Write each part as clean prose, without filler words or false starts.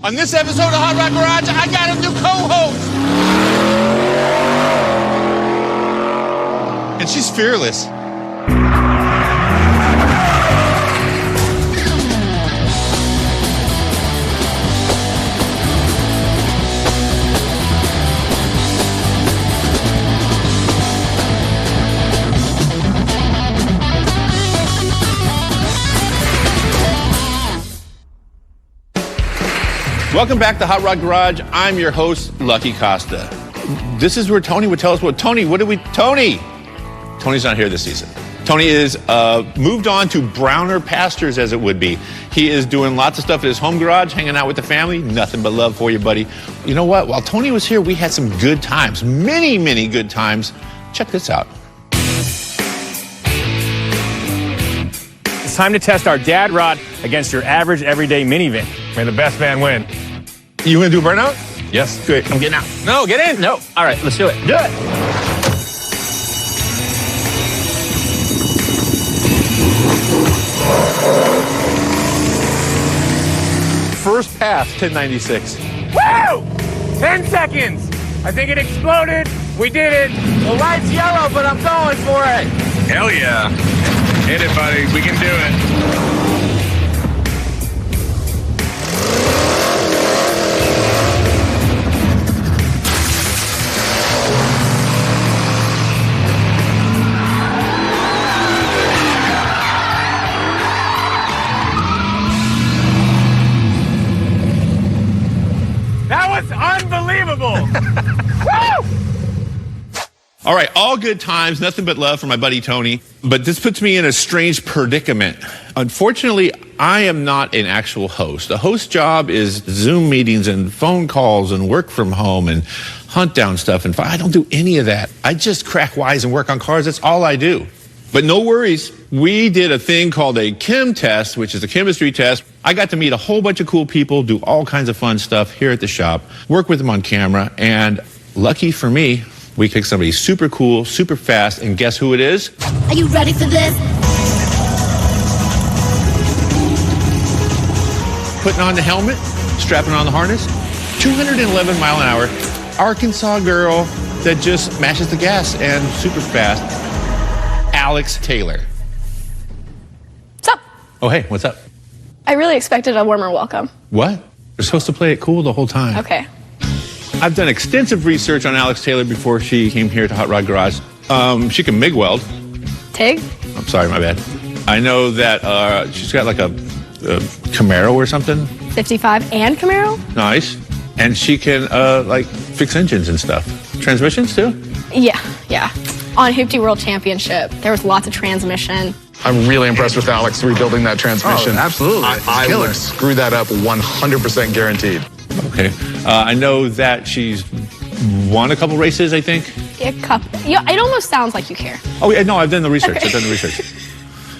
On this episode of Hot Rod Garage, I got a new co-host. And she's fearless. Welcome back to Hot Rod Garage. I'm your host, Lucky Costa. This is where Tony would tell us Tony's not here this season. Tony is moved on to browner pastures, as it would be. He is doing lots of stuff at his home garage, hanging out with the family. Nothing but love for you, buddy. You know what? While Tony was here, we had some good times. Many, many good times. Check this out. It's time to test our dad rod against your average everyday minivan. May the best man win. You gonna do a burnout? Yes. Good. I'm getting out. No, get in. No. All right, let's do it. Do it. First pass, 1096. Woo! 10 seconds. I think it exploded. We did it. The light's yellow, but I'm going for it. Hell yeah. Hit it, buddy. We can do it. That was unbelievable. Woo! All right, all good times, nothing but love for my buddy Tony. But this puts me in a strange predicament. Unfortunately, I am not an actual host. A host job is Zoom meetings and phone calls and work from home and hunt down stuff. And I don't do any of that. I just crack wise and work on cars. That's all I do. But no worries. We did a thing called a chem test, which is a chemistry test. I got to meet a whole bunch of cool people, do all kinds of fun stuff here at the shop, work with them on camera, and lucky for me, we picked somebody super cool, super fast, and guess who it is? Are you ready for this? Putting on the helmet, strapping on the harness, 211 mile an hour, Arkansas girl that just mashes the gas and super fast, Alex Taylor. What's up? Oh, hey, what's up? I really expected a warmer welcome. What? We're supposed to play it cool the whole time. Okay. I've done extensive research on Alex Taylor before she came here to Hot Rod Garage. She can MIG weld. TIG? I'm sorry, my bad. I know that she's got like a Camaro or something. 55 and Camaro? Nice. And she can like fix engines and stuff. Transmissions too? Yeah. On Hoopty World Championship, there was lots of transmission. I'm really impressed with Alex rebuilding that transmission. Oh, absolutely. I would screw that up 100% guaranteed. Okay. I know that she's won a couple races, I think. A couple. Yeah, it almost sounds like you care. Oh, yeah, no, I've done the research.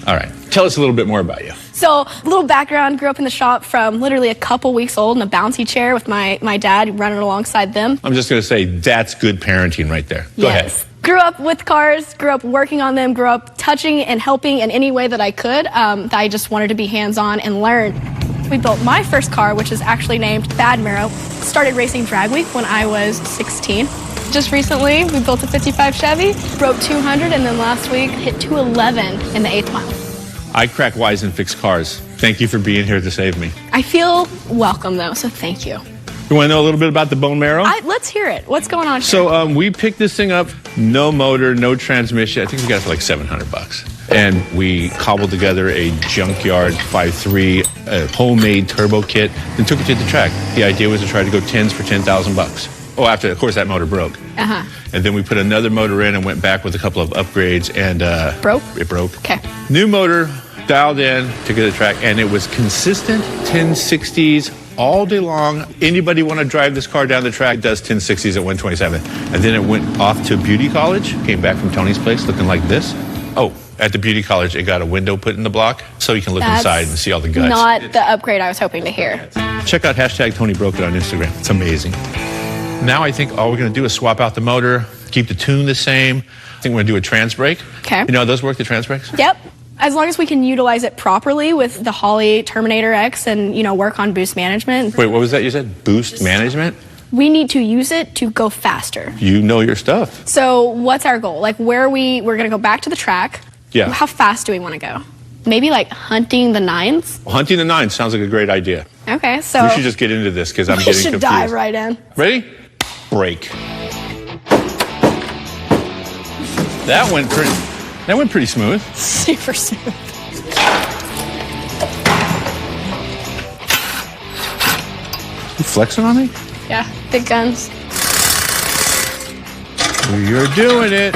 All right. Tell us a little bit more about you. So, little background, grew up in the shop from literally a couple weeks old in a bouncy chair with my dad running alongside them. I'm just going to say that's good parenting right there. Go ahead. Grew up with cars, grew up working on them, grew up touching and helping in any way that I could. I just wanted to be hands-on and learn. We built my first car, which is actually named Bad Marrow. Started racing drag week when I was 16. Just recently, we built a 55 Chevy, broke 200, and then last week hit 211 in the 8th mile. I crack wise and fix cars. Thank you for being here to save me. I feel welcome, though, so thank you. You want to know a little bit about the bone marrow? Let's hear it. What's going on here? So we picked this thing up, no motor, no transmission. I think we got it for like $700. And we cobbled together a junkyard 5.3 homemade turbo kit and took it to the track. The idea was to try to go 10s for $10,000. Oh, after, of course, that motor broke. Uh-huh. And then we put another motor in and went back with a couple of upgrades and... Broke? It broke. Okay. New motor, dialed in, took it to the track, and it was consistent 1060s all day long. Anybody want to drive this car down the track does 1060s at 127. And then it went off to beauty college, came back from Tony's place looking like this. Oh, at the beauty college, it got a window put in the block so you can look inside and see all the guts. Not the upgrade I was hoping to hear. Check out hashtag Tony Broke It on Instagram. It's amazing. Now I think all we're going to do is swap out the motor, keep the tune the same. I think we're going to do a trans brake. Okay. You know how those work, the trans brakes? Yep. As long as we can utilize it properly with the Holley Terminator X and, work on boost management. Wait, what was that you said? Boost management? We need to use it to go faster. You know your stuff. So what's our goal? Like we're going to go back to the track. Yeah. How fast do we want to go? Maybe like hunting the nines? Hunting the nines sounds like a great idea. Okay, so We should just get into this because I'm getting confused. We should dive right in. Ready? Brake. That went pretty smooth. Super smooth. You flexing on me? Yeah, big guns. You're doing it.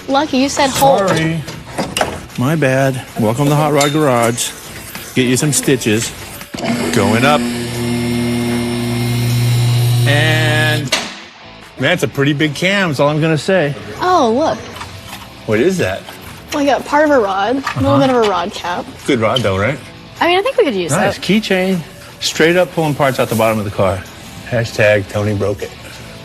Lucky, you said hold. Sorry. My bad. Welcome to Hot Rod Garage. Get you some stitches. Going up. And Man, it's a pretty big cam, that's all I'm gonna say. Oh, look. What is that? Like a part of a rod. A little bit of a rod cap. Good rod though, right? I mean, I think we could use Nice, that. keychain. Straight up pulling parts out the bottom of the car. Hashtag Tony broke it.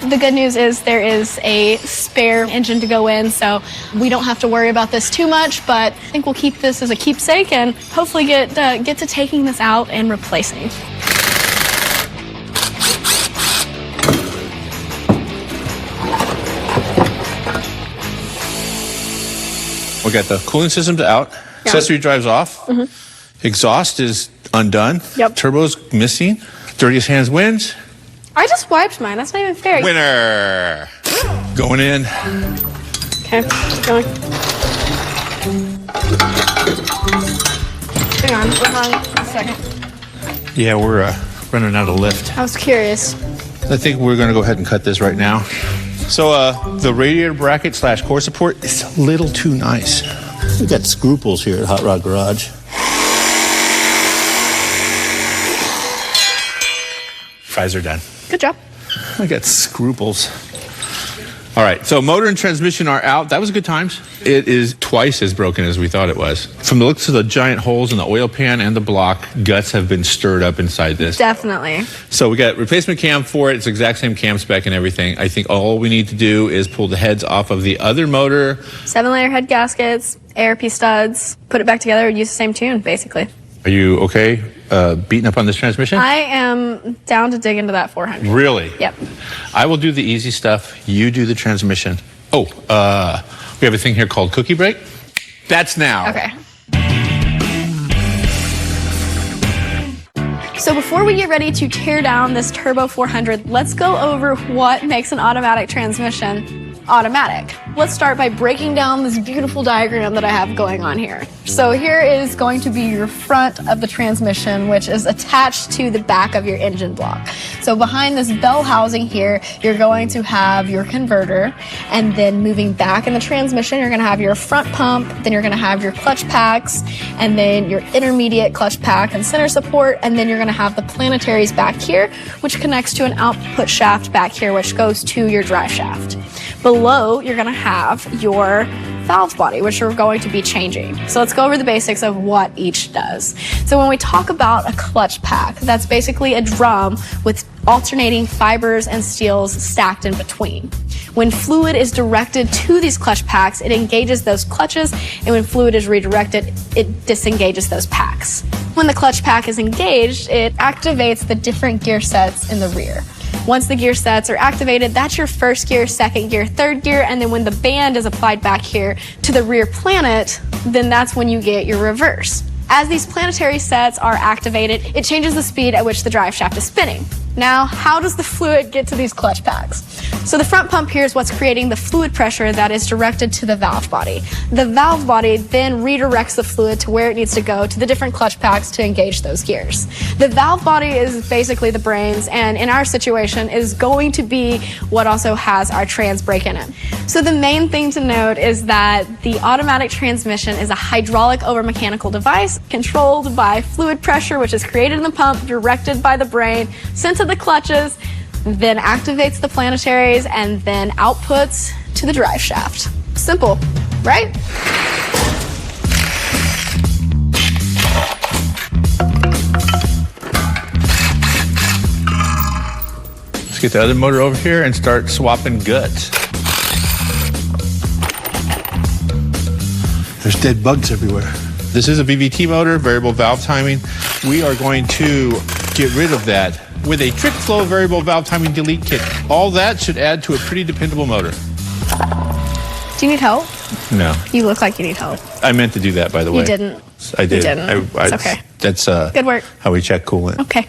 The good news is there is a spare engine to go in, so we don't have to worry about this too much, but I think we'll keep this as a keepsake and hopefully get to taking this out and replacing. we got the cooling system's out. Yeah. Accessory drives off. Exhaust is undone. Yep. Turbo's missing. Dirtiest hands wins. I just wiped mine. That's not even fair. Winner. Going in. Okay, keep going. Hang on a second. Yeah, we're running out of lift. I was curious. I think we're going to go ahead and cut this right now. So the radiator bracket / core support is a little too nice. We got scruples here at Hot Rod Garage. Fries are done. Good job. I got scruples. All right, so motor and transmission are out. That was good times. It is twice as broken as we thought it was. From the looks of the giant holes in the oil pan and the block, guts have been stirred up inside this. Definitely. So we got replacement cam for it. It's the exact same cam spec and everything. I think all we need to do is pull the heads off of the other motor. 7-layer head gaskets, ARP studs, put it back together and use the same tune, basically. Are you okay beating up on this transmission? I am down to dig into that 400. Really? Yep. I will do the easy stuff. You do the transmission. Oh, we have a thing here called cookie break. That's now. Okay. So before we get ready to tear down this Turbo 400, let's go over what makes an automatic transmission automatic. Let's start by breaking down this beautiful diagram that I have going on here. So here is going to be your front of the transmission, which is attached to the back of your engine block. So behind this bell housing here, you're going to have your converter, and then moving back in the transmission, you're going to have your front pump, then you're going to have your clutch packs, and then your intermediate clutch pack and center support, and then you're going to have the planetaries back here, which connects to an output shaft back here, which goes to your drive shaft. Below, you're going to have your valve body, which we're going to be changing. So let's go over the basics of what each does. So when we talk about a clutch pack, that's basically a drum with alternating fibers and steels stacked in between. When fluid is directed to these clutch packs, it engages those clutches, and when fluid is redirected, it disengages those packs. When the clutch pack is engaged, it activates the different gear sets in the rear. Once the gear sets are activated, that's your first gear, second gear, third gear, and then when the band is applied back here to the rear planet, then that's when you get your reverse. As these planetary sets are activated, it changes the speed at which the drive shaft is spinning. Now, how does the fluid get to these clutch packs? So the front pump here is what's creating the fluid pressure that is directed to the valve body. The valve body then redirects the fluid to where it needs to go to the different clutch packs to engage those gears. The valve body is basically the brains, and in our situation is going to be what also has our trans brake in it. So the main thing to note is that the automatic transmission is a hydraulic over mechanical device controlled by fluid pressure, which is created in the pump, directed by the brain, sent to the clutches, then activates the planetaries, and then outputs to the drive shaft. Simple, right? Let's get the other motor over here and start swapping guts. There's dead bugs everywhere. This is a VVT motor, variable valve timing. We are going to get rid of that with a trick flow variable valve timing delete kit. All that should add to a pretty dependable motor. Do you need help? No. You look like you need help. I meant to do that, by the way. You didn't. I did. You didn't. It's okay. That's good work. how we check coolant. Okay.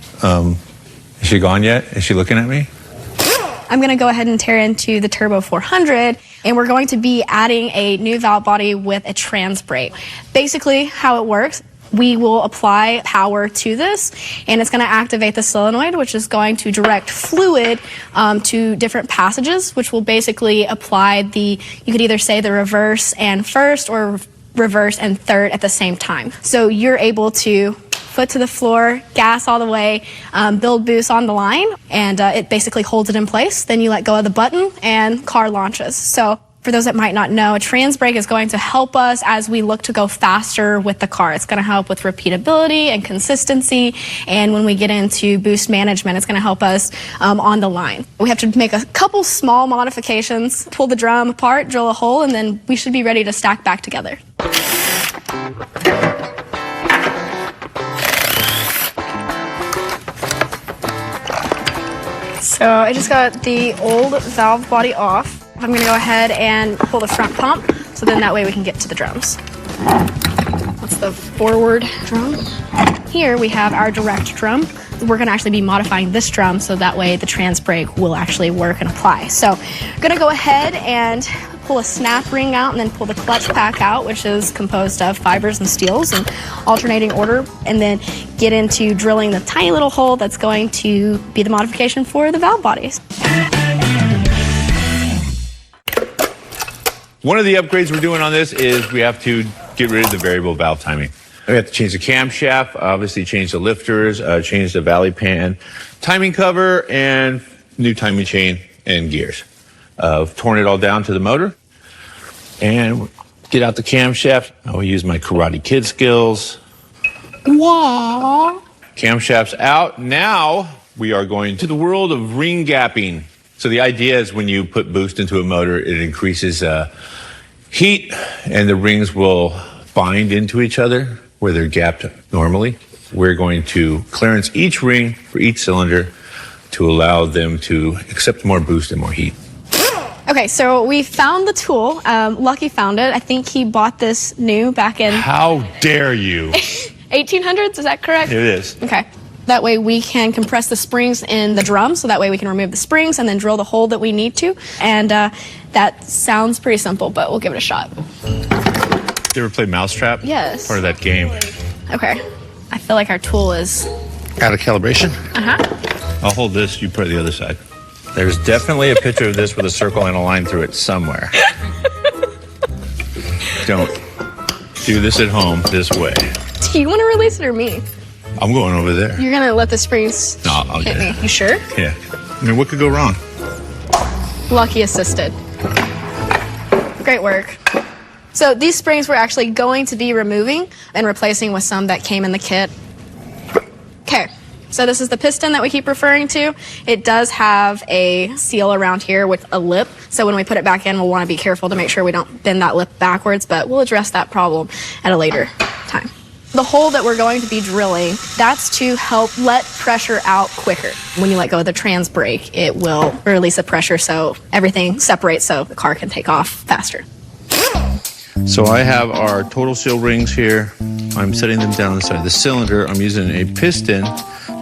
Is she gone yet? Is she looking at me? I'm going to go ahead and tear into the Turbo 400, and we're going to be adding a new valve body with a trans brake. Basically, how it works, we will apply power to this, and it's going to activate the solenoid, which is going to direct fluid to different passages, which will basically apply you could either say the reverse and first or reverse and third at the same time. So you're able to foot to the floor, gas all the way, build boost on the line, and it basically holds it in place. Then you let go of the button and car launches. So for those that might not know, a trans brake is going to help us as we look to go faster with the car. It's going to help with repeatability and consistency, and when we get into boost management, it's going to help us on the line. We have to make a couple small modifications, pull the drum apart, drill a hole, and then we should be ready to stack back together. So I just got the old valve body off. I'm going to go ahead and pull the front pump, so then that way we can get to the drums. That's the forward drum. Here we have our direct drum. We're going to actually be modifying this drum so that way the trans brake will actually work and apply. So I'm going to go ahead and pull a snap ring out and then pull the clutch pack out, which is composed of fibers and steels in alternating order, and then get into drilling the tiny little hole that's going to be the modification for the valve bodies. One of the upgrades we're doing on this is we have to get rid of the variable valve timing. We have to change the camshaft, obviously change the lifters, change the valley pan, timing cover, and new timing chain and gears. I've torn it all down to the motor and get out the camshaft. I will use my Karate Kid skills. Wah! Camshaft's out. Now we are going to the world of ring gapping. So the idea is when you put boost into a motor, it increases heat and the rings will bind into each other where they're gapped normally. We're going to clearance each ring for each cylinder to allow them to accept more boost and more heat. Okay, so we found the tool. Lucky found it. I think he bought this new back in... How dare you? 1800s, is that correct? It is. Okay. That way we can compress the springs in the drum, so that way we can remove the springs and then drill the hole that we need to. And that sounds pretty simple, but we'll give it a shot. You ever play Mousetrap? Yes. Part of that game. Okay. I feel like our tool is... Out of calibration? Uh-huh. I'll hold this, you put it the other side. There's definitely a picture of this with a circle and a line through it somewhere. Don't do this at home this way. Do you want to release it or me? I'm going over there. You're going to let the springs No, I'll hit get me. it. You sure? Yeah. I mean, what could go wrong? Lucky assisted. Great work. So these springs we're actually going to be removing and replacing with some that came in the kit. Okay. So this is the piston that we keep referring to. It does have a seal around here with a lip. So when we put it back in, we'll want to be careful to make sure we don't bend that lip backwards, but we'll address that problem at a later time. The hole that we're going to be drilling, that's to help let pressure out quicker. When you let go of the trans brake, it will release the pressure so everything separates so the car can take off faster. So I have our total seal rings here. I'm setting them down on the side of the cylinder. I'm using a piston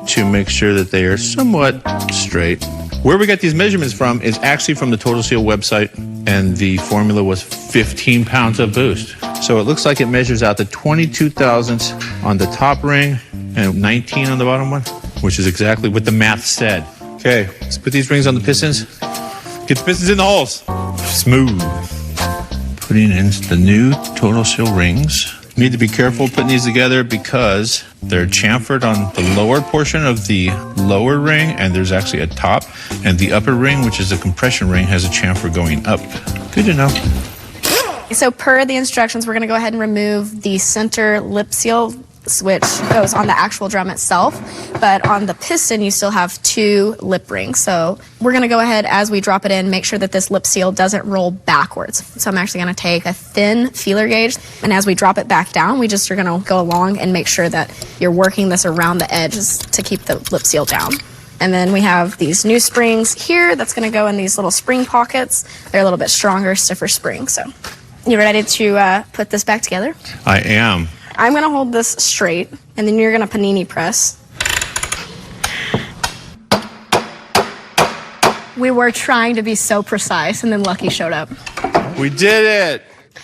to make sure that they are somewhat straight. Where we got these measurements from is actually from the Total Seal website, and the formula was 15 pounds of boost. So it looks like it measures out to 22 thousandths on the top ring and 19 on the bottom one, which is exactly what the math said. Okay, let's put these rings on the pistons. Get the pistons in the holes. Smooth. Putting in the new Total Seal rings. You need to be careful putting these together because they're chamfered on the lower portion of the lower ring, and there's actually a top, and the upper ring, which is a compression ring, has a chamfer going up. Good to know. So per the instructions, we're going to go ahead and remove the center lip seal switch goes on the actual drum itself, but on the piston you still have 2 lip rings. So we're going to go ahead as we drop it in, make sure that this lip seal doesn't roll backwards. So I'm actually going to take a thin feeler gauge, and as we drop it back down, we just are going to go along and make sure that you're working this around the edges to keep the lip seal down. And then we have these new springs here that's going to go in these little spring pockets. They're a little bit stronger, stiffer springs. So you ready to put this back together? I am. I'm going to hold this straight, and then you're going to panini press. We were trying to be so precise, and then Lucky showed up. We did it.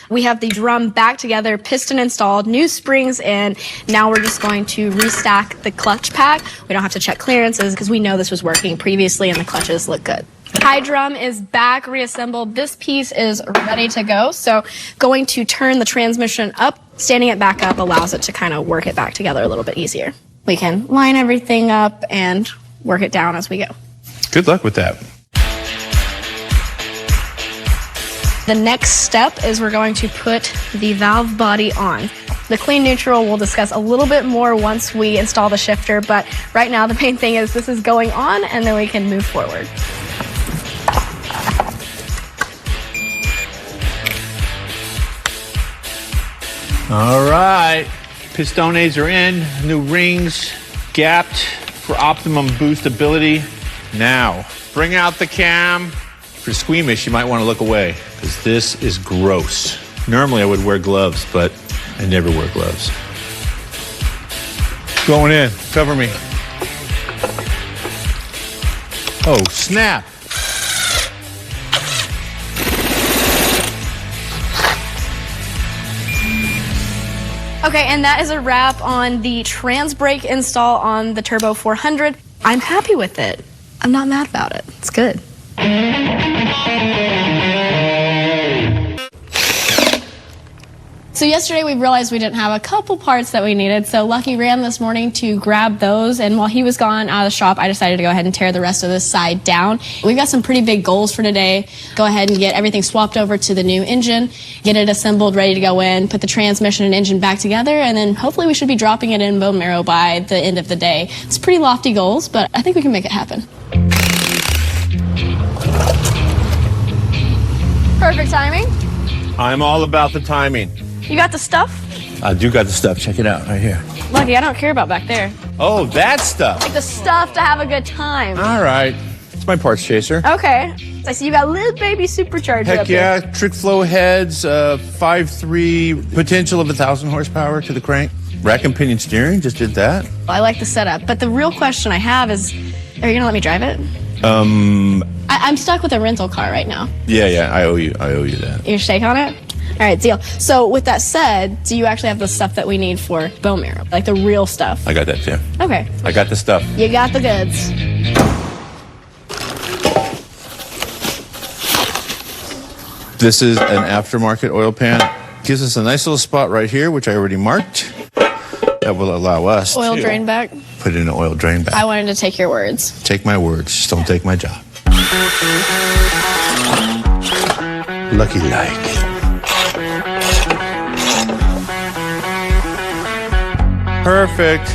We have the drum back together, piston installed, new springs in. Now we're just going to restack the clutch pack. We don't have to check clearances because we know this was working previously and the clutches look good. High drum is back, reassembled. This piece is ready to go. So going to turn the transmission up, standing it back up allows it to kind of work it back together a little bit easier. We can line everything up and work it down as we go. Good luck with that. The next step is we're going to put the valve body on. The clean neutral we'll discuss a little bit more once we install the shifter, but right now the main thing is this is going on and then we can move forward. All right. Pistones are in, new rings gapped for optimum boostability. Now, bring out the cam. If you're squeamish, you might want to look away because this is gross. Normally I would wear gloves, but I never wear gloves. Going in, cover me. Oh, snap. Okay, and that is a wrap on the trans brake install on the Turbo 400. I'm happy with it. I'm not mad about it. It's good. So yesterday we realized we didn't have a couple parts that we needed, so Lucky ran this morning to grab those, and while he was gone out of the shop, I decided to go ahead and tear the rest of this side down. We've got some pretty big goals for today. Go ahead and get everything swapped over to the new engine, get it assembled, ready to go in, put the transmission and engine back together, and then hopefully we should be dropping it in bone marrow by the end of the day. It's pretty lofty goals, but I think we can make it happen. Perfect timing. I'm all about the timing. You got the stuff? I do got the stuff. Check it out right here. Lucky, I don't care about back there. Oh, that stuff. Like the stuff to have a good time. All right. It's my parts chaser. Okay. I see you got a little baby supercharger Heck up yeah. there. Trick flow heads, 5.3, potential of 1,000 horsepower to the crank. Rack and pinion steering, just did that. I like the setup, but the real question I have is, are you gonna let me drive it? I'm stuck with a rental car right now. Yeah, I owe you that. Your stake on it? All right, deal. So with that said, do you actually have the stuff that we need for bone marrow? Like the real stuff? I got that too. Okay. I got the stuff. You got the goods. This is an aftermarket oil pan. Gives us a nice little spot right here, which I already marked. That will allow us Oil to drain back. put in an oil drain bag. I wanted to take your words. Take my words, just don't take my job. Lucky like. Perfect.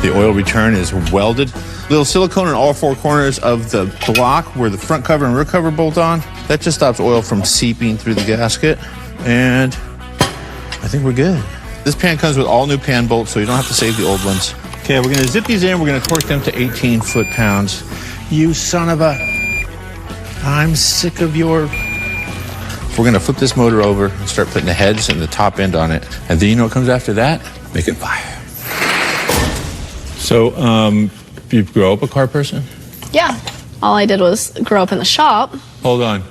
The oil return is welded. Little silicone in all four corners of the block where the front cover and rear cover bolt on. That just stops oil from seeping through the gasket. And I think we're good. This pan comes with all new pan bolts, so you don't have to save the old ones. Okay, we're gonna zip these in. We're gonna torque them to 18 foot-pounds. You son of a... I'm sick of your... We're gonna flip this motor over and start putting the heads and the top end on it. And then you know what comes after that? Make it fire. So, you grow up a car person? Yeah. All I did was grow up in the shop. Hold on.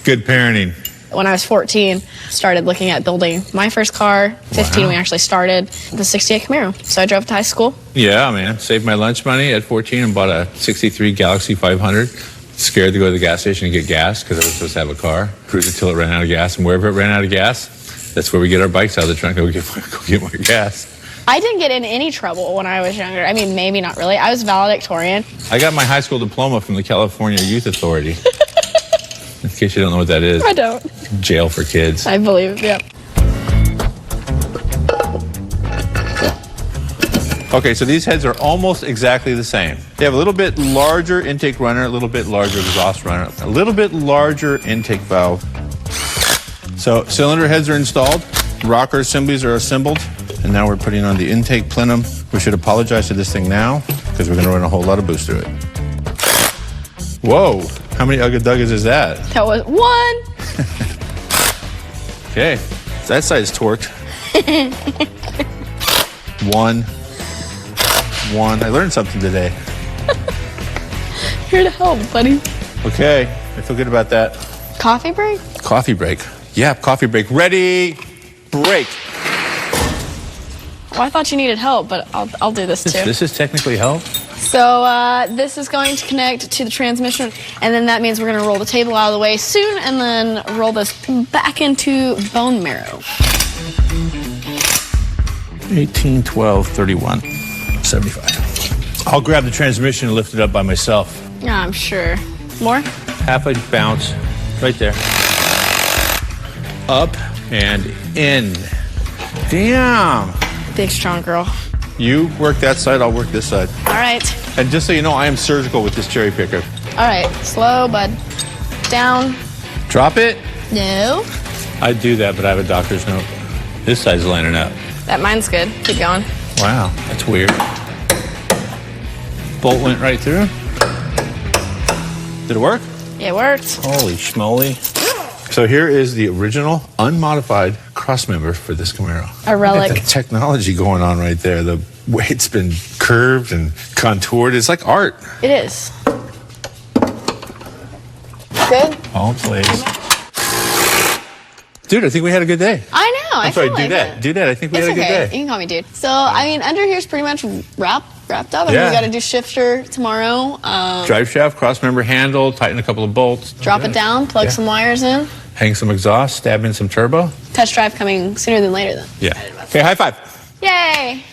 Good parenting. When I was 14, started looking at building my first car. 15, we actually started the 68 Camaro. So I drove to high school. Yeah, man. Saved my lunch money at 14 and bought a 63 Galaxy 500. Scared to go to the gas station and get gas because I was supposed to have a car. Cruise it till it ran out of gas. And wherever it ran out of gas, that's where we get our bikes out of the trunk and go get more gas. I didn't get in any trouble when I was younger. I mean, maybe not really. I was valedictorian. I got my high school diploma from the California Youth Authority. In case you don't know what that is. I don't. Jail for kids. I believe, yep. Okay, so these heads are almost exactly the same. They have a little bit larger intake runner, a little bit larger exhaust runner, a little bit larger intake valve. So cylinder heads are installed, rocker assemblies are assembled, and now we're putting on the intake plenum. We should apologize to this thing now because we're going to run a whole lot of boost through it. Whoa, how many ugga-duggas is that? That was 1. Okay, that side's torqued. 1. I learned something today. Here to help, buddy. Okay, I feel good about that. Coffee break? Coffee break. Yeah, coffee break. Ready, break. Well, I thought you needed help, but I'll do this too. This is technically help. So this is going to connect to the transmission, and then that means we're going to roll the table out of the way soon, and then roll this back into bone marrow. 18, 12, 31, 75. I'll grab the transmission and lift it up by myself. Yeah, I'm sure. More? Half a bounce, right there. Up and in. Damn. Big, strong girl. You work that side, I'll work this side. All right. And just so you know, I am surgical with this cherry picker. All right. Slow, bud. Down. Drop it. No. I'd do that, but I have a doctor's note. This side's lining up. That mine's good. Keep going. Wow, that's weird. Bolt went right through. Did it work? It worked. Holy schmoly. So here is the original, unmodified crossmember for this Camaro. A relic. Look at the technology going on right there. The way it's been curved and contoured. It's like art. It is. Good? All plays. Dude, I think we had a good day. I know. I'm sorry, feel like Dudette. it. Dudette, I think we It's had a good okay. day. You can call me dude. So, I mean, under here's pretty much wrapped up. I mean, Yeah. we got to do shifter tomorrow. Drive shaft, crossmember handle, tighten a couple of bolts. Drop it down, plug some wires in. Hang some exhaust, stab in some turbo. Test drive coming sooner than later then. Yeah. Okay, high five. Yay!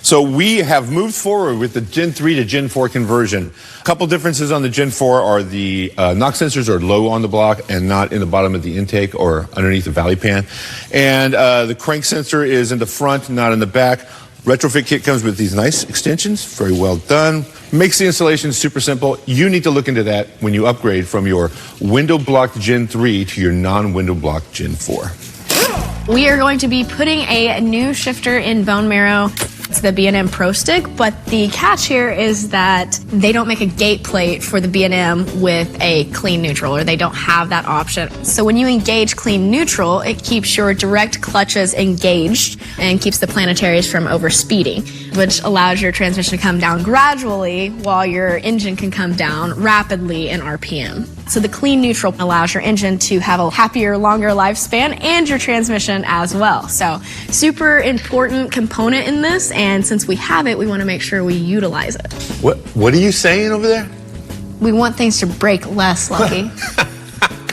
So we have moved forward with the Gen 3 to Gen 4 conversion. A couple differences on the Gen 4 are the knock sensors are low on the block and not in the bottom of the intake or underneath the valley pan. And the crank sensor is in the front, not in the back. Retrofit kit comes with these nice extensions, very well done. Makes the installation super simple. You need to look into that when you upgrade from your window blocked Gen 3 to your non-window blocked Gen 4. We are going to be putting a new shifter in bone marrow. It's the B&M Pro Stick, but the catch here is that they don't make a gate plate for the B&M with a clean neutral, or they don't have that option. So when you engage clean neutral, it keeps your direct clutches engaged and keeps the planetaries from overspeeding, which allows your transmission to come down gradually while your engine can come down rapidly in RPM. So the clean neutral allows your engine to have a happier, longer lifespan and your transmission as well. So super important component in this, and since we have it, we want to make sure we utilize it. What are you saying over there? We want things to break less, Lucky.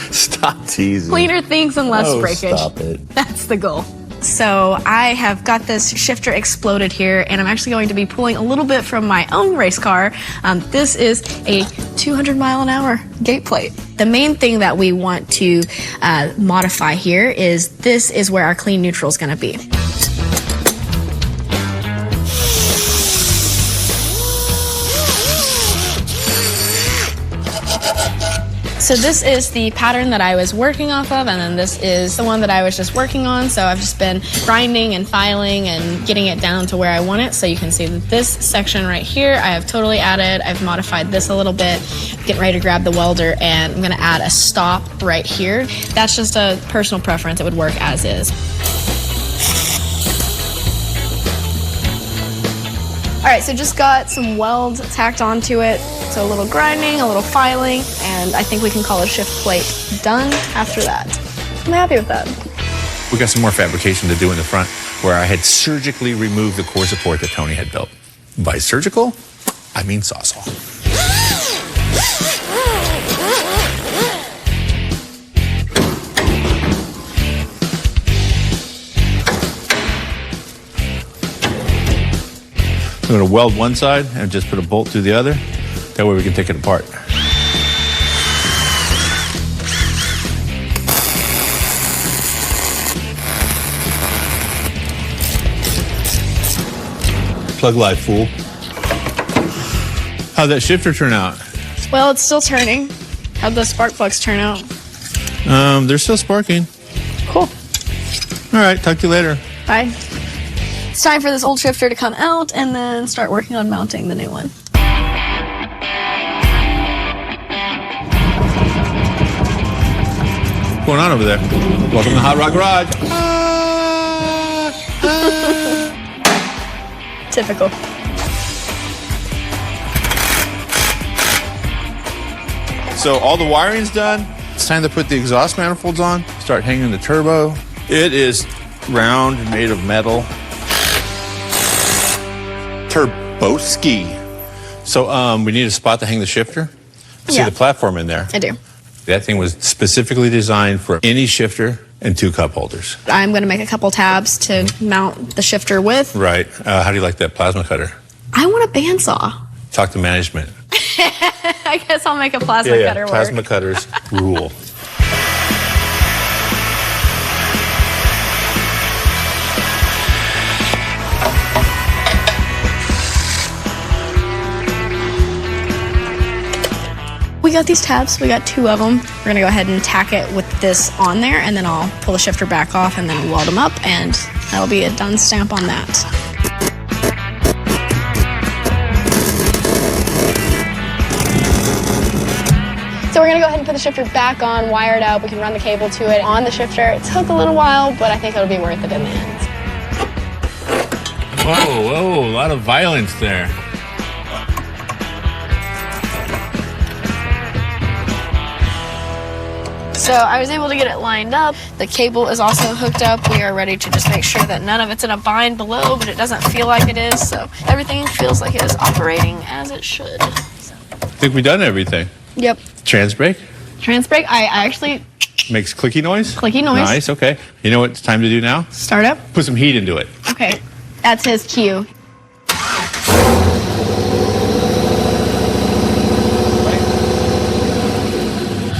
Stop teasing. Cleaner things and less breakage. Stop it. That's the goal. So I have got this shifter exploded here, and I'm actually going to be pulling a little bit from my own race car. This is a 200 mile an hour gate plate. The main thing that we want to modify here is this is where our clean neutral is going to be. So this is the pattern that I was working off of, and then this is the one that I was just working on. So I've just been grinding and filing and getting it down to where I want it. So you can see that this section right here, I have totally added. I've modified this a little bit, getting ready to grab the welder, and I'm gonna add a stop right here. That's just a personal preference. It would work as is. All right, so just got some welds tacked onto it. So a little grinding, a little filing, and I think we can call a shift plate done after that. I'm happy with that. We got some more fabrication to do in the front where I had surgically removed the core support that Tony had built. By surgical, I mean sawzall. I'm going to weld one side and just put a bolt through the other. That way we can take it apart. Plug live, fool. How'd that shifter turn out? Well, it's still turning. How'd the spark plugs turn out? They're still sparking. Cool. All right, talk to you later. Bye. It's time for this old shifter to come out and then start working on mounting the new one. What's going on over there? Welcome to Hot Rod Garage. Typical. So all the wiring's done. It's time to put the exhaust manifolds on. Start hanging the turbo. It is round, made of metal. Turboski. So we need a spot to hang the shifter. See Yeah. the platform in there. I do. That thing was specifically designed for any shifter and 2 cup holders. I'm going to make a couple tabs to mount the shifter with. Right. How do you like that plasma cutter? I want a bandsaw. Talk to management. I guess I'll make a plasma cutter work. Plasma cutters rule. We got these tabs. We got 2 of them. We're going to go ahead and tack it with this on there, and then I'll pull the shifter back off and then weld them up, and that'll be a done stamp on that. So we're going to go ahead and put the shifter back on, wire it up. We can run the cable to it on the shifter. It took a little while, but I think it'll be worth it in the end. Whoa, a lot of violence there. So I was able to get it lined up. The cable is also hooked up. We are ready to just make sure that none of it's in a bind below, but it doesn't feel like it is. So everything feels like it is operating as it should. I think we've done everything. Yep. Trans brake Trans brake, I actually makes clicky noise. Clicky noise. Nice. Okay. You know what it's time to do now? start up. Put some heat into it. Okay, that's his cue.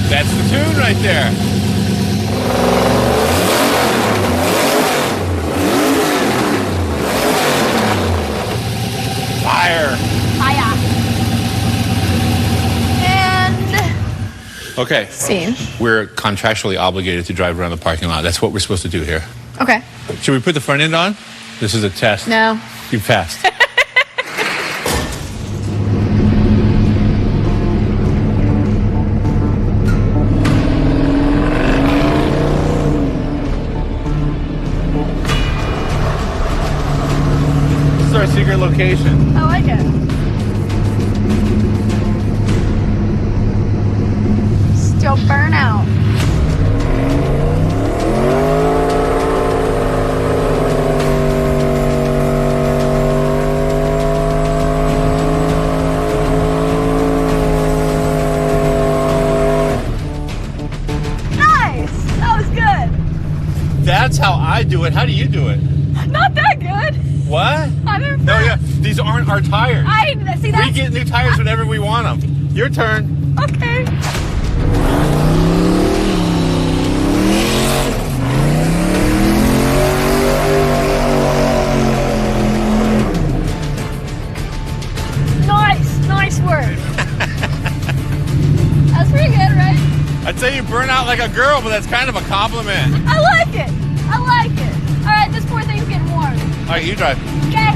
That's the tune right there. Fire. Hiya. And Okay. scene. We're contractually obligated to drive around the parking lot. That's what we're supposed to do here. Okay. Should we put the front end on? This is a test. No. You passed. This is our secret location. I like it. Still burn out. Nice. That was good. That's how I do it. How do you do it? Not that good. What? I'm impressed. No, yeah. These aren't our tires. I see We that. get new tires whenever we want them. Your turn. Okay. Nice work. That's pretty good, right? I'd say you burn out like a girl, but that's kind of a compliment. I like it. I like it. All right, this poor thing's getting warm. All right, you drive. Okay.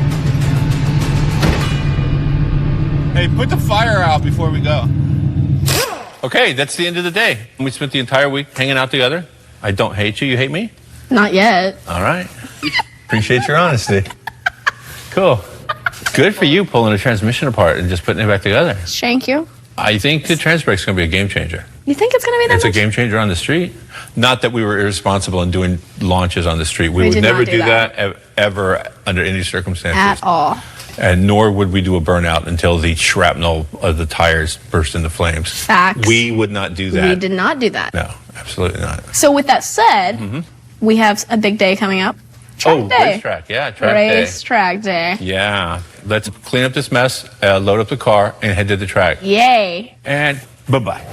Hey, put the fire out before we go. Okay, that's the end of the day. We spent the entire week hanging out together. I don't hate you. You hate me? Not yet. All right. Appreciate your honesty. Cool. Good for you pulling a transmission apart and just putting it back together. Thank you. I think the trans brake's going to be a game changer. You think it's going to be that It's a much? game changer on the street. Not that we were irresponsible in doing launches on the street. We would did never not do do that. that ever under any circumstances. At all. And nor would we do a burnout until the shrapnel of the tires burst into flames. Facts. We would not do that. We did not do that. No, absolutely not. So with that said, we have a big day coming up. Track day. Racetrack. Yeah, track day. Racetrack day. Yeah. let's clean up this mess, load up the car, and head to the track. Yay. And bye-bye.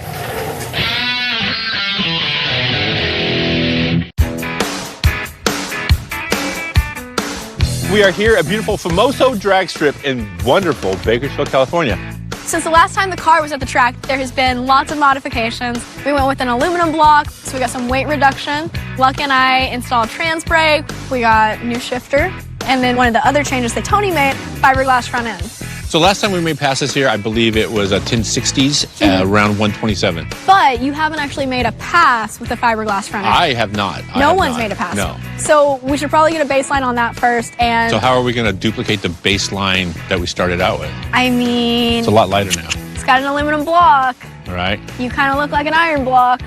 We are here at beautiful Famoso drag strip in wonderful Bakersfield, California. Since the last time the car was at the track, there has been lots of modifications. We went with an aluminum block, so we got some weight reduction. Lucky and I installed trans brake. We got new shifter. And then one of the other changes that Tony made, fiberglass front end. So last time we made passes here, I believe it was a 1060s, around 127. But you haven't actually made a pass with the fiberglass front end. I have not. No one's made a pass. No. So we should probably get a baseline on that first. And So how are we going to duplicate the baseline that we started out with? I mean, It's a lot lighter now. it's got an aluminum block. All right. You kind of look like an iron block.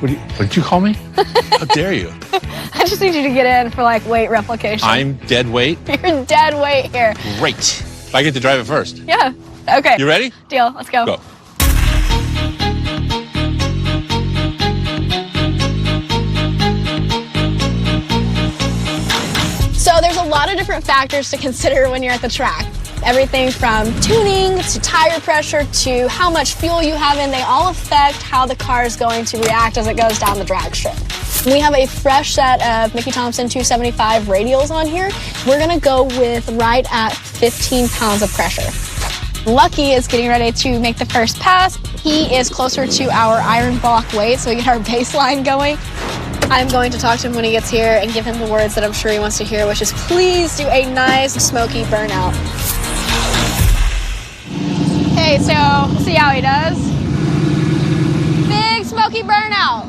What did you call me? How dare you? I just need you to get in for like weight replication. I'm dead weight. You're dead weight here. Great. I get to drive it first. Yeah. Okay. You ready? Deal. Let's go. Go. So there's a lot of different factors to consider when you're at the track. Everything from tuning to tire pressure to how much fuel you have in, they all affect how the car is going to react as it goes down the drag strip. We have a fresh set of Mickey Thompson 275 radials on here. We're gonna go with right at 15 pounds of pressure. Lucky is getting ready to make the first pass. He is closer to our iron block weight, so we get our baseline going. I'm going to talk to him when he gets here and give him the words that I'm sure he wants to hear, which is please do a nice smoky burnout. Okay, so we'll see how he does. Big smoky burnout.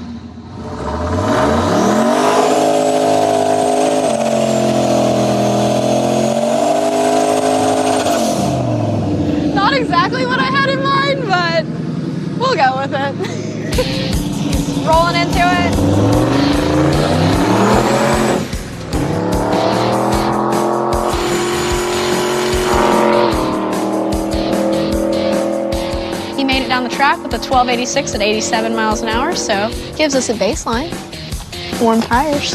Not exactly what I had in mind, but we'll go with it. He's rolling into it. He made it down the track with a 1286 at 87 miles an hour, so gives us a baseline. Warm tires.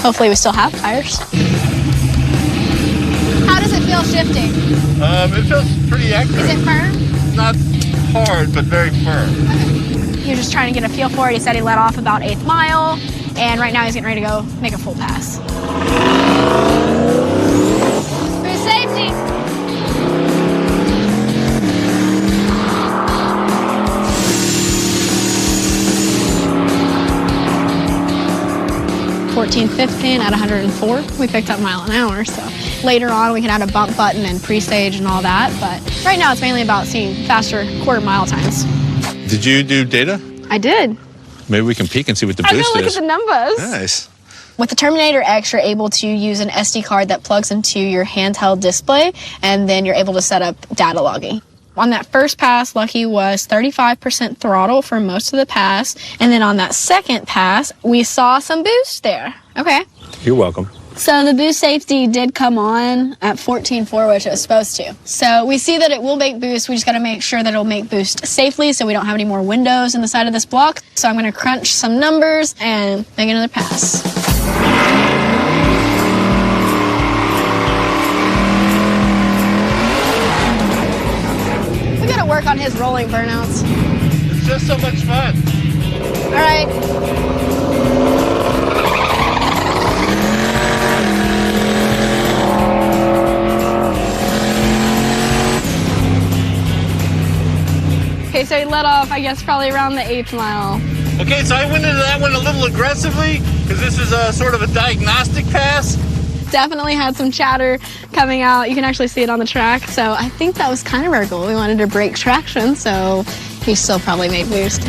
Hopefully we still have tires. How does it feel shifting? It feels pretty accurate. Is it firm? Not hard, but very firm. You're just trying to get a feel for it. He said he let off about 8th mile, and right now he's getting ready to go make a full pass. For safety. $14.15 at 104. We picked up mile an hour, so later on we can add a bump button and pre-stage and all that, but right now it's mainly about seeing faster quarter mile times. Did you do data? I did. Maybe we can peek and see what the I'm boost gonna look is. at the numbers. Nice. With the Terminator X, you're able to use an SD card that plugs into your handheld display, and then you're able to set up data logging. On that first pass, Lucky was 35% throttle for most of the pass, and then on that second pass, we saw some boost there. Okay. You're welcome. So the boost safety did come on at 14.4, which it was supposed to. So we see that it will make boost. We just got to make sure that it'll make boost safely so we don't have any more windows in the side of this block. So I'm going to crunch some numbers and make another pass. We got to work on his rolling burnouts. It's just so much fun. All right. Okay, so he let off, I guess, probably around the 8th mile. Okay, so I went into that one a little aggressively because this is a sort of a diagnostic pass. Definitely had some chatter coming out. You can actually see it on the track. So I think that was kind of our goal. We wanted to break traction, so he still probably made boost.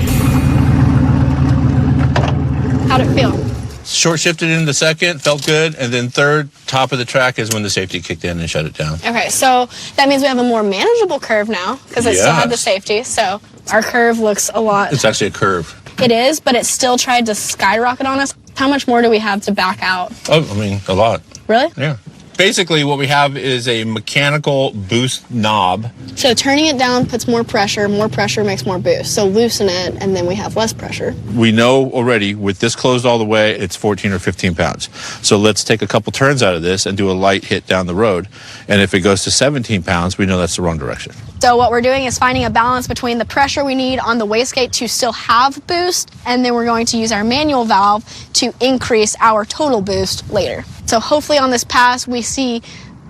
How'd it feel? Short shifted into second, felt good, and then third, top of the track is when the safety kicked in and shut it down. Okay, so that means we have a more manageable curve now because it still had the safety. So our curve looks a lot. It's actually a curve. It is, but it still tried to skyrocket on us. How much more do we have to back out? Oh, I mean, a lot. Really? Yeah. basically what we have is a mechanical boost knob. So turning it down puts more pressure makes more boost. So loosen it, and then we have less pressure. We know already with this closed all the way, it's 14 or 15 pounds. So let's take a couple turns out of this and do a light hit down the road. And if it goes to 17 pounds, we know that's the wrong direction. So what we're doing is finding a balance between the pressure we need on the wastegate to still have boost, and then we're going to use our manual valve to increase our total boost later. So hopefully on this pass, we see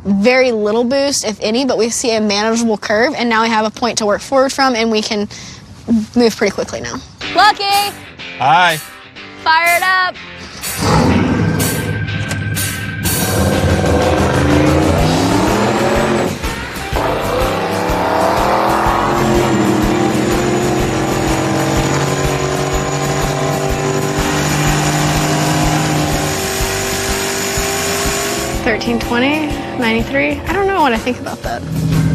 very little boost, if any, but we see a manageable curve, and now we have a point to work forward from, and we can move pretty quickly now. Lucky! Hi. Fire it up! $13.20, 93. I don't know what I think about that.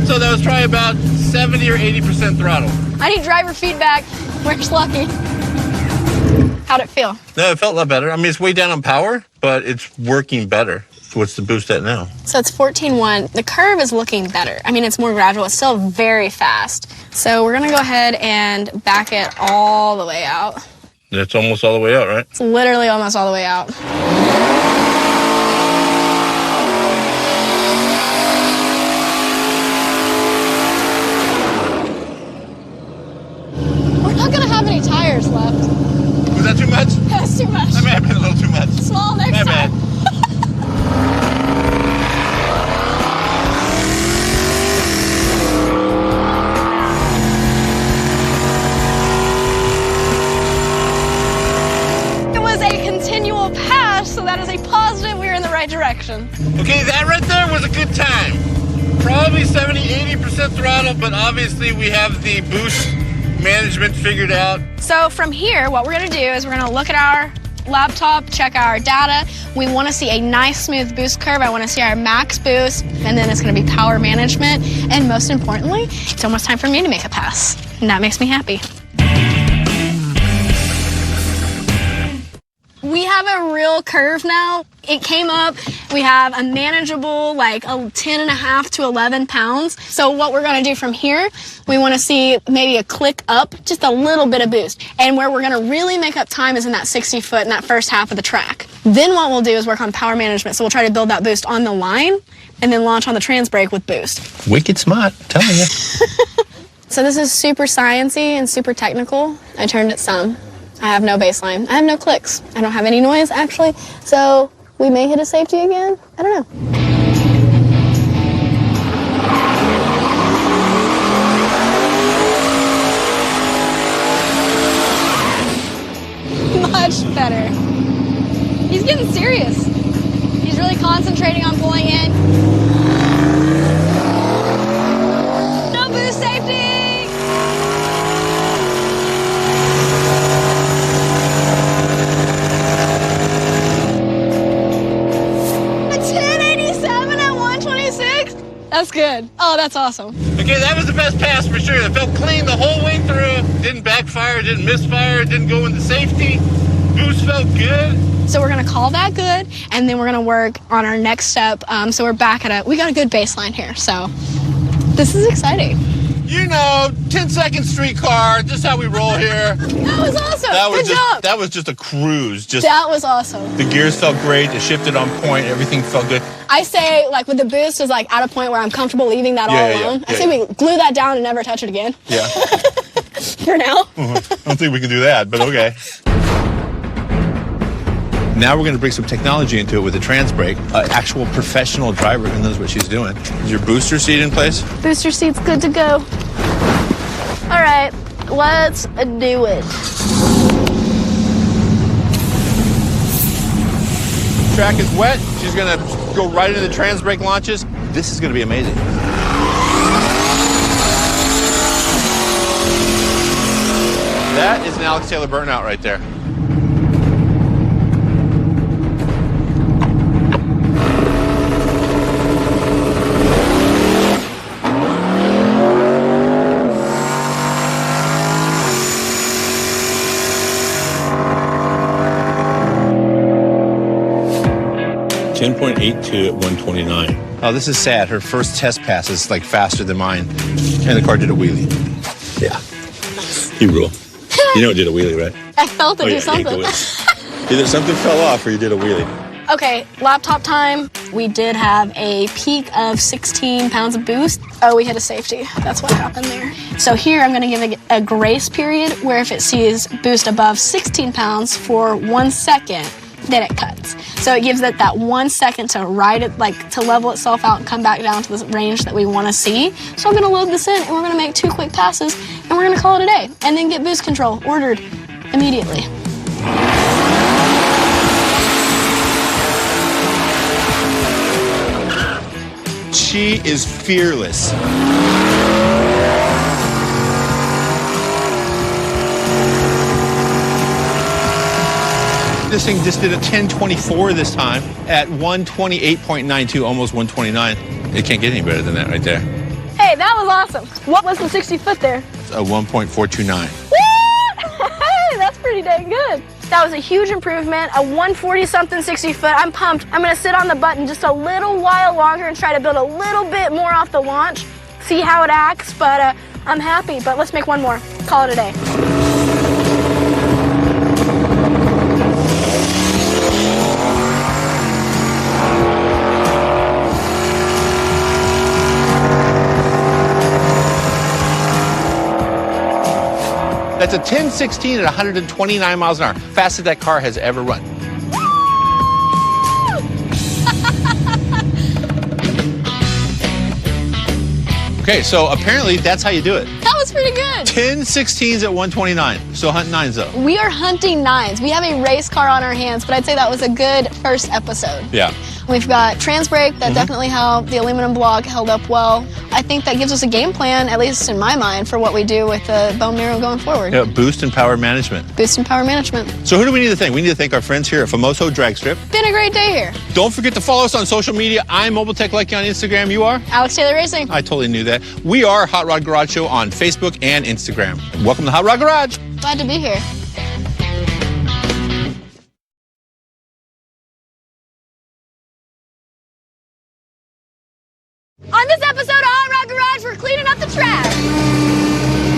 So that was probably about 70 or 80% throttle. I need driver feedback. Where's Lucky? How'd it feel? No, it felt a lot better. I mean, it's way down on power, but it's working better. What's the boost at now? So it's 14.1. The curve is looking better. I mean, it's more gradual. It's still very fast. So we're gonna go ahead and back it all the way out. That's almost all the way out, right? It's literally almost all the way out. We're not gonna have any tires left. Was that too much? That's too much. That may have been a little too much. Small next My time. bad. It was a continual pass, so that is a positive. We're in the right direction. Okay, that right there was a good time. Probably 70, 80% throttle, but obviously we have the boost management figured out. So from here, what we're gonna do is we're gonna look at our laptop, check our data. We wanna see a nice smooth boost curve. I wanna see our max boost, and then it's gonna be power management. And most importantly, it's almost time for me to make a pass. And that makes me happy. We have a real curve now. It came up. We have a manageable, like a 10.5 to 11 pounds. So what we're gonna do from here, we wanna see maybe a click up, just a little bit of boost. And where we're gonna really make up time is in that 60 foot in that first half of the track. Then what we'll do is work on power management. So we'll try to build that boost on the line and then launch on the trans brake with boost. Wicked smart, telling you. So this is super sciencey and super technical. I turned it some. I have no baseline. I have no clicks. I don't have any noise, actually. So we may hit a safety again. I don't know. Much better. He's getting serious. He's really concentrating on pulling in. No boost safety! That's good. Oh, that's awesome. Okay, that was the best pass for sure. It felt clean the whole way through. Didn't backfire, didn't misfire, didn't go into safety. Boost felt good. So we're gonna call that good, and then we're gonna work on our next step. So we're back at we got a good baseline here. So this is exciting. You know, 10-second street car, just how we roll here. That was awesome. Good job. That was just a cruise. That was awesome. The gears felt great. It shifted on point. Everything felt good. I say, like, with the boost is like at a point where I'm comfortable leaving that all alone. I say we glue that down and never touch it again. Yeah. For now. I don't think we can do that, but okay. Now we're going to bring some technology into it with the trans brake. Actual professional driver who knows what she's doing. Is your booster seat in place? Booster seat's good to go. All right, let's do it. Track is wet. She's going to go right into the trans brake launches. This is going to be amazing. That is an Alex Taylor burnout right there. 10.82 at 129. Oh, this is sad. Her first test pass is like faster than mine. And the car did a wheelie. Yeah. You rule. You know it did a wheelie, right? I felt it do you something. hate the wheelie. Either something fell off or you did a wheelie. Okay, laptop time. We did have a peak of 16 pounds of boost. Oh, we hit a safety. That's what happened there. So here I'm gonna give it a grace period where if it sees boost above 16 pounds for 1 second, then it cuts. So it gives it that 1 second to ride it, like to level itself out and come back down to the range that we wanna see. So I'm gonna load this in and we're gonna make 2 quick passes and we're gonna call it a day and then get boost control ordered immediately. She is fearless. This thing just did a 1024 this time at 128.92, almost 129. It can't get any better than that right there. Hey, that was awesome. What was the 60 foot there? A 1.429. Hey, that's pretty dang good. That was a huge improvement, a 140-something 60 foot. I'm pumped. I'm gonna sit on the button just a little while longer and try to build a little bit more off the launch, see how it acts, but I'm happy. But let's make one more, call it a day. That's a 1016 at 129 miles an hour. Fastest that car has ever run. Okay, so apparently that's how you do it. That was pretty good. 1016s at 129. Still hunting 9s though. We are hunting 9s. We have a race car on our hands, but I'd say that was a good first episode. Yeah. We've got trans brake that definitely helped. The aluminum block held up well. I think that gives us a game plan, at least in my mind, for what we do with the bone marrow going forward. Yeah, boost and power management. Boost and power management. So who do we need to thank? We need to thank our friends here at Famoso Drag Strip. Been a great day here. Don't forget to follow us on social media. I'm Mobile Tech Lucky on Instagram. You are? Alex Taylor Racing. I totally knew that. We are Hot Rod Garage Show on Facebook and Instagram. Welcome to Hot Rod Garage. Glad to be here. On this episode of Hot Rod Garage, we're cleaning up the trash.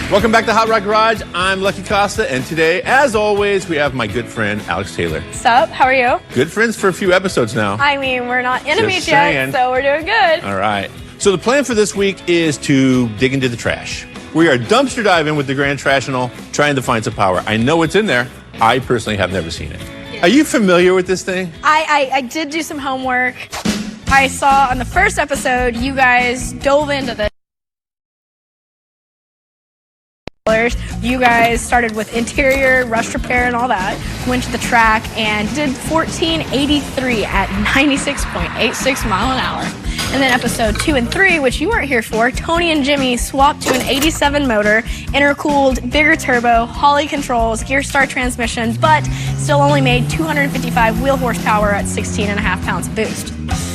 Welcome back to Hot Rod Garage. I'm Lucky Costa, and today, as always, we have my good friend, Alex Taylor. Sup? How are you? Good friends for a few episodes now. I mean, we're not enemies Just saying. yet, so we're doing good. All right. So the plan for this week is to dig into the trash. We are dumpster diving with the Grand Trashinal, trying to find some power. I know it's in there. I personally have never seen it. Are you familiar with this thing? I did do some homework. I saw on the first episode, you guys dove into the You guys started with interior, rust repair, and all that. Went to the track and did 1483 at 96.86 mile an hour. And then episode 2 and 3, which you weren't here for, Tony and Jimmy swapped to an 87 motor, intercooled, bigger turbo, Holley controls, gear star transmission, but still only made 255 wheel horsepower at 16.5 pounds of boost.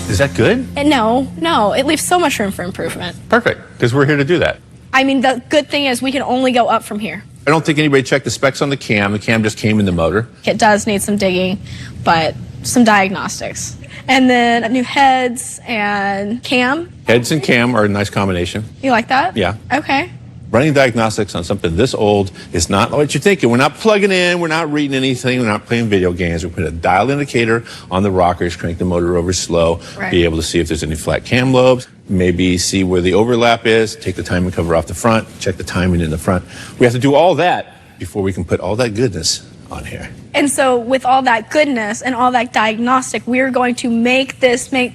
Is that good? And no, it leaves so much room for improvement. Perfect, because we're here to do that. I mean, the good thing is we can only go up from here. I don't think anybody checked the specs on the cam. The cam just came in the motor. It does need some digging, but some diagnostics. And then new heads and cam. Heads and cam are a nice combination. You like that? Yeah. Okay. Running diagnostics on something this old is not what you're thinking. We're not plugging in. We're not reading anything. We're not playing video games. We put a dial indicator on the rockers, crank the motor over slow, Right. be able to see if there's any flat cam lobes, maybe see where the overlap is, take the timing cover off the front, check the timing in the front. We have to do all that before we can put all that goodness on here. And so with all that goodness and all that diagnostic, we're going to make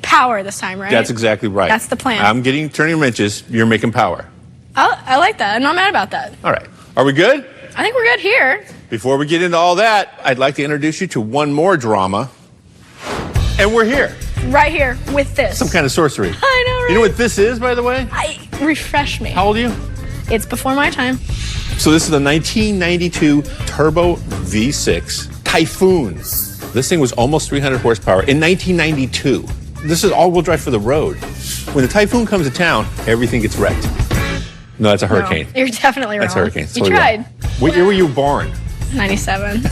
power this time, right? That's exactly right. That's the plan. I'm turning wrenches. You're making power. I like that. I'm not mad about that. All right. Are we good? I think we're good here. Before we get into all that, I'd like to introduce you to one more drama. And we're here. Right here with this. Some kind of sorcery. I know, right? You know what this is, by the way? Refresh me. How old are you? It's before my time. So this is the 1992 Turbo V6 Typhoon. This thing was almost 300 horsepower in 1992. This is all-wheel drive for the road. When the Typhoon comes to town, everything gets wrecked. No, that's a hurricane. No, you're definitely wrong. That's a hurricane. You tried. What year were you born? 97.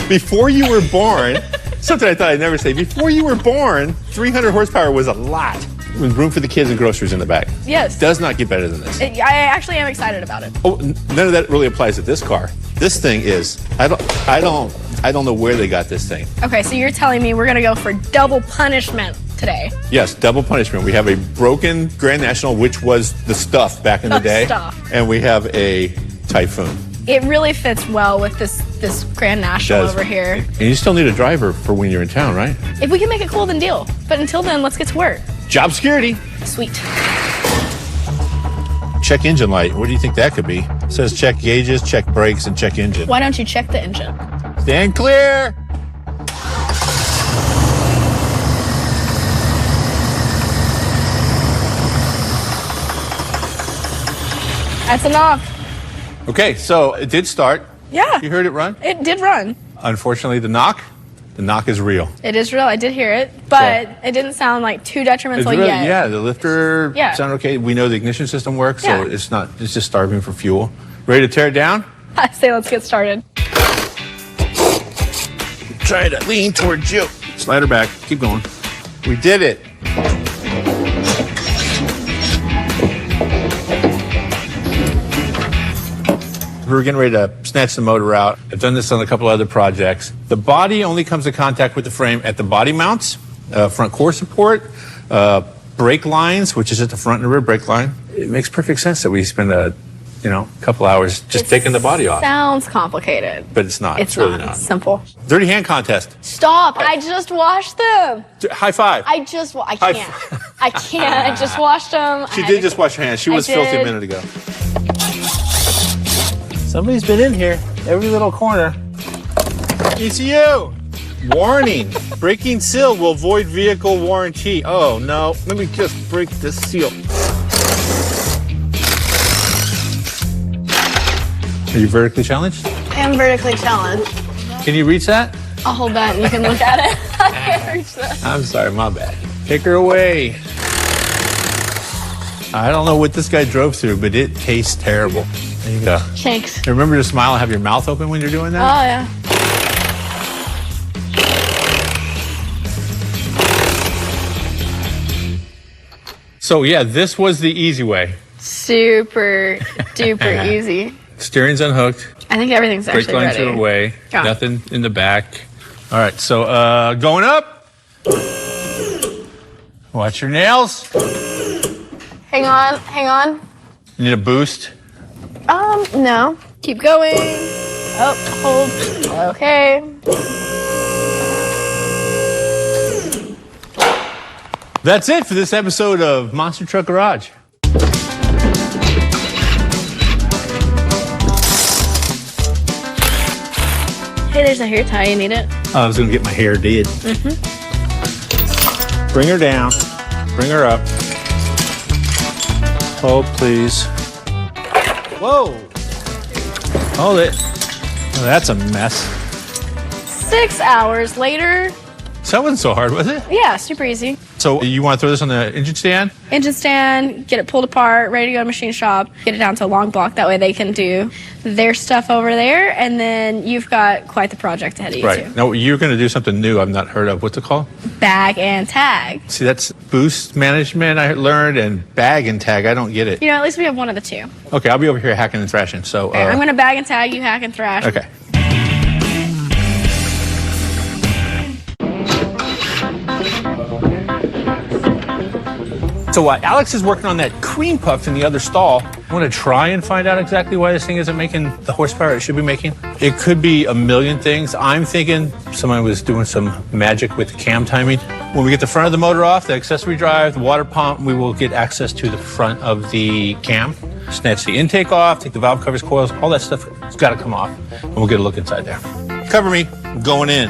Before you were born, something I thought I'd never say. Before you were born, 300 horsepower was a lot. With room for the kids and groceries in the back. Yes. Does not get better than this. I actually am excited about it. Oh, none of that really applies to this car. This thing is, I don't know where they got this thing. Okay, so you're telling me we're gonna go for double punishment today. Yes, double punishment. We have a broken Grand National, which was the stuff back in the day. Stuff. And we have a Typhoon. It really fits well with this Grand National over here. And you still need a driver for when you're in town, right? If we can make it cool, then deal. But until then, let's get to work. Job security. Sweet. Check engine light. What do you think that could be? It says check gauges, check brakes, and check engine. Why don't you check the engine? Stand clear. That's a knock. Okay, so it did start. Yeah. You heard it run? It did run. Unfortunately, the knock is real. It is real. I did hear it, but it didn't sound like too detrimental It's really, yet. yeah, the lifter sounded okay. We know the ignition system works, so Yeah. it's just starving for fuel. Ready to tear it down? I say let's get started. Try to lean towards you. Slide her back. Keep going. We did it. We were getting ready to snatch the motor out. I've done this on a couple other projects. The body only comes in contact with the frame at the body mounts, front core support, brake lines, which is at the front and rear brake line. It makes perfect sense that we spend a couple hours just taking the body off. Sounds complicated. But it's not. It's really not. not. It's simple. Dirty hand contest. Stop. I just washed them. High five. I can't. I can't. I just washed them. She did just wash her hands. She was filthy a minute ago. Somebody's been in here. Every little corner. It's you. Warning. Breaking seal will void vehicle warranty. Oh, no. Let me just break the seal. Are you vertically challenged? I am vertically challenged. Can you reach that? I'll hold that and you can look at it. I can't reach that. I'm sorry, my bad. Take her away. I don't know what this guy drove through, but it tastes terrible. There you go. Thanks. Remember to smile and have your mouth open when you're doing that? Oh, yeah. So, yeah, this was the easy way. Super duper easy. Steering's unhooked. I think everything's Brake actually lines ready. are away. Yeah. Nothing in the back. All right, so going up. Watch your nails. Hang on. Hang on. You need a boost. No. Keep going. Oh, hold. Okay. That's it for this episode of Monster Truck Garage. Hey, there's a hair tie. You need it? I was going to get my hair did. Bring her down. Bring her up. Hold, please. Whoa. Hold it. Oh, that's a mess. 6 hours later. That wasn't so hard, was it? Yeah, super easy. So you want to throw this on the engine stand? Engine stand, get it pulled apart, ready to go to machine shop, get it down to a long block. That way they can do their stuff over there. And then you've got quite the project ahead of you, Right. too. Now, you're going to do something new I've not heard of. What's it called? Bag and tag. See, that's boost management I learned, and bag and tag. I don't get it. You know, at least we have one of the two. Okay, I'll be over here hacking and thrashing. So, Okay, I'm going to bag and tag, you hack and thrash. okay. So while Alex is working on that cream puff in the other stall, I want to try and find out exactly why this thing isn't making the horsepower it should be making. It could be a million things. I'm thinking someone was doing some magic with the cam timing. When we get the front of the motor off, the accessory drive, the water pump, we will get access to the front of the cam. Snatch the intake off, take the valve covers, coils, all that stuff has got to come off, and we'll get a look inside there. Cover me. I'm going in.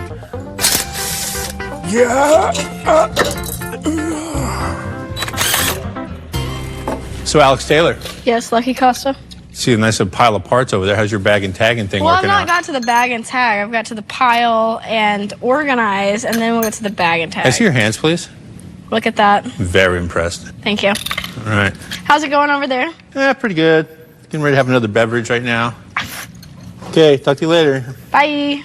So Alex Taylor, Yes, Lucky Costa. See a nice little pile of parts over there. How's your bag and tagging thing Well, I've working not out? got to the bag and tag. I've got to the pile and organize, and then we'll get to the bag and tag. Can I see your hands, please? Look at that. Very impressed. Thank you. All right. How's it going over there? Pretty good. Getting ready to have another beverage right now. Okay, talk to you later. Bye.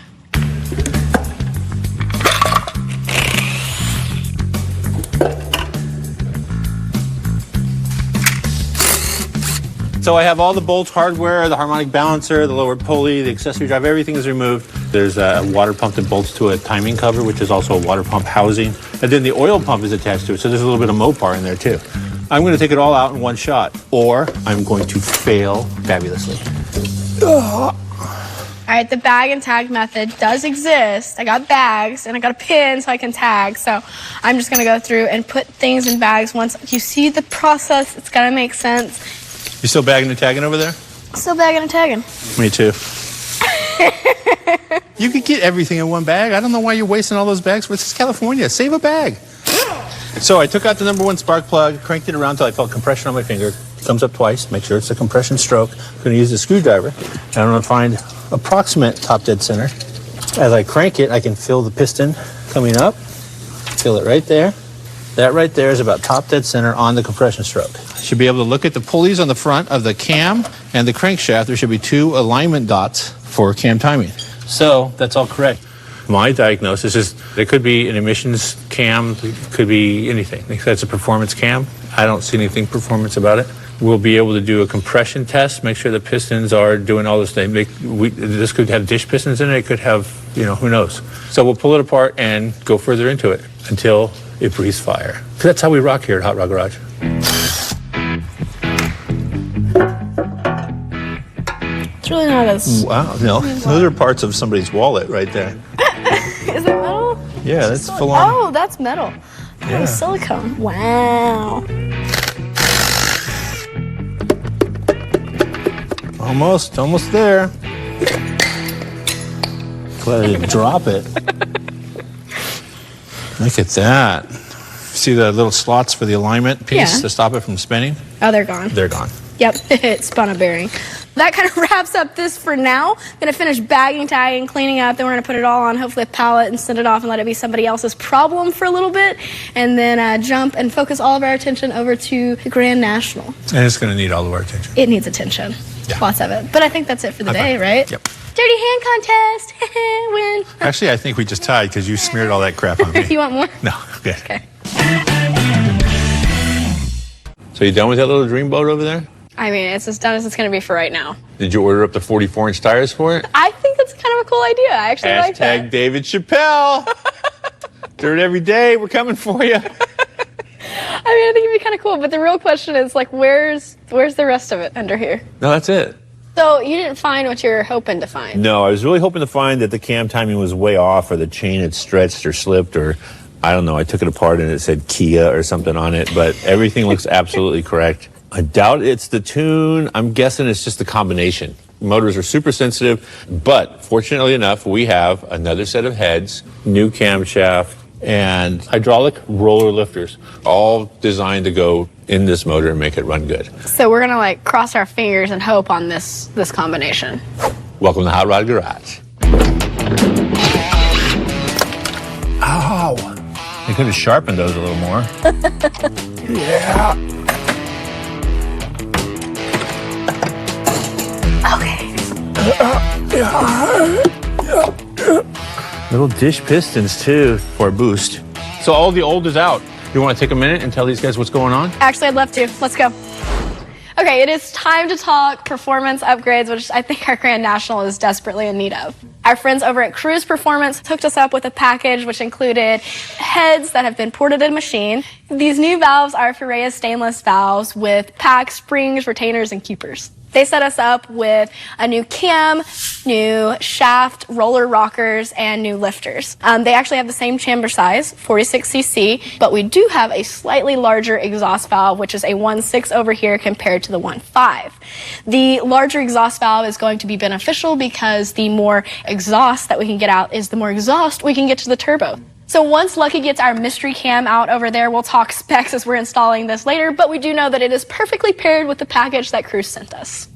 So I have all the bolts, hardware, the harmonic balancer, the lower pulley, the accessory drive, everything is removed. There's a water pump that bolts to a timing cover, which is also a water pump housing. And then the oil pump is attached to it, so there's a little bit of Mopar in there too. I'm going to take it all out in one shot, or I'm going to fail fabulously. All right, the bag and tag method does exist. I got bags and I got a pin so I can tag. So I'm just gonna go through and put things in bags. Once you see the process, it's gonna make sense. You still bagging and tagging over there? Still bagging and tagging. Me too. You could get everything in one bag. I don't know why you're wasting all those bags. This is California. Save a bag. So I took out the number 1 spark plug, cranked it around until I felt compression on my finger. It comes up twice. Make sure it's a compression stroke. I'm going to use the screwdriver. And I'm going to find approximate top dead center. As I crank it, I can feel the piston coming up. Feel it right there. That right there is about top dead center on the compression stroke. I should be able to look at the pulleys on the front of the cam and the crankshaft. There should be 2 alignment dots for cam timing. So that's all correct. My diagnosis is it could be an emissions cam, it could be anything. If that's a performance cam, I don't see anything performance about it. We'll be able to do a compression test, make sure the pistons are doing all this thing. This could have dish pistons in it, it could have, who knows. So we'll pull it apart and go further into it until it breathes fire. That's how we rock here at Hot Rod Garage. It's really not as... Wow, no, those are parts of somebody's wallet right there. Is it metal? Yeah, that's full on. Oh, that's metal. Yeah. Oh, silicone. Wow. Almost there. Glad I didn't drop it. Look at that. See the little slots for the alignment piece to stop it from spinning? Oh, they're gone. They're gone. Yep, it spun a bearing. That kind of wraps up this for now. I'm gonna finish bagging, tagging, cleaning up, then we're gonna put it all on hopefully a pallet and send it off and let it be somebody else's problem for a little bit, and then jump and focus all of our attention over to the Grand National. And it's going to need all of our attention. It needs attention. Yeah. Lots of it. But I think that's it for the day, right? Yep. Dirty hand contest. Win. Actually, I think we just tied because you smeared all that crap on me. You want more? No, okay. Okay. So you done with that little dream boat over there? I mean, it's as done as it's going to be for right now. Did you order up the 44-inch tires for it? I think that's kind of a cool idea. I actually like that. Hashtag David Chappelle. Dirt every day. We're coming for you. I mean, I think it'd be kind of cool. But the real question is, like, where's the rest of it under here? No, that's it. So you didn't find what you were hoping to find? No, I was really hoping to find that the cam timing was way off, or the chain had stretched or slipped, or I don't know. I took it apart and it said Kia or something on it, but everything looks absolutely correct. I doubt it's the tune. I'm guessing it's just the combination. Motors are super sensitive, but fortunately enough, we have another set of heads, new camshaft, and hydraulic roller lifters, all designed to go in this motor and make it run good. So we're gonna like cross our fingers and hope on this combination. Welcome to Hot Rod Garage. Ow! You could have sharpened those a little more. Yeah. Okay. Little dish pistons too for a boost. So all the old is out. You want to take a minute and tell these guys what's going on? Actually, I'd love to. Let's go. Okay, it is time to talk performance upgrades, which I think our Grand National is desperately in need of. Our friends over at Cruise Performance hooked us up with a package which included heads that have been ported in machine. These new valves are Ferreira stainless valves with packs, springs, retainers, and keepers. They set us up with a new cam, new shaft, roller rockers, and new lifters. They actually have the same chamber size, 46cc, but we do have a slightly larger exhaust valve, which is a 1.6 over here compared to the 1.5. The larger exhaust valve is going to be beneficial because the more exhaust that we can get out is the more exhaust we can get to the turbo. So once Lucky gets our mystery cam out over there, we'll talk specs as we're installing this later, but we do know that it is perfectly paired with the package that Cruise sent us.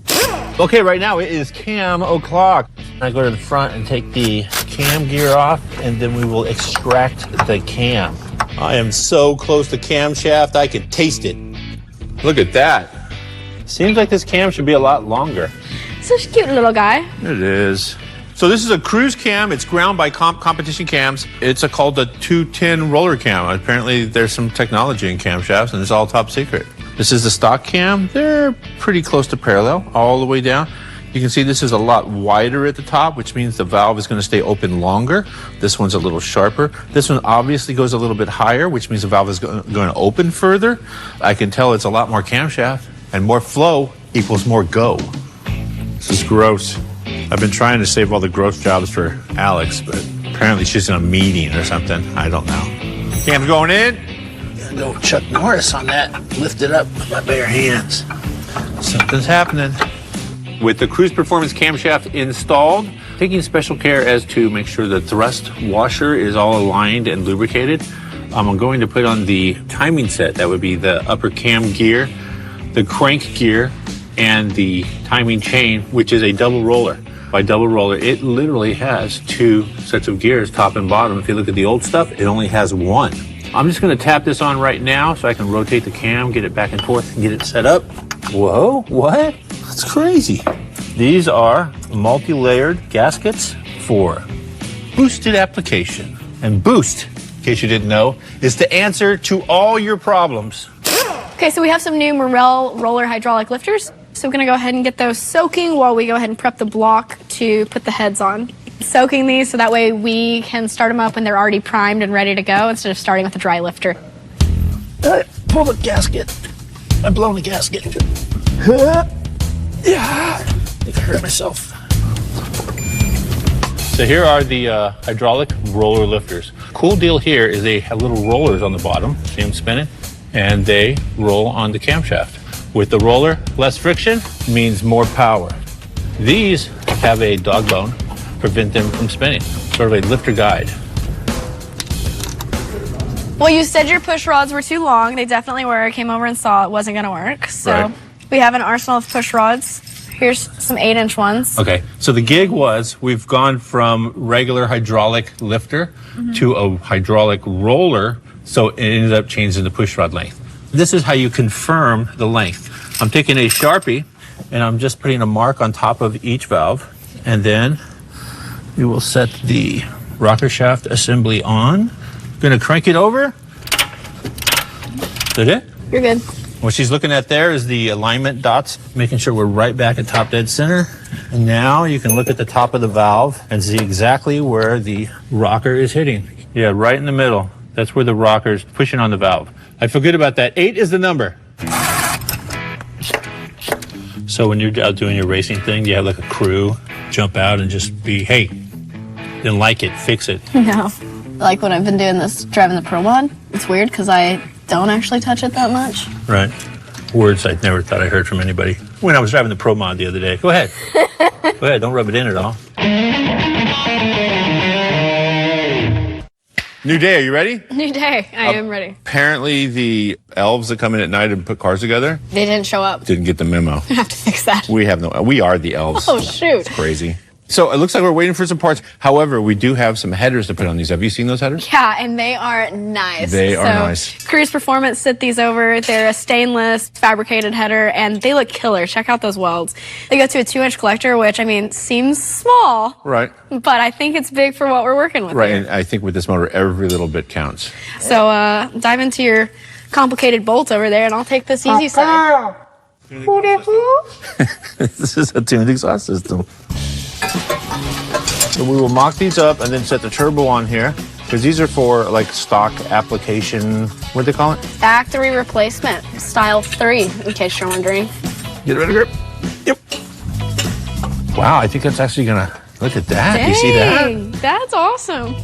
Okay, right now it is cam o'clock. I go to the front and take the cam gear off, and then we will extract the cam. I am so close to camshaft, I can taste it. Look at that. Seems like this cam should be a lot longer. Such a cute little guy. It is. So this is a Cruise cam. It's ground by competition cams. It's called the 210 roller cam. Apparently there's some technology in camshafts, and it's all top secret. This is the stock cam. They're pretty close to parallel all the way down. You can see this is a lot wider at the top, which means the valve is going to stay open longer. This one's a little sharper. This one obviously goes a little bit higher, which means the valve is going to open further. I can tell it's a lot more camshaft, and more flow equals more go. This is gross. I've been trying to save all the gross jobs for Alex, but apparently she's in a meeting or something. I don't know. Cam's going in. Gonna go Chuck Norris on that. Lift it up with my bare hands. Something's happening. With the Cruise Performance camshaft installed, taking special care as to make sure the thrust washer is all aligned and lubricated. I'm going to put on the timing set. That would be the upper cam gear, the crank gear, and the timing chain, which is a double roller. By double roller, it literally has two sets of gears, top and bottom. If you look at the old stuff, it only has one. I'm just going to tap this on right now so I can rotate the cam, get it back and forth, and get it set up. Whoa, what? That's crazy. These are multi-layered gaskets for boosted application. And boost, in case you didn't know, is the answer to all your problems. Okay, so we have some new Morel roller hydraulic lifters. So we're gonna go ahead and get those soaking while we go ahead and prep the block to put the heads on. Soaking these so that way we can start them up when they're already primed and ready to go instead of starting with a dry lifter. Pull the gasket. I'm blowing the gasket. Yeah. I think I hurt myself. So here are the hydraulic roller lifters. Cool deal here is they have little rollers on the bottom. See them spinning? And they roll on the camshaft. With the roller, less friction means more power. These have a dog bone, prevent them from spinning. Sort of a lifter guide. Well, you said your push rods were too long. They definitely were. I came over and saw it wasn't gonna work. So Right. we have an arsenal of push rods. Here's some 8-inch ones. Okay, so the gig was we've gone from regular hydraulic lifter to a hydraulic roller, so it ended up changing the push rod length. This is how you confirm the length. I'm taking a Sharpie and I'm just putting a mark on top of each valve, and then we will set the rocker shaft assembly on. Gonna crank it over. Is that it? You're good. What she's looking at there is the alignment dots, making sure we're right back at top dead center. And now you can look at the top of the valve and see exactly where the rocker is hitting. Yeah, right in the middle. That's where the rocker's pushing on the valve. I feel good about that. 8 is the number. So when you're out doing your racing thing, you have like a crew jump out and just be, hey, didn't like it, fix it. No. Like when I've been doing this, driving the Pro Mod, it's weird because I don't actually touch it that much. Right. Words I never thought I heard from anybody. When I was driving the Pro Mod the other day. Go ahead. Go ahead, don't rub it in at all. New day, are you ready? New day. I am ready. Apparently the elves that come in at night and put cars together They didn't show up. didn't get the memo. I have to fix that. We are the elves. Oh, shoot. It's crazy. So it looks like we're waiting for some parts. However, we do have some headers to put on these. Have you seen those headers? Yeah, and they are nice. They are nice. Cruise Performance sent these over. They're a stainless fabricated header, and they look killer. Check out those welds. They go to a 2-inch collector, which, I mean, seems small. Right. But I think it's big for what we're working with. Right, here. and I think with this motor, every little bit counts. So dive into your complicated bolts over there, and I'll take this easy side. This is a tuned exhaust system. So we will mock these up and then set the turbo on here, because these are for like stock application, what do they call it? Factory replacement, style 3, in case you're wondering. Get ready, grip. Yep. Wow, I think that's actually gonna, look at that. Dang, You see that? that's awesome.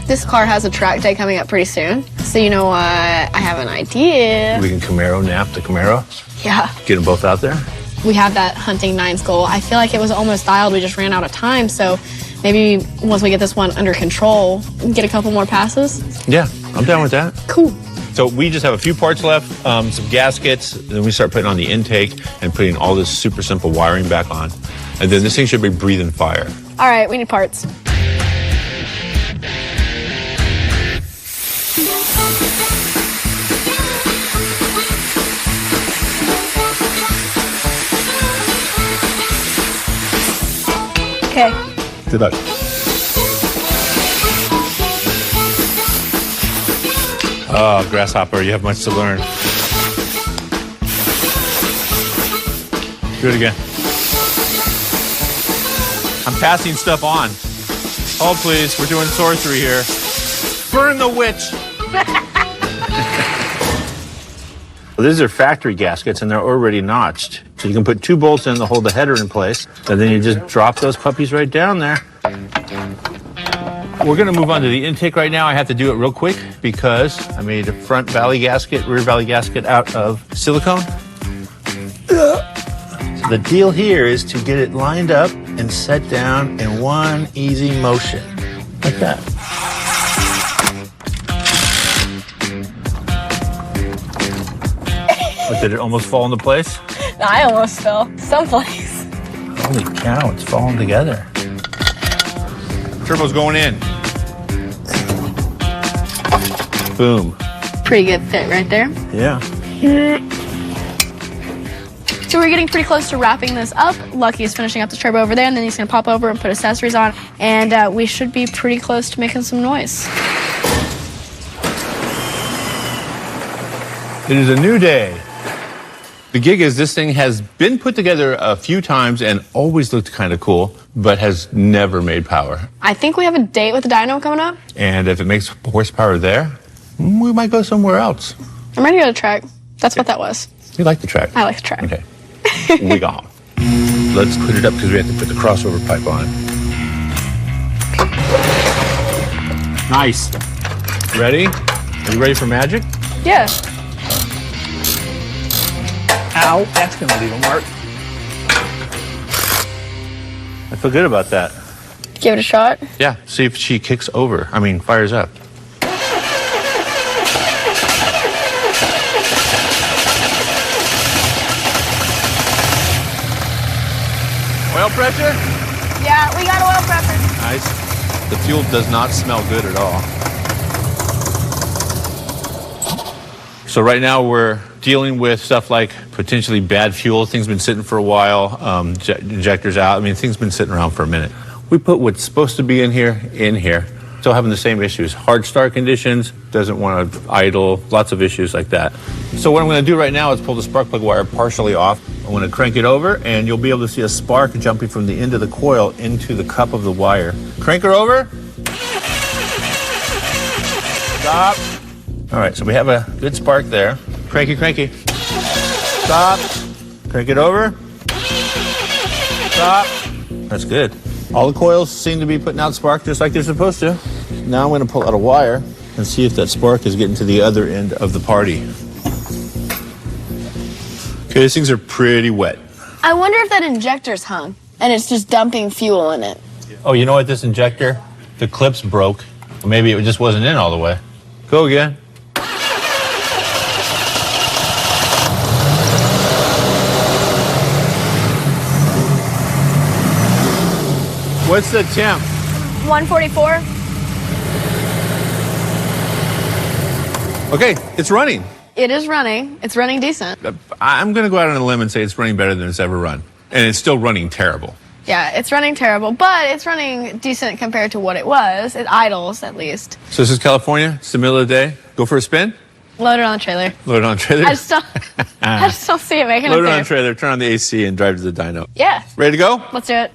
This car has a track day coming up pretty soon. So you know what? I have an idea. We can Camaro nap the Camaro, Yeah. get them both out there. We have that hunting 9's goal. I feel like it was almost dialed. We just ran out of time. So maybe once we get this one under control, get a couple more passes. Yeah, I'm down with that. Cool. So we just have a few parts left, some gaskets, then we start putting on the intake and putting all this super simple wiring back on. And then this thing should be breathing fire. All right, we need parts. Okay. Good luck. Oh, Grasshopper, you have much to learn. Do it again. I'm passing stuff on. Hold, please. We're doing sorcery here. Burn the witch. Well, these are factory gaskets, and they're already notched. So you can put 2 bolts in to hold the header in place, and then you just drop those puppies right down there. We're going to move on to the intake right now. I have to do it real quick because I made a front valley gasket, rear valley gasket out of silicone. So the deal here is to get it lined up and set down in one easy motion, like that. What, did it almost fall into place? I almost fell someplace. Holy cow, it's falling together. Turbo's going in. Boom. Pretty good fit right there. Yeah. So we're getting pretty close to wrapping this up. Lucky is finishing up the turbo over there, and then he's gonna pop over and put accessories on, and we should be pretty close to making some noise. It is a new day. The gig is this thing has been put together a few times and always looked kind of cool, but has never made power. I think we have a date with the dyno coming up. And if it makes horsepower there, we might go somewhere else. I'm ready to go to track. That's what that was. You like the track? I like the track. Okay. We go home. Let's put it up because we have to put the crossover pipe on. Nice. Ready? Are you ready for magic? Yeah. Ow, that's going to leave a mark. I feel good about that. Give it a shot. Yeah, see if she kicks over. Fires up. Oil pressure? Yeah, we got oil pressure. Nice. The fuel does not smell good at all. So right now we're dealing with stuff like potentially bad fuel. Things been sitting for a while. Injectors out. Things been sitting around for a minute. We put what's supposed to be in here. Still having the same issues. Hard start conditions. Doesn't want to idle. Lots of issues like that. So what I'm going to do right now is pull the spark plug wire partially off. I'm going to crank it over, and you'll be able to see a spark jumping from the end of the coil into the cup of the wire. Crank her over. Stop. All right, so we have a good spark there. Cranky, cranky. Stop. Crank it over. Stop. That's good. All the coils seem to be putting out spark just like they're supposed to. Now I'm going to pull out a wire and see if that spark is getting to the other end of the party. Okay, these things are pretty wet. I wonder if that injector's hung and it's just dumping fuel in it. Oh, you know what, this injector? The clip's broke. Or maybe it just wasn't in all the way. Go again. What's the temp? 144. Okay, it's running. It is running. It's running decent. I'm going to go out on a limb and say it's running better than it's ever run. And it's still running terrible. Yeah, it's running terrible, but it's running decent compared to what it was. It idles, at least. So this is California. It's the middle of the day. Go for a spin. Load it on the trailer. Load it on the trailer. I just don't see it making Load it it on there. the trailer, turn on the AC, and drive to the dyno. Yeah. Ready to go? Let's do it.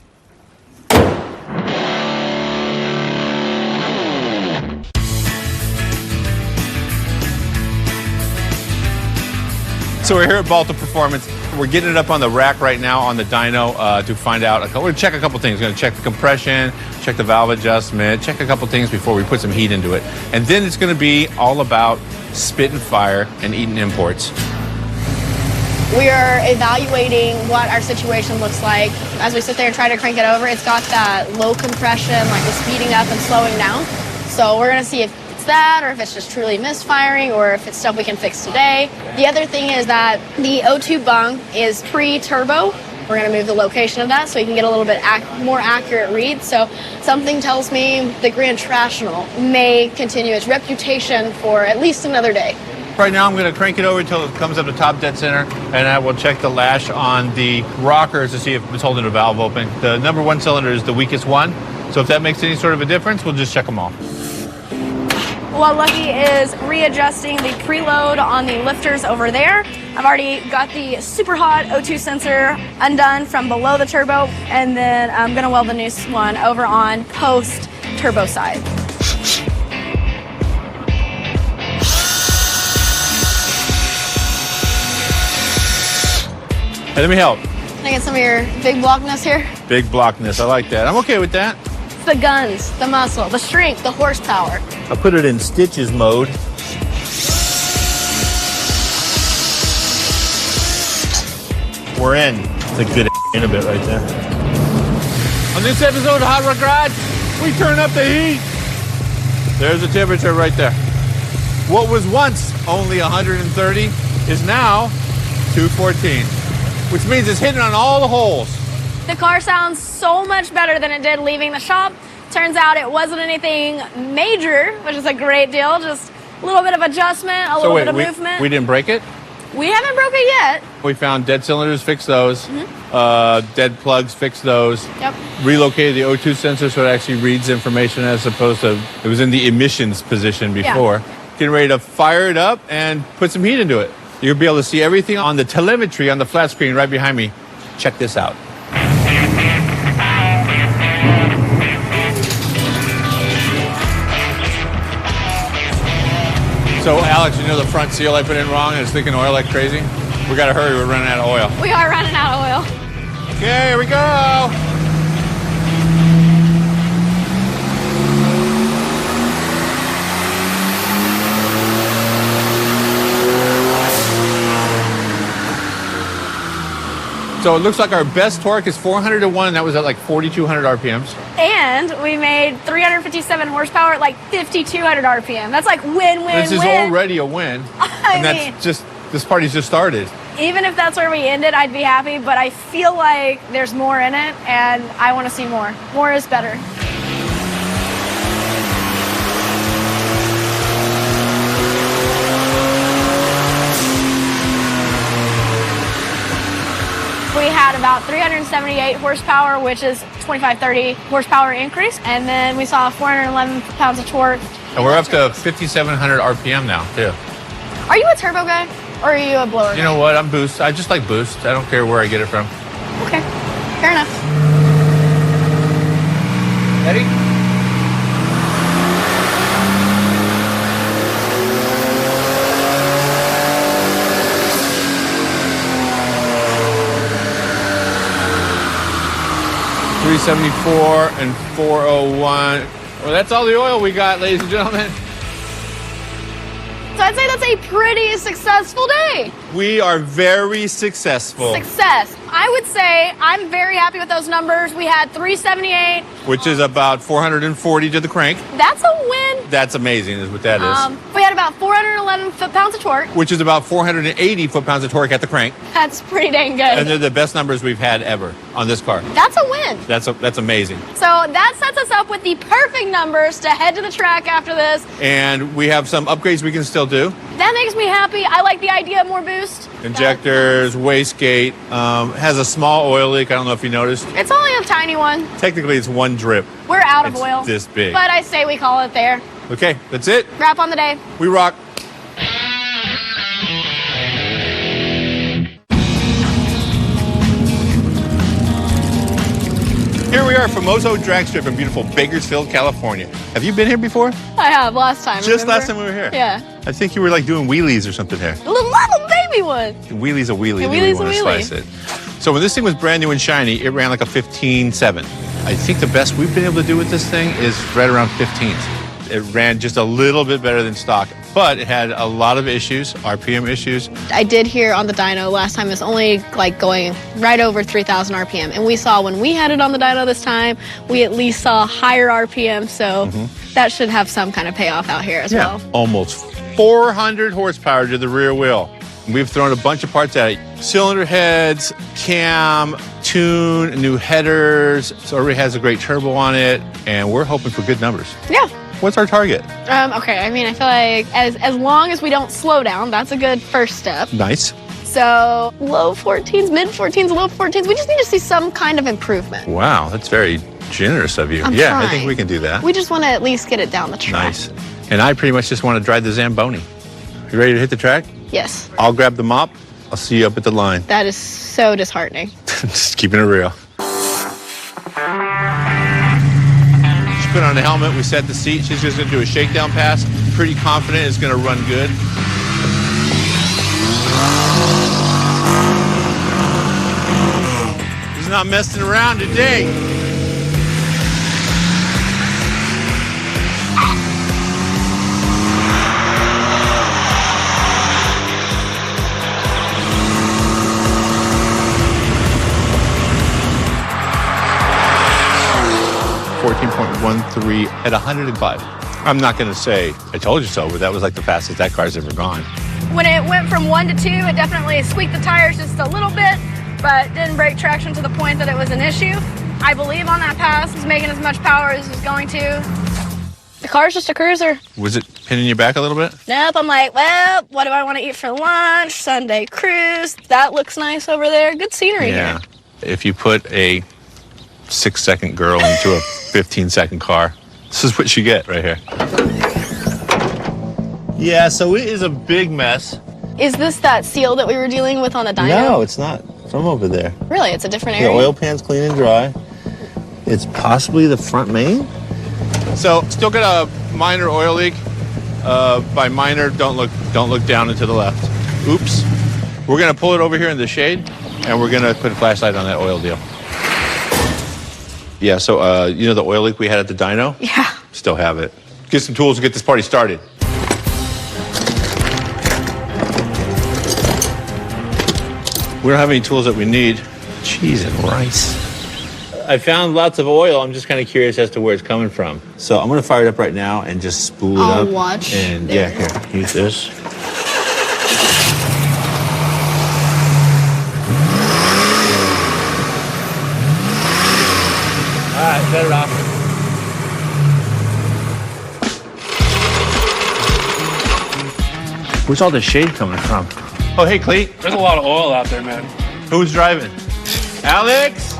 So we're here at Balta Performance. We're getting it up on the rack right now on the dyno to find out. We're going to check a couple things. We're going to check the compression, check the valve adjustment, check a couple things before we put some heat into it. And then it's going to be all about spitting fire and eating imports. We are evaluating what our situation looks like. As we sit there and try to crank it over, it's got that low compression, like the speeding up and slowing down. So we're gonna see if it's that, or if it's just truly misfiring, or if it's stuff we can fix today. The other thing is that the O2 bung is pre-turbo. We're gonna move the location of that so you can get a little bit more accurate read. So something tells me the Grand Trational may continue its reputation for at least another day. Right now I'm going to crank it over until it comes up to top dead center, and I will check the lash on the rockers to see if it's holding the valve open. The number 1 cylinder is the weakest one, so if that makes any sort of a difference, we'll just check them all. While Lucky is readjusting the preload on the lifters over there, I've already got the super hot O2 sensor undone from below the turbo, and then I'm gonna weld the new one over on post turbo side. Hey, let me help. Can I get some of your big blockness here? Big blockness, I like that. I'm okay with that. It's the guns, the muscle, the strength, the horsepower. I'll put it in stitches mode. We're in. It's a good in a bit right there. On this episode of Hot Rod Garage, we turn up the heat. There's the temperature right there. What was once only 130 is now 214, which means it's hitting on all the holes. The car sounds so much better than it did leaving the shop. Turns out it wasn't anything major, which is a great deal. Just a little bit of adjustment, a little bit of movement. We didn't break it? We haven't broke it yet. We found dead cylinders, fixed those. Dead plugs, fixed those. Yep. Relocated the O2 sensor so it actually reads information as opposed to, it was in the emissions position before. Yeah. Getting ready to fire it up and put some heat into it. You'll be able to see everything on the telemetry on the flat screen right behind me. Check this out. So, Alex, you know the front seal I put in wrong and it's leaking oil like crazy? We gotta hurry, we're running out of oil. We are running out of oil. Okay, here we go. So it looks like our best torque is 400 to 1, and that was at like 4,200 RPMs. And we made 357 horsepower at like 5,200 RPM. That's like win. This is already a win. I mean, that's just, this party's just started. Even if that's where we ended, I'd be happy, but I feel like there's more in it, and I want to see more. More is better. We had about 378 horsepower, which is 25-30 horsepower increase. And then we saw 411 pounds of torque. And we're up to 5,700 RPM now, too. Are you a turbo guy or are you a blower guy? You know what? I'm boost. I just like boost. I don't care where I get it from. Okay, fair enough. Ready? $374 and 401. Well, that's all the oil we got, ladies and gentlemen. So I'd say that's a pretty successful day. We are very successful. Success. I would say I'm very happy with those numbers. We had 378. Which is about 440 to the crank. That's a win. That's amazing is what that is. We had about 411 foot-pounds of torque. Which is about 480 foot-pounds of torque at the crank. That's pretty dang good. And they're the best numbers we've had ever on this car. That's a win. That's amazing. So that sets us up with the perfect numbers to head to the track after this. And we have some upgrades we can still do. That makes me happy. I like the idea of more boost. Injectors, wastegate, has a small oil leak. I don't know if you noticed. It's only a tiny one. Technically, it's one drip. We're out of It's oil. this big. But I say we call it there. Okay, that's it. Wrap on the day. We rock. Here we are, Famoso Drag Strip in beautiful Bakersfield, California. Have you been here before? I have last time. Just remember? last time we were here. Yeah. I think you were like doing wheelies or something there. The little baby one. Wheelie's a wheelie. A if you wheelie's a want to wheelie. slice it. So when this thing was brand new and shiny, it ran like a 15.7. I think the best we've been able to do with this thing is right around 15s. It ran just a little bit better than stock, but it had a lot of issues, RPM issues. I did hear on the dyno last time it's only like going right over 3,000 RPM. And we saw when we had it on the dyno this time, we at least saw higher RPM. So that should have some kind of payoff out here as well. Almost 400 horsepower to the rear wheel. We've thrown a bunch of parts at it. Cylinder heads, cam, tune, new headers. So it already has a great turbo on it, and we're hoping for good numbers. Yeah. What's our target? Okay, I mean, I feel like as long as we don't slow down, that's a good first step. Nice. So low 14s, mid 14s, low 14s. We just need to see some kind of improvement. Wow, that's very generous of you. I'm I trying. think we can do that. We just want to at least get it down the track. Nice. And I pretty much just want to drive the Zamboni. You ready to hit the track? Yes. I'll grab the mop. I'll see you up at the line. That is so disheartening. Just keeping it real. She put on the helmet. We set the seat. She's just going to do a shakedown pass. Pretty confident it's going to run good. She's not messing around today. .13 at 105. I'm not going to say I told you so, but that was like the fastest that car's ever gone. When it went from 1 to 2, it definitely squeaked the tires just a little bit, but didn't break traction to the point that it was an issue. I believe on that pass, it was making as much power as it was going to. The car's just a cruiser. Was it pinning you back a little bit? Nope, I'm like, well, what do I want to eat for lunch? Sunday cruise. That looks nice over there. Good scenery here. If you put a 6-second girl into a 15-second car, this is what you get right here. Yeah, so it is a big mess. Is this that seal that we were dealing with on the dyno? No, it's not. From over there. Really? It's a different The area? oil pan's clean and dry. It's possibly the front main. So, still got a minor oil leak. By minor, don't look down and to the left. Oops. We're gonna pull it over here in the shade, and we're gonna put a flashlight on that oil deal. Yeah, so you know the oil leak we had at the dyno? Yeah. Still have it. Get some tools to get this party started. We don't have any tools that we need. Cheese and rice. I found lots of oil. I'm just kind of curious as to where it's coming from. So I'm gonna fire it up right now and just spool it up. I'll watch. And yeah, here, use this. All right, set it off. Where's all the shade coming from? Oh, hey, Cleet. There's a lot of oil out there, man. Who's driving? Alex?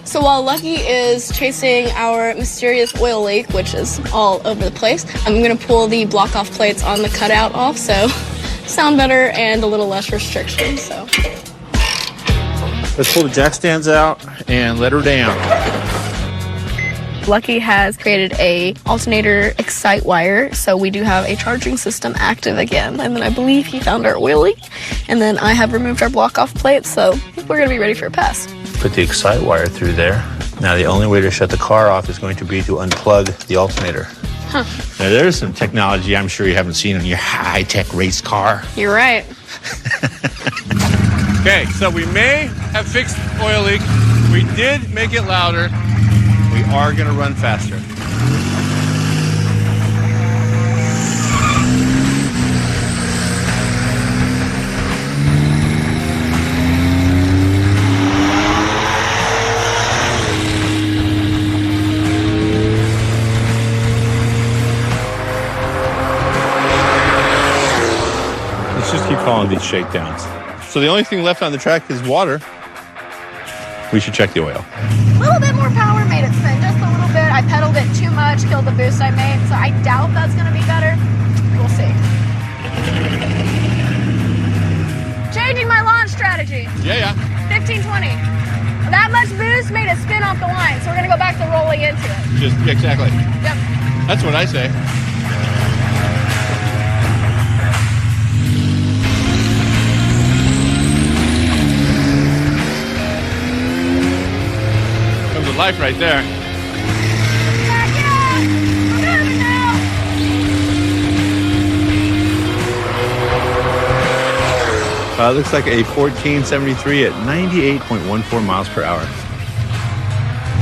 So while Lucky is chasing our mysterious oil leak, which is all over the place, I'm gonna pull the block off plates on the cutout off, so sound better and a little less restriction, so. Let's pull the jack stands out and let her down. Lucky has created a alternator excite wire, so we do have a charging system active again. And then I believe he found our oil leak, and then I have removed our block off plates, so we're gonna be ready for a pass. Put the excite wire through there. Now the only way to shut the car off is going to be to unplug the alternator. Huh. Now there's some technology I'm sure you haven't seen on your high-tech race car. You're right. Okay, so we may have fixed oil leak. We did make it louder. We are gonna run faster. Let's just keep following these shakedowns. So the only thing left on the track is water. We should check the oil. A little bit more power made it spin, just a little bit. I pedaled it too much, killed the boost I made, so I doubt that's gonna be better. We'll see. Changing my launch strategy. Yeah. 15-20. That much boost made it spin off the line, so we're gonna go back to rolling into it. Just exactly. Yep. That's what I say. Comes to life right there. Back out! I'm moving now! Looks like a 1473 at 98.14 miles per hour.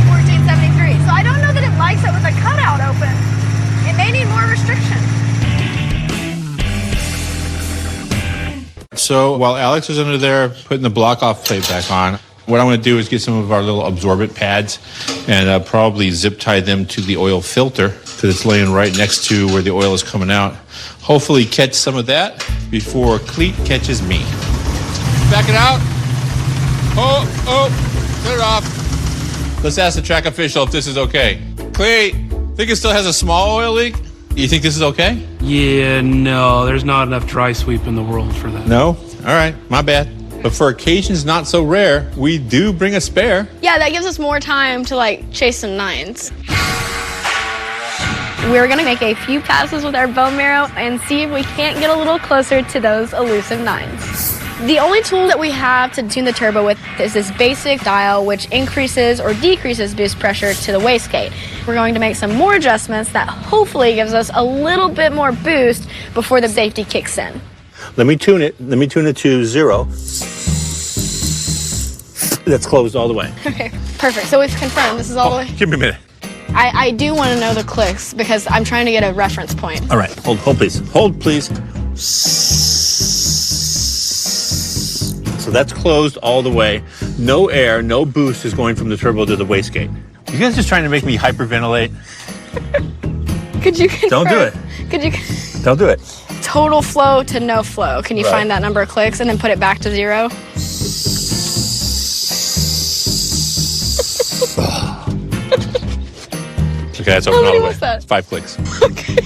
1473. So I don't know that it likes it with the cutout open. It may need more restriction. So while Alex is under there putting the block-off plate back on, what I'm going to do is get some of our little absorbent pads and probably zip tie them to the oil filter because it's laying right next to where the oil is coming out. Hopefully catch some of that before Cleat catches me. Back it out. Oh, clear it off. Let's ask the track official if this is okay. Cleat, think it still has a small oil leak? You think this is okay? Yeah, no, there's not enough dry sweep in the world for that. No? All right, my bad. But for occasions not so rare, we do bring a spare. Yeah, that gives us more time to like chase some nines. We're gonna make a few passes with our bone marrow and see if we can't get a little closer to those elusive nines. The only tool that we have to tune the turbo with is this basic dial, which increases or decreases boost pressure to the wastegate. We're going to make some more adjustments that hopefully gives us a little bit more boost before the safety kicks in. Let me tune it. Let me tune it to 0. That's closed all the way. Okay, perfect. So we've confirmed this is all the way. Give me a minute. I do want to know the clicks because I'm trying to get a reference point. All right, hold please. Hold please. So that's closed all the way. No air, no boost is going from the turbo to the wastegate. You guys just trying to make me hyperventilate? Could you confirm? Don't do it. Could you Don't do it. total flow to no flow? Can you find that number of clicks and then put it back to 0? Okay, that's open How all many the way. was that? It's 5 clicks. Okay.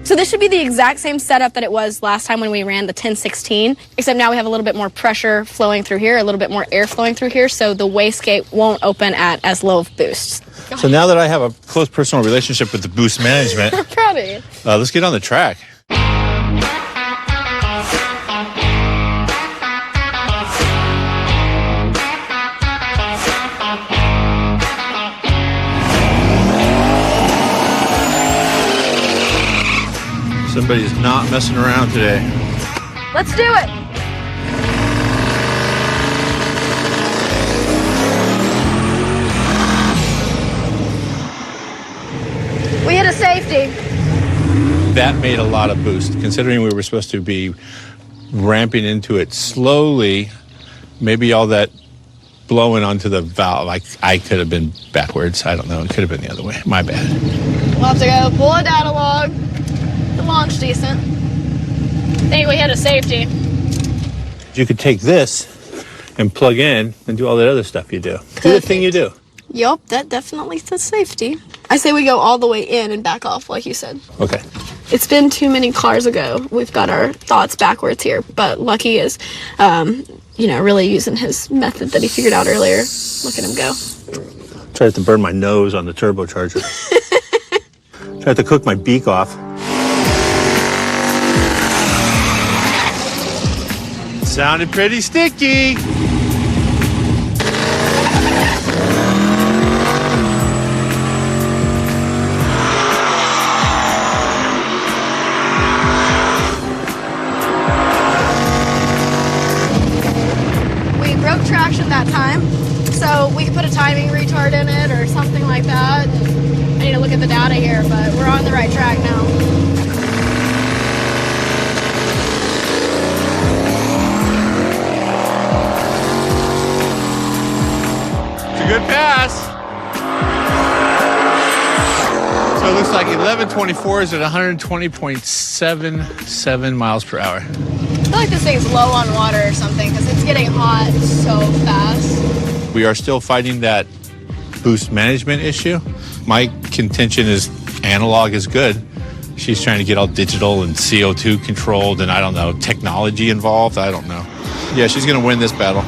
So this should be the exact same setup that it was last time when we ran the 1016, except now we have a little bit more pressure flowing through here, a little bit more air flowing through here, so the wastegate won't open at as low of boosts. So now that I have a close personal relationship with the boost management, I'm proud of you. let's get on the track. Somebody's not messing around today. Let's do it. We hit a safety. That made a lot of boost, considering we were supposed to be ramping into it slowly. Maybe all that blowing onto the valve, I could have been backwards. I don't know. It could have been the other way. My bad. We'll have to go pull a data log. The launch decent. I think we hit a safety. You could take this and plug in and do all that other stuff you do. Do the thing you do. Yup, that definitely says safety. I say we go all the way in and back off, like you said. Okay. It's been too many cars ago. We've got our thoughts backwards here, but Lucky is, really using his method that he figured out earlier. Look at him go. Tried to burn my nose on the turbocharger. Tried to cook my beak off. Sounded pretty sticky. We broke traction that time, so we could put a timing retard in it or something like that. I need to look at the data here, but we're on the right track now. Good pass. So it looks like 1124 is at 120.77 miles per hour. I feel like this thing's low on water or something because it's getting hot so fast. We are still fighting that boost management issue. My contention is analog is good. She's trying to get all digital and CO2 controlled and I don't know, technology involved. I don't know. Yeah, she's going to win this battle.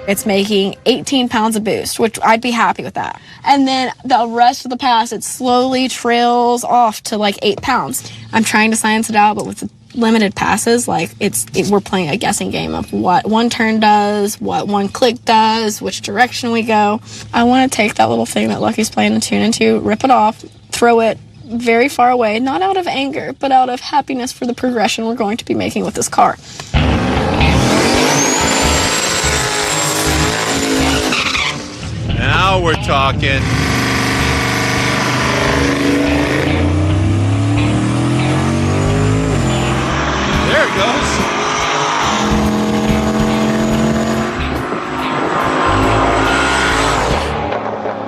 It's making 18 pounds of boost, which I'd be happy with that. And then the rest of the pass, it slowly trails off to like 8 pounds. I'm trying to science it out, but with the limited passes, we're playing a guessing game of what one turn does, what one click does, which direction we go. I want to take that little thing that Lucky's playing the tune into, rip it off, throw it very far away, not out of anger, but out of happiness for the progression we're going to be making with this car. Now we're talking. There it goes.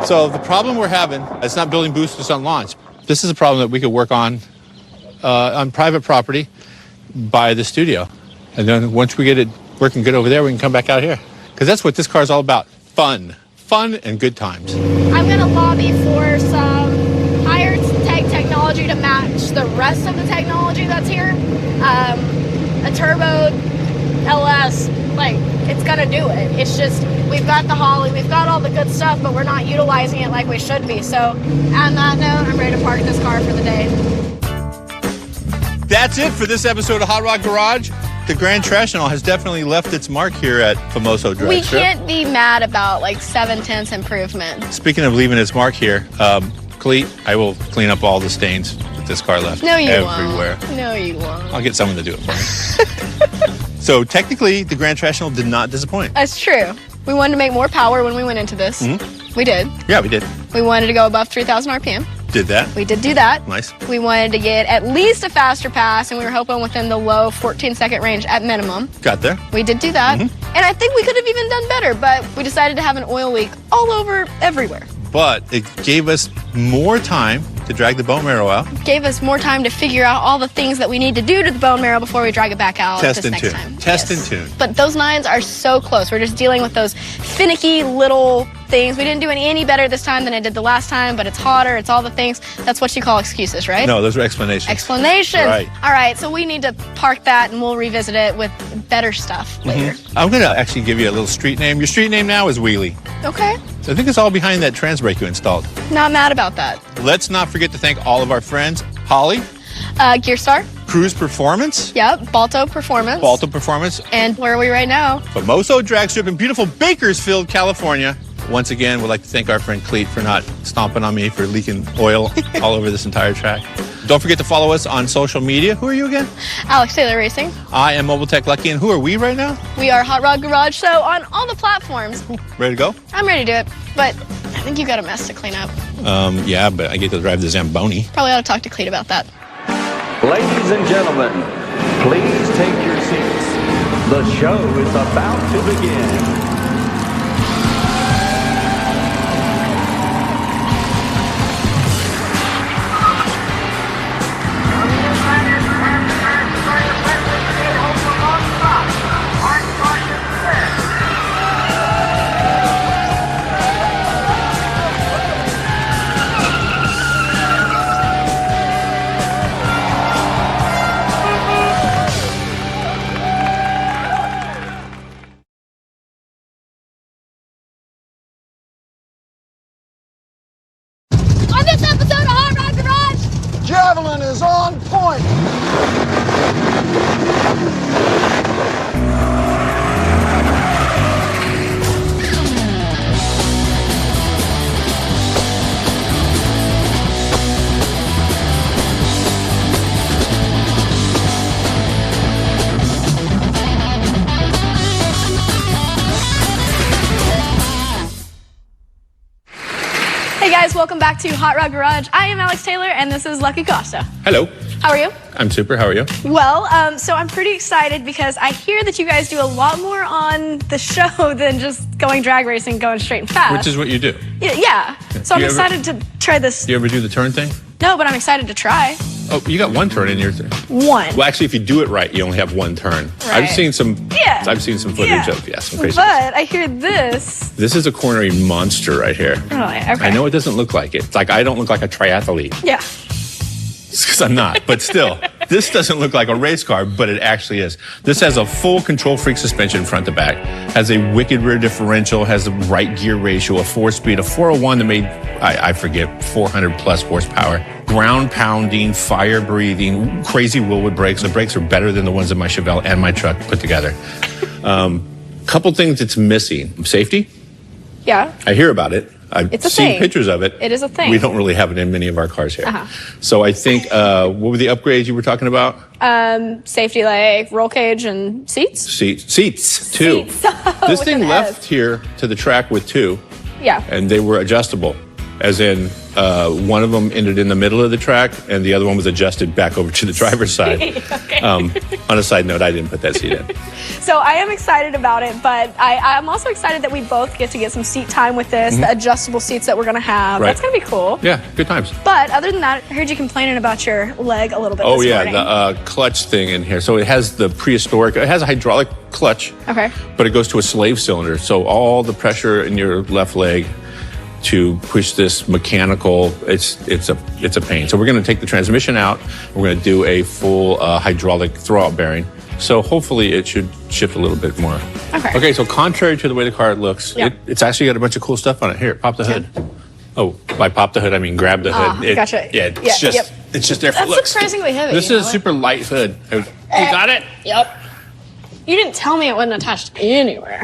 So the problem we're having, it's not building boosters on launch. This is a problem that we could work on private property by the studio. And then once we get it working good over there, we can come back out here. Because that's what this car is all about. Fun. Fun and good times. I'm going to lobby for some higher tech technology to match the rest of the technology that's here. A turbo LS, like, it's going to do it. It's just, we've got the Holly, we've got all the good stuff, but we're not utilizing it like we should be. So, on that note, I'm ready to park this car for the day. That's it for this episode of Hot Rod Garage. The Grand Traditional has definitely left its mark here at Famoso Drive. We can't be mad about like 7/10 improvement. Speaking of leaving its mark here, Cleet, I will clean up all the stains that this car left. No, you everywhere. won't. No, you won't. I'll get someone to do it for me. So technically, the Grand Traditional did not disappoint. That's true. We wanted to make more power when we went into this. Mm-hmm. We did. Yeah, we did. We wanted to go above 3,000 RPM. Did that. We did do that. Nice. We wanted to get at least a faster pass, and we were hoping within the low 14-second range at minimum. Got there. We did do that. Mm-hmm. And I think we could have even done better, but we decided to have an oil leak all over everywhere. But it gave us more time to drag the bone marrow out. Gave us more time to figure out all the things that we need to do to the bone marrow before we drag it back out Test this and next tune. time. Test and tune. But those nines are so close. We're just dealing with those finicky little things. We didn't do any better this time than I did the last time, but it's hotter, it's all the things. That's what you call excuses, right? No, those are explanations. Explanations. Right. All right, so we need to park that and we'll revisit it with better stuff later. I'm going to actually give you a little street name. Your street name now is Wheelie. Okay. So I think it's all behind that trans brake you installed. Not mad about that. Let's not forget to thank all of our friends. Holly, Gearstar. Cruise Performance, Yep. Balto Performance. Balto Performance, And where are we right now? Famoso Drag Strip in beautiful Bakersfield, California. Once again, we'd like to thank our friend Cleet for not stomping on me for leaking oil all over this entire track. Don't forget to follow us on social media. Who are you again? Alex Taylor Racing. I am Mobile Tech Lucky, and who are we right now? We are Hot Rod Garage Show on all the platforms. Ready to go? I'm ready to do it, but I think you got a mess to clean up. Yeah, but I get to drive the Zamboni. Probably ought to talk to Cleet about that. Ladies and gentlemen, please take your seats. The show is about to begin. On this episode of Hot Rod Garage, Javelin is on point. hey guys, welcome back to Hot Rod Garage. I am Alex Taylor, and this is Lucky Costa. Hello. How are you? I'm super. How are you? Well, so I'm pretty excited because I hear that you guys do a lot more on the show than just going drag racing, going straight and fast. Which is what you do. Yeah. So I'm You ever- excited to try this. Do you ever do the turn thing? No, but I'm excited to try. Oh, you got one turn in your thing. One. Well, actually, if you do it right, you only have one turn. Right. I've seen some. Yeah. I've seen some footage of some crazy. But I hear this. This is a cornering monster right here. Really? Okay. I know it doesn't look like it. It's like I don't look like a triathlete. Yeah. Because I'm not. But still, this doesn't look like a race car, but it actually is. This has a full control freak suspension front to back, has a wicked rear differential, has the right gear ratio, a 4-speed, a 401 that made, I forget, 400 plus horsepower. Ground pounding, fire breathing, crazy Willwood brakes. The brakes are better than the ones in my Chevelle and my truck put together. Couple things it's missing. Safety. Yeah. I hear about it. I've It's a seen thing. pictures of it. It is a thing. We don't really have it in many of our cars here. Uh-huh. So I think, what were the upgrades you were talking about? Safety, like roll cage and seats. Seats, two. Seats. This With thing an left S. here to the track with two. Yeah. And they were adjustable, as in one of them ended in the middle of the track and the other one was adjusted back over to the driver's side. Okay. On a side note, I didn't put that seat in. So I am excited about it, but I'm also excited that we both get to get some seat time with this, the adjustable seats that we're going to have. Right. That's going to be cool. Yeah, good times. But other than that, I heard you complaining about your leg a little bit Oh this yeah, morning. the clutch thing in here. So it has the prehistoric, it has a hydraulic clutch, Okay. but it goes to a slave cylinder. So all the pressure in your left leg to push this mechanical, it's a pain. So we're going to take the transmission out. We're going to do a full hydraulic throwout bearing. So hopefully it should shift a little bit more. Okay. Okay, so contrary to the way the car looks, Yeah. it's actually got a bunch of cool stuff on it. Here, pop the hood. Oh, by pop the hood, I mean grab the hood. Gotcha. Yeah, it's just there for That's looks. surprisingly heavy. This you is a know? super light hood. You got it? Yep. You didn't tell me it wasn't attached anywhere.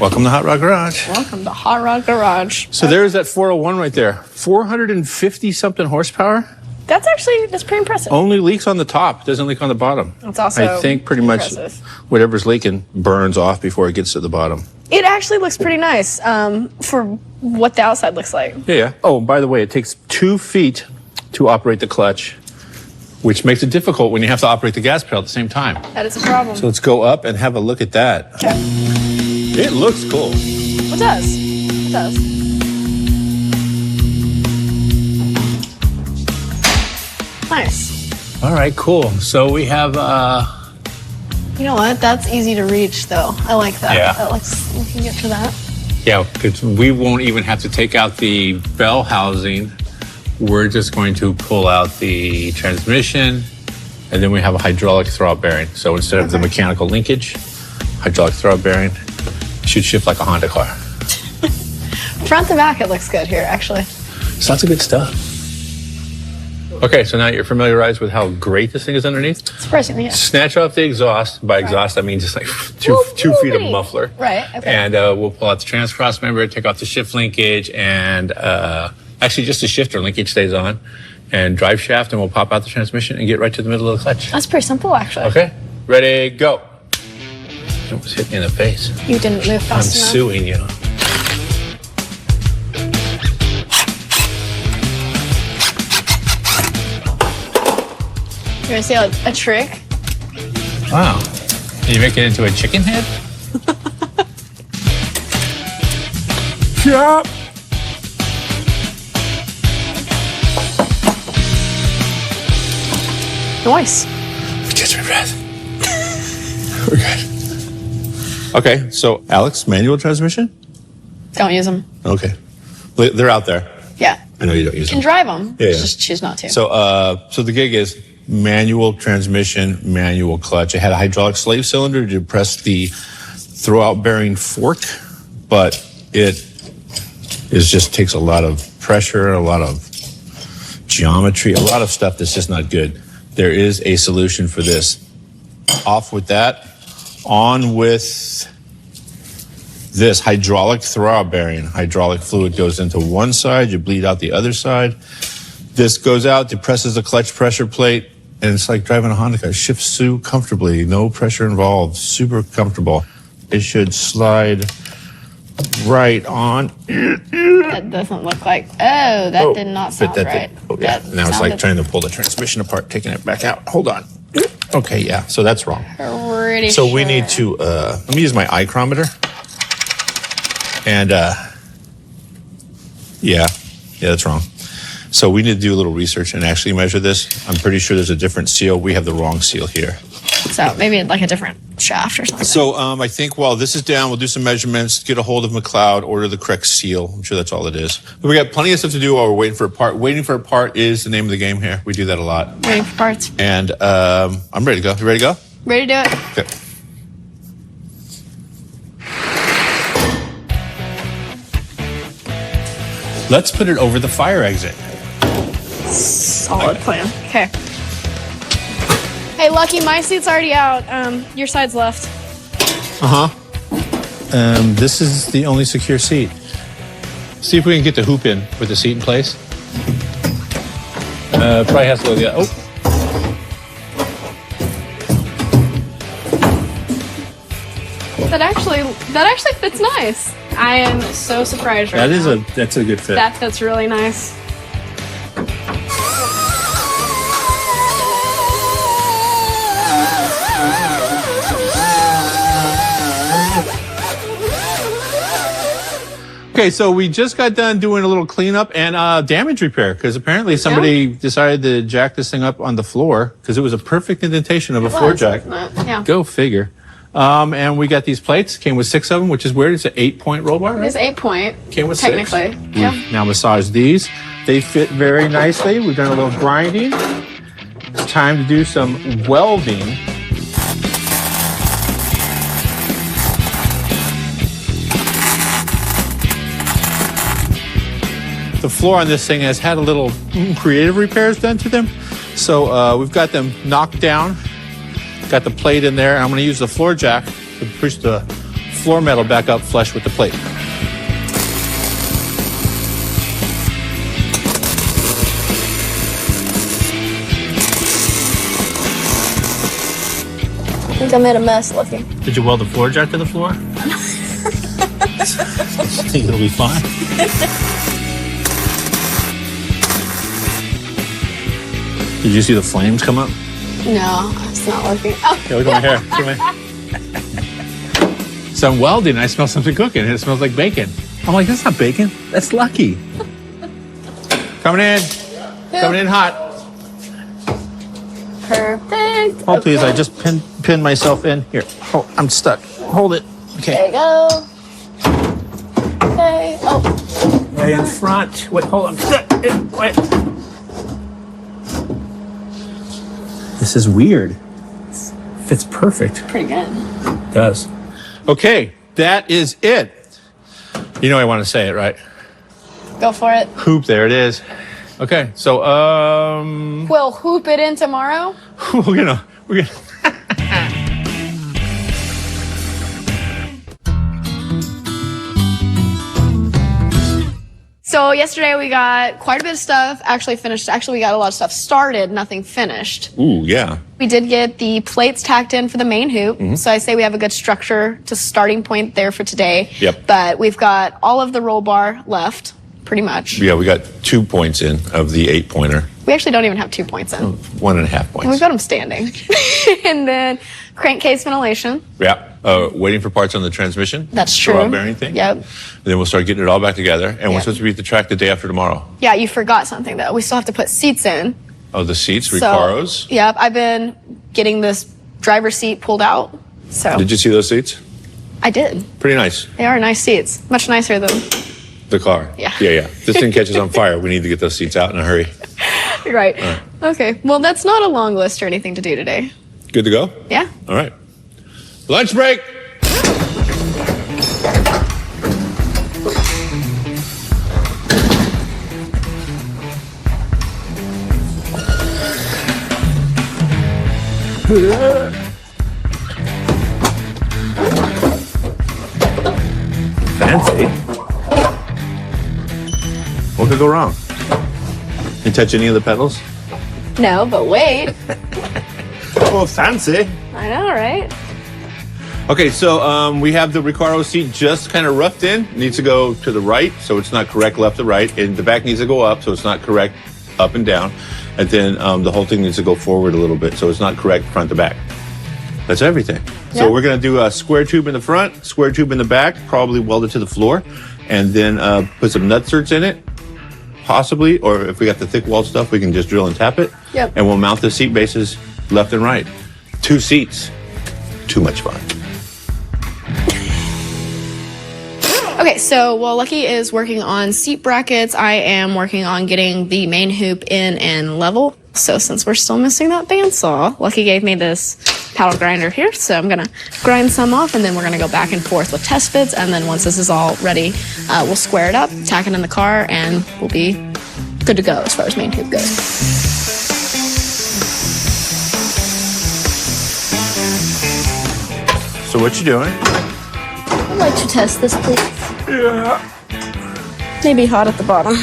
Welcome to Hot Rod Garage. Welcome to Hot Rod Garage. So there's that 401 right there. 450 something horsepower. That's pretty impressive. Only leaks on the top, doesn't leak on the bottom. It's also I think pretty impressive. much whatever's leaking burns off before it gets to the bottom. It actually looks pretty nice for what the outside looks like. Yeah. Oh, by the way, it takes 2 feet to operate the clutch, which makes it difficult when you have to operate the gas pedal at the same time. That is a problem. So let's go up and have a look at that. Okay. It looks cool. It does. It does. Nice. All right, cool. So we have You know what? That's easy to reach, though. I like that. Yeah. We can get to that. Yeah, because we won't even have to take out the bell housing. We're just going to pull out the transmission, and then we have a hydraulic throwout bearing. So instead of the mechanical linkage, hydraulic throwout bearing should shift like a Honda car. Front to back, it looks good here, actually. So lots of good stuff. Okay, so now you're familiarized with how great this thing is underneath. Surprisingly, yeah. Snatch off the exhaust. By exhaust, I mean just like two feet of muffler. Right, okay. And we'll pull out the trans cross member, take off the shift linkage, and actually just the shifter linkage stays on, and drive shaft, and we'll pop out the transmission and get right to the middle of the clutch. That's pretty simple, actually. Okay, ready, go. It almost hit me in the face. You didn't move I'm fast enough. suing you. You want to see a trick? Wow. Did you make it into a chicken head? Yeah. Nice. Catch my breath. We're good. Okay, so Alex, manual transmission? Don't use them. Okay. They're out there. Yeah. I know you don't use You can them. drive them. Yeah. Just choose not to. So the gig is manual transmission, manual clutch. I had a hydraulic slave cylinder to press the throwout bearing fork, but it just takes a lot of pressure, a lot of geometry, a lot of stuff that's just not good. There is a solution for this. Off with that, on with this hydraulic throwout bearing. Hydraulic fluid goes into one side, you bleed out the other side. This goes out, depresses the clutch pressure plate, and it's like driving a Honda car. It shifts so comfortably, no pressure involved, super comfortable. It should slide right on. That doesn't look like. Oh, that did not sound right. Oh, yeah. That Now it's like sounded trying to pull the transmission apart, taking it back out. Hold on. Okay, yeah, so that's wrong. Pretty So we sure. need to, let me use my micrometer. And, yeah, that's wrong. So we need to do a little research and actually measure this. I'm pretty sure there's a different seal. We have the wrong seal here. So maybe like a different shaft or something. So I think while this is down, we'll do some measurements, get a hold of McLeod, order the correct seal. I'm sure that's all it is. But we got plenty of stuff to do while we're waiting for a part. Waiting for a part is the name of the game here. We do that a lot. Waiting for parts. And I'm ready to go. You ready to go? Ready to do it? Okay. Let's put it over the fire exit. Solid plan. Okay. Hey, Lucky, my seat's already out. Your side's left. This is the only secure seat. See if we can get the hoop in with the seat in place. Probably has to go the other. That actually fits nice. I am so surprised right now. That's a good fit. That fits really nice. Okay, so we just got done doing a little cleanup and damage repair because apparently somebody decided to jack this thing up on the floor because it was a perfect indentation of a floor jack. Yeah. Go figure. And we got these plates. Came with 6 of them, which is weird. It's an 8-point roll bar, right? It's 8-point. Came with technically. 6. Yeah. We've now massaged these. They fit very nicely. We've done a little grinding. It's time to do some welding. The floor on this thing has had a little creative repairs done to them. So we've got them knocked down, got the plate in there, and I'm going to use the floor jack to push the floor metal back up flush with the plate. I think I made a mess looking. Did you weld the floor jack to the floor? I think it'll be fine. Did you see the flames come up? No, it's not working. Oh. Yeah, look at my hair. So I'm welding and I smell something cooking and it smells like bacon. I'm like, that's not bacon. That's Lucky. Coming in. Coming in hot. Perfect. Oh, please, I just pinned myself in. Here. Oh, I'm stuck. Hold it. Okay. There you go. Okay. Oh. Way in front. Wait, hold on. Wait. This is weird. Fits perfect. Pretty good. It does. Okay, that is it. You know I want to say it, right? Go for it. Hoop, there it is. Okay, so We'll hoop it in tomorrow. we're gonna So yesterday we got quite a bit of stuff actually finished. Actually, we got a lot of stuff started, nothing finished. Ooh, yeah. We did get the plates tacked in for the main hoop. So I say we have a good structure to starting point there for today. Yep. But we've got all of the roll bar left, pretty much. Yeah, we got 2 points in of the 8-pointer. We actually don't even have 2 points in. 1.5 points. We've got them standing. And then crankcase ventilation. Yeah. Waiting for parts on the transmission. That's the true. rod bearing thing. Yep. And then we'll start getting it all back together. And we're Yep. supposed to be at the track the day after tomorrow. Yeah, you forgot something though. We still have to put seats in. Oh, the seats, So, Recaros. yep, I've been getting this driver's seat pulled out. So Did you see those seats? I did. Pretty nice. They are nice seats. Much nicer than The car. Yeah. Yeah. This thing catches on fire. We need to get those seats out in a hurry. right. Okay. Well, that's not a long list or anything to do today. Good to go? Yeah. All right. Lunch break. Fancy. What could go wrong? You touch any of the pedals? No, but wait. Oh, fancy. I know, right? Okay, so we have the Recaro seat just kind of roughed in. Needs to go to the right, so it's not correct left to right. And the back needs to go up, so it's not correct up and down. And then the whole thing needs to go forward a little bit, so it's not correct front to back. That's everything. Yeah. So we're going to do a square tube in the front, square tube in the back, probably weld it to the floor, and then put some nutserts in it, possibly. Or if we got the thick wall stuff, we can just drill and tap it. Yep. And we'll mount the seat bases left and right. 2 seats. Too much fun. Okay, so while Lucky is working on seat brackets, I am working on getting the main hoop in and level. So since we're still missing that bandsaw, Lucky gave me this paddle grinder here. So I'm gonna grind some off and then we're gonna go back and forth with test fits. And then once this is all ready, we'll square it up, tack it in the car, and we'll be good to go as far as main hoop goes. So what you doing? I'd like to test this, please. Yeah. Maybe hot at the bottom.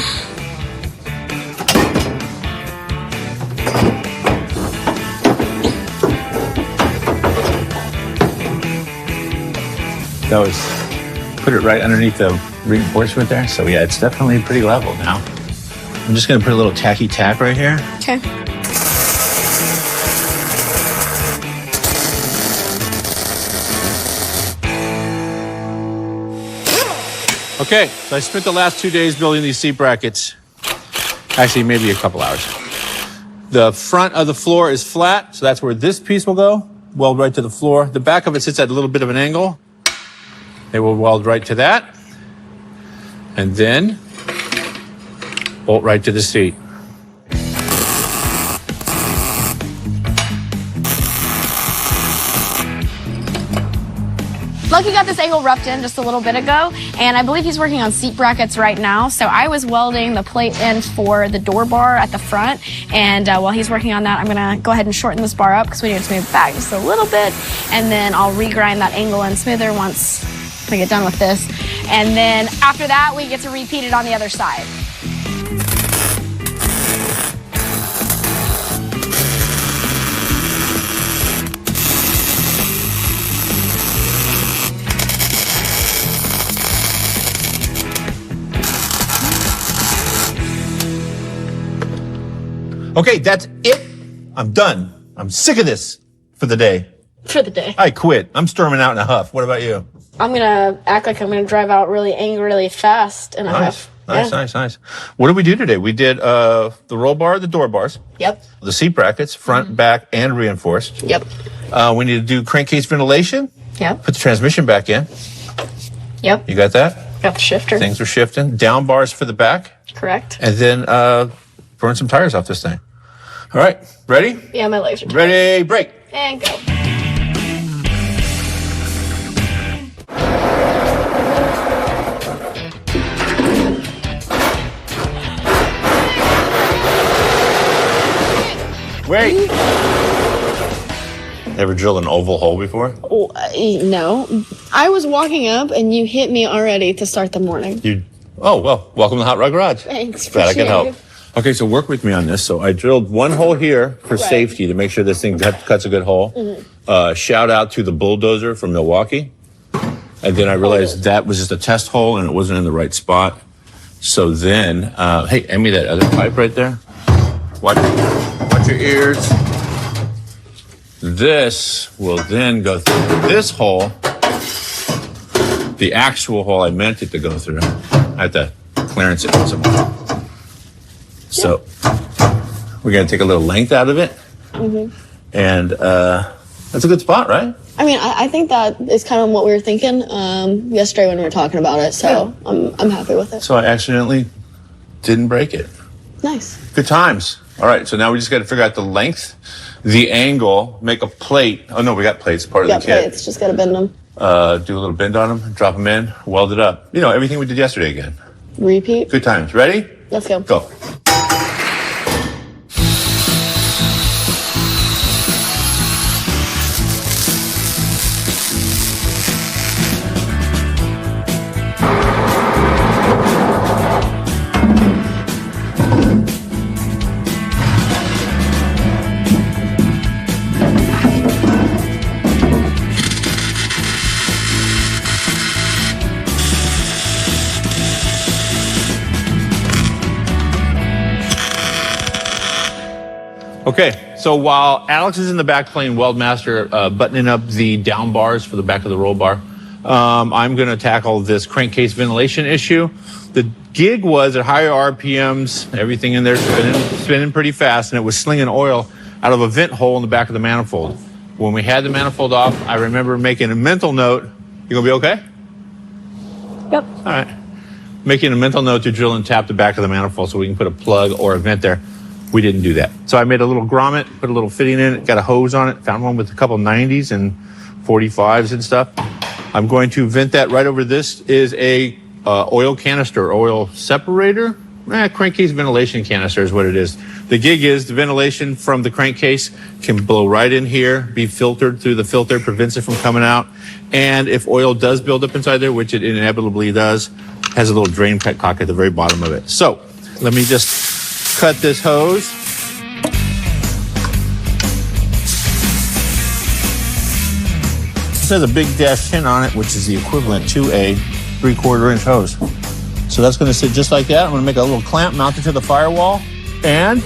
That was put it right underneath the reinforcement there. So yeah, it's definitely pretty level now. I'm just gonna put a little tacky tack right here. Okay. Okay, so I spent the last 2 days building these seat brackets. Actually, maybe a couple hours. The front of the floor is flat, so that's where this piece will go. Weld right to the floor. The back of it sits at a little bit of an angle. They will weld right to that. And then bolt right to the seat. Lucky got this angle roughed in just a little bit ago, and I believe he's working on seat brackets right now. So I was welding the plate in for the door bar at the front, and while he's working on that, I'm gonna go ahead and shorten this bar up because we need to move it back just a little bit, and then I'll regrind that angle in smoother once we get done with this. And then after that, we get to repeat it on the other side. Okay, that's it. I'm done. I'm sick of this for the day. For the day. I quit. I'm storming out in a huff. What about you? I'm gonna act like I'm gonna drive out really angrily fast in a huff. Nice. What did we do today? We did the roll bar, the door bars. Yep. The seat brackets, front, back, and reinforced. Yep. We need to do crankcase ventilation. Yep. Put the transmission back in. Yep. You got that? Got the shifter. Things are shifting. Down bars for the back. Correct. And then burn some tires off this thing. All right, ready? Yeah, my legs are tired. Ready, break. And go. Wait. Ever drilled an oval hole before? Oh, no. I was walking up and you hit me already to start the morning. Oh, well, welcome to the Hot Rod Garage. Thanks. Glad I can appreciate help. Okay, so work with me on this. So I drilled one hole here for safety to make sure this thing cuts a good hole. Mm-hmm. Shout out to the bulldozer from Milwaukee. And then I realized that was just a test hole and it wasn't in the right spot. So then, hey, hand me that other pipe right there. Watch your ears. This will then go through this hole, the actual hole I meant it to go through. I had to clearance it somewhere. So we're going to take a little length out of it. Mm-hmm. And that's a good spot, right? I mean, I think that is kind of what we were thinking yesterday when we were talking about it. So yeah. I'm happy with it. So I accidentally didn't break it. Nice. Good times. All right. So now we just got to figure out the length, the angle, make a plate. Oh, no, we got plates, part of the kit. Yeah, plates. Just got to bend them. Do a little bend on them, drop them in, weld it up. You know, everything we did yesterday again. Repeat. Good times. Ready? Let's go. Go. Okay, so while Alex is in the back playing Weldmaster, buttoning up the down bars for the back of the roll bar, I'm going to tackle this crankcase ventilation issue. The gig was at higher RPMs, everything in there spinning pretty fast, and it was slinging oil out of a vent hole in the back of the manifold. When we had the manifold off, I remember making a mental note. You gonna be okay? Yep. All right. Making a mental note to drill and tap the back of the manifold so we can put a plug or a vent there. We didn't do that. So I made a little grommet, put a little fitting in it, got a hose on it, found one with a couple 90s and 45s and stuff. I'm going to vent that right over. This is a oil canister, oil separator. Crankcase ventilation canister is what it is. The gig is the ventilation from the crankcase can blow right in here, be filtered through the filter, prevents it from coming out. And if oil does build up inside there, which it inevitably does, has a little drain cock at the very bottom of it. So let me just cut this hose. This has a big -10 on it, which is the equivalent to a 3/4 inch hose. So that's going to sit just like that. I'm going to make a little clamp mounted to the firewall. And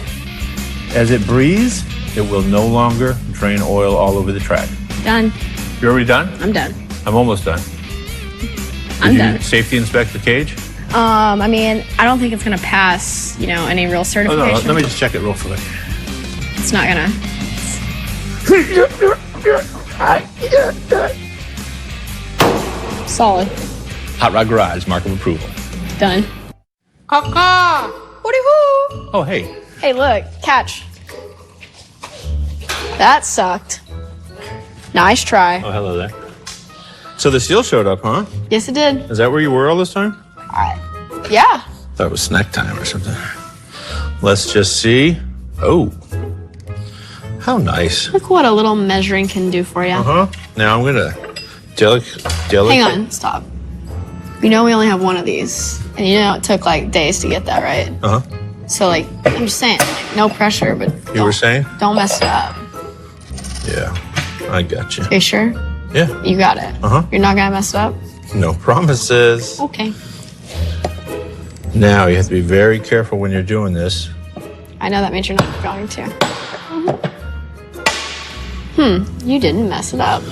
as it breathes, it will no longer drain oil all over the track. Done. You already done? I'm done. I'm almost done. I'm Did done. you safety inspect the cage? I mean, I don't think it's gonna pass, you know, any real Oh, certification. no, let me just check it real quick. It's not gonna. Solid. Hot Rod Garage, mark of approval. Done. Caca. Woody-hoo. Oh, hey. Hey, look, catch. That sucked. Nice try. Oh, hello there. So the seal showed up, huh? Yes, it did. Is that where you were all this time? Yeah. Thought it was snack time or something. Let's just see. Oh. How nice. Look what a little measuring can do for you. Uh-huh. Now I'm gonna Hang on, stop. You know we only have one of these, and you know it took like days to get that, right? Uh-huh. So like, I'm just saying, like, no pressure, but You were saying? don't mess it up. Yeah. I got you. Are you sure? Yeah. You got it. Uh-huh. You're not gonna mess it up? No promises. Okay. Now you have to be very careful when you're doing this. I know that means you're not going to. You didn't mess it up.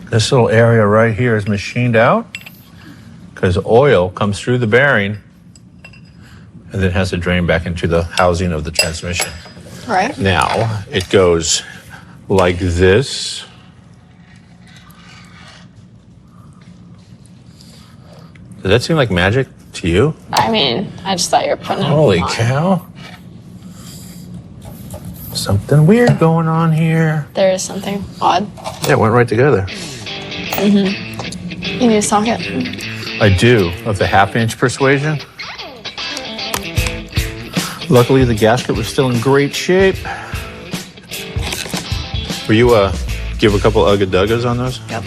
This little area right here is machined out because oil comes through the bearing and then has to drain back into the housing of the transmission. Right. Now it goes like this. Does that seem like magic to you? I mean, I just thought you were putting it Holy on. cow. Something weird going on here. There is something odd. Yeah, it went right together. You need a socket. I do, of the 1/2 inch persuasion. Luckily, the gasket was still in great shape. Will you give a couple ugga-duggas on those? Yep.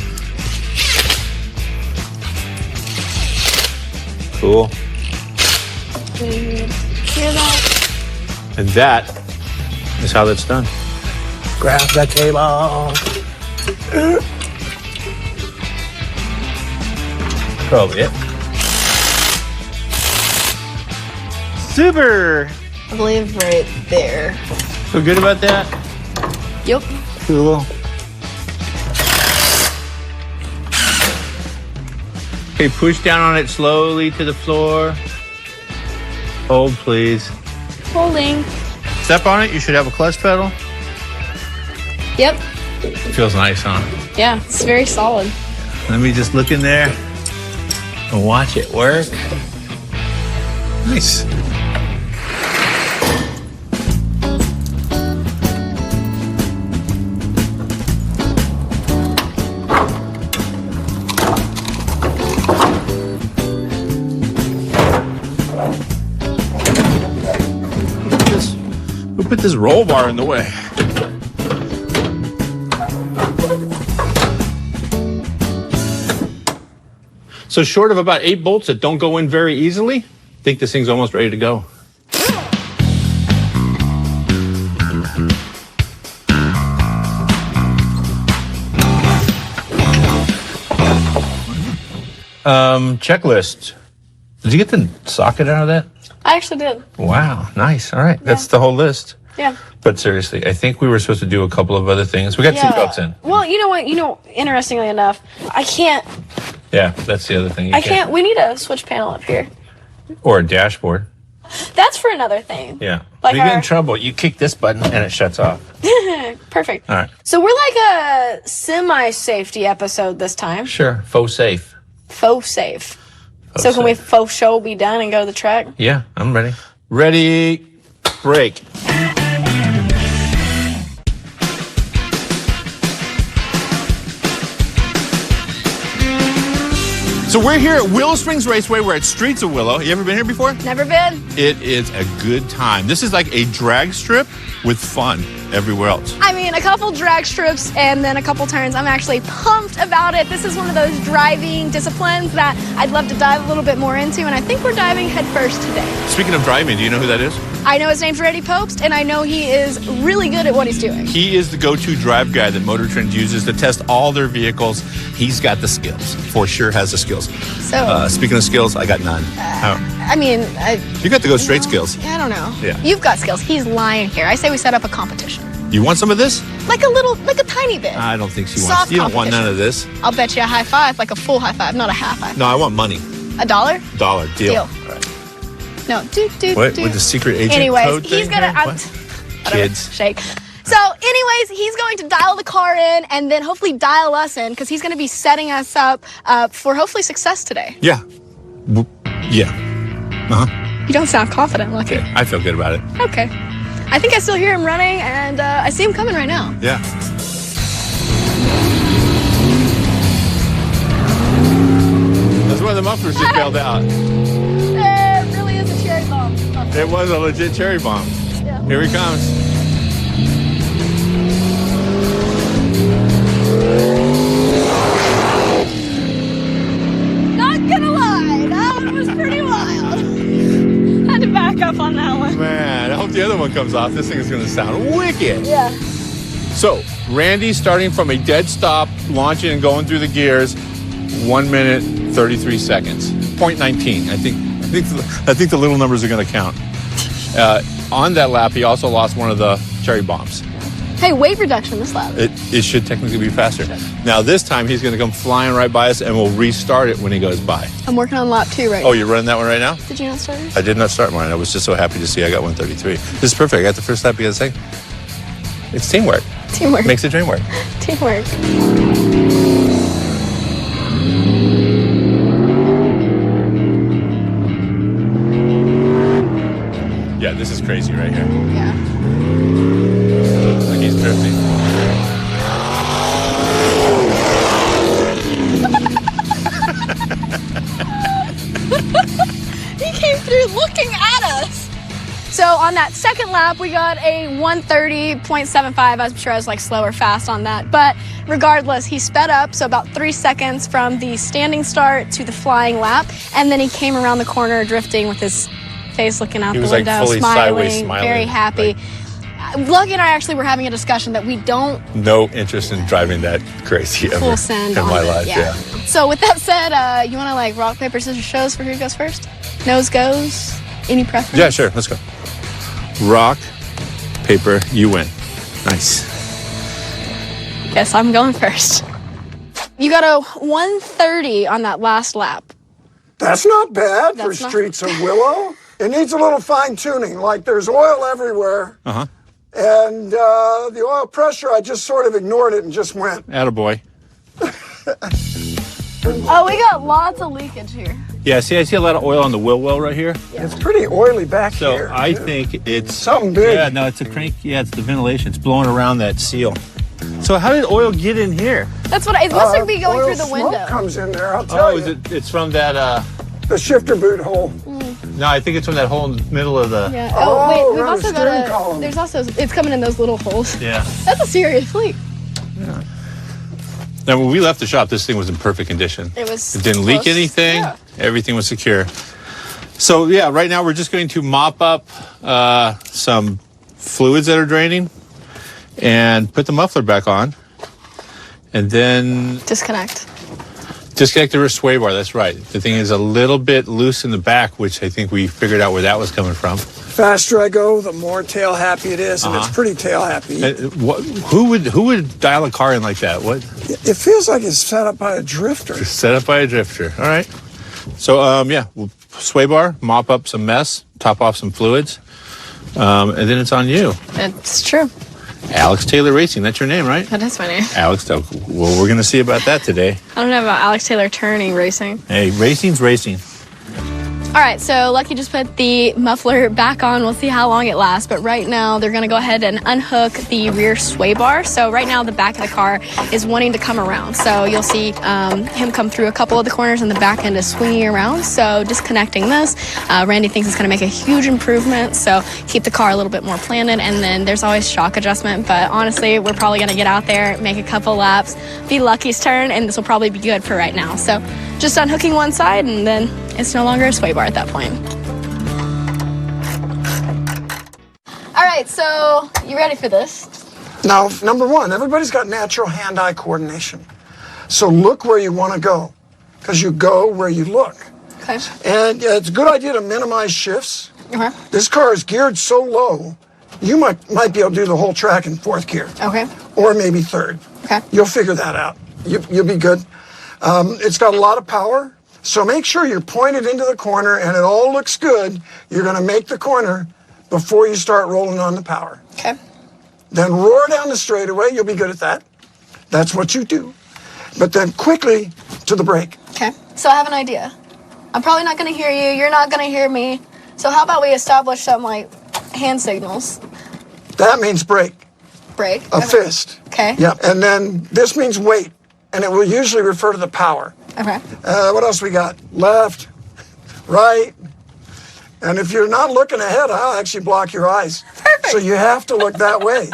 Cool. Hear that? And that is how that's done. Grab the cable. Probably it. Super. I believe right there. Feel good about that? Yep. Cool. Okay, push down on it slowly to the floor. Hold, please. Holding. Step on it, you should have a clutch pedal. Yep. It feels nice, huh? Yeah, it's very solid. Let me just look in there and watch it work. Nice. Who put this roll bar in the way? So short of about 8 bolts that don't go in very easily, I think this thing's almost ready to go. Checklist. Did you get the socket out of that? I actually did. Wow, nice. All right, that's the whole list. Yeah. But seriously, I think we were supposed to do a couple of other things. We got seatbelts in. Well, you know what? You know, interestingly enough, I can't. Yeah, that's the other thing. You I can't. We need a switch panel up here. Or a dashboard. That's for another thing. Yeah. Like you get in our- trouble, you kick this button and it shuts off. Perfect. All right. So we're like a semi-safety episode this time. Sure. Faux safe. Faux safe. So can we faux show be done and go to the track? Yeah, I'm ready. Ready, break. So we're here at Willow Springs Raceway. We're at Streets of Willow. You ever been here before? Never been. It is a good time. This is like a drag strip with fun. everywhere else? I mean, a couple drag strips and then a couple turns. I'm actually pumped about it. This is one of those driving disciplines that I'd love to dive a little bit more into, and I think we're diving headfirst today. Speaking of driving, do you know who that is? I know his name's Randy Popst, and I know he is really good at what he's doing. He is the go-to drive guy that Motor Trend uses to test all their vehicles. He's got the skills. For sure has the skills. So, speaking of skills, I got none. I mean, You got the go straight skills. I don't know. Yeah. You've got skills. He's lying here. I say we set up a competition. You want some of this? Like a tiny bit. I don't think she Soft wants. You don't want none of this. I'll bet you a high five, like a full high five, not a half high five. No, I want money. $1? Dollar deal. Deal. All right. No, What with the secret agent anyways, code he's thing gonna here? What? Kids. shake. So, anyways, he's going to dial the car in and then hopefully dial us in because he's going to be setting us up for hopefully success today. Yeah. Yeah. You don't sound confident, Lucky. Okay. I feel good about it. Okay. I think I still hear him running, and I see him coming right now. Yeah. That's why the mufflers just bailed out. It really is a cherry bomb. It was a legit cherry bomb. Yeah. Here he comes. Not gonna lie, that one was pretty wild. Had to back up on that one. Man, I hope the other one comes off. This thing is going to sound wicked. Yeah. So, Randy starting from a dead stop, launching and going through the gears, 1 minute, 33 seconds. 0.19. I think the little numbers are going to count. On that lap, he also lost one of the cherry bombs. Hey, weight reduction this lap. It should technically be faster. Now, this time, he's going to come flying right by us, and we'll restart it when he goes by. I'm working on lap 2 right now. Oh, you're running that one right now? Did you not start yours? I did not start mine. I was just so happy to see I got 133. This is perfect. I got the first lap. You got the second. It's teamwork. Teamwork. Makes the dream work. Teamwork. Yeah, this is crazy right here. Yeah. Like he's drifting. He came through looking at us. So on that second lap, we got a 130.75. I'm sure I was like slow or fast on that. But regardless, he sped up. So about 3 seconds from the standing start to the flying lap. And then he came around the corner drifting with his face looking out the window, like fully sideways smiling. Very happy. Lucky and I actually were having a discussion that we don't No interest in driving that crazy ever full send in on my it. life. Yeah. So with that said, you want to like rock, paper, scissors, shows for who goes first? Nose goes. Any preference? Yeah, sure. Let's go. Rock, paper, you win. Nice. Guess I'm going first. You got a 130 on that last lap. That's not bad for That's not- streets of Willow. It needs a little fine tuning. Like there's oil everywhere. Uh-huh. And the oil pressure, I just sort of ignored it and just went. Attaboy. Oh, we got lots of leakage here. Yeah, see, I see a lot of oil on the wheel well right here. It's pretty oily back So here. I think it's Something big. Yeah, no, it's a crank. Yeah, it's the ventilation. It's blowing around that seal. So how did oil get in here? That's what it must be going oil through the smoke window. comes in there, I'll tell you. It's from that The shifter boot hole. No, I think it's from that hole in the middle of the Yeah. Oh, wait, we've around also the got steering a. column. There's also. It's coming in those little holes. Yeah. That's a serious leak. Now when we left the shop, this thing was in perfect condition. It was. It didn't leak close. anything. Yeah. Everything was secure. So yeah, right now we're just going to mop up some fluids that are draining and put the muffler back on. And then Disconnect. disconnect the rear sway bar. That's right. The thing is a little bit loose in the back, which I think we figured out where that was coming from. Faster I go, the more tail happy it is, and it's pretty tail happy. Who would dial a car in like that? What? It feels like it's set up by a drifter. Set up by a drifter. All right. So yeah, we'll sway bar, mop up some mess, top off some fluids, and then it's on you. It's true. Alex Taylor Racing. That's your name, right? That is my name. Alex. Well, we're gonna see about that today. I don't know about Alex Taylor turning racing. Hey, racing's racing. All right, so Lucky just put the muffler back on. We'll see how long it lasts, but right now they're gonna go ahead and unhook the rear sway bar. So right now the back of the car is wanting to come around. So you'll see him come through a couple of the corners and the back end is swinging around. So disconnecting this, Randy thinks it's gonna make a huge improvement. So keep the car a little bit more planted, and then there's always shock adjustment. But honestly, we're probably gonna get out there, make a couple laps, be Lucky's turn, and this will probably be good for right now. So just unhooking one side, and then it's no longer a sway bar at that point. All right, so you ready for this? Now, number one, everybody's got natural hand-eye coordination. So look where you want to go, because you go where you look. Okay. And it's a good idea to minimize shifts. Okay. This car is geared so low, you might be able to do the whole track in fourth gear. Okay. Or maybe third. Okay. You'll figure that out. You'll be good. It's got a lot of power, so make sure you're pointed into the corner and it all looks good. You're going to make the corner before you start rolling on the power. Okay. Then roar down the straightaway. You'll be good at that. That's what you do. But then quickly to the brake. Okay. So I have an idea. I'm probably not going to hear you. You're not going to hear me. So how about we establish some, like, hand signals? That means brake. Brake. A fist. Okay. Yep. And then this means wait. And it will usually refer to the power. Okay. What else we got? Left, right. And if you're not looking ahead, I'll actually block your eyes. Perfect. So you have to look that way.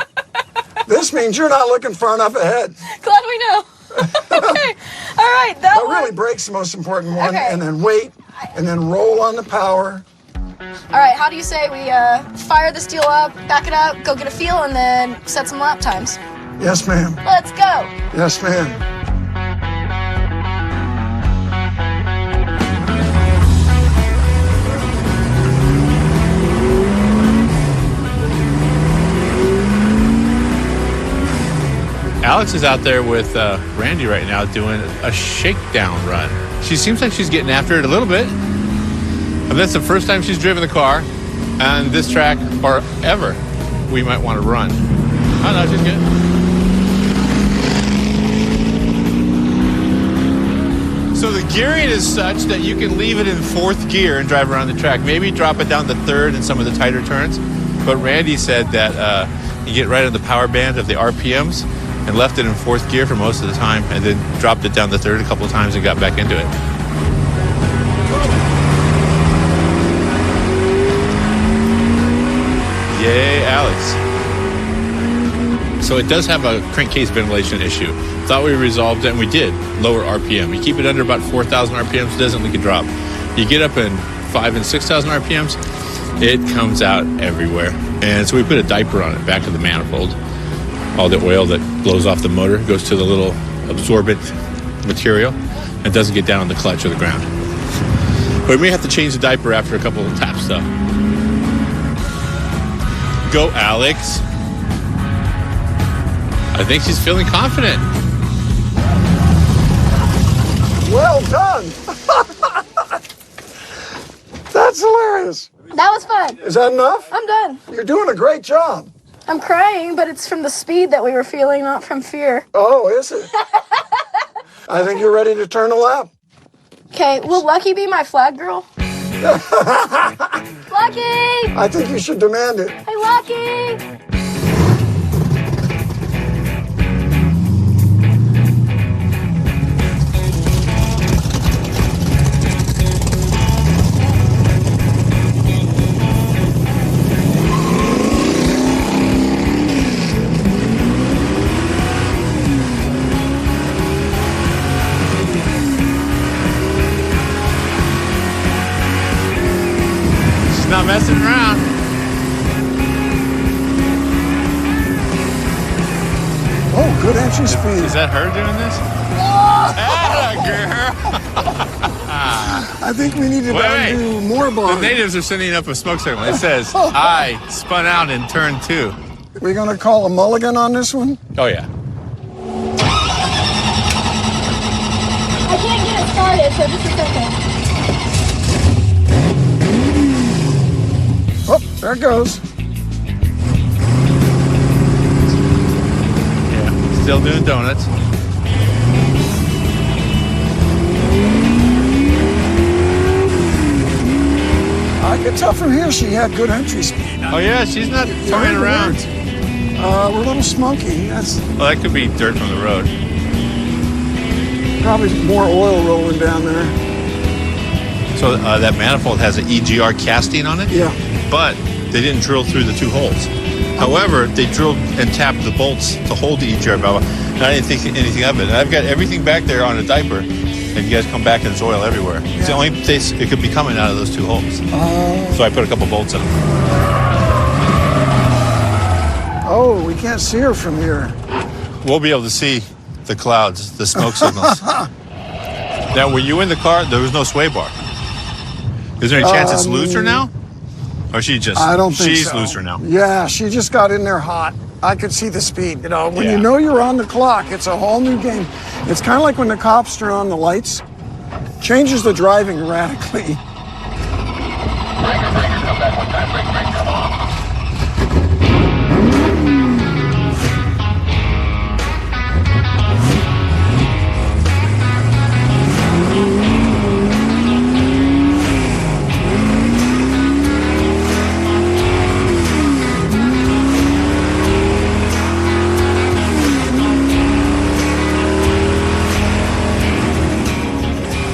This means you're not looking far enough ahead. Glad we know. Okay. All right. That But one. really, brake's the most important one. Okay. And then wait, and then roll on the power. All right. How do you say we fire the steel up, back it up, go get a feel, and then set some lap times? Yes, ma'am. Let's go. Yes, ma'am. Alex is out there with Randy right now doing a shakedown run. She seems like she's getting after it a little bit. And that's the first time she's driven the car on this track or ever we might want to run. Oh no, she's good. So the gearing is such that you can leave it in fourth gear and drive around the track. Maybe drop it down to third in some of the tighter turns. But Randy said that you get right on the power band of the RPMs and left it in fourth gear for most of the time and then dropped it down to third a couple of times and got back into it. Yay, Alex. So it does have a crankcase ventilation issue. Thought we resolved it, and we did. Lower RPM. You keep it under about 4,000 RPMs, it doesn't leak a drop. You get up in 5,000 and 6,000 RPMs, it comes out everywhere. And so we put a diaper on it, back of the manifold. All the oil that blows off the motor goes to the little absorbent material and doesn't get down on the clutch or the ground. But we may have to change the diaper after a couple of taps, though. Go, Alex. I think she's feeling confident. Well done. That's hilarious. That was fun. Is that enough? I'm done. You're doing a great job. I'm crying, but it's from the speed that we were feeling, not from fear. Oh, is it? I think you're ready to turn a lap. Okay, will Lucky be my flag girl? Lucky! I think you should demand it. Hey, Lucky! Not messing around. Oh, good entry speed. Is that her doing this? Atta girl. I think we need to do more The bond. natives are sending up a smoke signal. It says, I spun out in turn 2. We're going to call a mulligan on this one? Oh, yeah. I can't get it started, so just a second. Oh, there it goes. Yeah, still doing donuts. can tell from here she had good entry speed. Oh yeah, she's not toying around. We're a little smoky. That's Well, that could be dirt from the road. probably more oil rolling down there. So that manifold has an EGR casting on it? Yeah. But they didn't drill through the 2 holes. However, they drilled and tapped the bolts to hold the EGR valve, and I didn't think anything of it. And I've got everything back there on a diaper, and you guys come back and there's oil everywhere. It's the only place it could be coming out of those 2 holes. So I put a couple bolts in them. Oh, we can't see her from here. We'll be able to see the clouds, the smoke signals. Now, were you in the car? There was no sway bar. Is there any chance it's looser now? Or she just, I don't think she's so. looser now. Yeah, she just got in there hot. I could see the speed. You know, when Yeah. you know you're on the clock, it's a whole new game. It's kind of like when the cops turn on the lights. Changes the driving radically.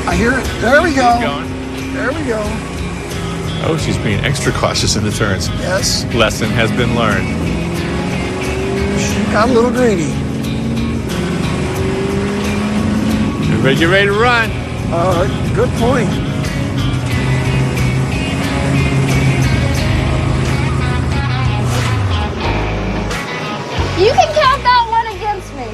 I hear it. There we go. There we go. Oh, she's being extra cautious in the turns. Yes. Lesson has been learned. She got a little greedy. Everybody get ready to run. Good point. You can count that one against me.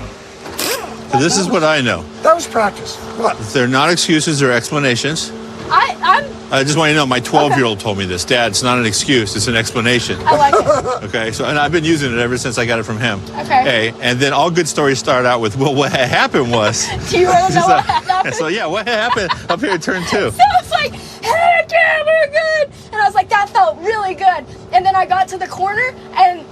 So this is what I know. That was practice. What? They're not excuses or explanations. I'm. I just want you to know, my 12-year-old told me this. Dad, it's not an excuse, it's an explanation. I like it. Okay, so, and I've been using it ever since I got it from him. Okay. And then all good stories start out with, well, what happened was. Do you want to know what happened? So yeah, what happened up here at turn 2? So I was like, heck yeah, we're good. And I was like, that felt really good. And then I got to the corner and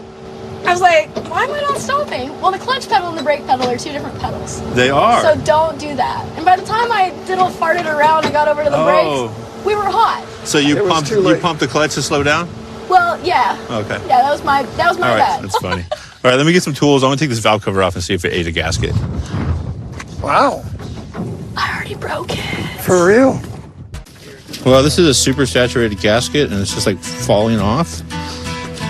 I was like, why am I not stopping? Well, the clutch pedal and the brake pedal are 2 different pedals. They are. So don't do that. And by the time I diddle farted around and got over to the brakes, we were hot. So you pumped the clutch to slow down? Well, yeah. Okay. Yeah, that was my All right, bad. that's funny. All right, let me get some tools. I want to take this valve cover off and see if it ate a gasket. Wow. I already broke it. For real. Well, this is a super saturated gasket, and it's just like falling off.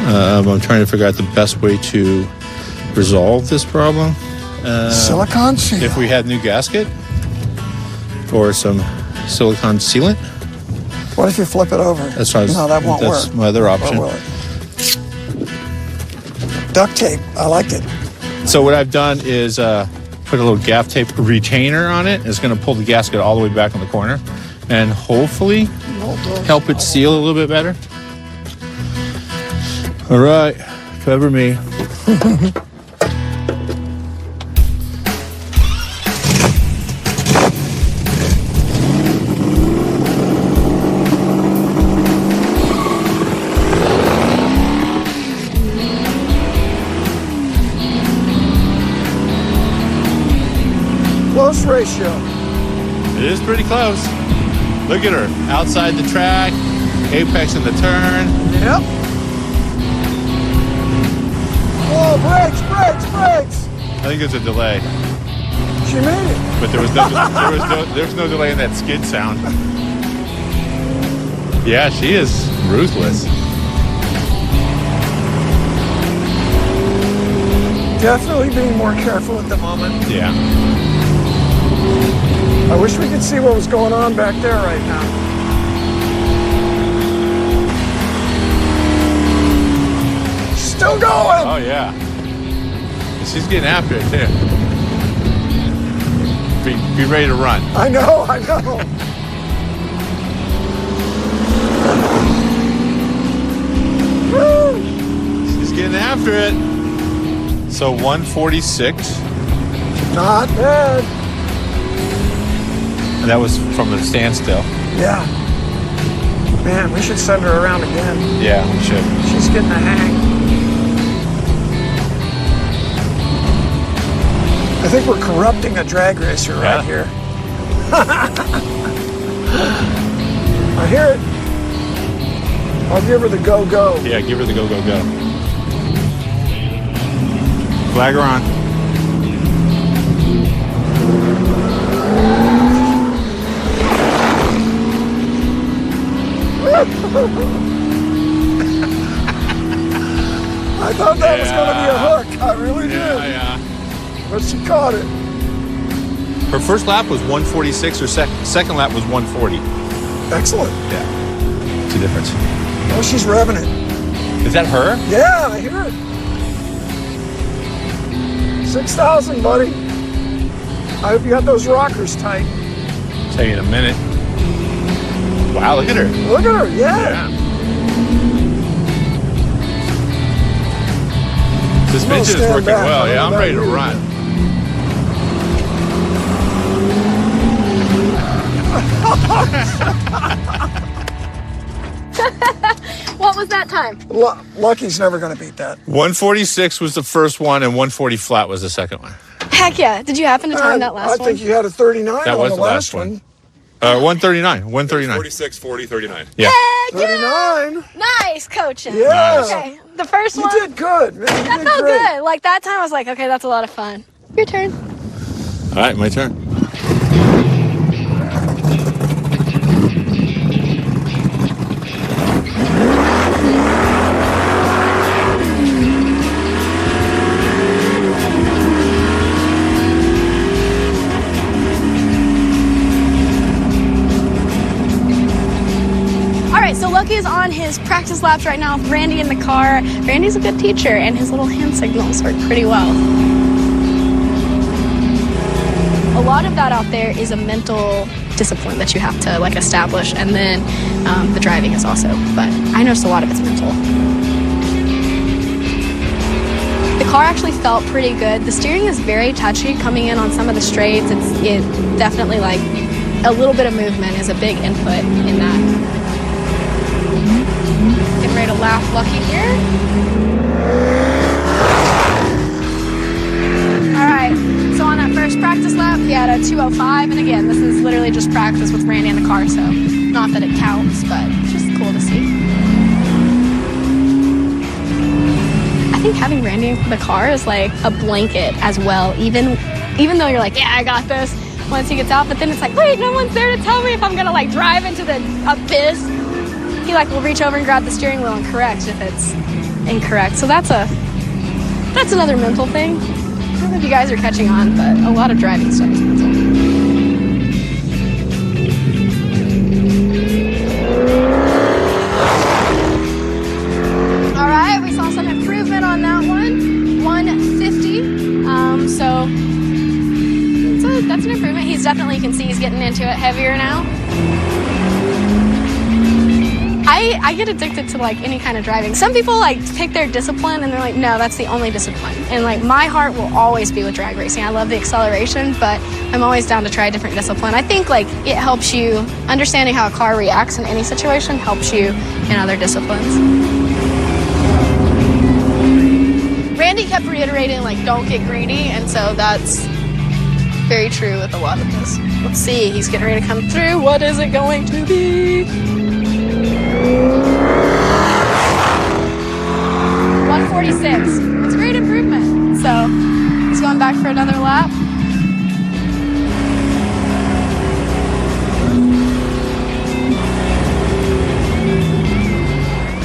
I'm trying to figure out the best way to resolve this problem. Silicone seal. If we had new gasket or some silicone sealant. What if you flip it over? That's what I was, No, that won't work. That's my other option. Or will it? Duct tape. I like it. So what I've done is put a little gaff tape retainer on it. It's going to pull the gasket all the way back in the corner and hopefully help it seal a little bit better. All right, cover me. Close ratio. It is pretty close. Look at her, outside the track, apex in the turn. Yep. Oh, brakes. I think there's a delay, She made it. but there was no delay in that skid sound. Yeah, she is ruthless. Definitely being more careful at the moment. Yeah. I wish we could see what was going on back there right now. Still going. Oh yeah. She's getting after it too. Be ready to run. I know. Woo! She's getting after it. So 146. Not bad. And that was from the standstill. Yeah. Man, we should send her around again. Yeah, we should. She's getting the hang. I think we're corrupting a drag racer right here. I hear it. I'll give her the go-go. Yeah, give her the go, go, go. Flag her on. I thought that was going to be a hook. I really did. Yeah. But she caught it. Her first lap was 146. Her second lap was 140. Excellent. Yeah. What's the difference? Oh, she's revving it. Is that her? Yeah, I hear it. 6,000, buddy. I hope you got those rockers tight. Tell you in a minute. Wow, look at her. Look at her, yeah. Suspension is working well. Yeah, I'm ready to run. What was that time? Lucky's never going to beat that. 146 was the first one, and 140 flat was the second one. Heck yeah. Did you happen to time that last one? I think you had a 39 That on was the the last last one. 139. 139. 46, 40, 39. Yeah. Heck yeah. 39. Nice coaching. Yeah. Okay. The first You one. did good. Man. That felt good. Like that time I was like, okay, that's a lot of fun. Your turn. All right, my turn. So Lucky is on his practice laps right now with Randy in the car. Randy's a good teacher, and his little hand signals work pretty well. A lot of that out there is a mental discipline that you have to like establish, and then the driving is also. But I noticed a lot of it's mental. The car actually felt pretty good. The steering is very touchy coming in on some of the straights. It definitely like a little bit of movement is a big input in that. Getting ready to laugh Lucky here. All right, so on that first practice lap, he had a 2:05, and again, this is literally just practice with Randy in the car, so not that it counts, but just cool to see. I think having Randy in the car is like a blanket as well, even though you're like, yeah, I got this once he gets out, but then it's like, wait, no one's there to tell me if I'm gonna like drive into the abyss. He like will reach over and grab the steering wheel and correct if it's incorrect. So that's another mental thing. I don't know if you guys are catching on, but a lot of driving stuff is mental. All right, we saw some improvement on that one. 150. So that's an improvement. He's definitely, you can see he's getting into it heavier now. I get addicted to like any kind of driving. Some people like pick their discipline and they're like, no, that's the only discipline. And like my heart will always be with drag racing. I love the acceleration, but I'm always down to try a different discipline. I think like it helps you, understanding how a car reacts in any situation helps you in other disciplines. Randy kept reiterating like, don't get greedy. And so that's very true with a lot of this. Let's see, he's getting ready to come through. What is it going to be? 146. It's a great improvement. So he's going back for another lap.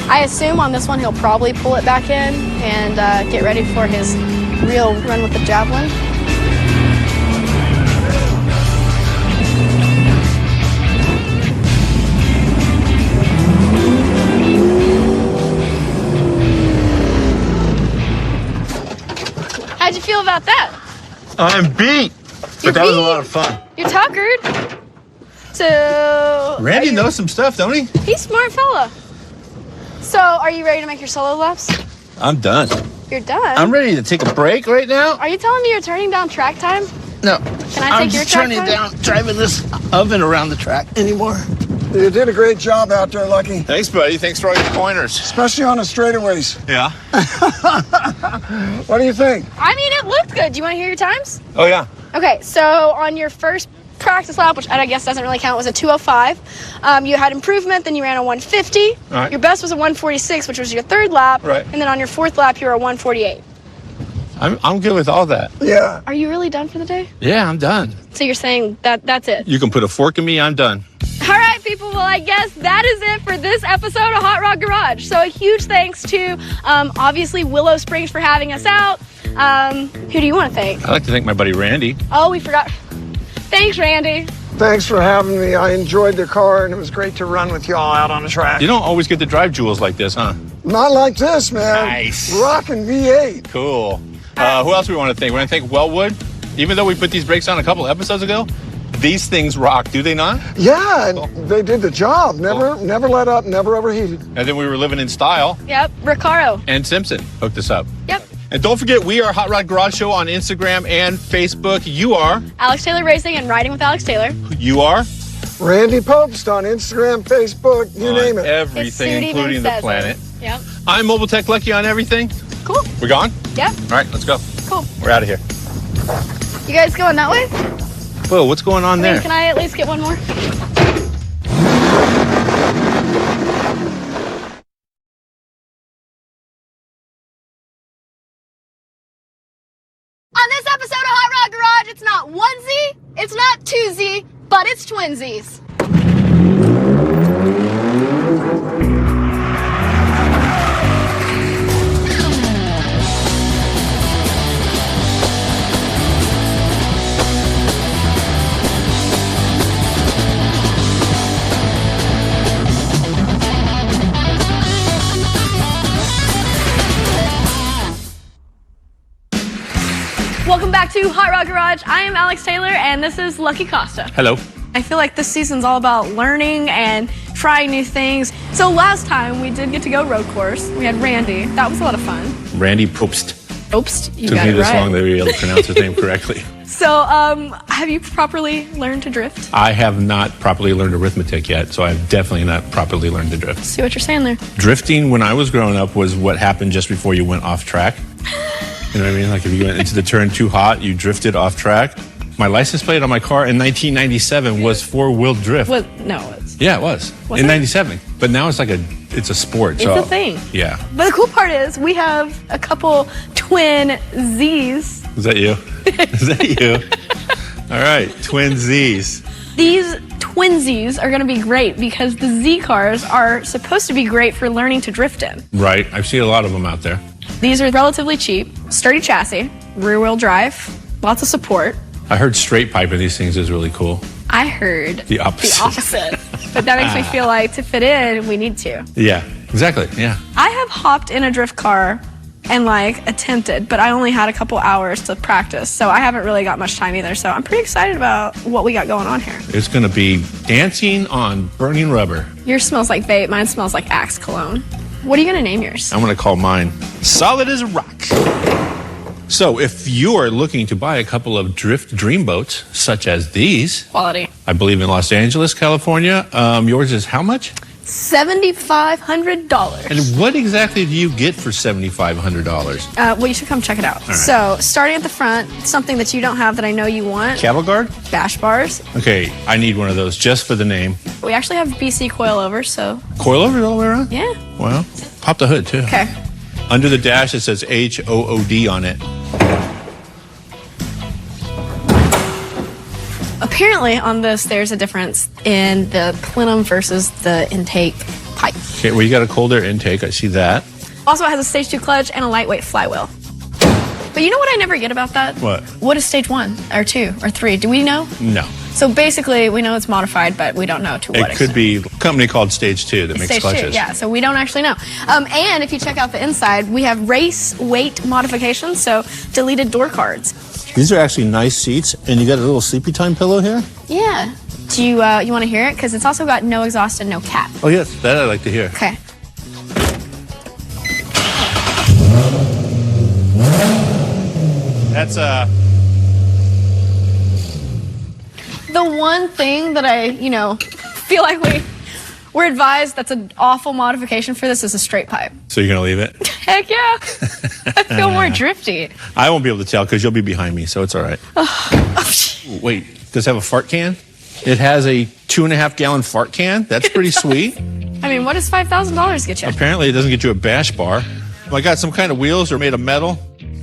I assume on this one he'll probably pull it back in and get ready for his real run with the javelin. How'd you feel about that? I'm beat, but that was a lot of fun. You're tuckered. So Randy knows some stuff, don't he? he's a smart fella. So are you ready to make your solo laps? I'm done. You're done. I'm ready to take a break right now. Are you telling me you're turning down track time? No. Can I take your track turning time? down driving this oven around the track anymore. You did a great job out there, Lucky. Thanks, buddy. Thanks for all your pointers. Especially on the straightaways. Yeah. What do you think? I mean, it looked good. Do you want to hear your times? Oh, yeah. Okay, so on your first practice lap, which I guess doesn't really count, was a 2:05. You had improvement, then you ran a 1:50. Right. Your best was a 1:46, which was your third lap. Right. And then on your fourth lap, you were a 1:48. I'm good with all that. Yeah. Are you really done for the day? Yeah, I'm done. So you're saying that's it? You can put a fork in me, I'm done. All right, people. Well, I guess that is it for this episode of Hot Rod Garage. So a huge thanks to, obviously, Willow Springs for having us out. Who do you want to thank? I'd like to thank my buddy Randy. Oh, we forgot. Thanks, Randy. Thanks for having me. I enjoyed the car, and it was great to run with y'all out on the track. You don't always get to drive jewels like this, huh? Not like this, man. Nice. Rockin' V8. Cool. Who else do we want to thank? We want to thank Wellwood. Even though we put these brakes on a couple episodes ago, these things rock, do they not? Yeah, they did the job. Never let up, never overheated. And then we were living in style. Yep, Recaro. And Simpson hooked us up. Yep. And don't forget, we are Hot Rod Garage Show on Instagram and Facebook. You are? Alex Taylor Racing and Riding with Alex Taylor. You are? Randy Popst on Instagram, Facebook, you name it. Everything, including the planet. Yep. I'm Mobile Tech Lucky on everything. Cool. We gone? Yep. All right, let's go. Cool. We're out of here. You guys going that way? Whoa, what's going on there? Can I at least get one more? On this episode of Hot Rod Garage, it's not 1Z, it's not 2Z, but it's twinsies. Welcome back to Hot Rod Garage. I am Alex Taylor, and this is Lucky Costa. Hello. I feel like this season's all about learning and trying new things. So last time we did get to go road course. We had Randy. That was a lot of fun. Randy Popst. Oops, you Took got me it this right. long to be able to pronounce his name correctly. So, have you properly learned to drift? I have not properly learned arithmetic yet, so I've definitely not properly learned to drift. See what you're saying there. Drifting when I was growing up was what happened just before you went off track. You know what I mean? Like if you went into the turn too hot, you drifted off track. My license plate on my car in 1997 was four-wheel drift. What? No, it's Yeah, it was in '97. But now it's a sport. It's so, a thing. Yeah. But the cool part is we have a couple twin Z's. Is that you? Is that you? All right, twin Z's. These twinsies are going to be great because the Z cars are supposed to be great for learning to drift in. Right. I've seen a lot of them out there. These are relatively cheap, sturdy chassis, rear-wheel drive, lots of support. I heard straight pipe in these things is really cool. I heard The opposite. But that makes me feel like to fit in, we need to. Yeah, exactly. Yeah. I have hopped in a drift car and attempted, but I only had a couple hours to practice, so I haven't really got much time either. So I'm pretty excited about what we got going on here. It's going to be dancing on burning rubber. Yours smells like vape, mine smells like Axe cologne. What are you gonna name yours? I'm going to call mine Solid as a Rock. So if you are looking to buy a couple of drift dream boats, such as these, Quality. I believe in Los Angeles, California, yours is how much? $7,500. And what exactly do you get for $7,500? Well, you should come check it out. right. So, starting at the front, something that you don't have that I know you want. Cattle guard? Bash bars. Okay, I need one of those just for the name. We actually have BC coilovers, so Coilover all the way around? yeah. Well, pop the hood too. Okay. Under the dash, it says HOOD on it. Apparently, on this, there's a difference in the plenum versus the intake pipe. Okay, well, you got a cold air intake. I see that. Also, it has a stage 2 clutch and a lightweight flywheel. But you know what I never get about that? What? What is stage 1 or 2 or 3? Do we know? No. So basically, we know it's modified, but we don't know to what It could be a company called Stage 2 that makes Stage 2, clutches. yeah, so we don't actually know. And if you check out the inside, we have race weight modifications, so deleted door cards. These are actually nice seats, and you got a little sleepy time pillow here? Yeah. Do you want to hear it? Because it's also got no exhaust and no cap. Oh, yes, that I like to hear. Okay. That's, The one thing that I, feel like we're advised that's an awful modification for this is a straight pipe. so you're going to leave it? Heck yeah. I feel more drifty. I won't be able to tell because you'll be behind me, so it's all right. Wait, Does it have a fart can? It has a 2.5 gallon fart can. That's pretty sweet. I mean, what does $5,000 get you? Apparently, it doesn't get you a bash bar. I got some kind of wheels. They're made of metal.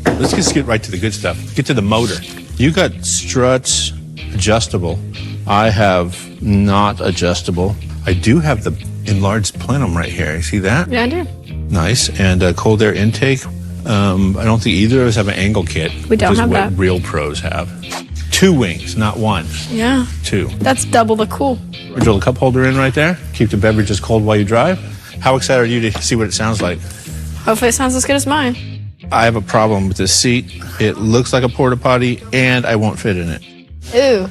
Let's just get right to the good stuff. Get to the motor. You got struts adjustable. I have not adjustable. I do have the enlarged plenum right here. You see that? Yeah, I do. Nice. And cold air intake. I don't think either of us have an angle kit. We don't have what that. Real pros have. 2 wings, not 1. Yeah. 2. That's double the cool. Drill a cup holder in right there. Keep the beverages cold while you drive. How excited are you to see what it sounds like? Hopefully it sounds as good as mine. I have a problem with this seat. It looks like a porta potty, and I won't fit in it. Ooh.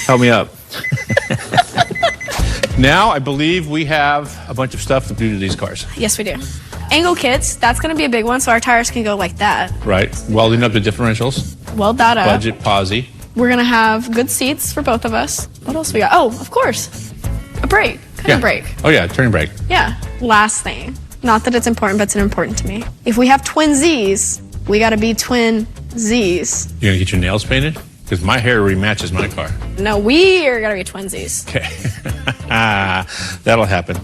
Help me up. Now, I believe we have a bunch of stuff to do to these cars. Yes, we do. Angle kits, that's going to be a big one, so our tires can go like that. Right. Welding up the differentials. Weld that up. Budget posi. We're going to have good seats for both of us. What else we got? Oh, of course. A brake. Kind of brake. Oh, yeah, turning brake. Yeah. Last thing. Not that it's important, but it's important to me. If we have twin Zs, we got to be twin Zs. You gonna get your nails painted? Because my hair rematches my car. No, we are going to be twinsies. Okay. That'll happen.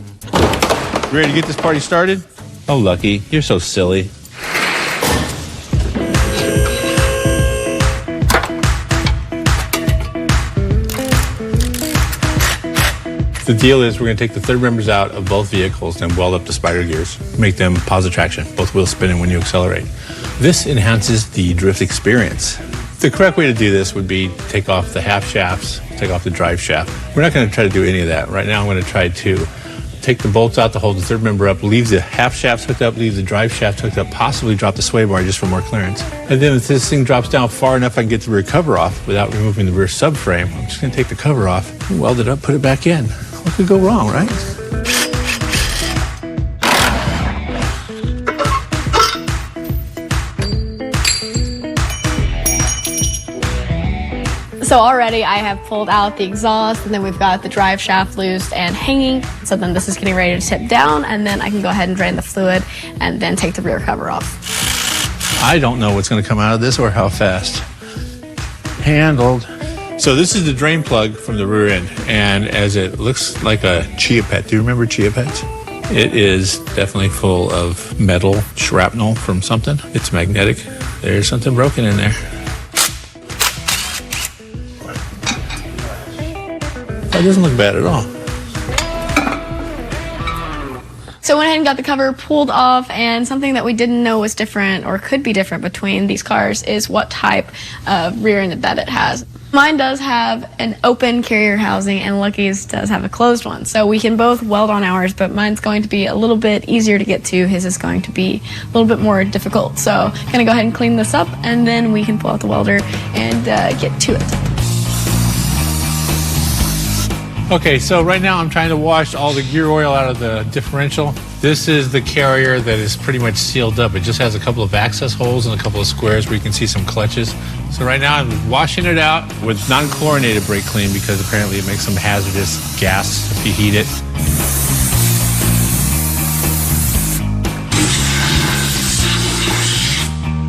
You ready to get this party started? Oh, Lucky, you're so silly. The deal is we're going to take the third members out of both vehicles and weld up the spider gears, make them positive traction, both wheels spinning when you accelerate. This enhances the drift experience. The correct way to do this would be take off the half shafts, take off the drive shaft. We're not going to try to do any of that. Right now I'm going to try to take the bolts out to hold the third member up, leave the half shafts hooked up, leave the drive shaft hooked up, possibly drop the sway bar just for more clearance. And then if this thing drops down far enough I can get the rear cover off without removing the rear subframe, I'm just going to take the cover off, weld it up, put it back in. What could go wrong, right? So already I have pulled out the exhaust, and then we've got the drive shaft loose and hanging. So then this is getting ready to tip down, and then I can go ahead and drain the fluid and then take the rear cover off. I don't know what's going to come out of this or how fast. Handled. So this is the drain plug from the rear end, and as it looks like a Chia Pet. Do you remember Chia Pets? It is definitely full of metal shrapnel from something. It's magnetic. There's something broken in there. That doesn't look bad at all. So I went ahead and got the cover pulled off, and something that we didn't know was different or could be different between these cars is what type of rear end that it has. Mine does have an open carrier housing, and Lucky's does have a closed one. So we can both weld on ours, but mine's going to be a little bit easier to get to. His is going to be a little bit more difficult. So I'm going to go ahead and clean this up, and then we can pull out the welder and get to it. Okay, so right now I'm trying to wash all the gear oil out of the differential. This is the carrier that is pretty much sealed up. It just has a couple of access holes and a couple of squares where you can see some clutches. So right now I'm washing it out with non-chlorinated brake clean because apparently it makes some hazardous gas if you heat it.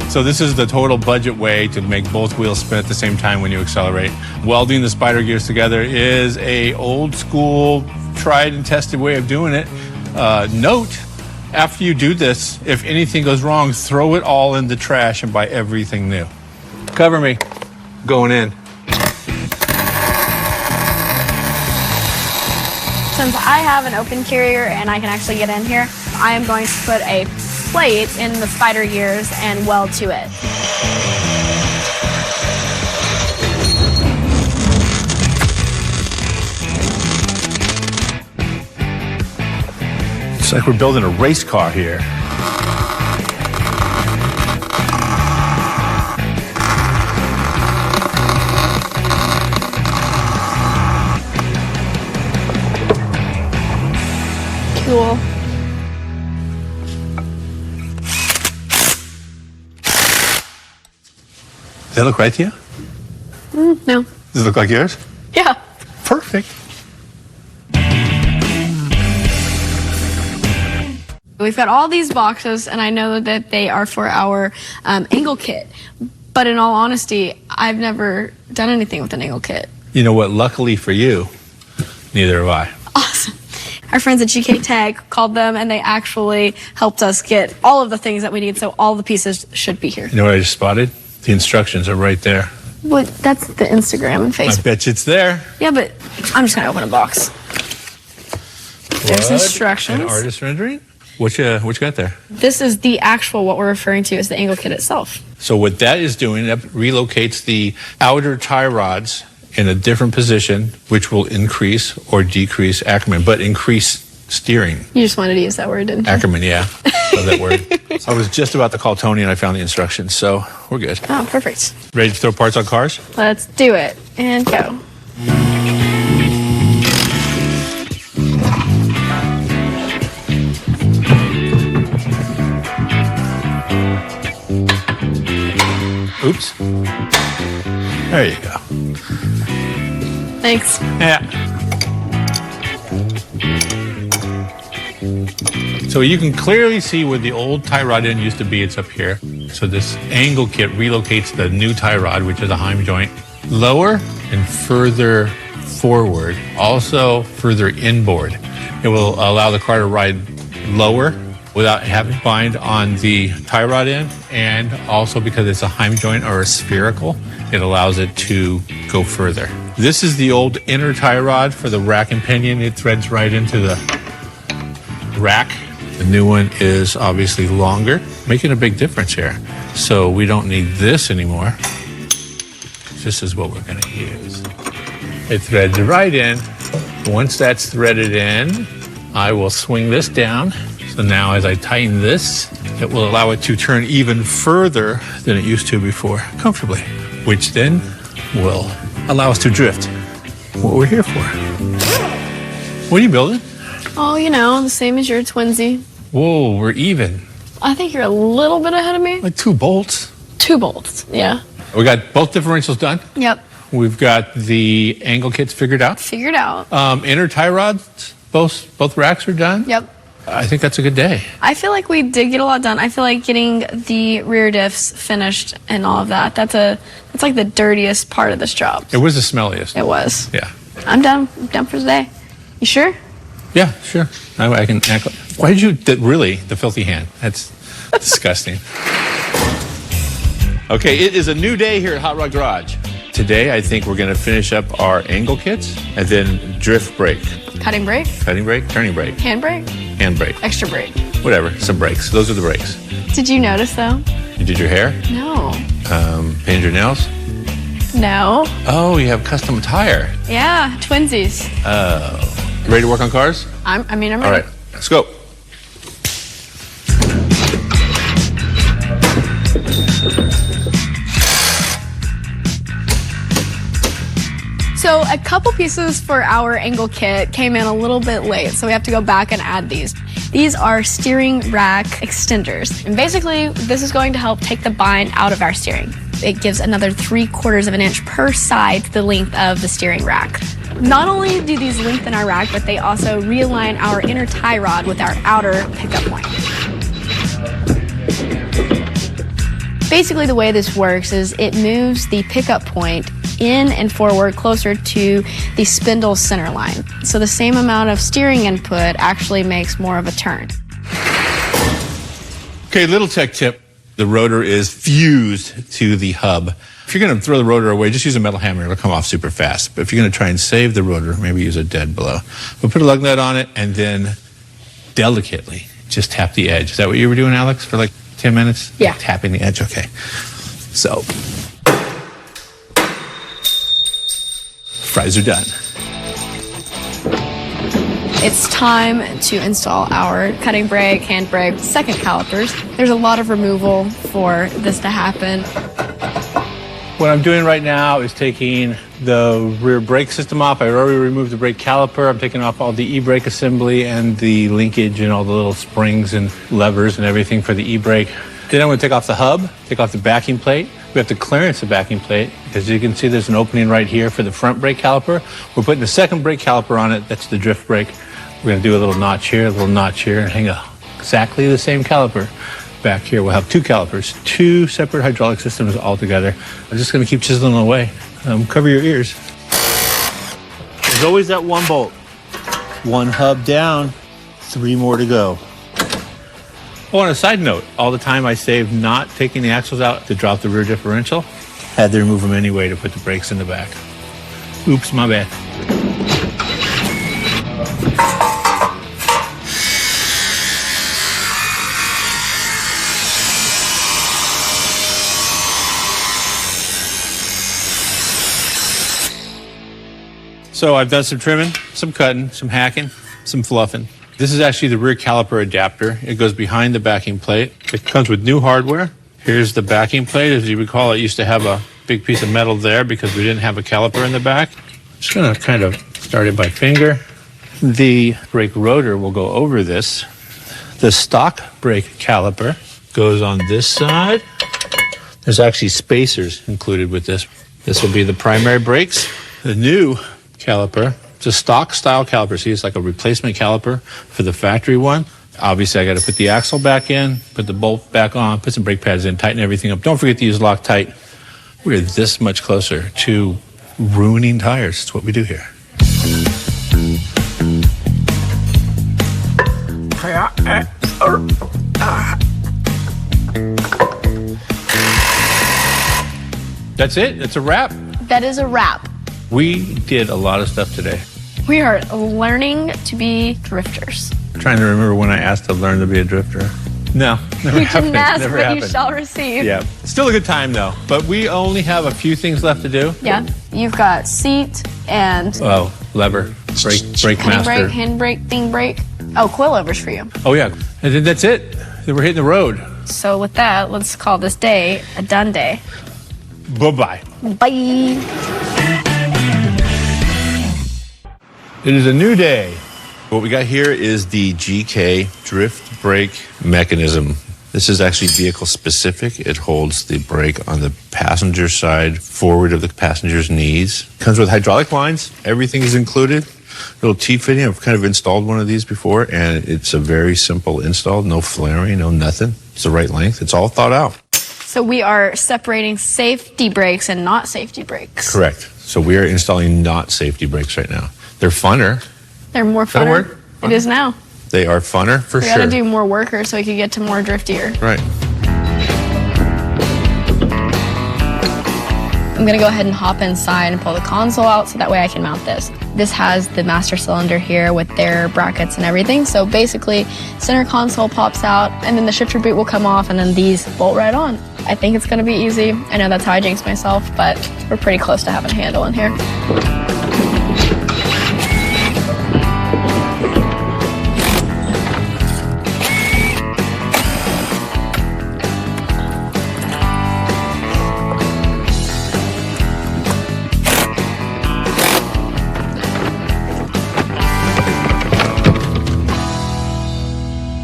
So this is the total budget way to make both wheels spin at the same time when you accelerate. Welding the spider gears together is a old school, tried and tested way of doing it. Note, after you do this, if anything goes wrong, throw it all in the trash and buy everything new. Cover me. Going in. Since I have an open carrier and I can actually get in here, I am going to put a plate in the spider gears and weld to it. It's like we're building a race car here. Cool. Does that look right to you? No. Does it look like yours? Yeah. Perfect. We've got all these boxes, and I know that they are for our angle kit. But in all honesty, I've never done anything with an angle kit. You know what? Luckily for you, neither have I. Awesome. Our friends at GK Tech called them, and they actually helped us get all of the things that we need, so all the pieces should be here. You know what I just spotted? The instructions are right there. But that's the Instagram and Facebook. I bet you it's there. Yeah, but I'm just going to open a box. There's instructions. An artist rendering? What you got there? This is the actual, what we're referring to as the angle kit itself. So what that is doing, that relocates the outer tie rods in a different position, which will increase or decrease Ackerman, but increase steering. You just wanted to use that word, didn't you? Ackerman, yeah. Love that word. I was just about to call Tony and I found the instructions, so we're good. Oh, perfect. Ready to throw parts on cars? Let's do it and go. Oops. There you go. Thanks. Yeah. So you can clearly see where the old tie rod end used to be. It's up here. So this angle kit relocates the new tie rod, which is a Heim joint, lower and further forward, also further inboard. It will allow the car to ride lower without having to bind on the tie rod end, and also because it's a Heim joint or a spherical, it allows it to go further. This is the old inner tie rod for the rack and pinion. It threads right into the rack. The new one is obviously longer, making a big difference here. So we don't need this anymore. This is what we're going to use. It threads right in. Once that's threaded in, I will swing this down. So now as I tighten this, it will allow it to turn even further than it used to before, comfortably, which then will allow us to drift, what we're here for. What are you building? Oh, you know, the same as your twinsy. Whoa, we're even. I think you're a little bit ahead of me. Like 2 bolts. 2 bolts, yeah. We got both differentials done. Yep. We've got the angle kits figured out. Figured out. Inner tie rods, both racks are done. Yep. I think that's a good day. I feel like we did get a lot done. I feel like getting the rear diffs finished and all of that, that's like the dirtiest part of this job. It was the smelliest. It was. Yeah. I'm done. I'm done for today. You sure? Yeah, sure. I can act. Why did you, really, the filthy hand? That's disgusting. Okay, it is a new day here at Hot Rod Garage. Today, I think we're going to finish up our angle kits and then drift brake. Cutting brake? Cutting brake, turning brake. Hand brake? Hand brake. Extra brake. Whatever, some brakes. Those are the brakes. Did you notice, though? You did your hair? No. Painted your nails? No. Oh, you have custom tire. Yeah, twinsies. Oh. You ready to work on cars? I'm ready. All right, let's go. So a couple pieces for our angle kit came in a little bit late, so we have to go back and add these. These are steering rack extenders. And basically, this is going to help take the bind out of our steering. It gives another 3/4 of an inch per side to the length of the steering rack. Not only do these lengthen our rack, but they also realign our inner tie rod with our outer pickup point. Basically, the way this works is it moves the pickup point in and forward closer to the spindle center line. So the same amount of steering input actually makes more of a turn. Okay, little tech tip. The rotor is fused to the hub. If you're going to throw the rotor away, just use a metal hammer. It'll come off super fast. But if you're going to try and save the rotor, maybe use a dead blow. We'll put a lug nut on it and then delicately just tap the edge. Is that what you were doing, Alex, for like 10 minutes? Yeah. Tapping the edge, okay. So, fries are done. It's time to install our cutting brake, hand brake, second calipers. There's a lot of removal for this to happen. What I'm doing right now is taking the rear brake system off. I already removed the brake caliper. I'm taking off all the e-brake assembly and the linkage and all the little springs and levers and everything for the e-brake. Then I'm going to take off the hub, take off the backing plate. We have to clearance the backing plate. As you can see, there's an opening right here for the front brake caliper. We're putting the second brake caliper on it. That's the drift brake. We're going to do a little notch here, and hang a exactly the same caliper. Back here, we'll have 2 calipers, 2 separate hydraulic systems all together. I'm just going to keep chiseling away. Cover your ears. There's always that one bolt. 1 hub down, 3 more to go. Oh, on a side note, all the time I saved not taking the axles out to drop the rear differential, had to remove them anyway to put the brakes in the back. Oops, my bad. So I've done some trimming, some cutting, some hacking, some fluffing. This is actually the rear caliper adapter. It goes behind the backing plate. It comes with new hardware. Here's the backing plate. As you recall, it used to have a big piece of metal there because we didn't have a caliper in the back. Just gonna kind of start it by finger. The brake rotor will go over this. The stock brake caliper goes on this side. There's actually spacers included with this. This will be the primary brakes. The new caliper, it's a stock style caliper. See, it's like a replacement caliper for the factory one. Obviously, I got to put the axle back in, put the bolt back on, put some brake pads in, tighten everything up. Don't forget to use Loctite. We're this much closer to ruining tires. That's what we do here. That's it. It's a wrap. That is a wrap. We did a lot of stuff today. We are learning to be drifters. I'm trying to remember when I asked to learn to be a drifter. No, never You happened. didn't ask, Never but happened. you shall receive. Yeah, still a good time though. But we only have a few things left to do. Yeah. You've got seat and Oh, lever, brake penny master. brake, hand brake, thing brake. Oh, coilovers for you. Oh yeah, and then that's it. Then we're hitting the road. So with that, let's call this day a done day. Bye-bye. Bye. It is a new day. What we got here is the GK drift brake mechanism. This is actually vehicle specific. It holds the brake on the passenger side forward of the passenger's knees. Comes with hydraulic lines. Everything is included. Little T-fitting. I've kind of installed one of these before, and it's a very simple install. No flaring, no nothing. It's the right length. It's all thought out. So we are separating safety brakes and not safety brakes. Correct. So we are installing not safety brakes right now. They're funner. They're more That'll funner. work. It is now. They are funner for We sure. gotta do more worker so we can get to more driftier. Right. I'm gonna go ahead and hop inside and pull the console out so that way I can mount this. This has the master cylinder here with their brackets and everything. So basically, center console pops out and then the shifter boot will come off and then these bolt right on. I think it's gonna be easy. I know that's how I jinx myself, but we're pretty close to having a handle in here.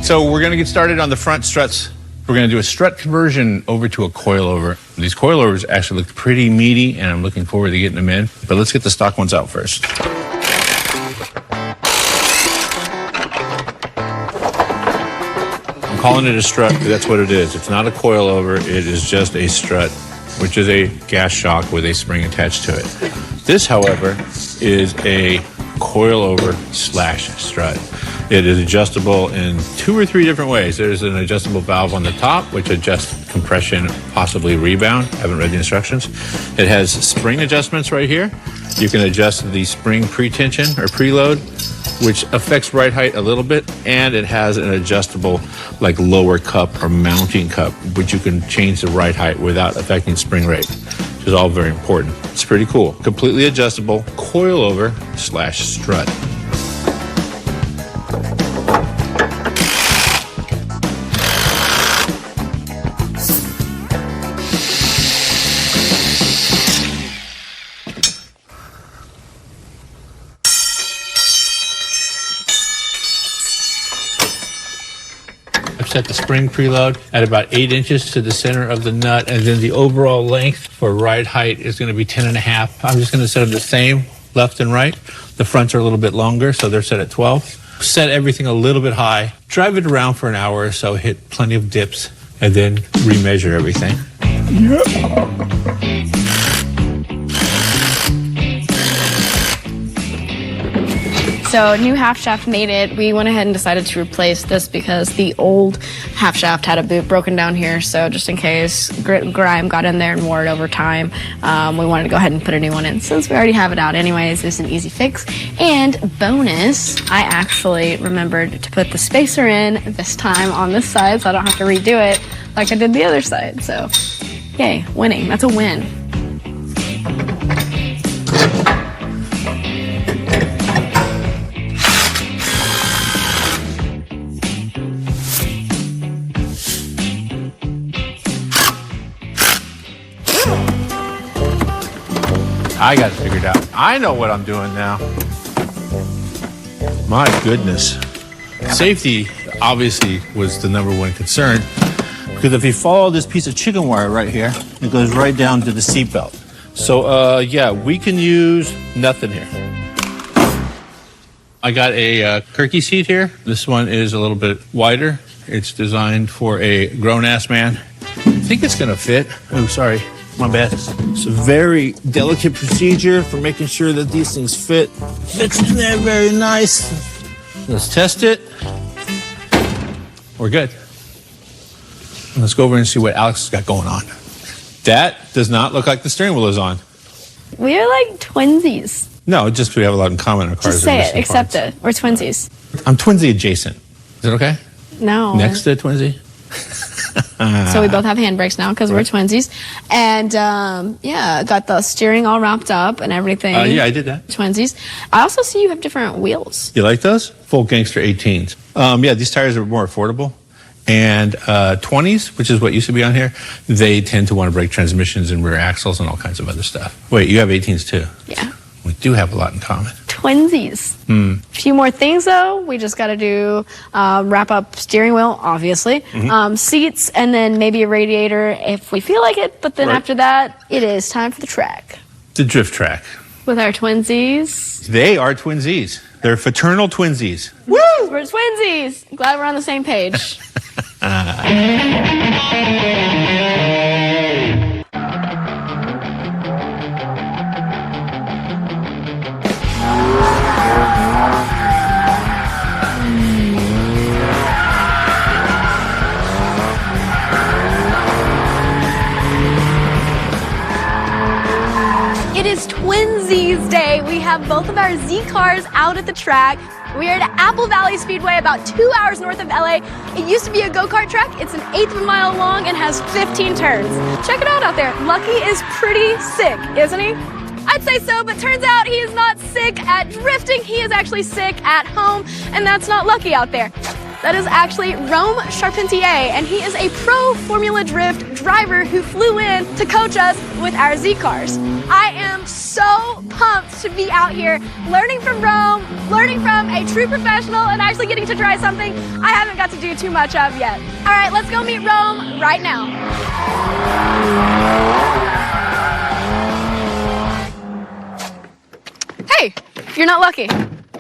So we're gonna get started on the front struts. We're gonna do a strut conversion over to a coilover. These coilovers actually look pretty meaty and I'm looking forward to getting them in. But let's get the stock ones out first. I'm calling it a strut because that's what it is. It's not a coilover, it is just a strut, which is a gas shock with a spring attached to it. This, however, is a coilover slash strut. It is adjustable in 2 or 3 different ways. There's an adjustable valve on the top, which adjusts compression, possibly rebound. I haven't read the instructions. It has spring adjustments right here. You can adjust the spring pre-tension or preload, which affects ride height a little bit. And it has an adjustable like lower cup or mounting cup, which you can change the ride height without affecting spring rate, which is all very important. It's pretty cool. Completely adjustable coilover slash strut. I've set the spring preload at about 8 inches to the center of the nut, and then the overall length for ride height is going to be 10.5. I'm just going to set them the same left and right. The fronts are a little bit longer, so they're set at 12. set everything a little bit high, drive it around for an hour or so, hit plenty of dips, and then remeasure everything. So new half shaft made it. We went ahead and decided to replace this because the old half shaft had a boot broken down here. So just in case grime got in there and wore it over time, we wanted to go ahead and put a new one in. Since we already have it out anyways, it's an easy fix. And bonus, I actually remembered to put the spacer in this time on this side so I don't have to redo it like I did the other side. So yay, winning. That's a win. I got it figured out. I know what I'm doing now. My goodness. Safety obviously was the number one concern, Because if you follow this piece of chicken wire right here, it goes right down to the seatbelt. So, yeah, we can use nothing here. I got a Kirky seat here. This one is a little bit wider. It's designed for a grown-ass man. I think it's going to fit. Oh, sorry. My bad. It's a very delicate procedure for making sure that these things fit. Fits in there very nice. Let's test it. We're good. Let's go over and see what Alex has got going on. That does not look like the steering wheel is on. We are like twinsies. No, just we have a lot in common in our cars. Just say it, accept it. We're twinsies. I'm twinsy adjacent. Is it okay? No. Next to twinsy? So we both have handbrakes now because we're twinsies. And yeah, got the steering all wrapped up and everything. Yeah, I did that. Twinsies. I also see you have different wheels. You like those? Full gangster 18s. Yeah, these tires are more affordable. And 20s, which is what used to be on here, they tend to want to break transmissions and rear axles and all kinds of other stuff. Wait, you have 18s too? Yeah. We do have a lot in common. Twinsies. A few more things though. We just got to do wrap up steering wheel, obviously, seats, and then maybe a radiator if we feel like it. But then after that, it is time for the track. The drift track. With our twinsies. They are twinsies. They're fraternal twinsies. Woo! We're twinsies. Glad we're on the same page. It is Twinsies Day. We have both of our Z cars out at the track. We are at Apple Valley Speedway, about 2 hours north of LA. It used to be a go-kart track. It's an 1/8 of a mile long and has 15 turns. Check it out there. Lucky is pretty sick, isn't he? I'd say so, but turns out he is not sick at drifting. He is actually sick at home, and that's not Lucky out there. That is actually Rome Charpentier, and he is a pro Formula Drift driver who flew in to coach us with our Z cars. I am so pumped to be out here learning from Rome, learning from a true professional, and actually getting to try something I haven't got to do too much of yet. All right, let's go meet Rome right now. Hey, you're not Lucky.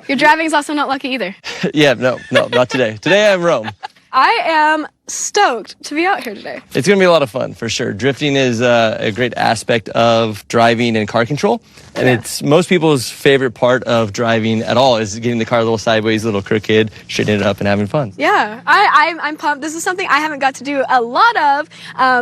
Your driving is also not Lucky either. Yeah, no, not today. Today I'm Rome. I am stoked to be out here today. It's going to be a lot of fun, for sure. Drifting is a great aspect of driving and car control. And it's most people's favorite part of driving at all is getting the car a little sideways, a little crooked, straightening it up and having fun. Yeah, I'm pumped. This is something I haven't got to do a lot of,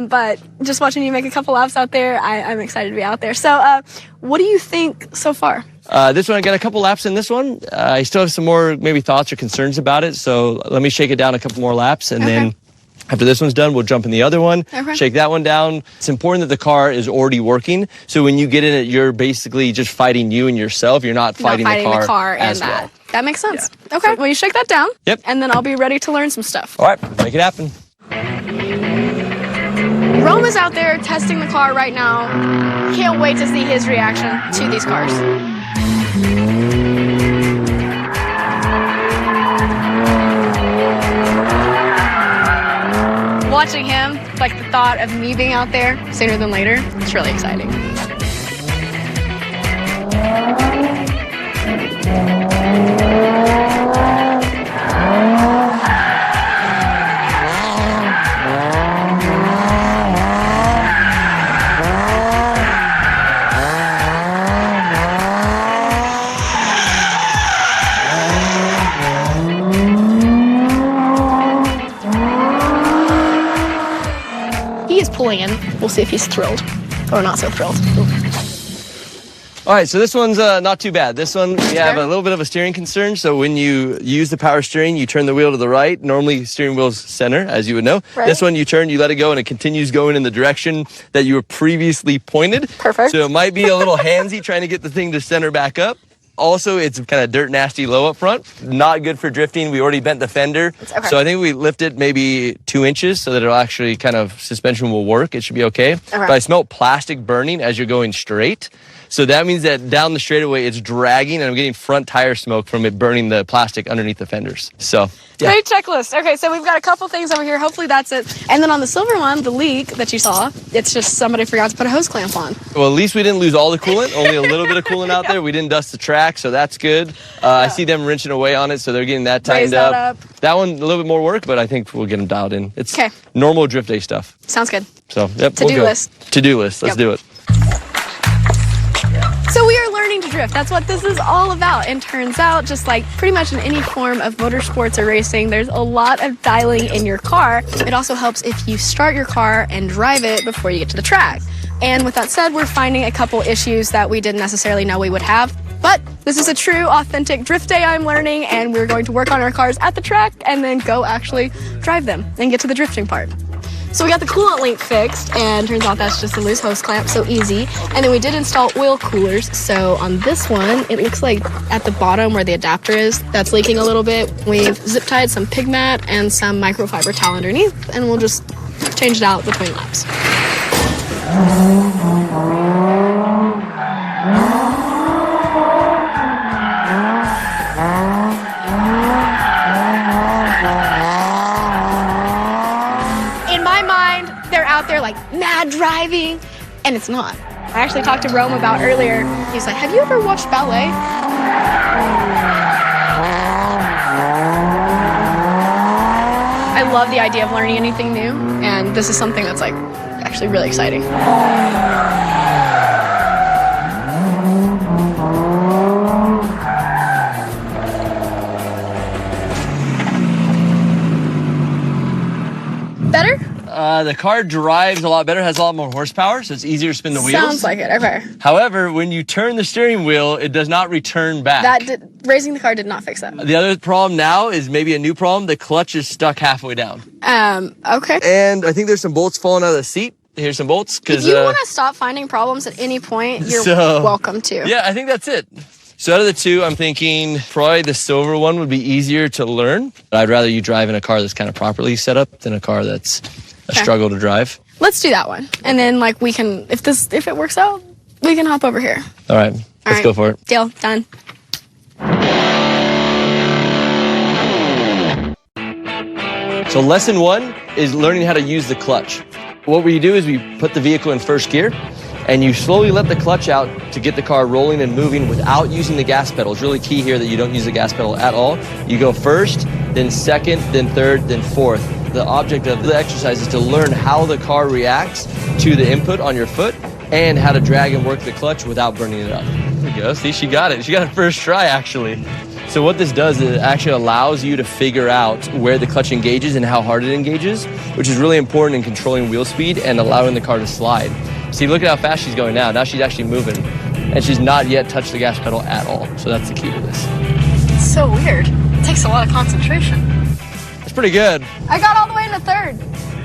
but just watching you make a couple laps out there, I'm excited to be out there. So what do you think so far? This one, I got a couple laps in this one. I still have some more maybe thoughts or concerns about it. So let me shake it down a couple more laps. And then after this one's done, we'll jump in the other one, shake that one down. It's important that the car is already working. So when you get in it, you're basically just fighting you and yourself. You're not fighting the car as well. That makes sense. Yeah. Okay, well, you shake that down. Yep. And then I'll be ready to learn some stuff. All right, make it happen. Rome is out there testing the car right now. Can't wait to see his reaction to these cars. Watching him, like the thought of me being out there sooner than later, it's really exciting. he is pulling in. We'll see if he's thrilled or not so thrilled. All right, so this one's not too bad. This one, we have a little bit of a steering concern. So when you use the power steering, you turn the wheel to the right. Normally, steering wheel's center, as you would know. Right. This one, you turn, you let it go, and it continues going in the direction that you were previously pointed. Perfect. So it might be a little handsy trying to get the thing to center back up. Also, it's kind of dirt nasty low up front. Not good for drifting. We already bent the fender. Okay. So I think we lift it maybe 2 inches so that it'll actually kind of, suspension will work. It should be okay. But I smell plastic burning as you're going straight. So that means that down the straightaway, it's dragging, and I'm getting front tire smoke from it burning the plastic underneath the fenders. So, yeah. Great checklist. Okay, so we've got a couple things over here. Hopefully that's it. And then on the silver one, the leak that you saw, it's just somebody forgot to put a hose clamp on. Well, at least we didn't lose all the coolant, only a little bit of coolant out there. We didn't dust the track, so that's good. I see them wrenching away on it, so they're getting that tightened up. That one, a little bit more work, but I think we'll get them dialed in. It's normal drift day stuff. Sounds good. So, yep, To-do list. To-do list. Let's do it. So we are learning to drift. That's what this is all about. And turns out, just like pretty much in any form of motorsports or racing, there's a lot of dialing in your car. It also helps if you start your car and drive it before you get to the track. And with that said, we're finding a couple issues that we didn't necessarily know we would have. But this is a true, authentic drift day I'm learning, and we're going to work on our cars at the track and then go actually drive them and get to the drifting part. So we got the coolant link fixed, and turns out that's just a loose hose clamp, so easy. And then we did install oil coolers. So on this one, it looks like at the bottom where the adapter is, that's leaking a little bit. We've zip tied some pig mat and some microfiber towel underneath, and we'll just change it out between laps. They're like mad driving, and it's not. I actually talked to Rome about earlier. He's like, have you ever watched ballet? I love the idea of learning anything new, and this is something that's like actually really exciting. Better? The car drives a lot better, has a lot more horsepower, so it's easier to spin the wheels. Sounds like it, okay. However, when you turn the steering wheel, it does not return back. Raising the car did not fix that. The other problem now is maybe a new problem. The clutch is stuck halfway down. Okay. And I think there's some bolts falling out of the seat. Here's some bolts. If you want to stop finding problems at any point, you're welcome to. Yeah, I think that's it. So out of the two, I'm thinking probably the silver one would be easier to learn. I'd rather you drive in a car that's kind of properly set up than a car that's a struggle to drive. Let's do that one. And then like we can, if it works out, we can hop over here. All right, let's go for it. Deal, done. So lesson 1 is learning how to use the clutch. What we do is we put the vehicle in first gear, and you slowly let the clutch out to get the car rolling and moving without using the gas pedal. It's really key here that you don't use the gas pedal at all. You go first, then second, then third, then fourth. The object of the exercise is to learn how the car reacts to the input on your foot and how to drag and work the clutch without burning it up. There we go. See, she got it. She got it first try, actually. So what this does is it actually allows you to figure out where the clutch engages and how hard it engages, which is really important in controlling wheel speed and allowing the car to slide. See, look at how fast she's going now. Now she's actually moving, and she's not yet touched the gas pedal at all. So that's the key to this. It's so weird. It takes a lot of concentration. It's pretty good. I got all the way into third.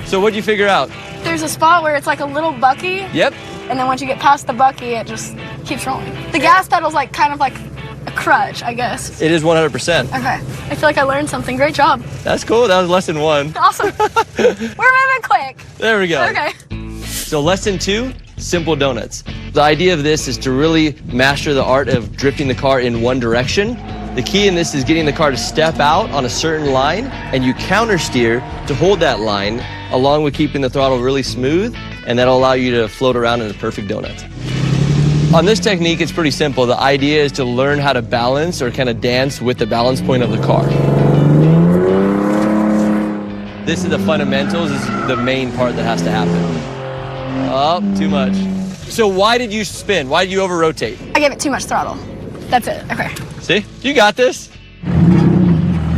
So what'd you figure out? There's a spot where it's like a little bucky. Yep. And then once you get past the bucky, it just keeps rolling. The gas pedal's like kind of like a crutch, I guess. It is 100%. Okay. I feel like I learned something. Great job. That's cool. That was lesson 1. Awesome. We're moving quick. There we go. Okay. So lesson 2, simple donuts. The idea of this is to really master the art of drifting the car in one direction. The key in this is getting the car to step out on a certain line, and you counter steer to hold that line, along with keeping the throttle really smooth, and that'll allow you to float around in a perfect donut. On this technique, it's pretty simple. The idea is to learn how to balance or kind of dance with the balance point of the car. This is the fundamentals. This is the main part that has to happen. Oh, too much. So why did you spin? Why did you over-rotate? I gave it too much throttle. That's it. Okay. See? You got this.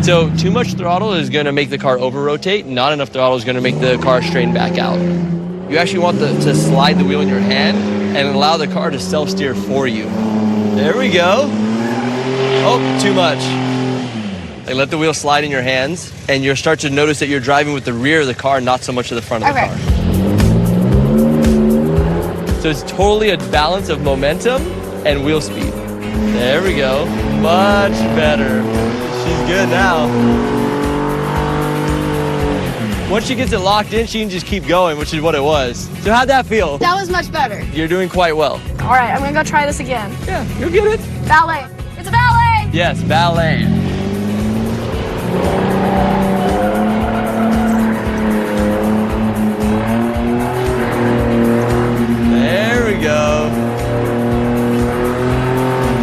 So too much throttle is going to make the car over-rotate. Not enough throttle is going to make the car strain back out. You actually want to slide the wheel in your hand and allow the car to self-steer for you. There we go. Oh, too much. Like, let the wheel slide in your hands, and you'll start to notice that you're driving with the rear of the car, not so much to the front of the car. So it's totally a balance of momentum and wheel speed. There we go. Much better. She's good now. Once she gets it locked in, she can just keep going, which is what it was. So how'd that feel? That was much better. You're doing quite well. All right, I'm gonna go try this again. Yeah, you'll get it. Ballet. It's a ballet! Yes, ballet. There we go.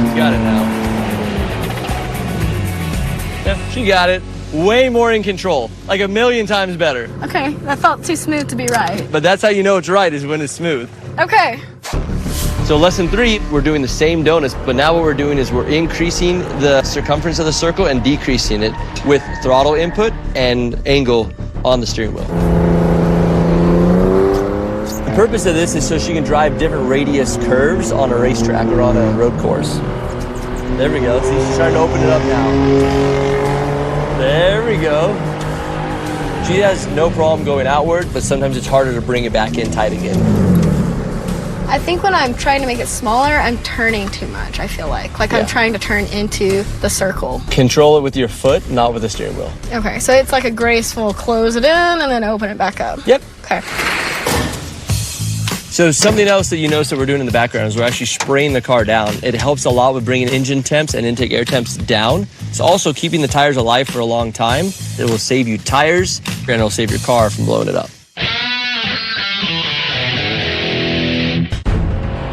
She's got it now. Yeah, she got it. Way more in control, like a million times better. Okay, that felt too smooth to be right. But that's how you know it's right, is when it's smooth. Okay. So lesson 3, we're doing the same donuts, but now what we're doing is we're increasing the circumference of the circle and decreasing it with throttle input and angle on the steering wheel. The purpose of this is so she can drive different radius curves on a racetrack or on a road course. There we go. See, she's starting to open it up now. There we go. She has no problem going outward, but sometimes it's harder to bring it back in tight again. I think when I'm trying to make it smaller, I'm turning too much, I feel like. Like I'm trying to turn into the circle. Control it with your foot, not with the steering wheel. Okay, so it's like a graceful close it in and then open it back up. Yep. Okay. So something else that you notice that we're doing in the background is we're actually spraying the car down. It helps a lot with bringing engine temps and intake air temps down. It's also keeping the tires alive for a long time. It will save you tires, and it'll save your car from blowing it up.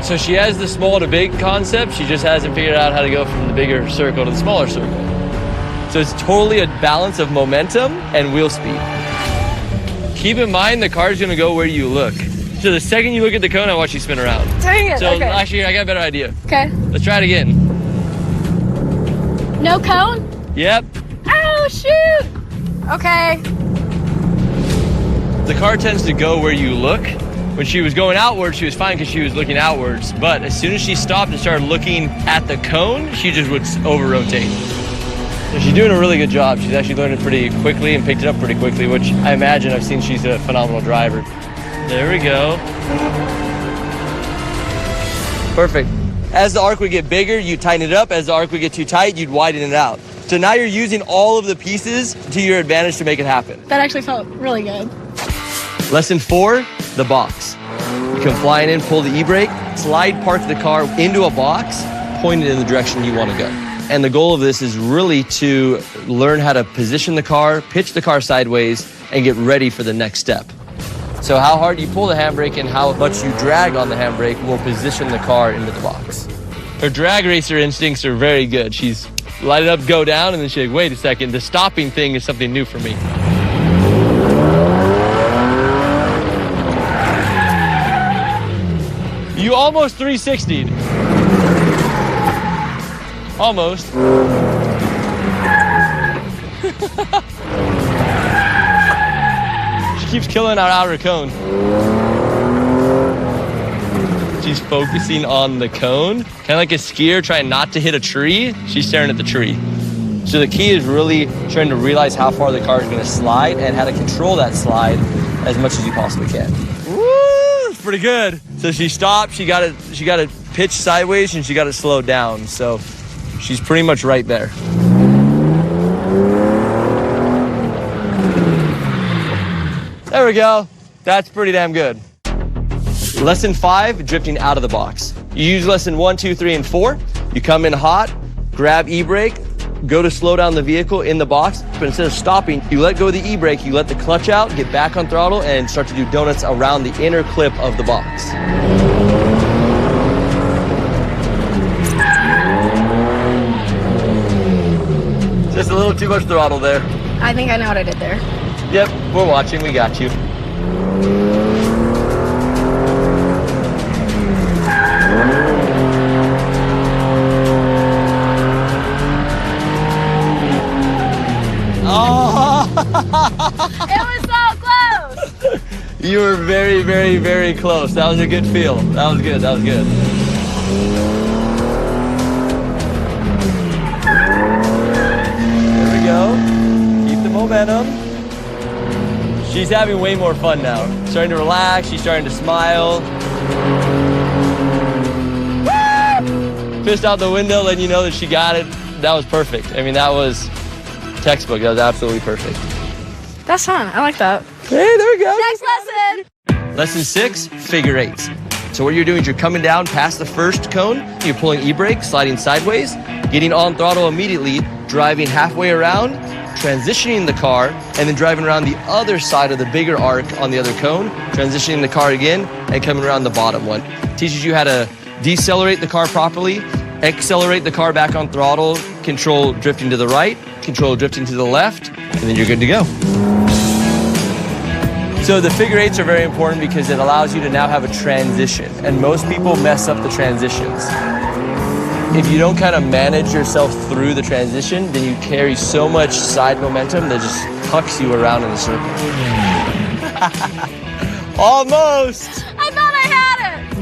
So she has the small to big concept. She just hasn't figured out how to go from the bigger circle to the smaller circle. So it's totally a balance of momentum and wheel speed. Keep in mind the car's gonna go where you look. So the second you look at the cone, I watch you spin around. Dang it, So okay. actually, I got a better idea. Okay. Let's try it again. No cone? Yep. Oh, shoot! Okay. The car tends to go where you look. When she was going outwards, she was fine because she was looking outwards. But as soon as she stopped and started looking at the cone, she just would over-rotate. So she's doing a really good job. She's actually learned it pretty quickly and picked it up pretty quickly, which I imagine I've seen she's a phenomenal driver. There we go. Perfect. As the arc would get bigger, you tighten it up. As the arc would get too tight, you'd widen it out. So now you're using all of the pieces to your advantage to make it happen. That actually felt really good. Lesson 4, the box. You come flying in, pull the e-brake, slide park the car into a box, point it in the direction you want to go. And the goal of this is really to learn how to position the car, pitch the car sideways, and get ready for the next step. So how hard you pull the handbrake and how much you drag on the handbrake will position the car into the box. Her drag racer instincts are very good. She's light it up, go down, and then she's like, wait a second, the stopping thing is something new for me. You almost 360'd. Almost. She keeps killing our outer cone. She's focusing on the cone. Kind of like a skier trying not to hit a tree. She's staring at the tree. So the key is really trying to realize how far the car is going to slide and how to control that slide as much as you possibly can. Woo! It's pretty good. So she stopped. She got it pitched sideways and she got it slowed down. So she's pretty much right there. There we go. That's pretty damn good. Lesson 5, drifting out of the box. You use lesson 1, 2, 3, and 4. You come in hot, grab e-brake, go to slow down the vehicle in the box, but instead of stopping, you let go of the e-brake, you let the clutch out, get back on throttle, and start to do donuts around the inner clip of the box. Just a little too much throttle there. I think I know what I did there. Yep, we're watching, we got you. Oh! It was so close! You were very, very, very close. That was a good feel. That was good. That was good. There we go. Keep the momentum. She's having way more fun now. Starting to relax. She's starting to smile. Fist out the window, letting you know that she got it. That was perfect. I mean, that was textbook. That was absolutely perfect. That's fun. I like that. Hey, there we go. Next lesson. Lesson 6, figure eights. So what you're doing is you're coming down past the first cone, you're pulling e-brake, sliding sideways, getting on throttle immediately, driving halfway around, transitioning the car, and then driving around the other side of the bigger arc on the other cone, transitioning the car again, and coming around the bottom one. Teaches you how to decelerate the car properly, accelerate the car back on throttle, control drifting to the right, control drifting to the left, and then you're good to go. So the figure eights are very important because it allows you to now have a transition, and most people mess up the transitions. If you don't kind of manage yourself through the transition, then you carry so much side momentum that just hucks you around in a circle. Almost! I thought I had it.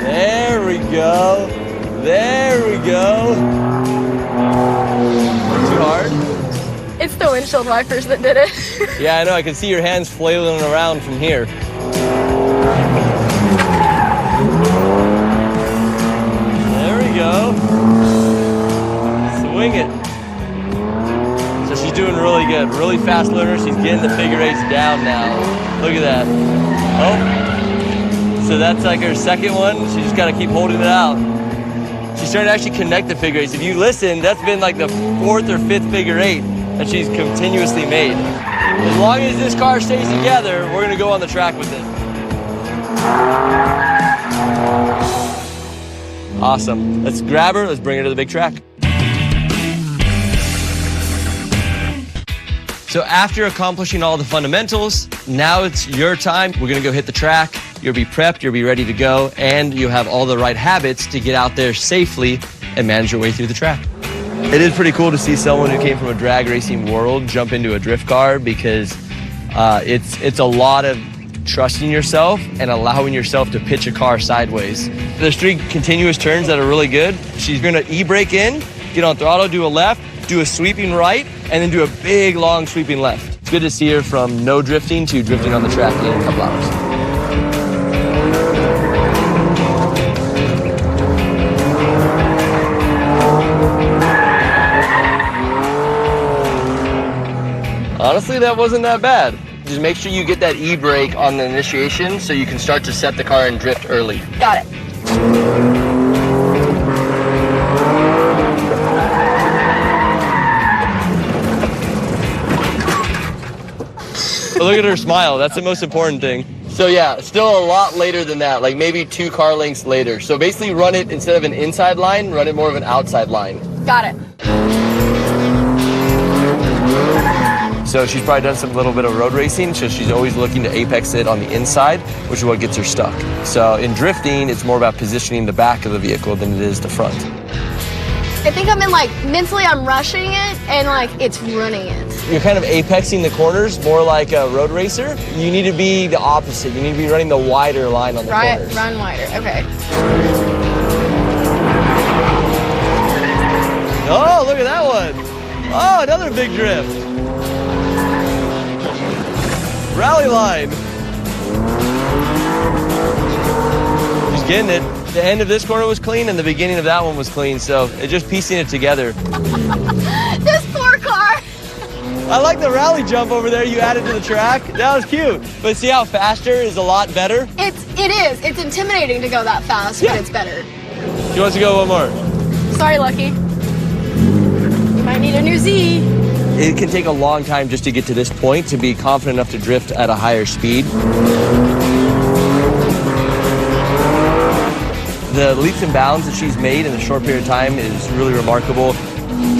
There we go. There we go. Too hard? It's the windshield wipers that did it. Yeah, I know. I can see your hands flailing around from here. There we go. Swing it. So she's doing really good. Really fast learner. She's getting the figure eights down now. Look at that. Oh. So that's like her second one. She just got to keep holding it out. She's starting to actually connect the figure eights. If you listen, that's been like the 4th or 5th figure eight that she's continuously made. As long as this car stays together, we're gonna go on the track with it. Awesome. Let's grab her, let's bring her to the big track. So after accomplishing all the fundamentals, now it's your time. We're gonna go hit the track. You'll be prepped, you'll be ready to go, and you have all the right habits to get out there safely and manage your way through the track. It is pretty cool to see someone who came from a drag racing world jump into a drift car because it's a lot of trusting yourself and allowing yourself to pitch a car sideways. There's 3 continuous turns that are really good. She's gonna e-brake in, get on throttle, do a left, do a sweeping right, and then do a big, long sweeping left. It's good to see her from no drifting to drifting on the track in a couple hours. Honestly, that wasn't that bad. Just make sure you get that e-brake on the initiation so you can start to set the car and drift early. Got it. But look at her smile. That's the most important thing. So yeah, still a lot later than that, like maybe 2 car lengths later. So basically run it, instead of an inside line, run it more of an outside line. Got it. So she's probably done some little bit of road racing, so she's always looking to apex it on the inside, which is what gets her stuck. So in drifting, it's more about positioning the back of the vehicle than it is the front. I think I'm in mentally I'm rushing it and it's running it. You're kind of apexing the corners, more like a road racer. You need to be the opposite. You need to be running the wider line on the corners. Run wider, okay. Oh, look at that one. Oh, another big drift. Rally line. She's getting it. The end of this corner was clean and the beginning of that one was clean, so it's just piecing it together. This poor car. I like the rally jump over there you added to the track. That was cute. But see how faster is a lot better? It is. It's intimidating to go that fast, but it's better. She wants to go one more. Sorry, Lucky. You might need a new Z. It can take a long time just to get to this point to be confident enough to drift at a higher speed. The leaps and bounds that she's made in a short period of time is really remarkable.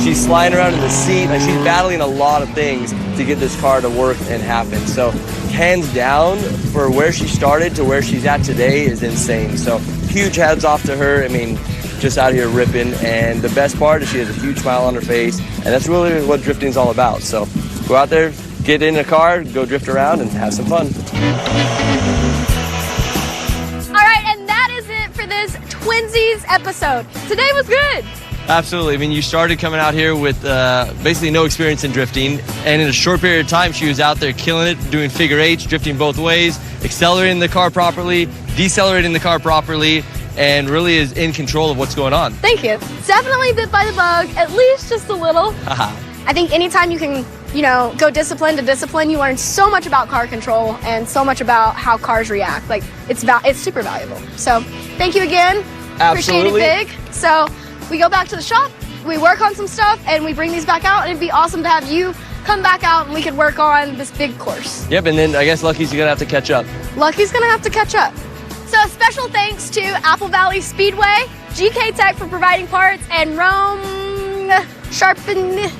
She's sliding around in the seat, and she's battling a lot of things to get this car to work and happen. So hands down, for where she started to where she's at today is insane. So huge hats off to her. I mean, just out here ripping. And the best part is she has a huge smile on her face, and that's really what drifting is all about. So go out there, get in a car, go drift around, and have some fun. All right, and that is it for this Twinsies episode. Today was good. Absolutely. I mean, you started coming out here with basically no experience in drifting, and in a short period of time, she was out there killing it, doing figure eights, drifting both ways, accelerating the car properly, decelerating the car properly, and really is in control of what's going on. Thank you. Definitely bit by the bug, at least just a little. I think anytime you can, go discipline to discipline, you learn so much about car control and so much about how cars react. Like, it's super valuable. So, thank you again. Absolutely. Appreciate it big. So, we go back to the shop, we work on some stuff, and we bring these back out, and it'd be awesome to have you come back out and we could work on this big course. Yep, and then I guess Lucky's gonna have to catch up. Lucky's gonna have to catch up. So a special thanks to Apple Valley Speedway, GK Tech for providing parts, and Rome Charpentier.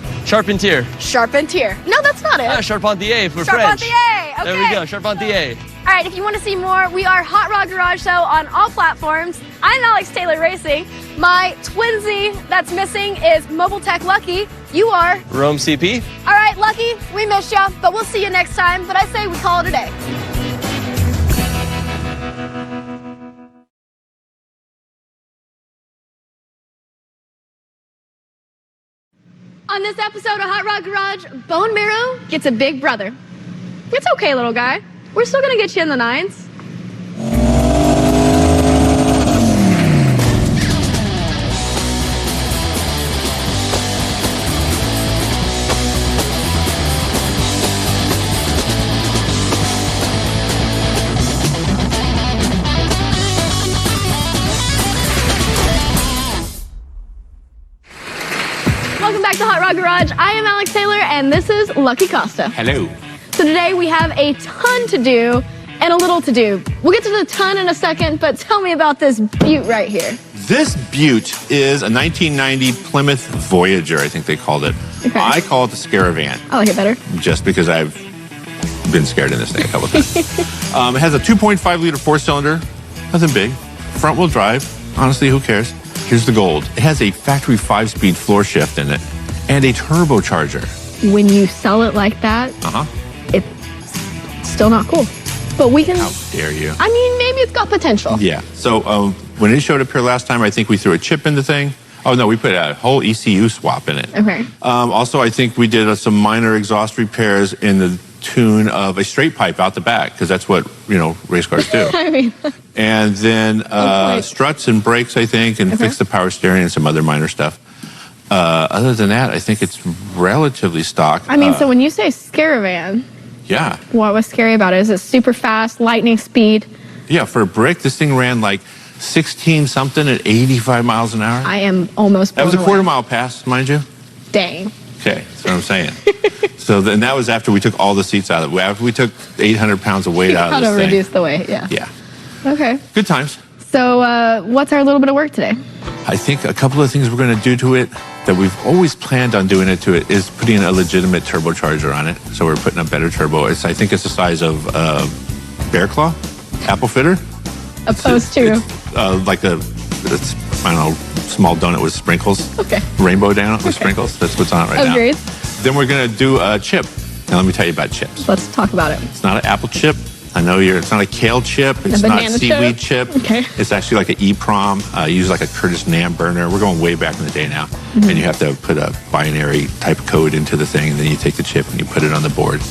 No, that's not it. Charpentier for French. Okay. There we go, Charpentier. All right, if you want to see more, we are Hot Rod Garage Show on all platforms. I'm Alex Taylor Racing. My twinsie that's missing is Mobile Tech Lucky. You are Rome CP. All right, Lucky, we missed ya, but we'll see you next time. But I say we call it a day. On this episode of Hot Rod Garage, Bone Marrow gets a big brother. It's okay, little guy. We're still gonna get you in the 9s. Welcome back to Hot Rod Garage. I am Alex Taylor, and this is Lucky Costa. Hello. So today we have a ton to do and a little to do. We'll get to the ton in a second, but tell me about this beaut right here. This beaut is a 1990 Plymouth Voyager, I think they called it. Okay. I call it the Scaravan. I like it better. Just because I've been scared in this thing a couple of times. It has a 2.5 liter 4-cylinder, nothing big. Front wheel drive, honestly, who cares? Here's the gold. It has a factory 5-speed floor shift in it and a turbocharger. When you sell it like that, it's still not cool. But we can... How dare you? I mean, maybe it's got potential. Yeah. So when it showed up here last time, I think we threw a chip in the thing. Oh, no, we put a whole ECU swap in it. Okay. Also, I think we did some minor exhaust repairs in the tune of a straight pipe out the back, because that's what, race cars do. I mean... And then struts and brakes, I think, and fixed the power steering and some other minor stuff. Other than that, I think it's relatively stock. I mean, so when you say Scaravan, yeah. What was scary about it? Is it super fast, lightning speed? Yeah, for a brick, this thing ran like 16-something at 85 miles an hour. I am almost blown That was a away. quarter-mile pass, mind you. Dang. Okay, that's what I'm saying. So then that was after we took all the seats out of it. After we took 800 pounds of weight out of this How to thing. reduce the weight, yeah. Yeah. Okay. Good times. So what's our little bit of work today? I think a couple of things we're going to do to it that we've always planned on doing it to it is putting a legitimate turbocharger on it. So we're putting a better turbo. I think it's the size of Bear Claw, apple fitter. Opposed to? Like I don't know, small donut with sprinkles. Okay. Rainbow donut with sprinkles. That's what's on it right Agreed. now. Then we're going to do a chip. Now let me tell you about chips. Let's talk about it. It's not an apple chip. I know it's not a kale chip. It's not seaweed chip. Okay. It's actually like an EEPROM. You use like a Curtis Nam burner. We're going way back in the day now. Mm-hmm. And you have to put a binary type code into the thing. And then you take the chip and you put it on the board,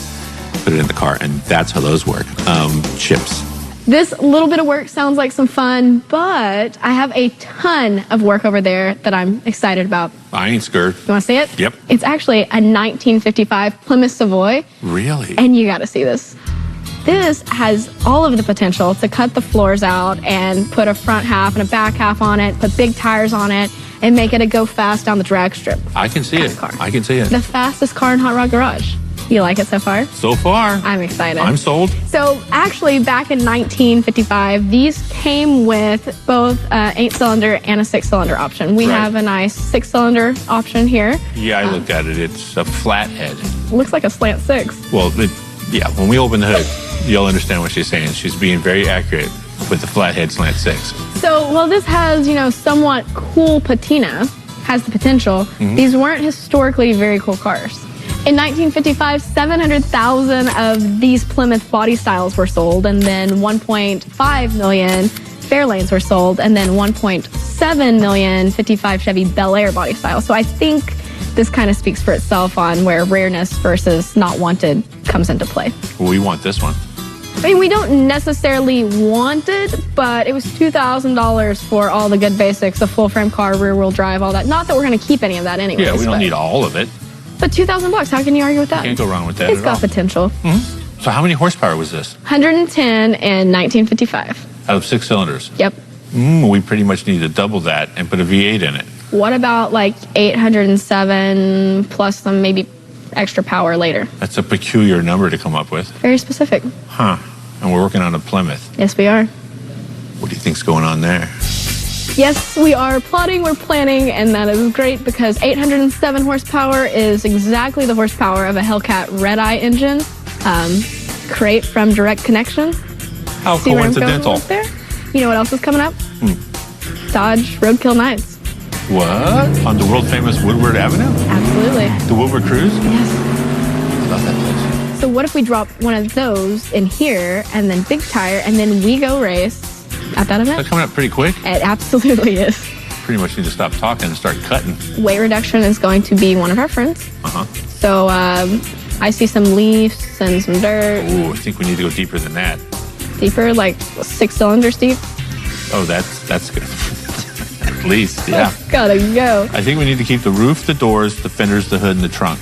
put it in the car. And that's how those work. Chips. This little bit of work sounds like some fun, but I have a ton of work over there that I'm excited about. I ain't scared. You want to see it? Yep. It's actually a 1955 Plymouth Savoy. Really? And you got to see this. This has all of the potential to cut the floors out and put a front half and a back half on it, put big tires on it, and make it a go fast down the drag strip. I can see it. Car. I can see it. The fastest car in Hot Rod Garage. You like it so far? So far. I'm excited. I'm sold. So actually, back in 1955, these came with both an 8-cylinder and a 6-cylinder option. We have a nice 6-cylinder option here. Yeah, I looked at it. It's a flathead. Looks like a slant 6. Well, yeah, when we open the hood, you'll understand what she's saying. She's being very accurate with the flathead slant 6. So, well, this has, somewhat cool patina, has the potential. Mm-hmm. These weren't historically very cool cars. In 1955, 700,000 of these Plymouth body styles were sold, and then 1.5 million Fairlanes were sold, and then 1.7 million 55 Chevy Bel Air body styles. So I think this kind of speaks for itself on where rareness versus not wanted comes into play. Well, we want this one. I mean, we don't necessarily want it, but it was $2,000 for all the good basics, a full frame car, rear wheel drive, all that. Not that we're going to keep any of that anyway. Yeah, we don't need all of it. But $2,000, how can you argue with that? Can't go wrong with that It's at all. got potential. Mm-hmm. So how many horsepower was this? 110 in 1955. Out of 6 cylinders? Yep. We pretty much need to double that and put a V8 in it. What about like 807 plus some maybe extra power later? That's a peculiar number to come up with. Very specific. Huh. And we're working on a Plymouth. Yes, we are. What do you think's going on there? Yes, we are plotting, we're planning, and that is great because 807 horsepower is exactly the horsepower of a Hellcat Red Eye engine, crate from Direct Connection. How See where I'm going coincidental. with there? You know what else is coming up? Dodge Roadkill Nights. What? On the world famous Woodward Avenue? Absolutely. The Woodward Cruise? Yes. I love that place. So what if we drop one of those in here and then big tire and then we go race at that event? That's coming up pretty quick. It absolutely is. Pretty much need to stop talking and start cutting. Weight reduction is going to be one of our friends. Uh-huh. So I see some leaves and some dirt. Ooh, I think we need to go deeper than that. Deeper, like 6 cylinders deep. Oh, that's good. At least, yeah. Gotta go. I think we need to keep the roof, the doors, the fenders, the hood, and the trunk.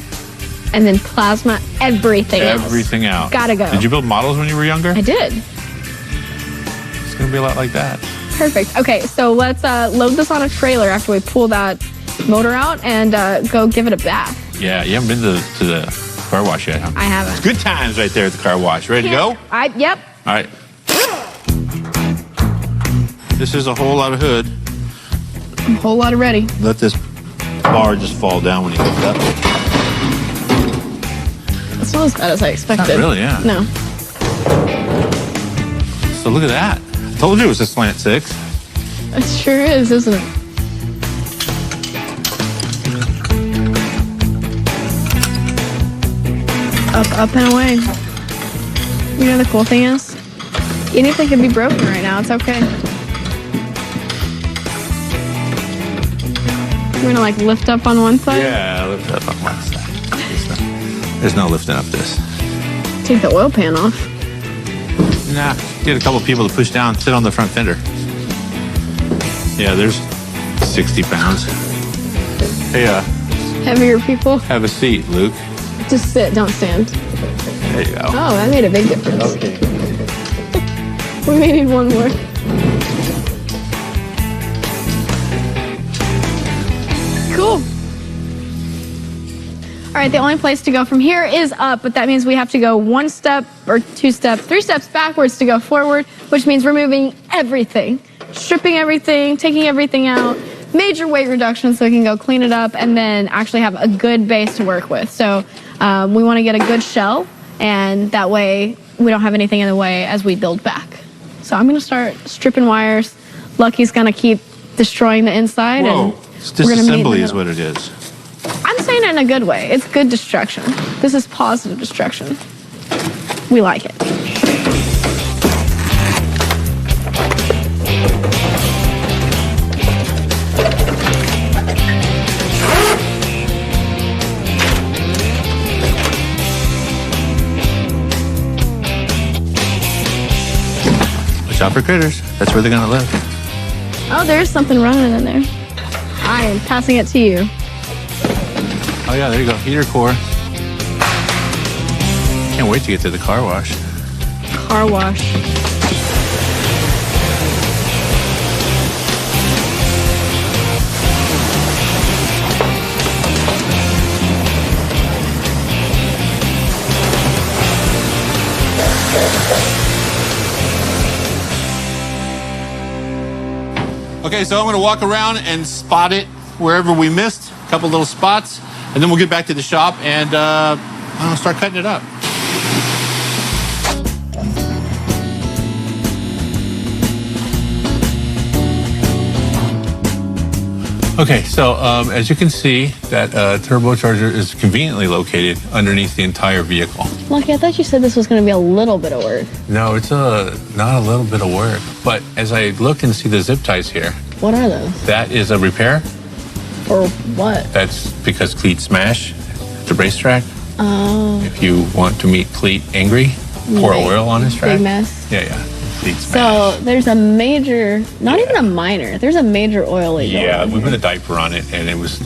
And then plasma everything else. Everything out. Gotta go. Did you build models when you were younger? I did. It's going to be a lot like that. Perfect. Okay, so let's load this on a trailer after we pull that motor out and go give it a bath. Yeah, you haven't been to the car wash yet, huh? I haven't. It's good times right there at the car wash. Ready to go? Yep. All right. This is a whole lot of hood. A whole lot of ready. Let this bar just fall down when you hook it up. It's not as bad as I expected. Not really, yeah. No. So look at that. I told you it was a slant 6. It sure is, isn't it? Up and away. You know the cool thing is? Anything can be broken right now. It's okay. We're gonna like lift up on one side? Yeah, lift up on one side. There's no lifting up this. Take the oil pan off. Nah, get a couple people to push down, sit on the front fender. Yeah, there's 60 pounds. Hey, Heavier people. have a seat, Luke. Just sit, don't stand. There you go. Oh, that made a big difference. Okay. We may need one more. Cool. All right, the only place to go from here is up, but that means we have to go 1 step or 2 steps, 3 steps backwards to go forward, which means removing everything, stripping everything, taking everything out, major weight reduction so we can go clean it up and then actually have a good base to work with. So we want to get a good shell, and that way we don't have anything in the way as we build back. So I'm going to start stripping wires. Lucky's going to keep destroying the inside. Whoa, And it's we're gonna meet in the disassembly is middle. what it is. I'm saying it in a good way. It's good destruction. This is positive destruction. We like it. Watch out for critters. That's where they're gonna live. Oh, there's something running in there. I am passing it to you. Oh yeah, there you go. Heater core. Can't wait to get to the car wash. Car wash. Okay, so I'm gonna walk around and spot it wherever we missed, a couple little spots, and then we'll get back to the shop and I'll start cutting it up. Okay, so as you can see, that turbocharger is conveniently located underneath the entire vehicle. Lucky, I thought you said this was going to be a little bit of work. No, it's not a little bit of work. But as I look and see the zip ties here. What are those? That is a repair. For what? That's because Cleat smash the racetrack. Oh. If you want to meet Cleat angry, pour oil on his track. Big mess. Yeah. Cleat smash. So there's a major, not even a minor, there's a major oil leak. Yeah, we put a diaper on it, and it was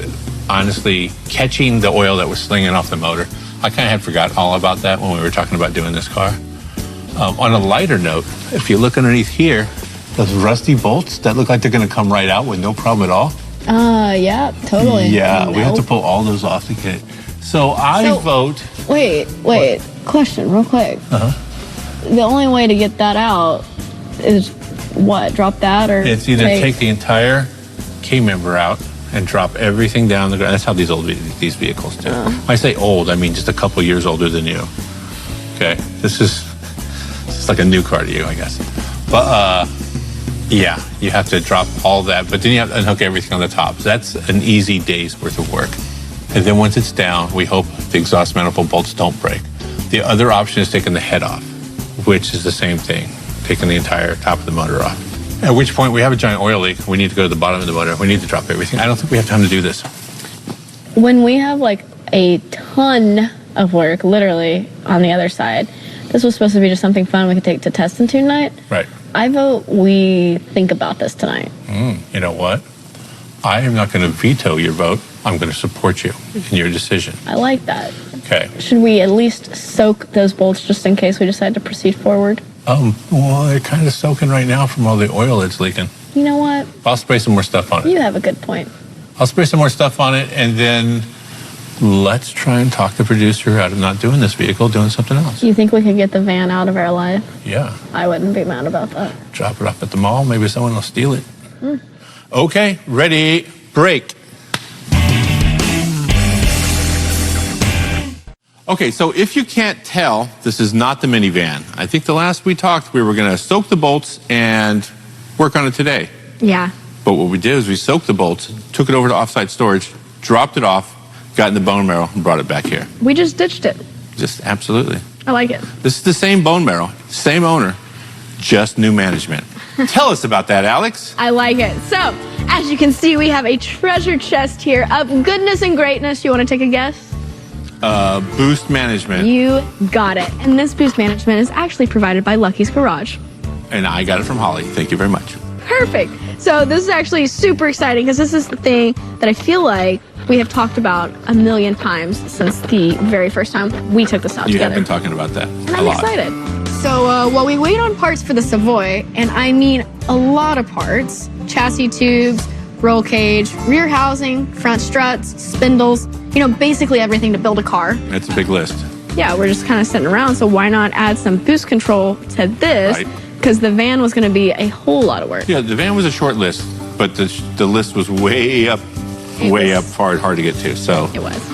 honestly catching the oil that was slinging off the motor. I kind of had forgot all about that when we were talking about doing this car. On a lighter note, if you look underneath here, those rusty bolts that look like they're going to come right out with no problem at all. Yeah, totally. Yeah, we have to pull all those off to get it. So I vote. Wait. Question, real quick. The only way to get that out is what? Drop that, or it's either take the entire K-member out and drop everything down the ground. That's how these vehicles do. When I say old, I mean just a couple years older than you. Okay, this is like a new car to you, I guess. But yeah, you have to drop all that, but then you have to unhook everything on the top. So that's an easy day's worth of work. And then once it's down, we hope the exhaust manifold bolts don't break. The other option is taking the head off, which is the same thing, taking the entire top of the motor off. At which point we have a giant oil leak. We need to go to the bottom of the motor. We need to drop everything. I don't think we have time to do this. When we have like a ton of work, literally, on the other side, this was supposed to be just something fun we could take to test and tune night. Right. I vote we think about this tonight. You know what? I am not going to veto your vote. I'm going to support you in your decision. I like that. Okay. Should we at least soak those bolts just in case we decide to proceed forward? Well, they're kind of soaking right now from all the oil that's leaking. You know what? I'll spray some more stuff on it. You have a good point. I'll spray some more stuff on it, and then let's try and talk the producer out of not doing this vehicle, doing something else. You think we could get the van out of our life? Yeah. I wouldn't be mad about that. Drop it off at the mall. Maybe someone will steal it. Okay, ready, break. Okay, so if you can't tell, this is not the minivan. I think the last we talked, we were going to soak the bolts and work on it today. Yeah. But what we did is we soaked the bolts, took it over to offsite storage, dropped it off, got in the bone marrow, and brought it back here. We just ditched it. Just absolutely. I like it. This is the same bone marrow, same owner, just new management. Tell us about that, Alex. I like it. So, as you can see, we have a treasure chest here of goodness and greatness. You want to take a guess? Boost management. You got it. And this boost management is actually provided by Lucky's Garage. And I got it from Holly. Thank you very much. Perfect. So this is actually super exciting because this is the thing that I feel like we have talked about a million times since the very first time we took this out You together. have been talking about that And I'm excited. So while we wait on parts for the Savoy, and I mean a lot of parts, chassis tubes, roll cage, rear housing, front struts, spindles, basically everything to build a car. That's a big list. Yeah, we're just kind of sitting around, so why not add some boost control to this? Right. Because the van was going to be a whole lot of work. Yeah, the van was a short list, but the list was way up, hard to get to. So it was.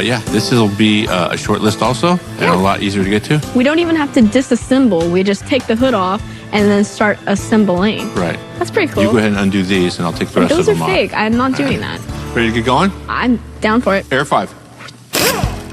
Yeah, this will be a short list also, and a lot easier to get to. We don't even have to disassemble. We just take the hood off and then start assembling. Right. That's pretty cool. You go ahead and undo these, and I'll take the rest of Those them are off. fake. I'm not doing that. Ready to get going? I'm down for it. Air 5.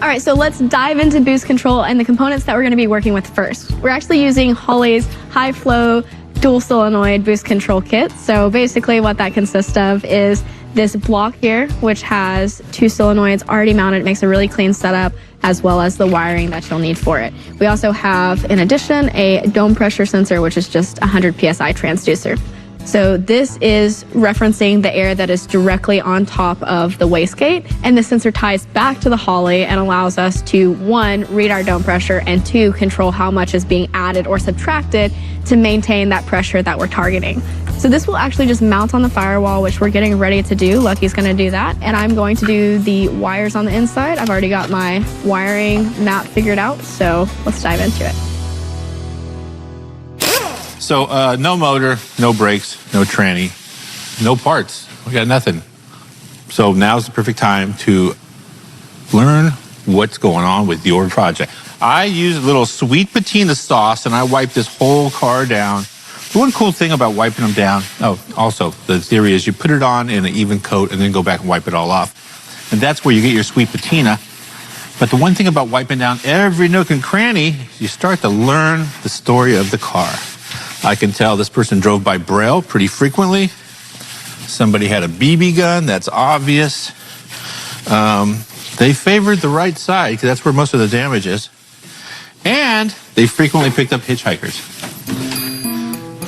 All right, so let's dive into boost control and the components that we're going to be working with first. We're actually using Holley's high flow dual solenoid boost control kit. So basically what that consists of is this block here, which has 2 solenoids already mounted. It makes a really clean setup, as well as the wiring that you'll need for it. We also have, in addition, a dome pressure sensor, which is just 100 PSI transducer. So this is referencing the air that is directly on top of the wastegate, and the sensor ties back to the Holley and allows us to, 1, read our dome pressure, and 2, control how much is being added or subtracted to maintain that pressure that we're targeting. So this will actually just mount on the firewall, which we're getting ready to do. Lucky's gonna do that, and I'm going to do the wires on the inside. I've already got my wiring map figured out, so let's dive into it. So no motor, no brakes, no tranny, no parts. We got nothing. So now's the perfect time to learn what's going on with your project. I use a little sweet patina sauce, and I wipe this whole car down The one cool thing about wiping them down, also, the theory is you put it on in an even coat and then go back and wipe it all off. And that's where you get your sweet patina. But the one thing about wiping down every nook and cranny, you start to learn the story of the car. I can tell this person drove by Braille pretty frequently. Somebody had a BB gun, that's obvious. They favored the right side because that's where most of the damage is. And they frequently picked up hitchhikers.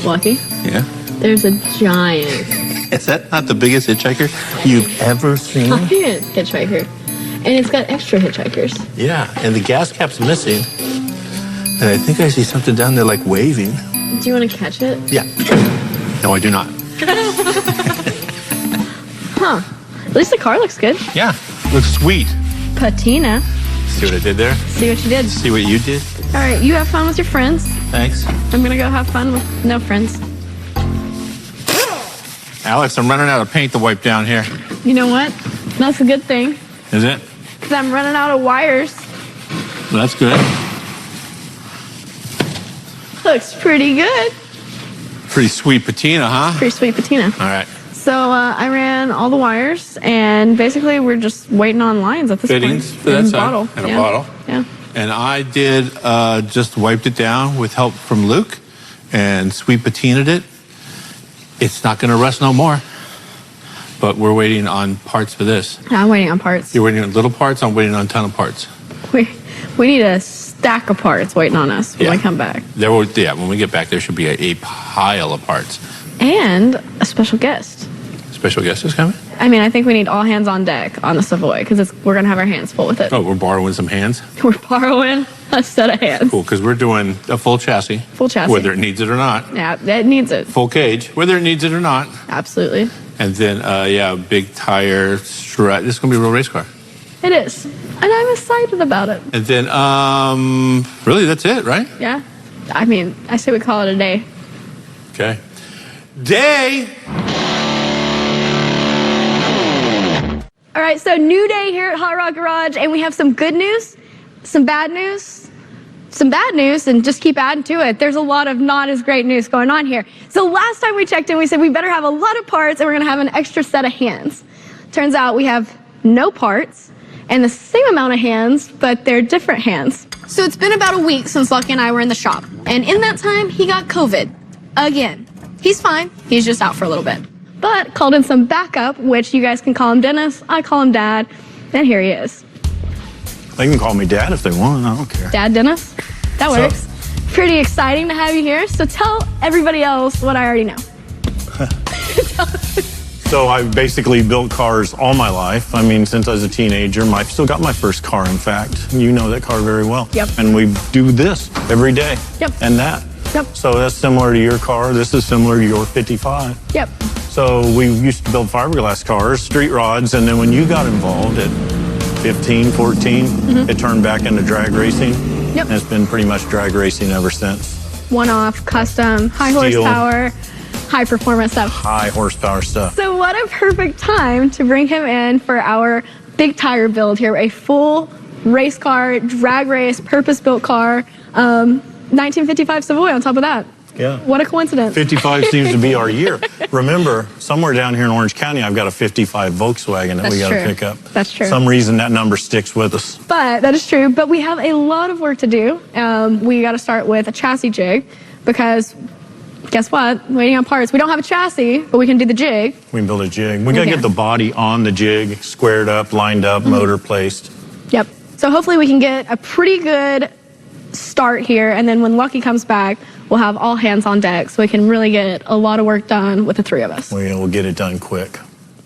Lucky? Yeah. There's a giant Is that not the biggest hitchhiker you've ever seen? giant hitchhiker. And it's got extra hitchhikers. Yeah, and the gas cap's missing. And I think I see something down there like waving. Do you want to catch it? Yeah. No, I do not. Huh. At least the car looks good. Yeah, looks sweet. Patina. See what I did there? See what you did. See what you did? All right, you have fun with your friends. Thanks. I'm going to go have fun with no friends. Alex, I'm running out of paint to wipe down here. You know what? That's a good thing. Is it? Because I'm running out of wires. Well, that's good. Looks pretty good. Pretty sweet patina, huh? Pretty sweet patina. All right. So I ran all the wires, and basically we're just waiting on lines at this Fittings point. for that And side. bottle. And Yeah. a bottle. Yeah. And I did just wiped it down with help from Luke and sweet patinaed it. It's not going to rust no more. But we're waiting on parts for this. I'm waiting on parts. You're waiting on little parts, I'm waiting on a ton of parts. We need a stack of parts waiting on us when we come back. When we get back, there should be a pile of parts. And a special guest. Special guest is coming? I mean, I think we need all hands on deck on the Savoy because we're going to have our hands full with it. Oh, we're borrowing some hands? We're borrowing a set of hands. Cool, because we're doing a full chassis. Full chassis. Whether it needs it or not. Yeah, it needs it. Full cage, whether it needs it or not. Absolutely. And then, big tire strut. This is going to be a real race car. It is. And I'm excited about it. And then, really, that's it, right? Yeah. I mean, I say we call it a day. Okay. Day! All right, so new day here at Hot Rod Garage, and we have some good news, some bad news, some bad news, and just keep adding to it. There's a lot of not as great news going on here. So last time we checked in, we said we better have a lot of parts, and we're gonna have an extra set of hands. Turns out we have no parts and the same amount of hands, but they're different hands. So it's been about a week since Lucky and I were in the shop, and in that time, he got COVID. Again. He's fine, he's just out for a little bit. But called in some backup, which you guys can call him Dennis, I call him Dad, and here he is. They can call me Dad if they want, I don't care. Dad Dennis? That works. Pretty exciting to have you here, so tell everybody else what I already know. So I've basically built cars all my life. I mean, since I was a teenager, I've still got my first car, in fact. You know that car very well. Yep. And we do this every day. Yep. And that. Yep. So that's similar to your car. This is similar to your 55. Yep. So we used to build fiberglass cars, street rods, and then when you got involved at 15, 14, it turned back into drag racing. Yep. And it's been pretty much drag racing ever since. One-off, custom, high Steel. horsepower, high performance stuff. High horsepower stuff. So what a perfect time to bring him in for our big tire build here. A full race car, drag race, purpose-built car. 1955 Savoy on top of that. Yeah. What a coincidence. 55 seems to be our year. Remember, somewhere down here in Orange County, I've got a 55 Volkswagen that we got to pick up. That's true. Some reason that number sticks with us. But that is true. But we have a lot of work to do. We got to start with a chassis jig because guess what? Waiting on parts. We don't have a chassis, but we can do the jig. We can build a jig. We got to get the body on the jig, squared up, lined up, motor placed. Yep. So hopefully we can get a pretty good start here, and then when Lucky comes back, we'll have all hands on deck so we can really get a lot of work done with the three of us. We'll get it done quick.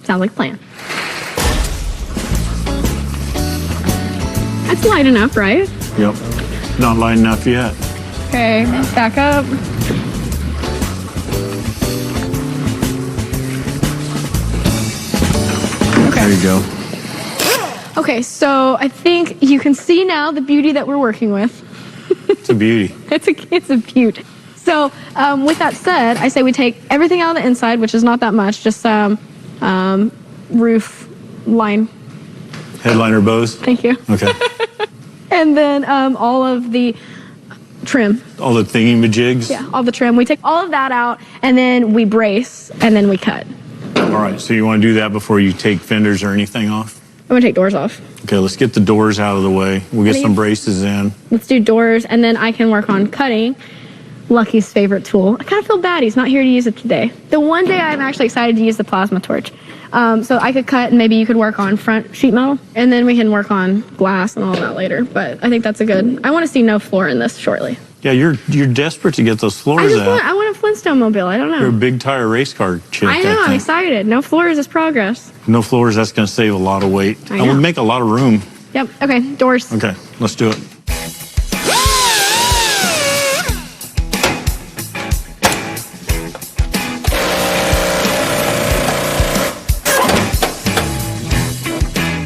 Sounds like a plan. That's light enough, right? Yep. Not light enough yet. Okay, back up. Okay. There you go. Okay, so I think you can see now the beauty that we're working with. It's a beauty. It's a beaut. So with that said, I say we take everything out of the inside, which is not that much, just some roof line. Headliner bows? Thank you. Okay. And then all of the trim. All the thingy-majigs? Yeah, all the trim. We take all of that out, and then we brace, and then we cut. All right, so you want to do that before you take fenders or anything off? I'm gonna take doors off. Okay, let's get the doors out of the way. We'll get some braces in. Let's do doors, and then I can work on cutting. Lucky's favorite tool. I kind of feel bad he's not here to use it today. The one day I'm actually excited to use the plasma torch. So I could cut, and maybe you could work on front sheet metal, and then we can work on glass and all that later. But I think that's a good. I want to see no floor in this shortly. Yeah, you're desperate to get those floors out. I want a Flintstone mobile. I don't know. You're a big tire race car chick. I know. I'm excited. No floors is progress. No floors. That's going to save a lot of weight. I And know. would make a lot of room. Yep. Okay. Doors. Okay, let's do it.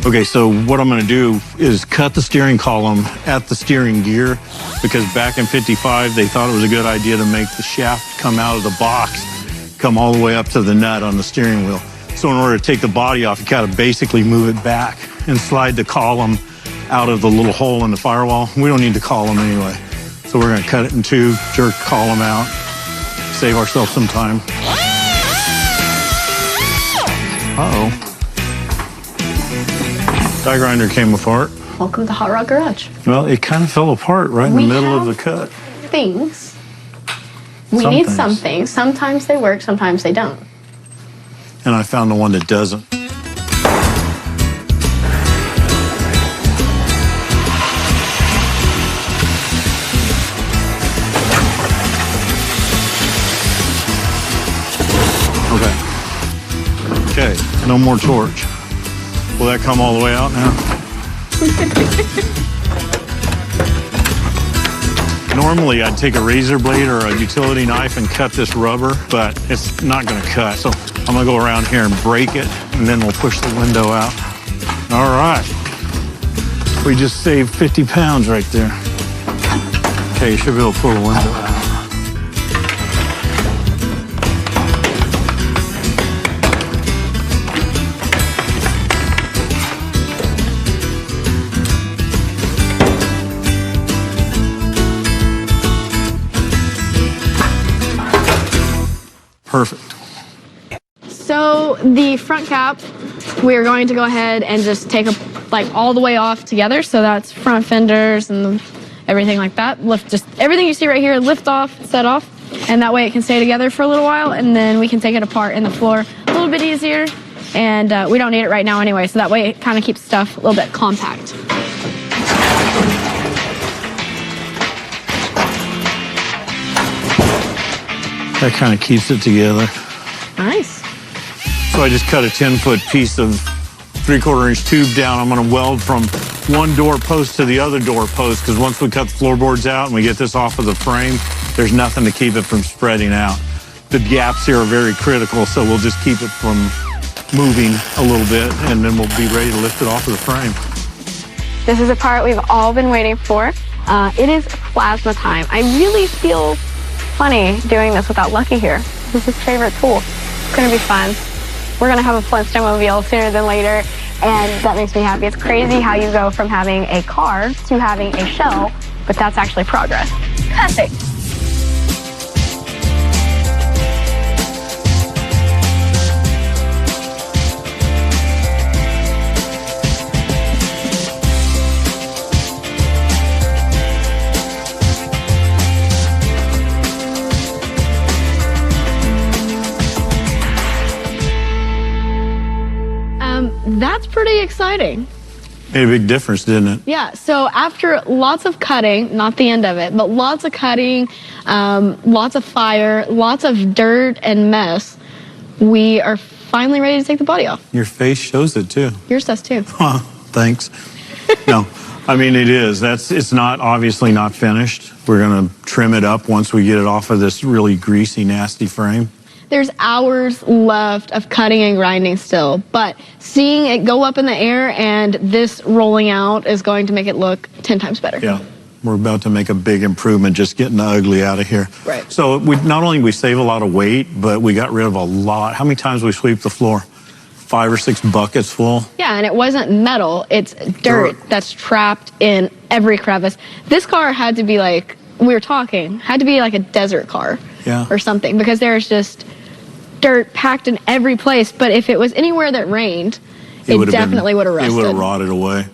Okay, so what I'm going to do is cut the steering column at the steering gear, because back in '55 they thought it was a good idea to make the shaft come out of the box, come all the way up to the nut on the steering wheel. So in order to take the body off, you got to basically move it back and slide the column out of the little hole in the firewall. We don't need the column anyway. So we're going to cut it in two, jerk the column out, save ourselves some time. Uh-oh. Die grinder came apart. Welcome to Hot Rod Garage. Well, it kind of fell apart right in the middle of the cut. Things. We need some things. Sometimes they work, sometimes they don't. And I found the one that doesn't. Okay, no more torch. Will that come all the way out now? Normally, I'd take a razor blade or a utility knife and cut this rubber, but it's not going to cut. So I'm going to go around here and break it, and then we'll push the window out. All right. We just saved 50 pounds right there. Okay, you should be able to pull the window out. Perfect. So the front cap, we're going to go ahead and just take all the way off together. So that's front fenders and everything like that. Lift just everything you see right here, lift off, set off, and that way it can stay together for a little while, and then we can take it apart in the floor a little bit easier. And we don't need it right now anyway, so that way it kind of keeps stuff a little bit compact. That kind of keeps it together. Nice. So I just cut a 10-foot piece of 3/4 inch tube down. I'm going to weld from one door post to the other door post, because once we cut the floorboards out and we get this off of the frame, there's nothing to keep it from spreading out. The gaps here are very critical, so we'll just keep it from moving a little bit, and then we'll be ready to lift it off of the frame. This is a part we've all been waiting for. It is plasma time. I really feel funny doing this without Lucky here. This is his favorite tool. It's gonna be fun. We're gonna have a Flintstone mobile sooner than later, and that makes me happy. It's crazy how you go from having a car to having a shell, but that's actually progress. Perfect. That's pretty exciting. Made a big difference, didn't it? Yeah, so after lots of cutting, not the end of it, but lots of cutting, lots of fire, lots of dirt and mess, we are finally ready to take the body off. Your face shows it too. Yours does too. Huh, thanks. No, I mean, it is. It's not, obviously not finished. We're gonna trim it up once we get it off of this really greasy, nasty frame. There's hours left of cutting and grinding still, but seeing it go up in the air and this rolling out is going to make it look 10 times better. Yeah, we're about to make a big improvement just getting the ugly out of here. Right. So not only we save a lot of weight, but we got rid of a lot. How many times we sweep the floor? 5 or 6 buckets full. Yeah, and it wasn't metal, it's dirt that's trapped in every crevice. This car had to be like we were talking, had to be like a desert car or something, because there's just dirt packed in every place. But if it was anywhere that rained, it definitely would have rusted. It would have rotted away.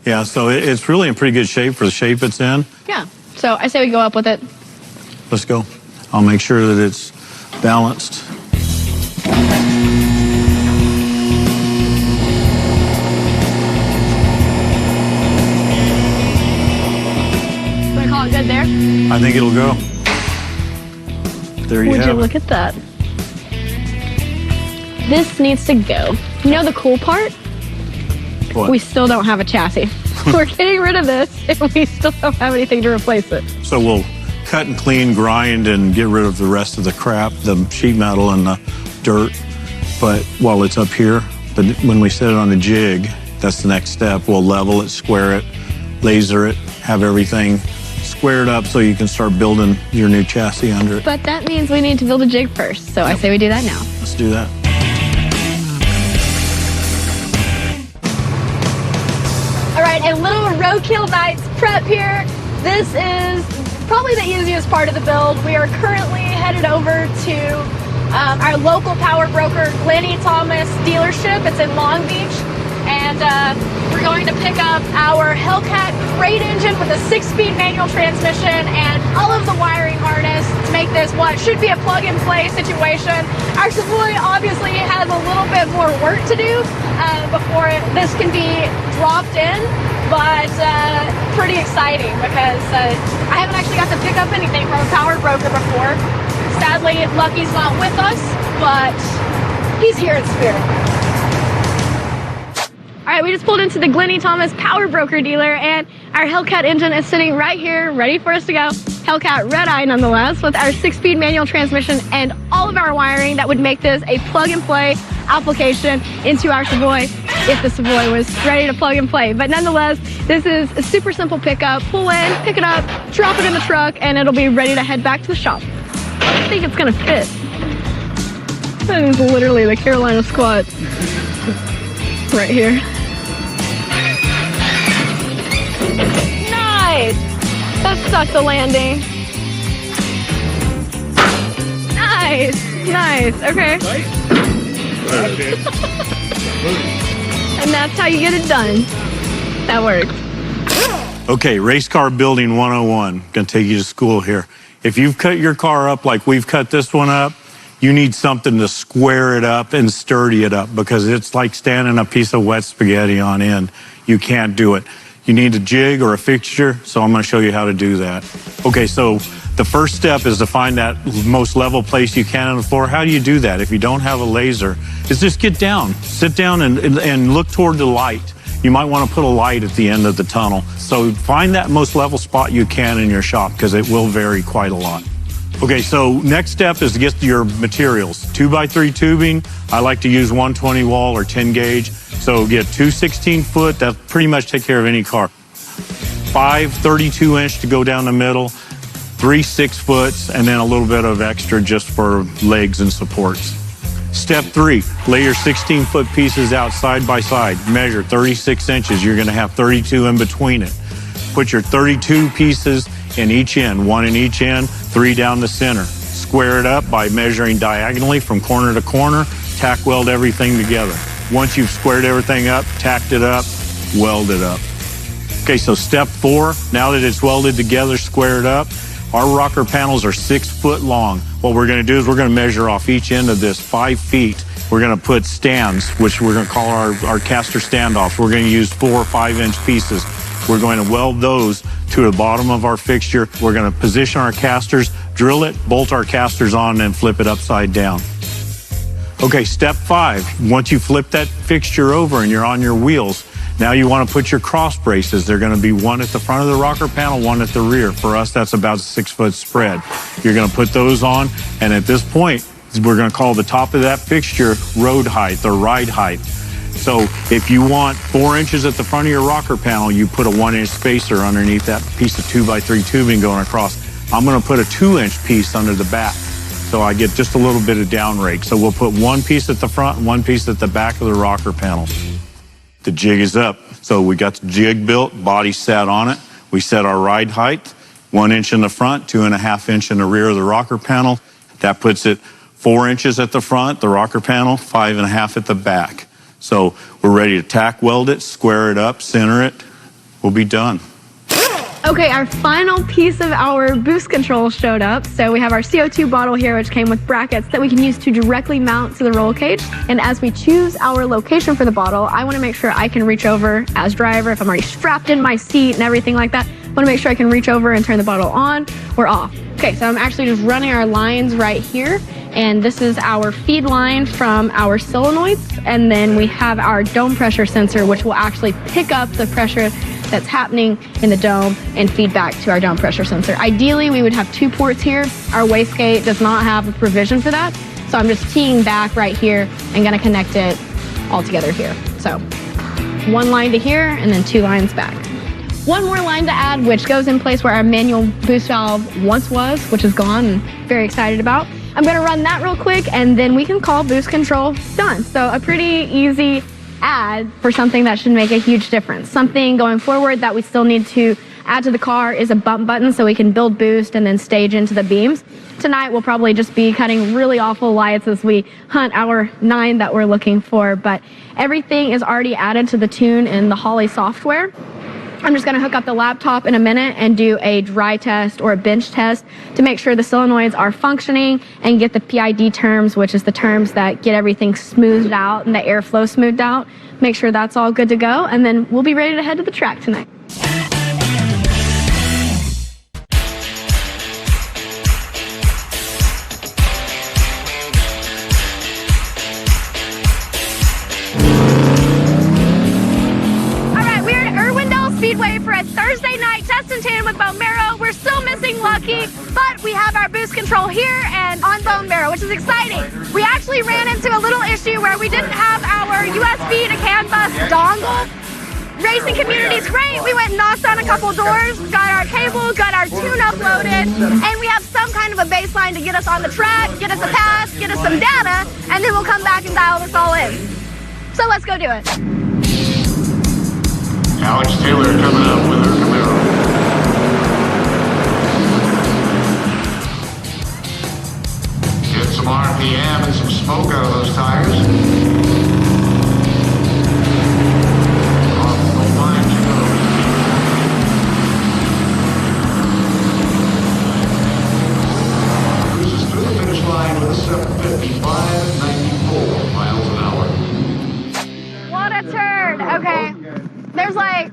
Yeah, so it's really in pretty good shape for the shape it's in. Yeah, so I say we go up with it. Let's go. I'll make sure that it's balanced. Want to call it good there? I think it'll go. There you Would have you it. look at that? This needs to go. You know the cool part? What? We still don't have a chassis. We're getting rid of this if we still don't have anything to replace it. So we'll cut and clean, grind, and get rid of the rest of the crap, the sheet metal and the dirt. But while it's up here, but when we set it on a jig, that's the next step. We'll level it, square it, laser it, have everything squared up so you can start building your new chassis under it. But that means we need to build a jig first. So I say we do that now. Let's do that. All right, a little roadkill nights prep here. This is probably the easiest part of the build. We are currently headed over to our local power broker, Lenny Thomas dealership. It's in Long Beach. And we're going to pick up our Hellcat crate engine with a 6-speed manual transmission and all of the wiring harness to make this what should be a plug-and-play situation. Our Savoy obviously has a little bit more work to do before this can be dropped in, but pretty exciting because I haven't actually got to pick up anything from a power broker before. Sadly, Lucky's not with us, but he's here in spirit. All right, we just pulled into the Glenny Thomas Power Broker dealer, and our Hellcat engine is sitting right here, ready for us to go. Hellcat red eye, nonetheless, with our 6-speed manual transmission and all of our wiring that would make this a plug-and-play application into our Savoy if the Savoy was ready to plug and play. But nonetheless, this is a super simple pickup. Pull in, pick it up, drop it in the truck, and it'll be ready to head back to the shop. I think it's gonna fit. That is literally the Carolina squat right here. Nice! That stuck the landing. Nice! Nice, okay. And that's how you get it done. That worked. Okay, race car building 101. Gonna take you to school here. If you've cut your car up like we've cut this one up, you need something to square it up and sturdy it up because it's like standing a piece of wet spaghetti on end. You can't do it. You need a jig or a fixture, so I'm gonna show you how to do that. Okay, so the first step is to find that most level place you can on the floor. How do you do that? If you don't have a laser, is just get down, sit down and look toward the light. You might want to put a light at the end of the tunnel. So find that most level spot you can in your shop because it will vary quite a lot. Okay, so next step is to get your materials. 2x3 tubing, I like to use 120 wall or 10 gauge. So get 2 16-foot, that pretty much take care of any car. 5 32-inch to go down the middle, 3 6-foots, and then a little bit of extra just for legs and supports. Step 3, lay your 16-foot pieces out side by side. Measure 36 inches. You're going to have 32 in between it. Put your 32 pieces in each end, 1 in each end, 3 down the center. Square it up by measuring diagonally from corner to corner. Tack weld everything together. Once you've squared everything up, tacked it up, weld it up. Okay, so step 4, now that it's welded together, squared up, our rocker panels are 6 foot long. What we're going to do is we're going to measure off each end of this 5 feet. We're going to put stands, which we're going to call our caster standoffs. We're going to use 4 or 5 inch pieces. We're going to weld those to the bottom of our fixture. We're going to position our casters, drill it, bolt our casters on, and flip it upside down. Okay, step 5. Once you flip that fixture over and you're on your wheels, now you want to put your cross braces. They're going to be one at the front of the rocker panel, one at the rear. For us, that's about a 6-foot spread. You're going to put those on, and at this point, we're going to call the top of that fixture road height or ride height. So if you want 4 inches at the front of your rocker panel, you put a 1-inch spacer underneath that piece of 2x3 tubing going across. I'm going to put a 2-inch piece under the back, so I get just a little bit of down rake. So we'll put 1 piece at the front and 1 piece at the back of the rocker panel. The jig is up. So we got the jig built, body sat on it. We set our ride height. 1 inch in the front, 2.5 inch in the rear of the rocker panel. That puts it 4 inches at the front, the rocker panel, 5.5 at the back. So we're ready to tack weld it, square it up, center it. We'll be done. Okay, our final piece of our boost control showed up. So we have our CO2 bottle here, which came with brackets that we can use to directly mount to the roll cage. And as we choose our location for the bottle, I want to make sure I can reach over as driver, if I'm already strapped in my seat and everything like that. I want to make sure I can reach over and turn the bottle on or off. Okay, so I'm actually just running our lines right here. And this is our feed line from our solenoids. And then we have our dome pressure sensor, which will actually pick up the pressure that's happening in the dome and feed back to our dome pressure sensor. Ideally, we would have 2 ports here. Our wastegate does not have a provision for that. So I'm just teeing back right here and gonna connect it all together here. So 1 line to here and then 2 lines back. 1 more line to add, which goes in place where our manual boost valve once was, which is gone and very excited about. I'm gonna run that real quick and then we can call boost control done. So a pretty easy add for something that should make a huge difference. Something going forward that we still need to add to the car is a bump button so we can build boost and then stage into the beams. Tonight we'll probably just be cutting really awful lights as we hunt our 9 that we're looking for, but everything is already added to the tune in the Holley software. I'm just gonna hook up the laptop in a minute and do a dry test or a bench test to make sure the solenoids are functioning and get the PID terms, which is the terms that get everything smoothed out and the airflow smoothed out. Make sure that's all good to go, and then we'll be ready to head to the track tonight. Speedway for a Thursday night test and tune with Bone Marrow. We're still missing Lucky, but we have our boost control here and on Bone Marrow, which is exciting. We actually ran into a little issue where we didn't have our USB to CAN bus dongle. Racing community's great. We went and knocked on a couple doors, got our cable, got our tune uploaded, and we have some kind of a baseline to get us on the track, get us a pass, get us some data, and then we'll come back and dial this all in. So let's go do it. Alex Taylor coming up with her Camaro. Get some RPM and some smoke out of those tires. Don't mind you know. Cruises through the finish line with a 755 at 94 miles an hour. What a turn. Okay. There's like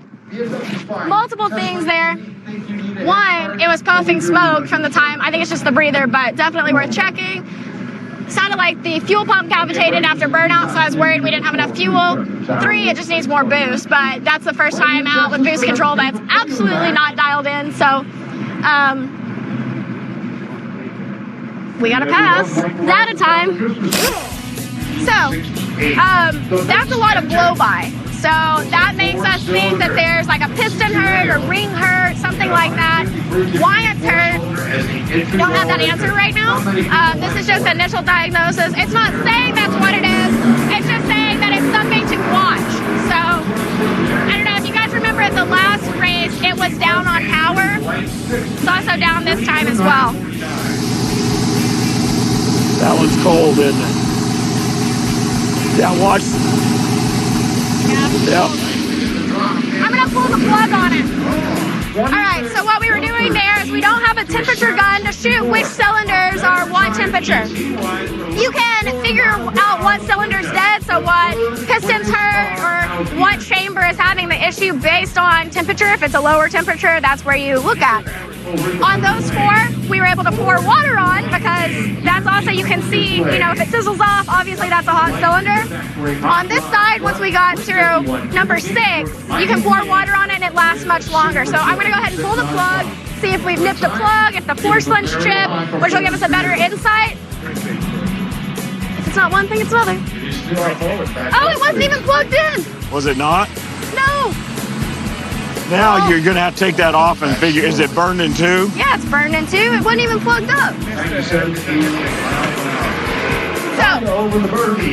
multiple things there. One, it was puffing smoke from the time. I think it's just the breather, but definitely worth checking. Sounded like the fuel pump cavitated after burnout, so I was worried we didn't have enough fuel. 3, it just needs more boost, but that's the first time out with boost control that's absolutely not dialed in. So we got to pass data time. So that's a lot of blow by. So that makes us think that there's like a piston hurt or ring hurt, something like that. Why it's hurt, don't have that answer right now. This is just initial diagnosis. It's not saying that's what it is. It's just saying that it's something to watch. So I don't know if you guys remember at the last race, it was down on power. It's also down this time as well. That one's cold, isn't it? Yeah, watch. Yeah. I'm gonna pull the plug on it. All right, so what we were doing there is we don't have a temperature gun to shoot which cylinders are what temperature. You can figure out what cylinder's dead, so what piston's hurt or what chamber is having the issue based on temperature. If it's a lower temperature, that's where you look at. On those 4, we were able to pour water on because that's also, you can see, you know, if it sizzles off, obviously that's a hot cylinder. On this side, once we got through number 6, you can pour water on it and it lasts much longer. So I'm gonna go ahead and pull the plug, see if we've nipped the plug, if the porcelain's chipped, which will give us a better insight. If it's not one thing, it's another. Oh, it wasn't even plugged in. Was it not? No. Now you're going to have to take that off and figure, is it burned in 2? Yeah, it's burned in 2. It wasn't even plugged up. So,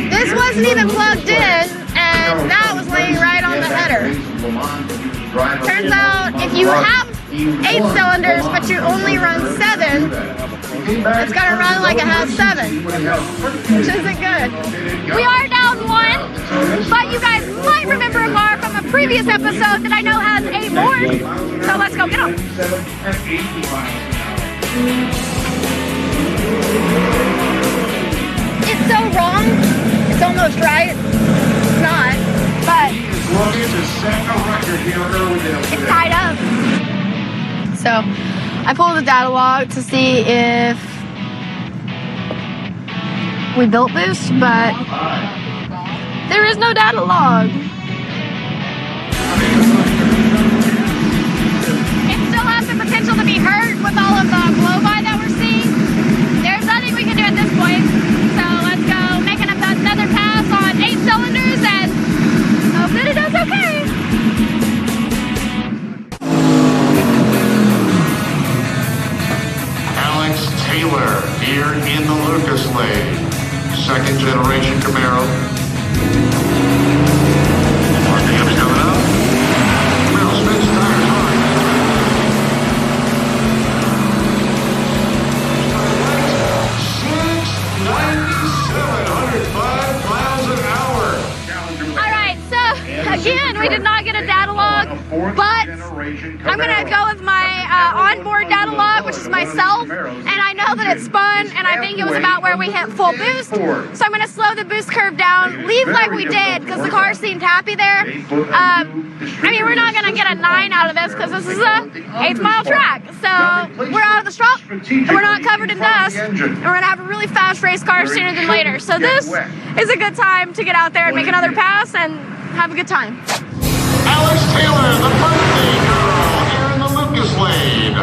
this wasn't even plugged in, and that was laying right on the header. Turns out, if you have 8 cylinders, but you only run 7, it's gonna run like it has 7, which isn't good. We are down 1, but you guys might remember a car from a previous episode that I know has 8 more, so let's go get them. It's so wrong, it's almost right, it's not, but it's tied up. So I pulled the data log to see if we built this, but there is no data log. It still has the potential to be hurt with all of the blow-by that we're seeing. There's nothing we can do at this point. So let's go make another pass on 8 cylinders and hope that it does okay. Alex Taylor here in the Lucas Lane. Second generation Camaro. RPM's coming up. Well, spins tires hard. 697, 105 miles an hour. All right, so again, we did not get a data log, but I'm gonna go with my onboard data log, which is myself, and I know that it spun, and I think it was about where we hit full boost. So I'm gonna slow the boost curve down, leave like we did, because the car seemed happy there. I mean, we're not gonna get a 9 out of this, because this is a 8-mile track. So we're out of the strop, and we're not covered in dust, and we're gonna have a really fast race car sooner than later. So this is a good time to get out there and make another pass and have a good time. Alex Taylor, the birthday girl, here in the Lucas Lane. A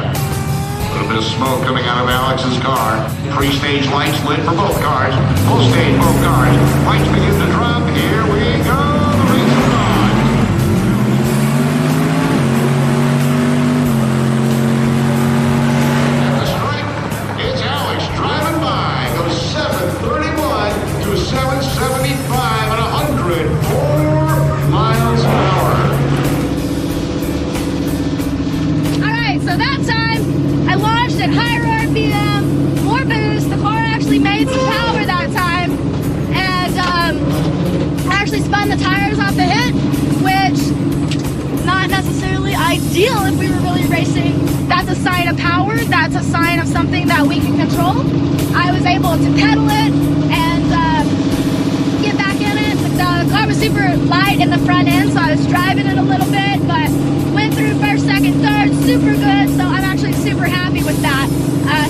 little bit of smoke coming out of Alex's car. Pre-stage lights lit for both cars. Full stage, both cars. Lights begin to drop. Here we go. The race is on. At the stripe, it's Alex driving by. Goes 731 to 775 at 104 miles an hour. So that time, I launched at higher RPM, more boost. The car actually made some power that time, and I actually spun the tires off the hit, which not necessarily ideal if we were really racing. That's a sign of power. That's a sign of something that we can control. I was able to pedal it and get back in it. The car was super light in the front end, so I was driving it a little bit, but went through first, second, third, super good, so I'm actually super happy with that.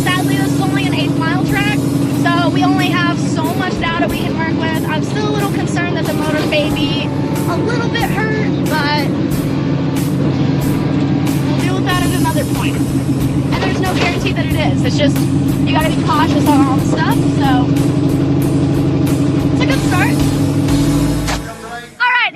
Sadly, this is only an 8-mile track, so we only have so much data we can work with. I'm still a little concerned that the motor may be a little bit hurt, but we'll deal with that at another point. And there's no guarantee that it is. It's just, you gotta be cautious on all the stuff, so it's a good start.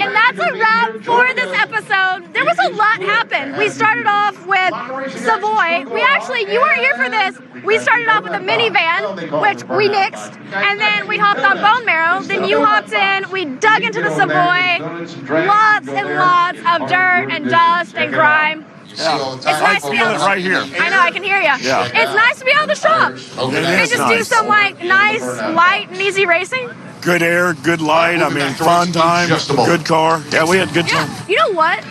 And that's a wrap for this episode. There was a lot happen. We started off with Savoy. You weren't here for this. We started off with a minivan, which we nixed, and then we hopped on Bone Marrow. Then you hopped in. We dug into the Savoy. Lots and lots of dirt and dust and grime. Yeah. It's nice to be able to right here. I know, I can hear you. Yeah. It's nice to be able to shop. And just do some like nice, light and easy racing. Good air, good light. I mean, fun time, good car. Yeah, we had good time. You know what?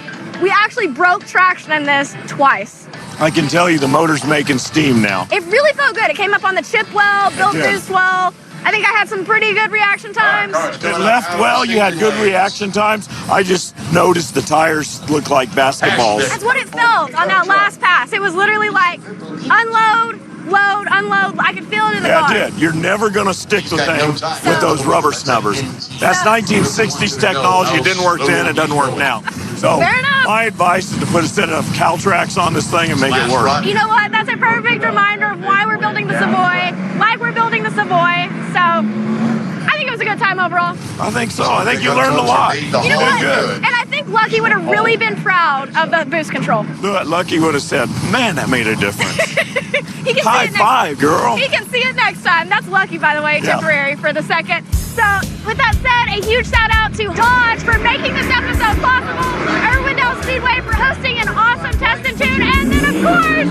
We actually broke traction in this twice. I can tell you the motor's making steam now. It really felt good. It came up on the chip well, built boost well. I think I had some pretty good reaction times. It left well. You had good reaction times. I just noticed the tires look like basketballs. That's what it felt on that last pass. It was literally like unload, load, unload. I could feel it in the car. Yeah, it did. You're never going to stick the thing with those rubber snubbers. That's 1960s technology. It didn't work then. It doesn't work now. So my advice is to put a set of Caltrax on this thing and make it work. You know what? That's a perfect reminder of why we're building the Savoy, like we're building the Savoy. So I think it was a good time overall. I think so. I think you learned a lot. You know what? Good. And I think Lucky would have really been proud of the boost control. Lucky would have said, man, that made a difference. He can High see it five, girl. He can see it next time. That's Lucky, by the way, temporary for the second. So with that said, a huge shout out to Dodge for making this episode possible, Irwindale Speedway for hosting an awesome test and tune, and then of course cars!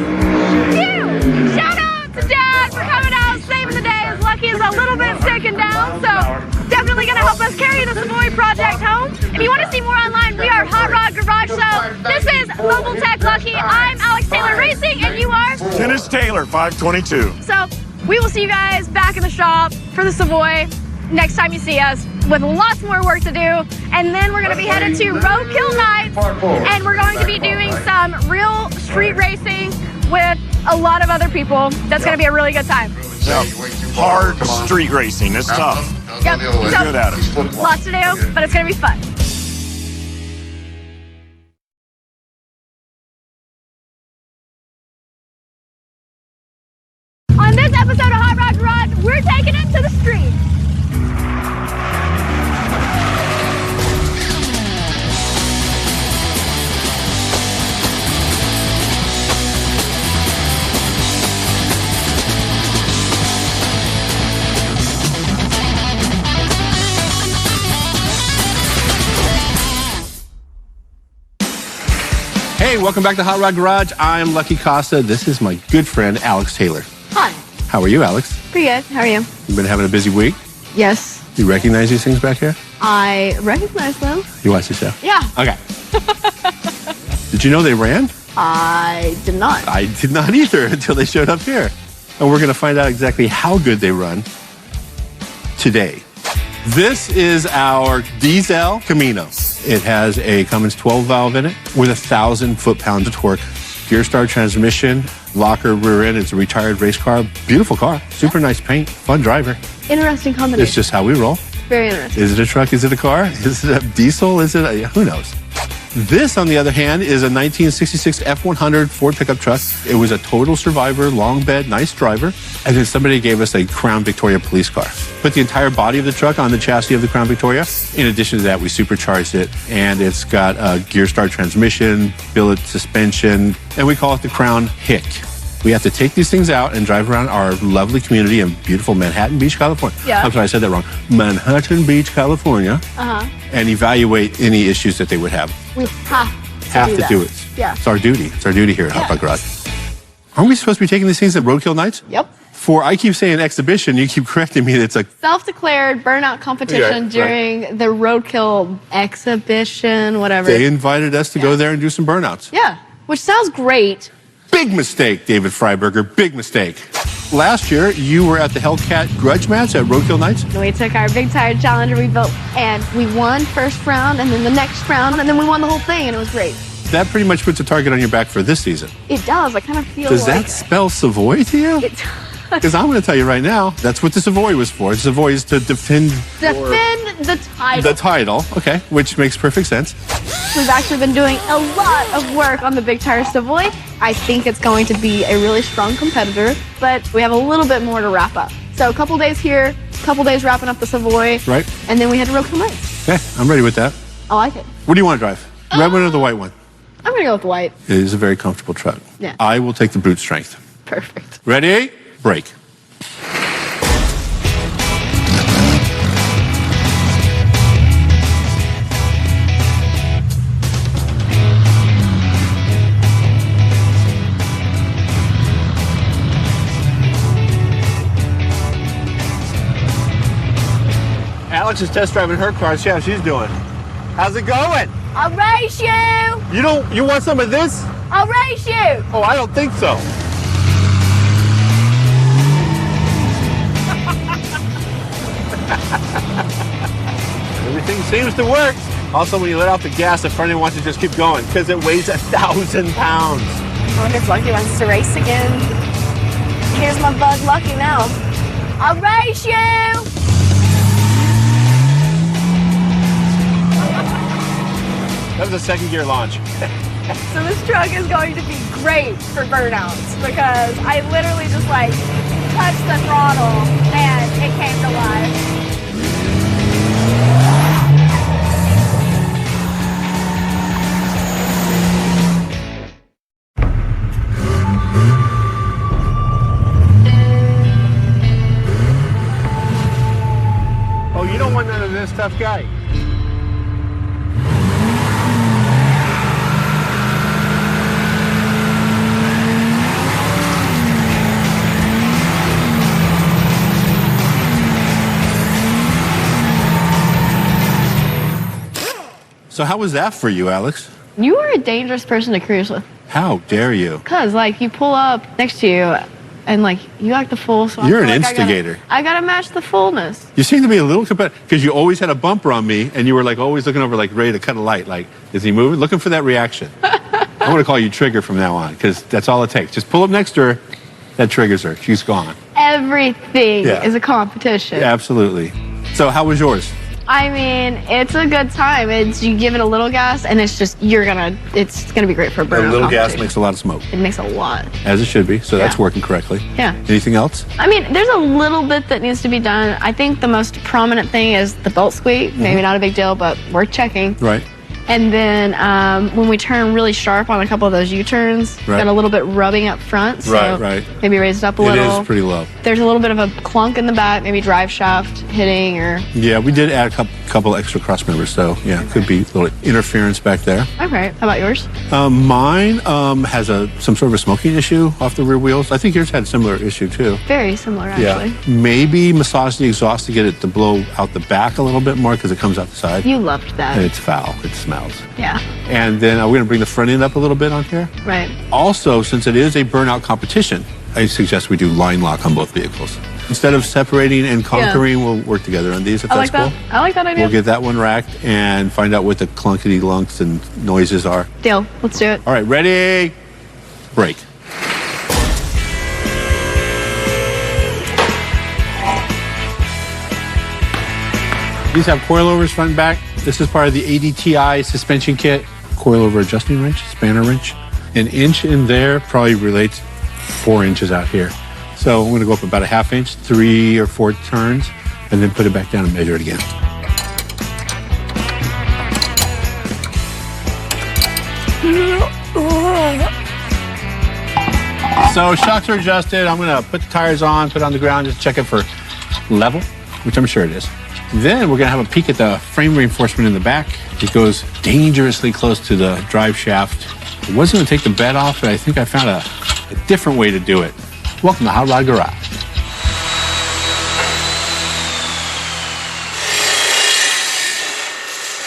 Phew! Shout out to Dad for coming out, saving the day, as Lucky is a little bit sick and down, so definitely gonna help us carry the Savoy project home. If you want to see more online, we are Hot Rod Garage. So this is Mobile Tech Lucky. I'm Alex Taylor Racing, and you are? Dennis Taylor, 522. So we will see you guys back in the shop for the Savoy next time you see us, with lots more work to do. And then we're going to be headed to Roadkill Nights, and we're going to be doing some real street racing with a lot of other people. That's going to be a really good time. Yep. Hard street racing. It's tough. Yep. We're So, good at it. lots to do, but it's going to be fun. On this episode of Hot Rod Garage, we're taking it to the street. Hey, welcome back to Hot Rod Garage. I'm Lucky Costa. This is my good friend, Alex Taylor. Hi. How are you, Alex? Pretty good. How are you? You've been having a busy week? Yes. You recognize these things back here? I recognize them. You watch the show? Yeah. Okay. Did you know they ran? I did not. I did not either until they showed up here. And we're going to find out exactly how good they run today. This is our diesel Camino. It has a Cummins 12 valve in it with 1,000 foot-pounds of torque. Gear star transmission, locker rear end. It's a retired race car. Beautiful car. Super nice paint. Fun driver. Interesting combination. It's just how we roll. Very interesting. Is it a truck? Is it a car? Is it a diesel? Is it a, who knows? This, on the other hand, is a 1966 F100 Ford pickup truck. It was a total survivor, long bed, nice driver. And then somebody gave us a Crown Victoria police car. Put the entire body of the truck on the chassis of the Crown Victoria. In addition to that, we supercharged it, and it's got a gear star transmission, billet suspension, and we call it the Crown Hick. We have to take these things out and drive around our lovely community in beautiful Manhattan Beach, California. Yeah. I'm sorry, I said that wrong. Manhattan Beach, California. And evaluate any issues that they would have. We have To do it. Yeah. It's our duty. It's our duty here at Hot Rod Garage. Aren't we supposed to be taking these things at Roadkill Nights? Yep. I keep saying exhibition, you keep correcting me. It's like Self-declared burnout competition Yeah, during the Roadkill exhibition, whatever. they invited us to go there and do some burnouts. Yeah, which sounds great. Big mistake, David Freiberger. Big mistake. Last year, you were at the Hellcat Grudge Match at Roadkill Nights. We took our big tire Challenger we built, and we won first round, and then the next round, and then we won the whole thing, and it was great. That pretty much puts a target on your back for this season. It does. I kind of feel Does like that spell Savoy to you? it Because I'm going to tell you right now, that's what the Savoy was for. The Savoy is to defend the title. the title, okay, which makes perfect sense. We've actually been doing a lot of work on the big tire Savoy. I think it's going to be a really strong competitor, but we have a little bit more to wrap up. So a couple days here, a couple days wrapping up the Savoy, Right. and then we head to Roadkill Nights. Okay, I'm ready with that. I like it. What do you want to drive? The red one or the white one? I'm gonna go with white. It is a very comfortable truck. Yeah. I will take the brute strength. Perfect. Ready? Brake. Alex is test driving her car. See how she's doing. How's it going? I'll race you! You want some of this? I'll race you! Oh, I don't think so. Everything seems to work. Also, when you let off the gas, the front end wants to just keep going because it weighs 1,000 pounds. I wonder if Lucky wants to race again. Here's my bud Lucky now. I'll race you! That was a second gear launch. So this truck is going to be great for burnouts because I literally just like touched the throttle and it came to life. Oh, you don't want none of this, tough guy. So how was that for you, Alex? You are a dangerous person to cruise with. How dare you? Because, like, you pull up next to you and, like, you act the fool. So You're an instigator. I gotta match the fullness. You seem to be a little competitive because you always had a bumper on me and you were like always looking over like ready to cut a light. Like, is he moving? Looking for that reaction. I'm going to call you Trigger from now on because that's all it takes. Just pull up next to her. That triggers her. She's gone. Everything is a competition. Yeah, absolutely. So how was yours? I mean, it's a good time. It's you give it a little gas, and it's just it's gonna be great for a burnout. A little gas makes a lot of smoke. It makes a lot. As it should be. So that's working correctly. Yeah. Anything else? I mean, there's a little bit that needs to be done. I think the most prominent thing is the belt squeak. Maybe not a big deal, but worth checking. Right. And then when we turn really sharp on a couple of those U-turns, got a little bit rubbing up front. So maybe raise it up a little. It is pretty low. There's a little bit of a clunk in the back, maybe drive shaft hitting or... Yeah, we did add a couple extra cross members, so yeah, could be a little interference back there. Okay, how about yours? Mine has some sort of a smoking issue off the rear wheels. I think yours had a similar issue too. Very similar, actually. Yeah, maybe massage the exhaust to get it to blow out the back a little bit more because it comes out the side. You loved that. And it's foul. It smells. Yeah. And then we're going to bring the front end up a little bit on here. Right. Also, since it is a burnout competition, I suggest we do line lock on both vehicles. Instead of separating and conquering, we'll work together on these if that's cool. I like that idea. We'll get that one racked and find out what the clunkety lunks and noises are. Deal. Let's do it. All right, ready? Break. These have coilovers front and back. This is part of the ADTI suspension kit. Coilover adjusting wrench, spanner wrench. An inch in there probably relates 4 inches out here. So I'm going to go up about a ½ inch, 3 or 4 turns, and then put it back down and measure it again. So shocks are adjusted. I'm going to put the tires on, put it on the ground, just check it for level, which I'm sure it is. Then we're going to have a peek at the frame reinforcement in the back. It goes dangerously close to the drive shaft. I was going to take the bed off, but I think I found a different way to do it. Welcome to Hot Rod Garage.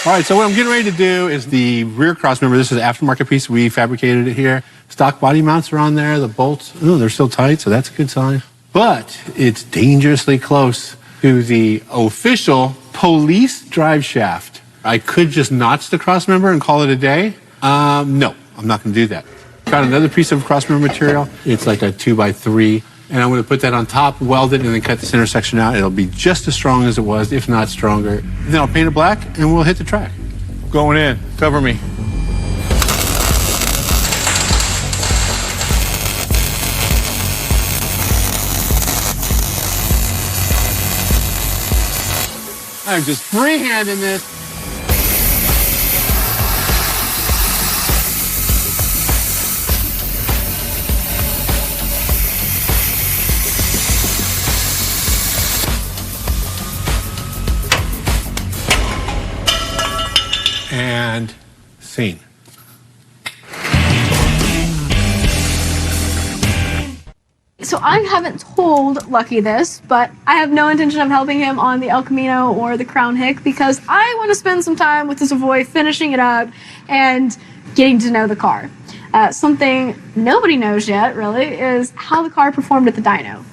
All right, so what I'm getting ready to do is the rear cross member. This is an aftermarket piece. We fabricated it here. Stock body mounts are on there. The bolts, they're still tight, so that's a good sign. But it's dangerously close to the official police drive shaft. I could just notch the cross member and call it a day. No, I'm not going to do that. Got another piece of cross member material. It's like a 2x3, and I'm going to put that on top, weld it, and then cut this intersection out. It'll be just as strong as it was, if not stronger. Then I'll paint it black, and we'll hit the track. Going in. Cover me. I'm just freehanding this. And scene. So I haven't told Lucky this, but I have no intention of helping him on the El Camino or the Crown Hick because I want to spend some time with the Savoy finishing it up and getting to know the car. Something nobody knows yet, really, is how the car performed at the dyno.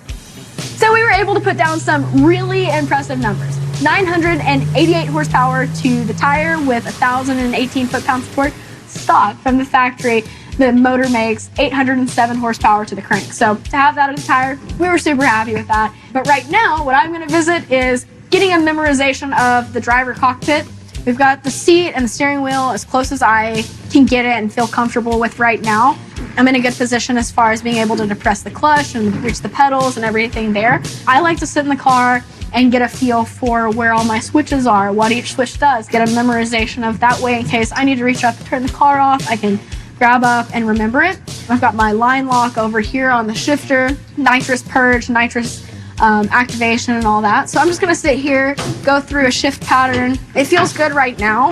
So we were able to put down some really impressive numbers. 988 horsepower to the tire with 1,018 foot-pounds of torque. Stock from the factory. The motor makes 807 horsepower to the crank. So to have that at the tire, we were super happy with that. But right now, what I'm going to visit is getting a memorization of the driver cockpit. We've got the seat and the steering wheel as close as I can get it and feel comfortable with right now. I'm in a good position as far as being able to depress the clutch and reach the pedals and everything there. I like to sit in the car and get a feel for where all my switches are, what each switch does, get a memorization of that way in case I need to reach up and turn the car off, I can grab up and remember it. I've got my line lock over here on the shifter, nitrous purge, nitrous activation and all that. So I'm just gonna sit here, go through a shift pattern. It feels good right now,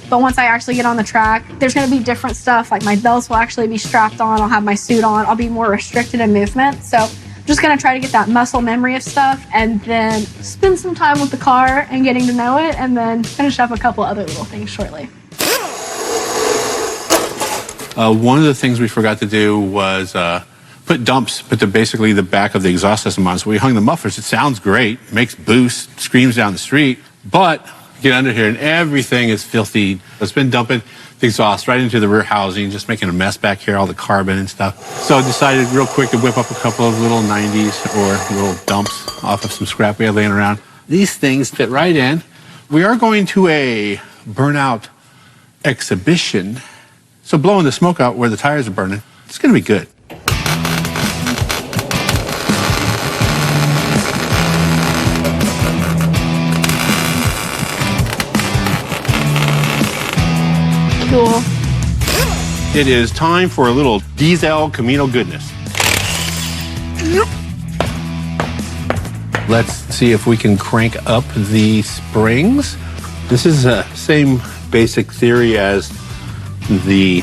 but once I actually get on the track, there's gonna be different stuff, like my belts will actually be strapped on, I'll have my suit on, I'll be more restricted in movement. So I'm just gonna try to get that muscle memory of stuff and then spend some time with the car and getting to know it and then finish up a couple other little things shortly. One of the things we forgot to do was put basically the back of the exhaust system on. So we hung the mufflers. It sounds great, makes boost, screams down the street, but get under here and everything is filthy. It's been dumping the exhaust right into the rear housing, just making a mess back here, all the carbon and stuff. So I decided real quick to whip up a couple of little 90s or little dumps off of some scrap we had laying around. These things fit right in. We are going to a burnout exhibition. So blowing the smoke out where the tires are burning, it's going to be good. Cool. It is time for a little diesel Camino goodness. Let's see if we can crank up the springs. This is the same basic theory as the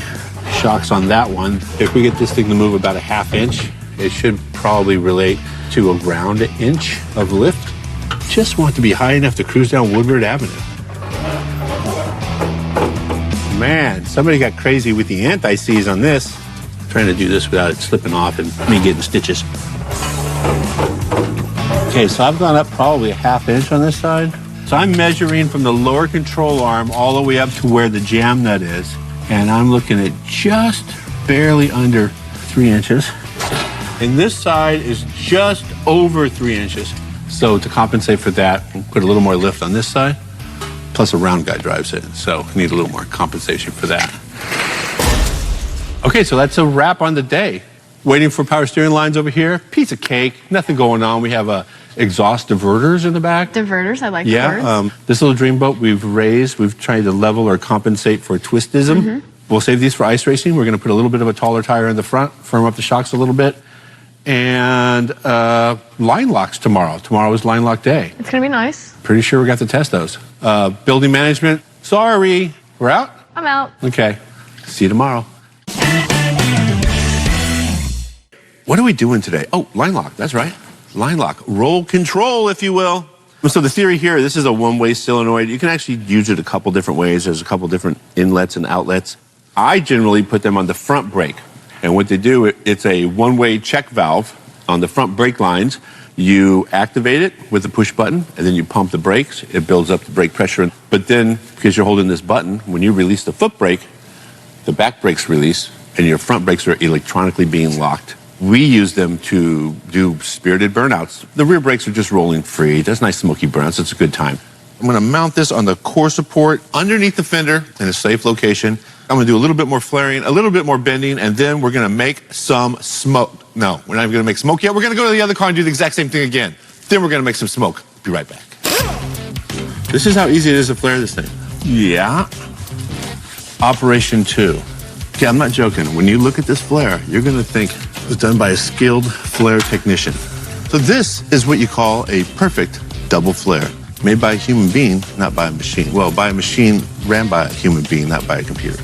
shocks on that one. If we get this thing to move about a ½ inch, it should probably relate to around 1 inch of lift. Just want it to be high enough to cruise down Woodward Avenue. Man, somebody got crazy with the anti-seize on this. I'm trying to do this without it slipping off and me getting stitches. Okay, so I've gone up probably a ½ inch on this side. So I'm measuring from the lower control arm all the way up to where the jam nut is. And I'm looking at just barely under 3 inches. And this side is just over 3 inches. So to compensate for that, we'll put a little more lift on this side. Plus a round guy drives it, so I need a little more compensation for that. Okay, so that's a wrap on the day. Waiting for power steering lines over here. Piece of cake, nothing going on. We have exhaust diverters in the back. Diverters, I like the words. This little dreamboat we've raised. We've tried to level or compensate for twistism. Mm-hmm. We'll save these for ice racing. We're going to put a little bit of a taller tire in the front, firm up the shocks a little bit. And line locks tomorrow. Tomorrow is line lock day. It's going to be nice. Pretty sure we got to test those. Building management, sorry. We're out? I'm out. Okay. See you tomorrow. What are we doing today? Oh, line lock. That's right. Line lock. Roll control, if you will. So the theory here, this is a one-way solenoid. You can actually use it a couple different ways. There's a couple different inlets and outlets. I generally put them on the front brake. And what they do, it's a one-way check valve on the front brake lines. You activate it with the push button, and then you pump the brakes. It builds up the brake pressure. But then, because you're holding this button, when you release the foot brake, the back brakes release, and your front brakes are electronically being locked. We use them to do spirited burnouts. The rear brakes are just rolling free. That's nice smoky burnouts. It's a good time. I'm going to mount this on the core support underneath the fender in a safe location. I'm going to do a little bit more flaring, a little bit more bending, and then we're going to make some smoke. No, we're not even going to make smoke yet. We're going to go to the other car and do the exact same thing again. Then we're going to make some smoke. Be right back. This is how easy it is to flare this thing. Yeah. Operation 2. Okay, I'm not joking. When you look at this flare, you're going to think it was done by a skilled flare technician. So this is what you call a perfect double flare. Made by a human being, not by a machine. Well, by a machine ran by a human being, not by a computer.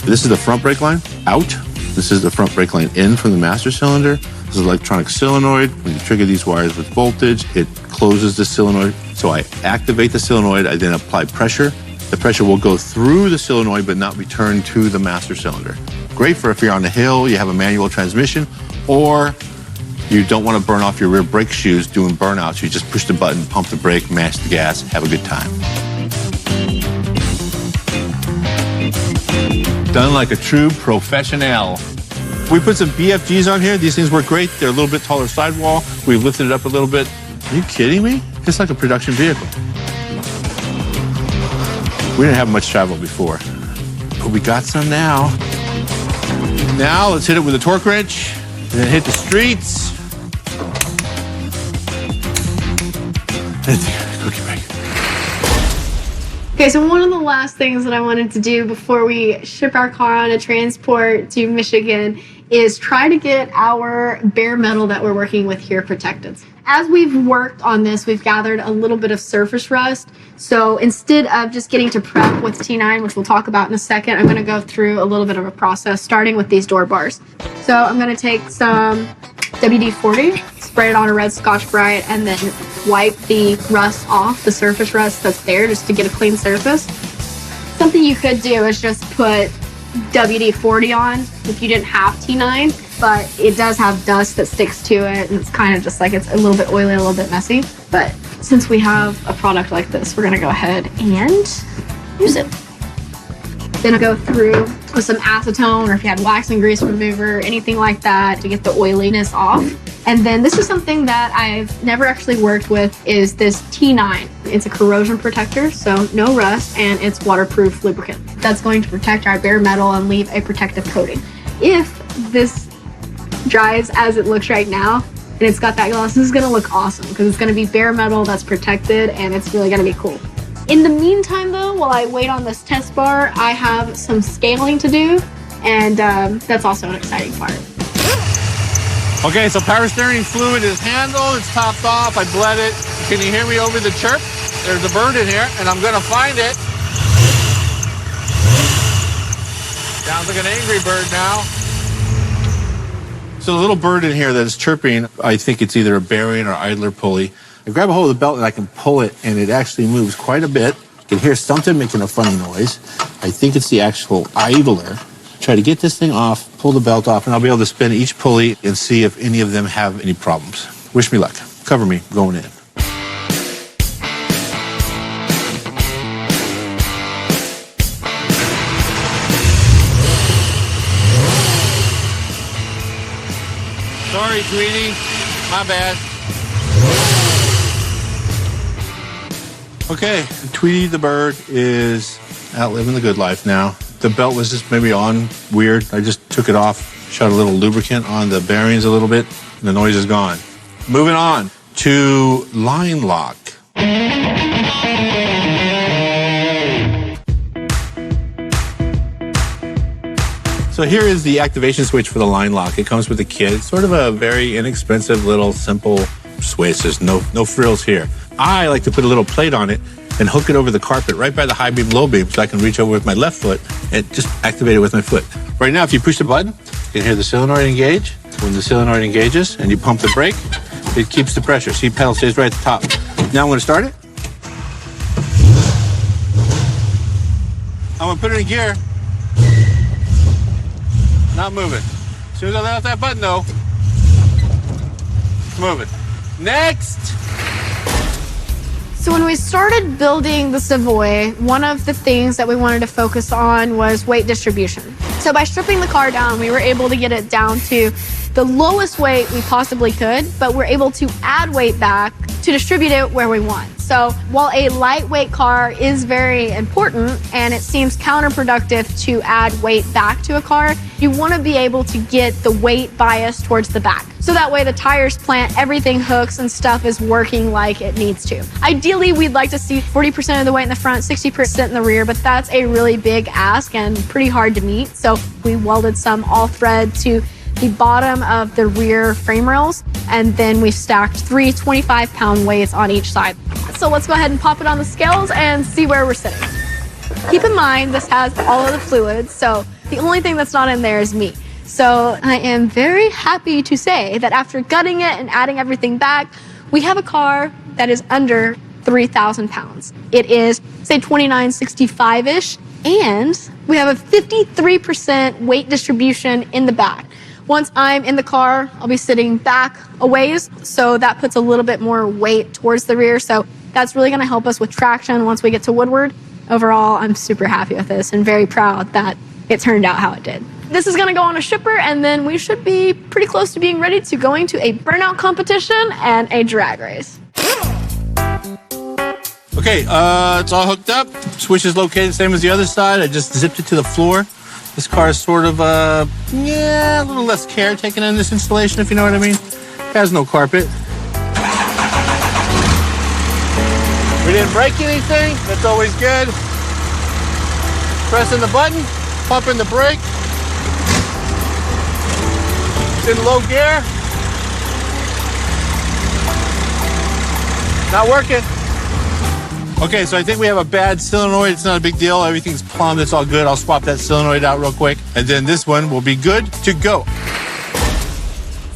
This is the front brake line out. This is the front brake line in from the master cylinder. This is an electronic solenoid. When you trigger these wires with voltage, it closes the solenoid. So I activate the solenoid. I then apply pressure. The pressure will go through the solenoid but not return to the master cylinder. Great for if you're on a hill, you have a manual transmission, or you don't want to burn off your rear brake shoes doing burnouts. You just push the button, pump the brake, mash the gas, have a good time. Done like a true professional. We put some BFGs on here. These things work great. They're a little bit taller sidewall. We've lifted it up a little bit. Are you kidding me? It's like a production vehicle. We didn't have much travel before, but we got some now. Now let's hit it with a torque wrench and then hit the streets. Cookie break. Okay, so one of the last things that I wanted to do before we ship our car on a transport to Michigan is try to get our bare metal that we're working with here protected. As we've worked on this, we've gathered a little bit of surface rust. So instead of just getting to prep with T9, which we'll talk about in a second, I'm going to go through a little bit of a process, starting with these door bars. So I'm going to take some WD-40, spray it on a red Scotch-Brite, and then wipe the rust off, the surface rust that's there, just to get a clean surface. Something you could do is just put WD-40 on if you didn't have T9, but it does have dust that sticks to it, and it's kind of just like it's a little bit oily, a little bit messy. But since we have a product like this, we're gonna go ahead and use it. Then I'll go through with some acetone, or if you had wax and grease remover, anything like that to get the oiliness off. And then this is something that I've never actually worked with, is this T9. It's a corrosion protector, so no rust, and it's waterproof lubricant. That's going to protect our bare metal and leave a protective coating. If this dries as it looks right now, and it's got that gloss, this is gonna look awesome because it's gonna be bare metal that's protected, and it's really gonna be cool. In the meantime though, while I wait on this test bar, I have some scaling to do, and that's also an exciting part. Okay, so power steering fluid is handled, it's topped off, I bled it. Can you hear me over the chirp? There's a bird in here, and I'm gonna find it. Sounds like an angry bird now. So the little bird in here that is chirping, I think it's either a bearing or idler pulley. I grab a hold of the belt and I can pull it, and it actually moves quite a bit. You can hear something making a funny noise. I think it's the actual idler. Try to get this thing off, pull the belt off, and I'll be able to spin each pulley and see if any of them have any problems. Wish me luck. Cover me going in. Sorry, sweetie. My bad. Okay, Tweety the bird is out living the good life now. The belt was just maybe on weird. I just took it off, shot a little lubricant on the bearings a little bit, and the noise is gone. Moving on to line lock. So here is the activation switch for the line lock. It comes with a kit. It's sort of a very inexpensive little simple switch. There's no frills here. I like to put a little plate on it and hook it over the carpet right by the high beam, low beam, so I can reach over with my left foot and just activate it with my foot. Right now, if you push the button, you can hear the solenoid engage. When the solenoid engages and you pump the brake, it keeps the pressure. See, pedal stays right at the top. Now I'm going to start it. I'm going to put it in gear. Not moving. As soon as I let off that button, though, it's moving. Next! So when we started building the Savoy, one of the things that we wanted to focus on was weight distribution. So by stripping the car down, we were able to get it down to the lowest weight we possibly could, but we're able to add weight back to distribute it where we want. So while a lightweight car is very important and it seems counterproductive to add weight back to a car, you want to be able to get the weight bias towards the back. So that way the tires plant, everything hooks and stuff is working like it needs to. Ideally, we'd like to see 40% of the weight in the front, 60% in the rear, but that's a really big ask and pretty hard to meet. So we welded some all thread to the bottom of the rear frame rails, and then we stacked 3 25-pound weights on each side. So let's go ahead and pop it on the scales and see where we're sitting. Keep in mind, this has all of the fluids, so the only thing that's not in there is me. So I am very happy to say that after gutting it and adding everything back, we have a car that is under 3,000 pounds. It is, say, 2965-ish, and we have a 53% weight distribution in the back. Once I'm in the car, I'll be sitting back a ways, so that puts a little bit more weight towards the rear. So that's really going to help us with traction once we get to Woodward. Overall, I'm super happy with this and very proud that it turned out how it did. This is going to go on a shipper, and then we should be pretty close to being ready to going to a burnout competition and a drag race. Okay, it's all hooked up. Switch is located same as the other side. I just zipped it to the floor. This car is sort of, a little less care taken in this installation, if you know what I mean. It has no carpet. We didn't break anything. That's always good. Pressing the button, pumping the brake. It's in low gear. Not working. Okay, so I think we have a bad solenoid. It's not a big deal. Everything's plumbed. It's all good. I'll swap that solenoid out real quick, and then this one will be good to go.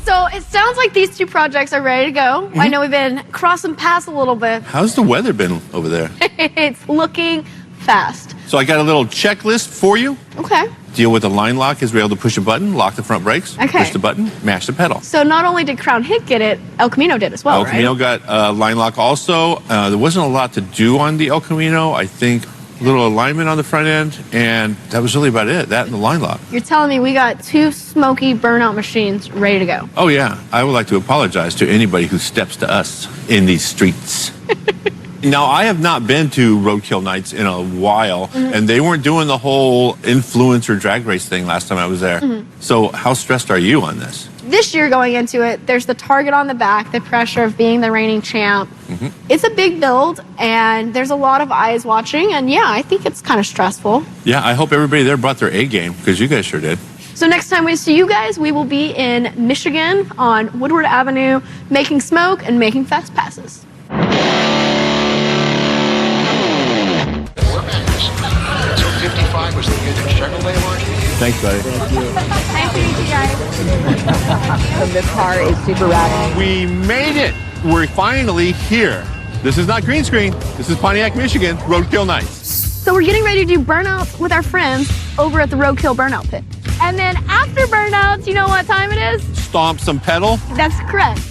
So it sounds like these two projects are ready to go. I know we've been crossing paths a little bit. How's the weather been over there? It's looking fast. So I got a little checklist for you. Okay. deal with the line lock is we're able to push a button, lock the front brakes, Okay. push the button, mash the pedal. So not only did Crown Hick get it, El Camino did as well, El Camino got line lock also. There wasn't a lot to do on the El Camino. I think a little alignment on the front end, and that was really about it, that and the line lock. You're telling me we got 2 smoky burnout machines ready to go. Oh, yeah. I would like to apologize to anybody who steps to us in these streets. Now, I have not been to roadkill nights in a while, and they weren't doing the whole influencer drag race thing last time I was there. So how stressed are you on this? This year going into it, there's the target on the back, the pressure of being the reigning champ. It's a big build, and there's a lot of eyes watching, and yeah, I think it's kind of stressful. Yeah, I hope everybody there brought their A game, because you guys sure did. So next time we see you guys, we will be in Michigan on Woodward Avenue, making smoke and making fast passes. 55 was the year that Chevrolet launched. Thanks, buddy. Nice to meet you guys. This car is super rad. We made it. We're finally here. This is not green screen. This is Pontiac, Michigan, roadkill nights. So we're getting ready to do burnouts with our friends over at the Roadkill Burnout Pit. And then after burnouts, you know what time it is? Stomp some pedal. That's correct.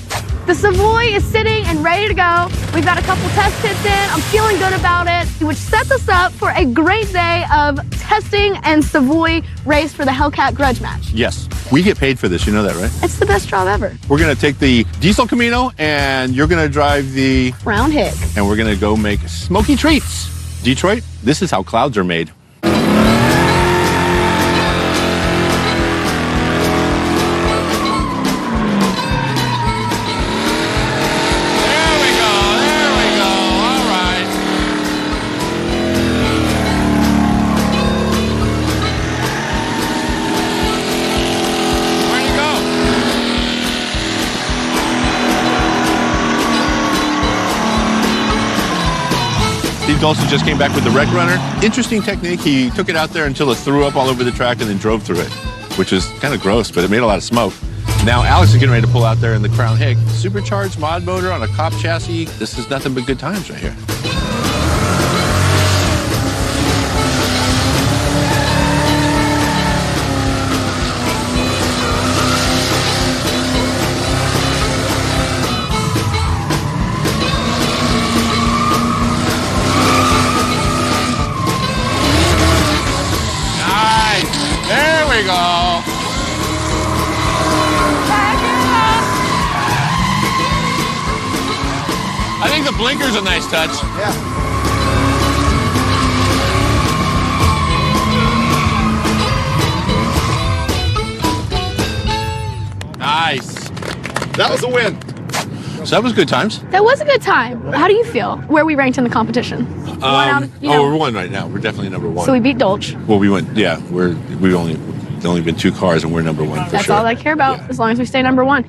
The Savoy is sitting and ready to go. We've got a couple test pits in. I'm feeling good about it, which sets us up for a great day of testing and Savoy race for the Hellcat Grudge match. Yes, we get paid for this. You know that, right? It's the best job ever. We're going to take the diesel Camino, and you're going to drive the Crown Hick. And we're going to go make smoky treats. Detroit, this is how clouds are made. Also just came back with the Wreck Runner. Interesting technique. He took it out there until it threw up all over the track and then drove through it, which is kind of gross, but it made a lot of smoke. Now Alex is getting ready to pull out there in the Crown Hick. Supercharged mod motor on a cop chassis. This is nothing but good times right here. There we go. I think the blinker's a nice touch. Yeah. Nice. That was a win. So that was good times. That was a good time. How do you feel? Where we ranked in the competition? We're one right now. We're definitely number one. So we beat Dolch. Well, we went. Yeah, we've only been 2 cars, and we're number one for That's sure. all I care about, as long as we stay number one.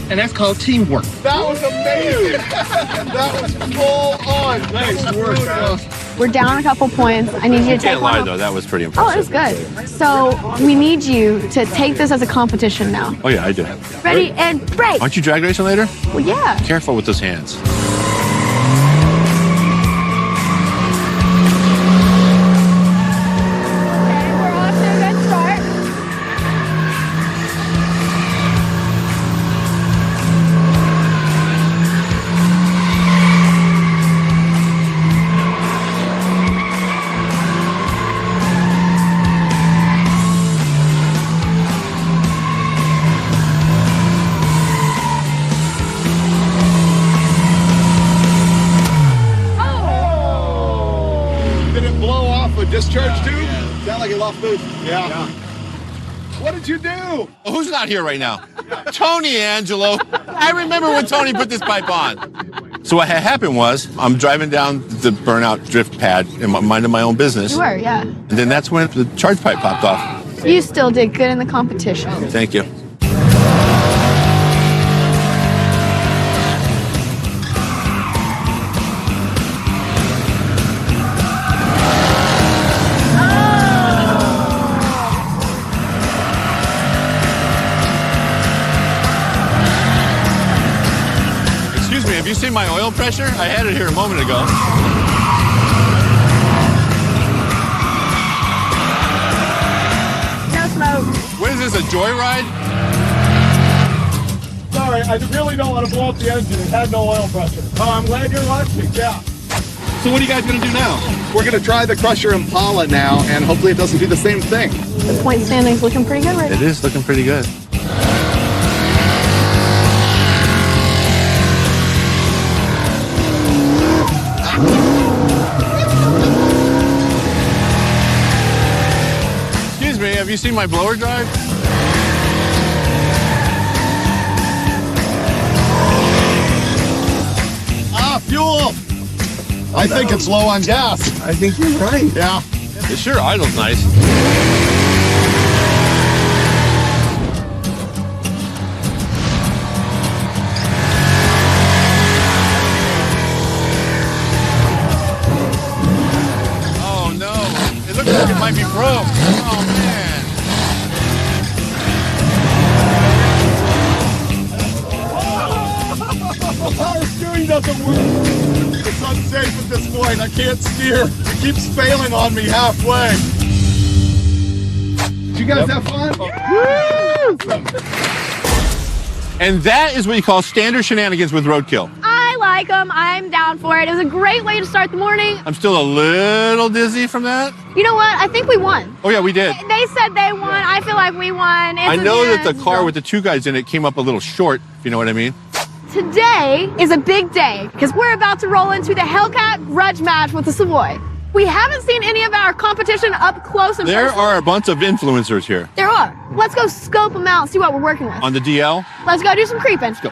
And that's called teamwork. That was amazing. That was full on. Nice work. We're down a couple points. I need you to take Can't one. lie, though. That was pretty Oh, impressive. it was good. So we need you to take this as a competition now. Oh, yeah, I do. Ready and break. Aren't you drag racing later? Well, yeah. Careful with those hands. Discharge tube? Sound like it lost boost. Yeah. What did you do? Well, who's not here right now? Tony, Angelo. I remember when Tony put this pipe on. So what had happened was, I'm driving down the burnout drift pad in minding my own business. You were, yeah. And then that's when the charge pipe popped off. You still did good in the competition. Thank you. Have you seen my oil pressure? I had it here a moment ago. No smoke. What is this, a joyride? Sorry, I really don't want to blow up the engine. It had no oil pressure. Oh, I'm glad you're watching. Yeah. So what are you guys going to do now? We're going to try the Crusher Impala now, and hopefully it doesn't do the same thing. The point standing's looking pretty good right now. It is looking pretty good. Excuse me, have you seen my blower drive? Fuel! I think it's low on gas. I think you're right. Yeah. It sure idles nice. Oh no, it looks like it might be broke. Oh man. The power steering doesn't work. It's unsafe at this point. I can't steer. It keeps failing on me halfway. Did you guys have fun? And that is what you call standard shenanigans with roadkill. I like them. I'm down for it. It was a great way to start the morning. I'm still a little dizzy from that. You know what? I think we won. Oh yeah, we did. They said they won. I feel like we won. I know that the car with the two guys in it came up a little short, if you know what I mean. Today is a big day because we're about to roll into the Hellcat grudge match with the Savoy. We haven't seen any of our competition up close and There personal. are a bunch of influencers here. There are. Let's go scope them out and see what we're working with. On the DL? Let's go do some creeping. Let's go.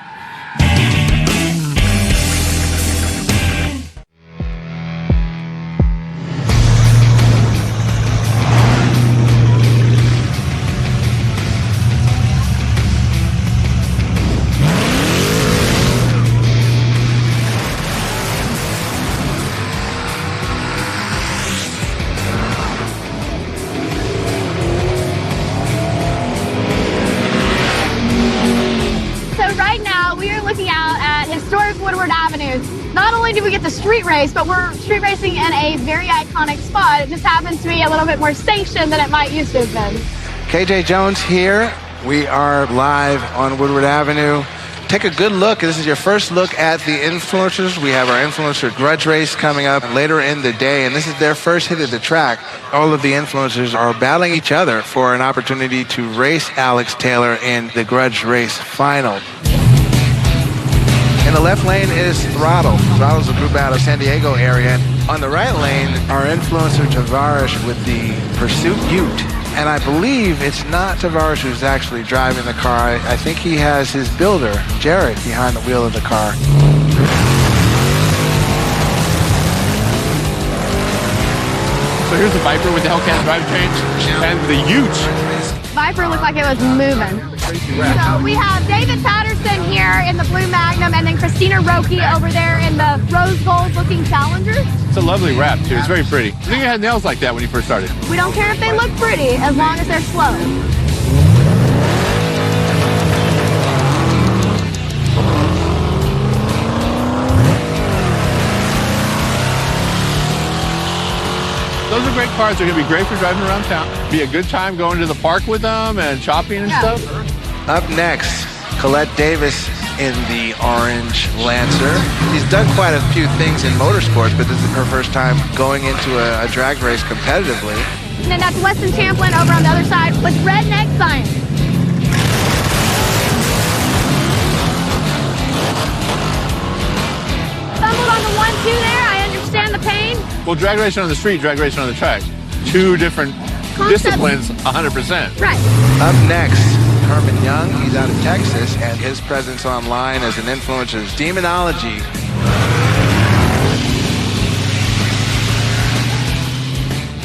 Not only do we get the street race, but we're street racing in a very iconic spot. It just happens to be a little bit more sanctioned than it might used to have been. KJ Jones here. We are live on Woodward Avenue. Take a good look. This is your first look at the influencers. We have our influencer grudge race coming up later in the day, and this is their first hit at the track. All of the influencers are battling each other for an opportunity to race Alex Taylor in the grudge race final. In the left lane is Throttle. Throttle's a group out of San Diego area. On the right lane, our influencer Tavares with the Pursuit Ute. And I believe it's not Tavares who's actually driving the car. I think he has his builder, Jared, behind the wheel of the car. So here's the Viper with the Hellcat drivetrain and the Ute. Viper looked like it was moving. So we have David Patterson here in the blue Magnum and then Christina Roque over there in the rose gold looking Challenger. It's a lovely wrap too. It's very pretty. I think you had nails like that when you first started. We don't care if they look pretty as long as they're slow. Those are great cars. They're going to be great for driving around town. Be a good time going to the park with them and shopping and stuff. Up next, Colette Davis in the orange Lancer. She's done quite a few things in motorsports, but this is her first time going into a drag race competitively. And then that's Weston Champlin over on the other side with Redneck Science. Stumbled on the 1-2 there. I understand the pain. Well, drag racing on the street, drag racing on the track. Two different disciplines 100%. Right. Up next, Herman Young. He's out of Texas, and his presence online as an influencer is Demonology.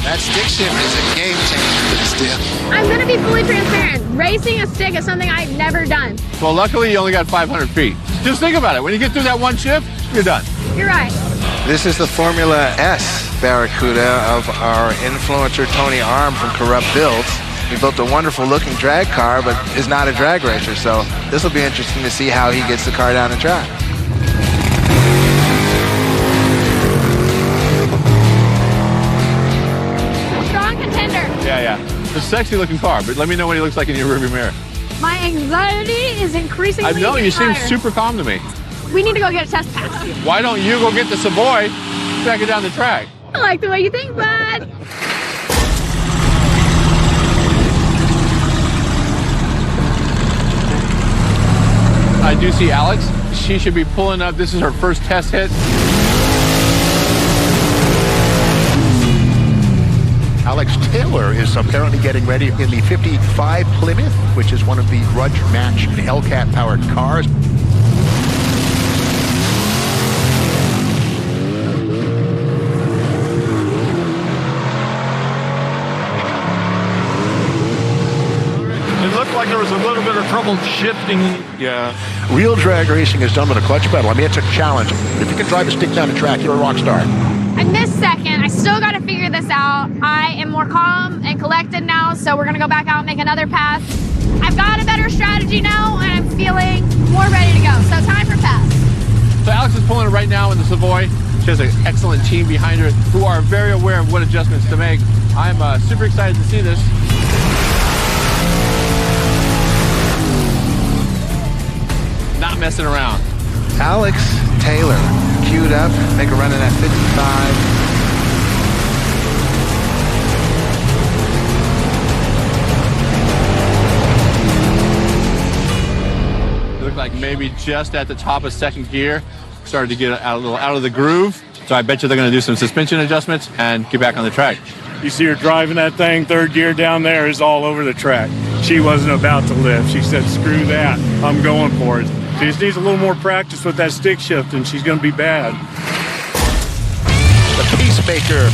That stick shift is a game changer for this deal. I'm gonna be fully transparent. Racing a stick is something I've never done. Well, luckily you only got 500 feet. Just think about it. When you get through that one shift, you're done. You're right. This is the Formula S Barracuda of our influencer Tony Arm from Corrupt Builds. He built a wonderful looking drag car, but is not a drag racer, so this will be interesting to see how he gets the car down the track. Strong contender. Yeah. It's a sexy looking car, but let me know what he looks like in your rearview mirror. My anxiety is increasingly I know, you seem higher. super calm to me. We need to go get a test pass. Why don't you go get the Savoy, track it down the track? I like the way you think, bud. I do see Alex. She should be pulling up. This is her first test hit. Alex Taylor is apparently getting ready in the 55 Plymouth, which is one of the grudge match Hellcat-powered cars. It looked like there was a little bit of trouble shifting. Yeah. Real drag racing is done with a clutch pedal. I mean, it's a challenge. If you can drive a stick down the track, you're a rock star. I missed second. I still got to figure this out. I am more calm and collected now, so we're going to go back out and make another pass. I've got a better strategy now, and I'm feeling more ready to go. So time for pass. So Alex is pulling it right now in the Savoy. She has an excellent team behind her who are very aware of what adjustments to make. I'm super excited to see this. Not messing around. Alex Taylor queued up, make a run in at 55. Looked like maybe just at the top of second gear, started to get a little out of the groove. So I bet you they're going to do some suspension adjustments and get back on the track. You see her driving that thing, third gear down there is all over the track. She wasn't about to lift. She said, screw that, I'm going for it. She just needs a little more practice with that stick shift and she's going to be bad. The Peacemaker.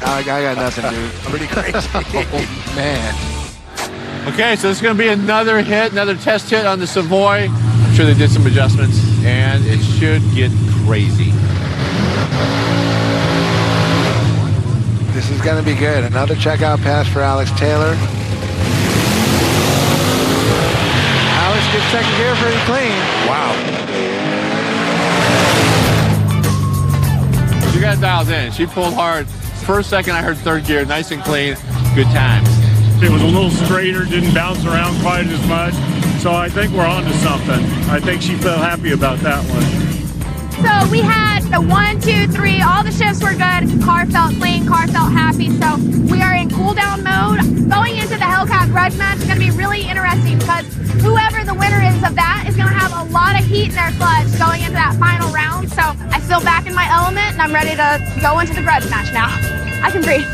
I got nothing, dude. Pretty crazy. Oh, man. Okay, so this is going to be another hit, another test hit on the Savoy. I'm sure they did some adjustments, and it should get crazy. This is going to be good. Another checkout pass for Alex Taylor. Alex gets second gear pretty clean. Wow. She got dialed in. She pulled hard. First second I heard third gear, nice and clean, good times. It was a little straighter, didn't bounce around quite as much. So I think we're on to something. I think she felt happy about that one. So we had the 1, 2, 3, all the shifts were good. Car felt clean, car felt happy. So we are in cool down mode. Going into the Hellcat grudge match is going to be really interesting because whoever the winner is of that is going to have a lot of heat in their clutch going into that final round. So I feel back in my element and I'm ready to go into the grudge match now. I can breathe.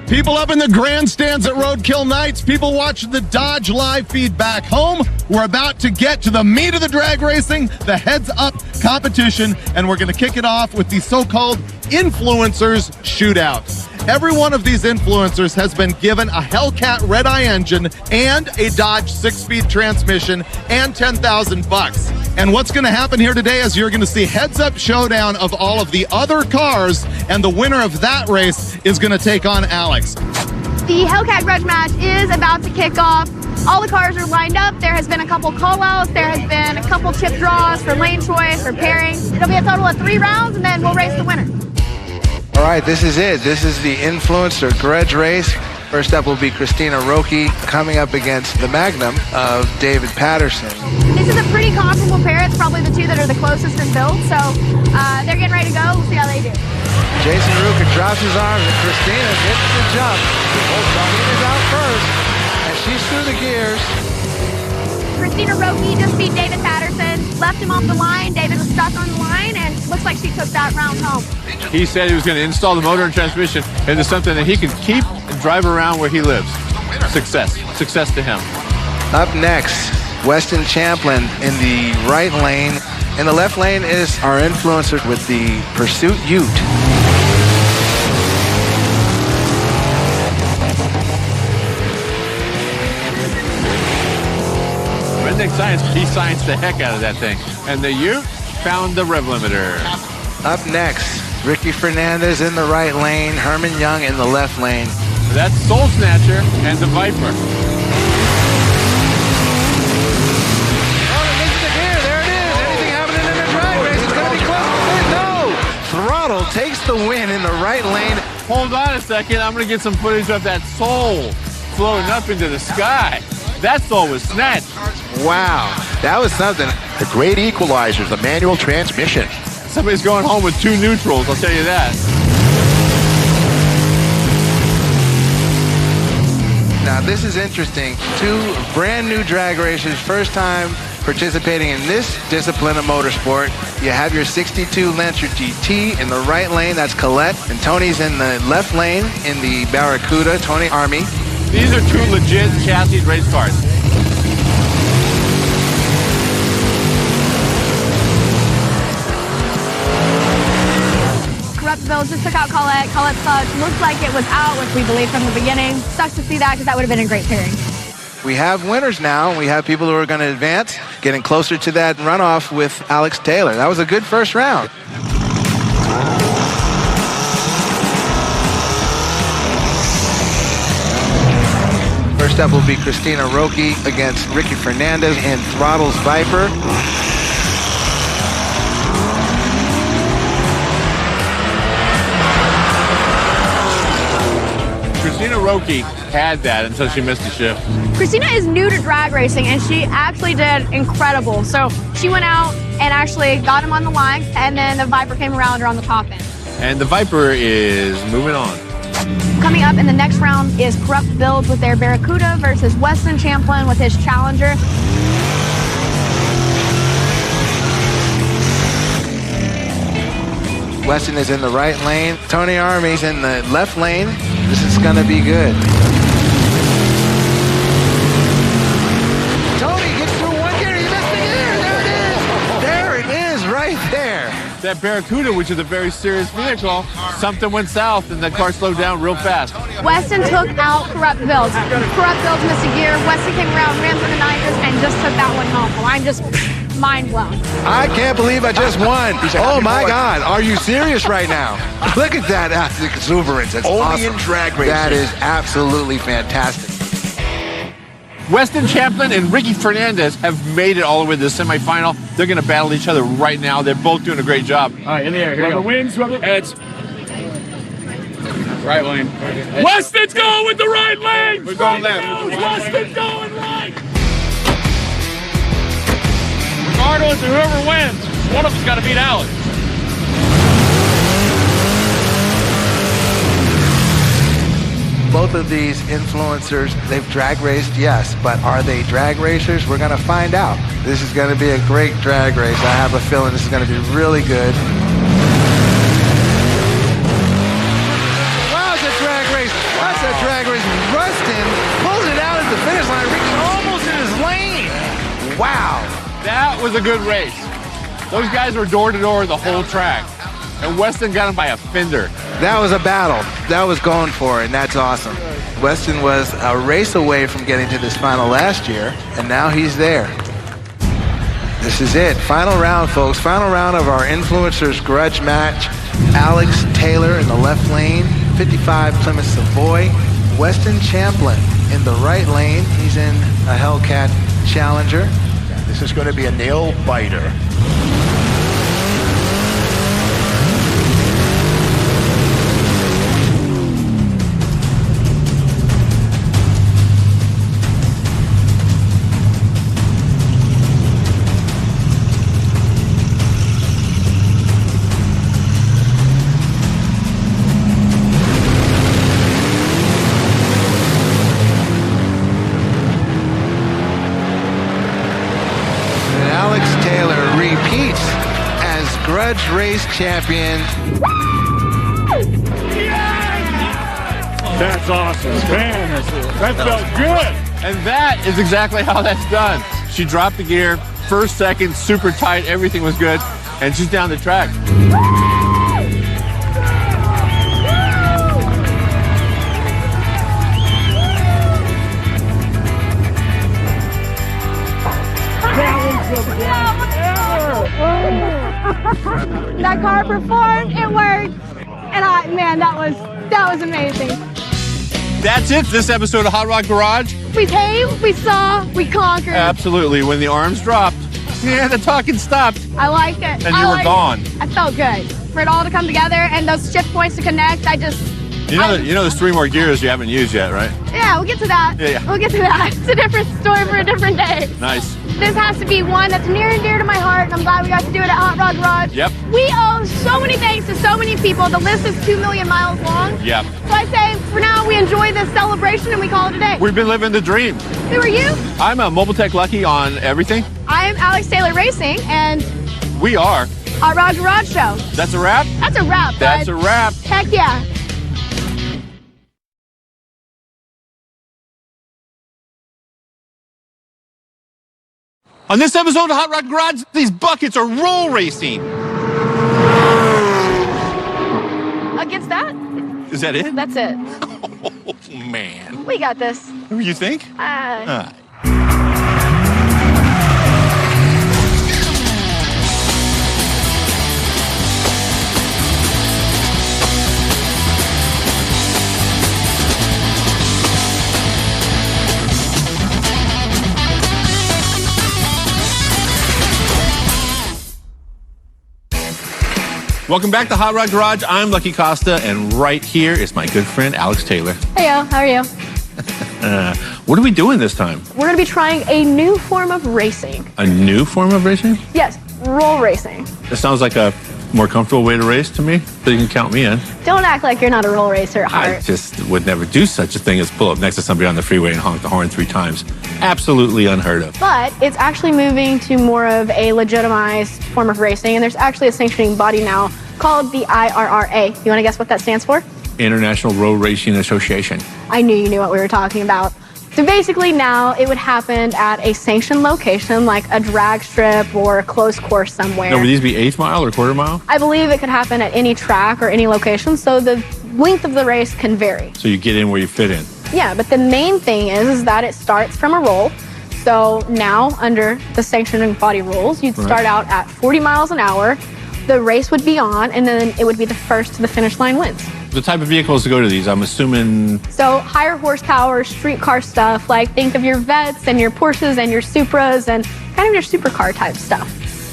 People up in the grandstands at Roadkill Nights, people watching the Dodge live feed back home. We're about to get to the meat of the drag racing, the heads-up competition, and we're going to kick it off with the so-called influencers shootout. Every one of these influencers has been given a Hellcat Red Eye engine and a Dodge 6-speed transmission and $10,000. And what's going to happen here today is you're going to see heads-up showdown of all of the other cars, and the winner of that race is going to take on Alex. The Hellcat grudge match is about to kick off. All the cars are lined up. There has been a couple call-outs. There has been a couple chip draws for lane choice, for pairing. It'll be a total of 3 rounds, and then we'll race the winner. All right, this is it. This is the influencer grudge race. First up will be Christina Roque coming up against the Magnum of David Patterson. This is a pretty comparable pair. It's probably the two that are the closest in build. So they're getting ready to go. We'll see how they do. Jason Ruka drops his arms, and Christina gets the jump. Christina's out first, and she's through the gears. Christina Roki just beat David Patterson, left him off the line. David was stuck on the line, and looks like she took that round home. He said he was going to install the motor and transmission into something that he could keep and drive around where he lives. Success. Success to him. Up next, Weston Champlin in the right lane. In the left lane is our influencer with the Pursuit Ute. Redneck Science, he scienced the heck out of that thing. And the Ute found the rev limiter. Up next, Ricky Fernandez in the right lane, Herman Young in the left lane. That's Soul Snatcher and the Viper. Throttle takes the win in the right lane. Hold on a second. I'm going to get some footage of that soul floating up into the sky. That soul was snatched. Wow, that was something. The great equalizer, the manual transmission. Somebody's going home with 2 neutrals, I'll tell you that. Now this is interesting. 2 brand new drag racers, first time participating in this discipline of motorsport. You have your 62 Lancer GT in the right lane, that's Colette, and Tony's in the left lane in the Barracuda, Tony Army. These are 2 legit chassis race cars. Corrupt Bill just took out Colette. Colette sucks. Looks like it was out, which we believed from the beginning. Sucks to see that because that would have been a great pairing. We have winners now. We have people who are going to advance, getting closer to that runoff with Alex Taylor. That was a good first round. First up will be Christina Roki against Ricky Fernandez in Throttle's Viper. Christina Roki had that until she missed the shift. Christina is new to drag racing, and she actually did incredible. So she went out and actually got him on the line, and then the Viper came around her on the top end. And the Viper is moving on. Coming up in the next round is Corrupt Builds with their Barracuda versus Weston Champlin with his Challenger. Weston is in the right lane. Tony Army's in the left lane. This is going to be good. Tony gets through one gear. He missed the gear. There it is. There it is right there. That Barracuda, which is a very serious vehicle, something went south and the car slowed down real fast. Weston took out Corrupt Builds. Corrupt Builds missed a gear. Weston came around, ran through the nitrous, and just took that one home. Well, I'm just mind blown. I can't believe I just won. Oh my God, are you serious right now? Look at that exuberance. That's Only awesome. in drag racing. That is absolutely fantastic. Weston Champlin and Ricky Fernandez have made it all the way to the semifinal. They're going to battle each other right now. They're both doing a great job. All right, in the air. Here whoever wins, whoever heads. Right lane. Weston's going with the right lane. We're going left. Weston's going right. Regardless of whoever wins, one of them's got to beat Alex. Both of these influencers, they've drag raced, yes, but are they drag racers? We're going to find out. This is going to be a great drag race. I have a feeling this is going to be really good. Wow, it's a drag race. That's a drag race. Rustin pulls it out at the finish line. Ricky almost in his lane. Wow. That was a good race. Those guys were door to door the whole track. And Weston got him by a fender. That was a battle. That was going for it, and that's awesome. Weston was a race away from getting to this final last year, and now he's there. This is it. Final round, folks. Final round of our Influencers Grudge match. Alex Taylor in the left lane, 55 Plymouth Savoy. Weston Champlin in the right lane. He's in a Hellcat Challenger. This is going to be a nail biter. race champion. That's awesome. Man, that felt good. And that is exactly how that's done. She dropped the gear, first, second, super tight, everything was good, and she's down the track. That car performed, it worked, and man, that was amazing. That's it, this episode of Hot Rod Garage. We came, we saw, we conquered. Absolutely, when the arms dropped, yeah, the talking stopped. I like it. And you were gone. I felt good. For it all to come together and those shift points to connect, You know there's 3 more gears you haven't used yet, right? Yeah, we'll get to that. Yeah. We'll get to that. It's a different story for a different day. Nice. This has to be one that's near and dear to my heart, and I'm glad we got to do it at Hot Rod Garage. Yep. We owe so many thanks to so many people. The list is 2 million miles long. Yep. So I say, for now, we enjoy this celebration and we call it a day. We've been living the dream. Who are you? I'm a Mobile Tech Lucky on everything. I am Alex Taylor Racing, and We are. Hot Rod Garage Show. That's a wrap? That's a wrap, That's bud. a wrap. Heck yeah. On this episode of Hot Rod Garage, these buckets are roll racing. Against that? Is that it? That's it. Oh, man. We got this. You think? Welcome back to Hot Rod Garage. I'm Lucky Costa, and right here is my good friend Alex Taylor. Hey, yo, how are you? What are we doing this time? We're going to be trying a new form of racing. A new form of racing? Yes, roll racing. It sounds like a more comfortable way to race to me, so you can count me in. Don't act like you're not a roll racer at heart. I just would never do such a thing as pull up next to somebody on the freeway and honk the horn 3 times. Absolutely unheard of. But it's actually moving to more of a legitimized form of racing, and there's actually a sanctioning body now called the IRRA. You want to guess what that stands for? International Road Racing Association. I knew you knew what we were talking about. So basically now it would happen at a sanctioned location like a drag strip or a closed course somewhere. Now, would these be 1/8 mile or 1/4 mile? I believe it could happen at any track or any location, so the length of the race can vary. So you get in where you fit in. Yeah, but the main thing is that it starts from a roll. So now under the sanctioning body rules, you'd start out at 40 miles an hour. The race would be on, and then it would be the first to the finish line wins. The type of vehicles to go to these, I'm assuming. So higher horsepower, street car stuff, like think of your Vets and your Porsches and your Supras and kind of your supercar type stuff.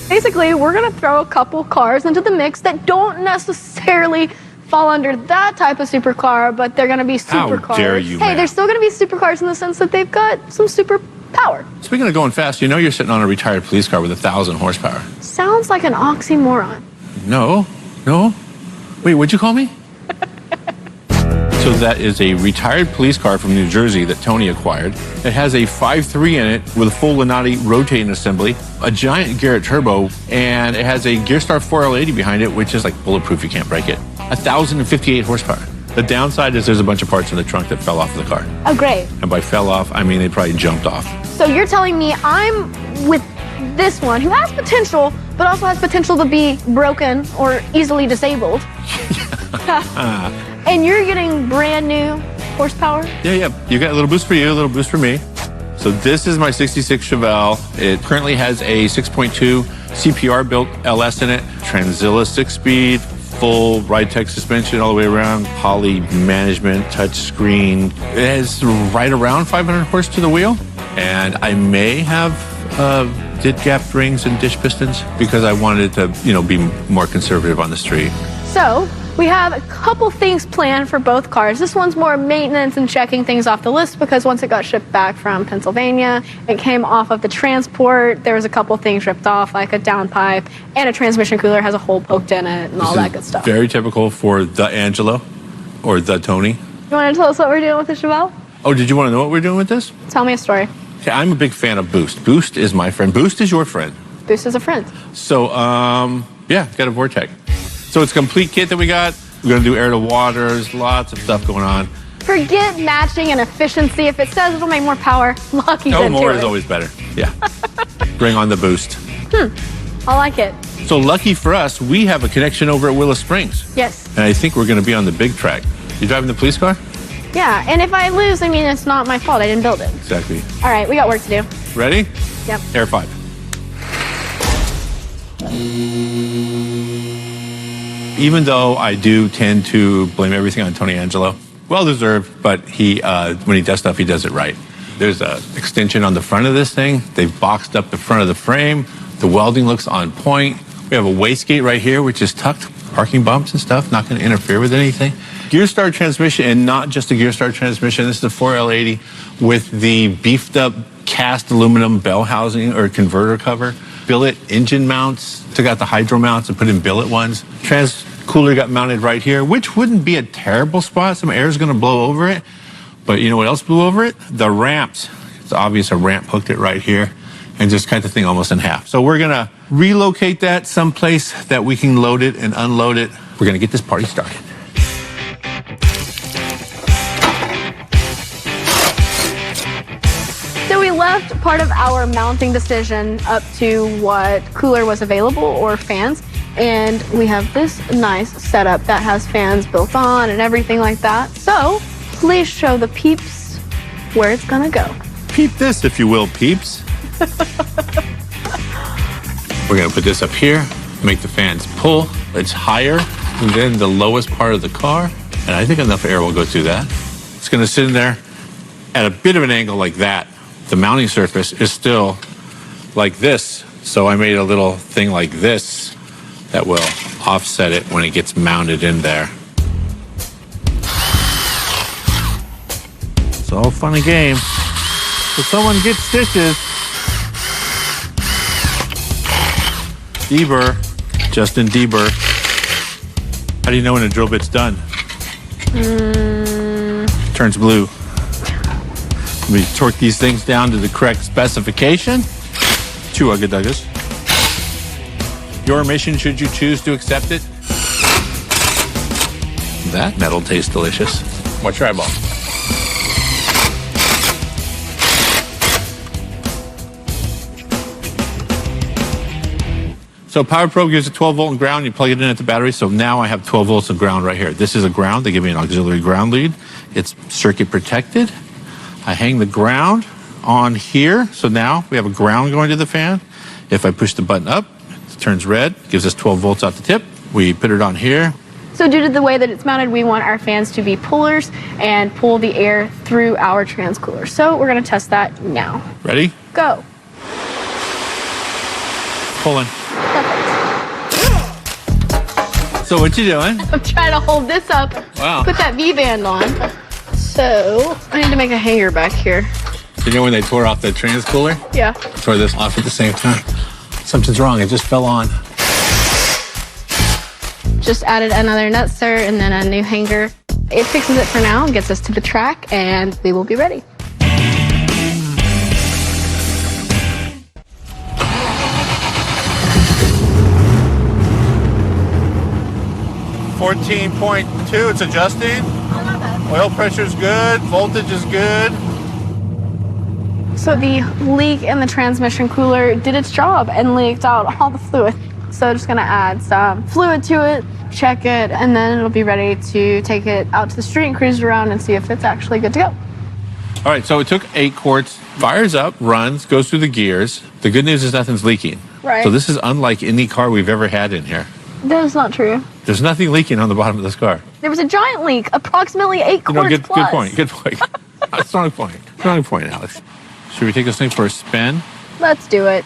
Basically, we're gonna throw a couple cars into the mix that don't necessarily fall under that type of supercar, but they're gonna be supercars. How dare you, Hey, ma'am. they're still gonna be supercars in the sense that they've got some super power. Speaking of going fast, you know you're sitting on a retired police car with 1,000 horsepower. Sounds like an oxymoron. No. Wait, what'd you call me? So that is a retired police car from New Jersey that Tony acquired. It has a 5.3 in it with a full Lenati rotating assembly, a giant Garrett turbo, and it has a Gearstar 4L80 behind it, which is like bulletproof, you can't break it. 1,058 horsepower. The downside is there's a bunch of parts in the trunk that fell off the car. Oh, great. And by fell off, I mean they probably jumped off. So you're telling me I'm with this one who has potential, but also has potential to be broken or easily disabled. And you're getting brand new horsepower? Yeah. You got a little boost for you, a little boost for me. So this is my 66 Chevelle. It currently has a 6.2 CPR built LS in it, Tranzilla 6-speed, full ride tech suspension all the way around, poly management, touch screen. It has right around 500 horse to the wheel. And I may have did gapped rings and dish pistons because I wanted to, be more conservative on the street. So we have a couple things planned for both cars. This one's more maintenance and checking things off the list because once it got shipped back from Pennsylvania, it came off of the transport. There was a couple things ripped off, like a downpipe, and a transmission cooler has a hole poked in it and all that good stuff. Very typical for the Angelo or the Tony. You want to tell us what we're doing with the Chevelle? Oh, did you want to know what we're doing with this? Tell me a story. Okay, I'm a big fan of Boost. Boost is my friend. Boost is your friend. Boost is a friend. So, Yeah, it's got a Vortec. So it's a complete kit that we got. We're going to do air to water. There's lots of stuff going on. Forget matching and efficiency. If it says it'll make more power, Lucky's No, into more it. is always better. Yeah. Bring on the boost. I like it. So lucky for us, we have a connection over at Willow Springs. Yes. And I think we're going to be on the big track. You driving the police car? Yeah, and if I lose, I mean, it's not my fault. I didn't build it. Exactly. All right, we got work to do. Ready? Yep. Air 5. Even though I do tend to blame everything on Tony Angelo, well deserved, but he, when he does stuff, he does it right. There's an extension on the front of this thing. They've boxed up the front of the frame. The welding looks on point. We have a wastegate right here, which is tucked. Parking bumps and stuff, not going to interfere with anything. Gear Star transmission, and not just a Gear Star transmission. This is a 4L80 with the beefed up cast aluminum bell housing or converter cover. Billet engine mounts. Took out the hydro mounts and put in billet ones. Trans cooler got mounted right here, which wouldn't be a terrible spot. Some air is going to blow over it. But you know what else blew over it? The ramps. It's obvious a ramp hooked it right here and just cut the thing almost in half. So we're going to relocate that someplace that we can load it and unload it. We're going to get this party started. So we left part of our mounting decision up to what cooler was available or fans. And we have this nice setup that has fans built on and everything like that. So please show the peeps where it's going to go. Peep this, if you will, peeps. We're going to put this up here, make the fans pull. It's higher than the lowest part of the car, and I think enough air will go through that. It's going to sit in there at a bit of an angle like that. The mounting surface is still like this, so I made a little thing like this that will offset it when it gets mounted in there. It's all fun and games. If someone gets stitches, Deber, Justin Deber. How do you know when a drill bit's done? Turns blue. We torque these things down to the correct specification. 2 ugga-duggas. Your mission, should you choose to accept it. That metal tastes delicious. Watch your eyeball. So Power Probe gives a 12 volt and ground. You plug it in at the battery. So now I have 12 volts of ground right here. This is a ground. They give me an auxiliary ground lead. It's circuit protected. I hang the ground on here. So now we have a ground going to the fan. If I push the button up, it turns red, gives us 12 volts out the tip. We put it on here. So due to the way that it's mounted, we want our fans to be pullers and pull the air through our transcooler. So we're going to test that now. Ready? Go. Pulling. So what you doing? I'm trying to hold this up. Wow. Put that V-band on. So I need to make a hanger back here. You know when they tore off the transcooler? Yeah. Tore this off at the same time. Something's wrong. It just fell on. Just added another nutser and then a new hanger. It fixes it for now and gets us to the track, and we will be ready. .2, it's adjusting. Oil pressure's good, voltage is good. So the leak in the transmission cooler did its job and leaked out all the fluid. So just gonna add some fluid to it, check it, and then it'll be ready to take it out to the street and cruise around and see if it's actually good to go. All right, so it took 8 quarts, fires up, runs, goes through the gears. The good news is nothing's leaking. Right. So this is unlike any car we've ever had in here. That is not true. There's nothing leaking on the bottom of this car. There was a giant leak, approximately 8 quarts Good plus. point, good point. Strong point. Strong point, Alex. Should we take this thing for a spin? Let's do it.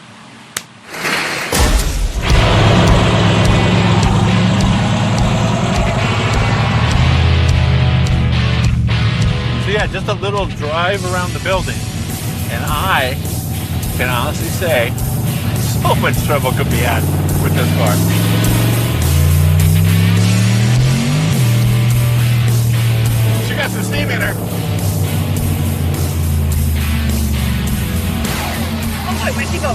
So yeah, just a little drive around the building. And I can honestly say, so much trouble could be had with this car. She got some steam in her. Oh boy, where'd she go?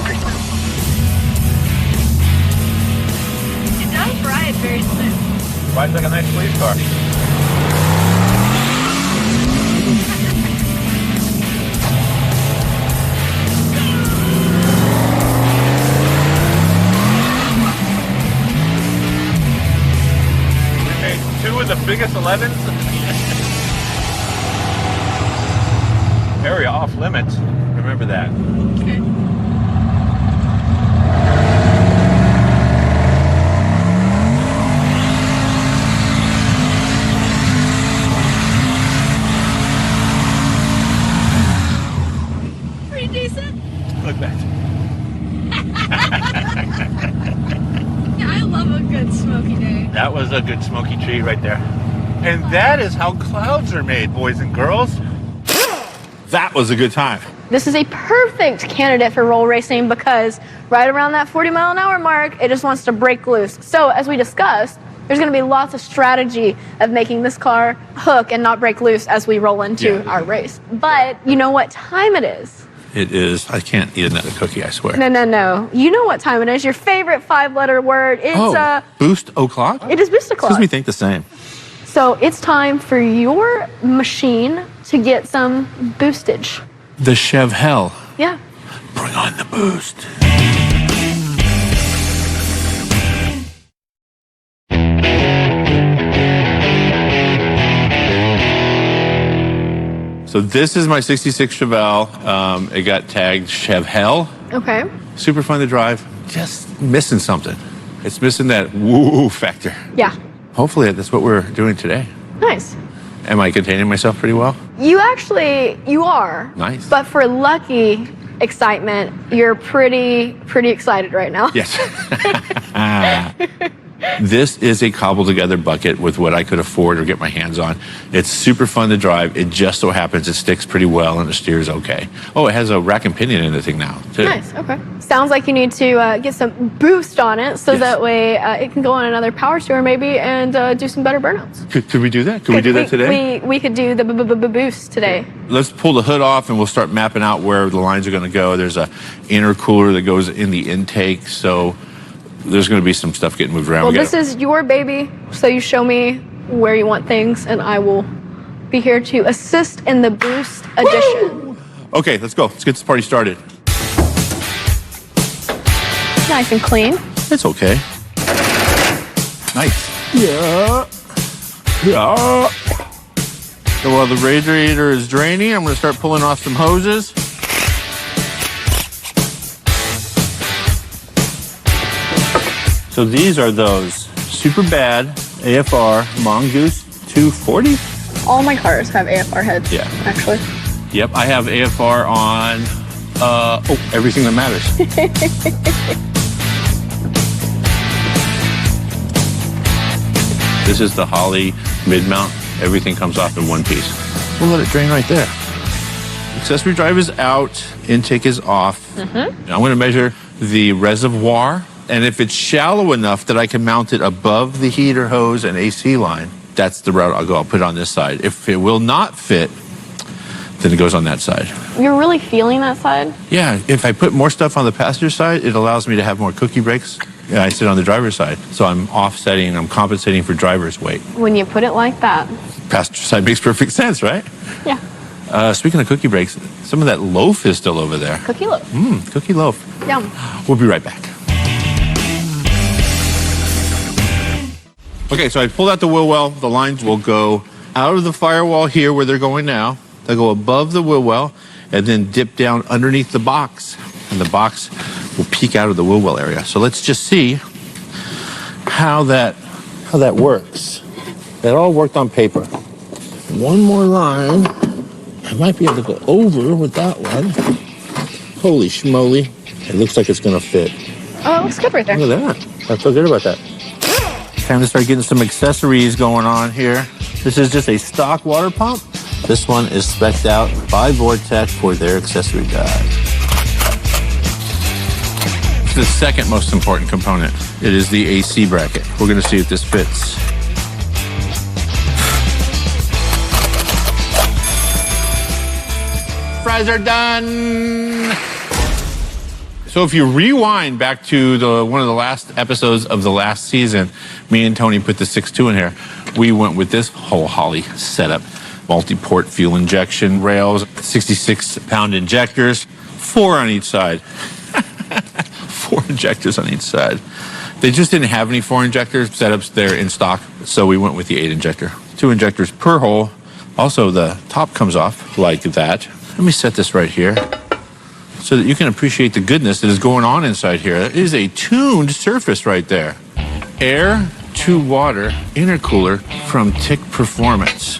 Rides like a nice police car. We made 2 of the biggest 11s. Area off limits. Remember that. Okay. Pretty decent. Look back. Yeah, I love a good smoky day. That was a good smoky treat right there. And that is how clouds are made, boys and girls. That was a good time. This is a perfect candidate for roll racing because right around that 40-mile-an-hour mark, it just wants to break loose. So as we discussed, there's going to be lots of strategy of making this car hook and not break loose as we roll into our race. But you know what time it is? It is. I can't eat another cookie, I swear. No. You know what time it is. Your favorite 5-letter word. It's Boost o'clock? It is boost o'clock. Because we think the same. So it's time for your machine to get some boostage. The Chev Hell. Yeah. Bring on the boost. So this is my 66 Chevelle. It got tagged Chev Hell. Okay. Super fun to drive. Just missing something. It's missing that woo factor. Yeah. Hopefully that's what we're doing today. Nice. Am I containing myself pretty well? You are. Nice. But for Lucky excitement, you're pretty excited right now. Yes. This is a cobbled together bucket with what I could afford or get my hands on. It's super fun to drive. It just so happens it sticks pretty well and it steers okay. Oh, it has a rack and pinion in the thing now, too. Nice, okay. Sounds like you need to get some boost on it so that way it can go on another power steer maybe and do some better burnouts. Could we do that? Could we do that today? We could do the boost today. Let's pull the hood off and we'll start mapping out where the lines are going to go. There's a intercooler that goes in the intake, so there's going to be some stuff getting moved around. Well, this is your baby, so you show me where you want things, and I will be here to assist in the boost addition. Okay, let's go. Let's get this party started. Nice and clean. It's okay. Nice. Yeah. So while the radiator is draining, I'm going to start pulling off some hoses. So these are those super bad AFR Mongoose 240. All my cars have AFR heads. Yeah. Actually. Yep, I have AFR on everything that matters. This is the Holley mid-mount. Everything comes off in one piece. We'll let it drain right there. Accessory drive is out. Intake is off. Mm-hmm. I'm going to measure the reservoir. And if it's shallow enough that I can mount it above the heater hose and AC line, that's the route I'll go. I'll put it on this side. If it will not fit, then it goes on that side. You're really feeling that side? Yeah, if I put more stuff on the passenger side, it allows me to have more cookie breaks. Yeah, I sit on the driver's side, so I'm offsetting, I'm compensating for driver's weight. When you put it like that. Passenger side makes perfect sense, right? Yeah. Speaking of cookie breaks, some of that loaf is still over there. Cookie loaf. Cookie loaf. Yum. We'll be right back. Okay, so I pulled out the wheel well. The lines will go out of the firewall here where they're going now. They'll go above the wheel well and then dip down underneath the box. And the box will peek out of the wheel well area. So let's just see how that works. That all worked on paper. One more line. I might be able to go over with that one. Holy schmoly. It looks like it's going to fit. Oh, it looks good right there. Look at that. I feel good about that. Time to start getting some accessories going on here. This is just a stock water pump. This one is spec'd out by Vortec for their accessory guide. It's the second most important component. It is the AC bracket. We're going to see if this fits. Fries are done. So So if you rewind back to one of the last episodes of the last season, me and Tony put the 6.2 in here. We went with this whole Holley setup. Multi-port fuel injection rails, 66-pound injectors, 4 on each side. 4 injectors on each side. They just didn't have any 4 injector setups there in stock, so we went with the 8 injector. 2 injectors per hole. Also, the top comes off like that. Let me set this right here so that you can appreciate the goodness that is going on inside here. It is a tuned surface right there. Air to water intercooler from Tick Performance.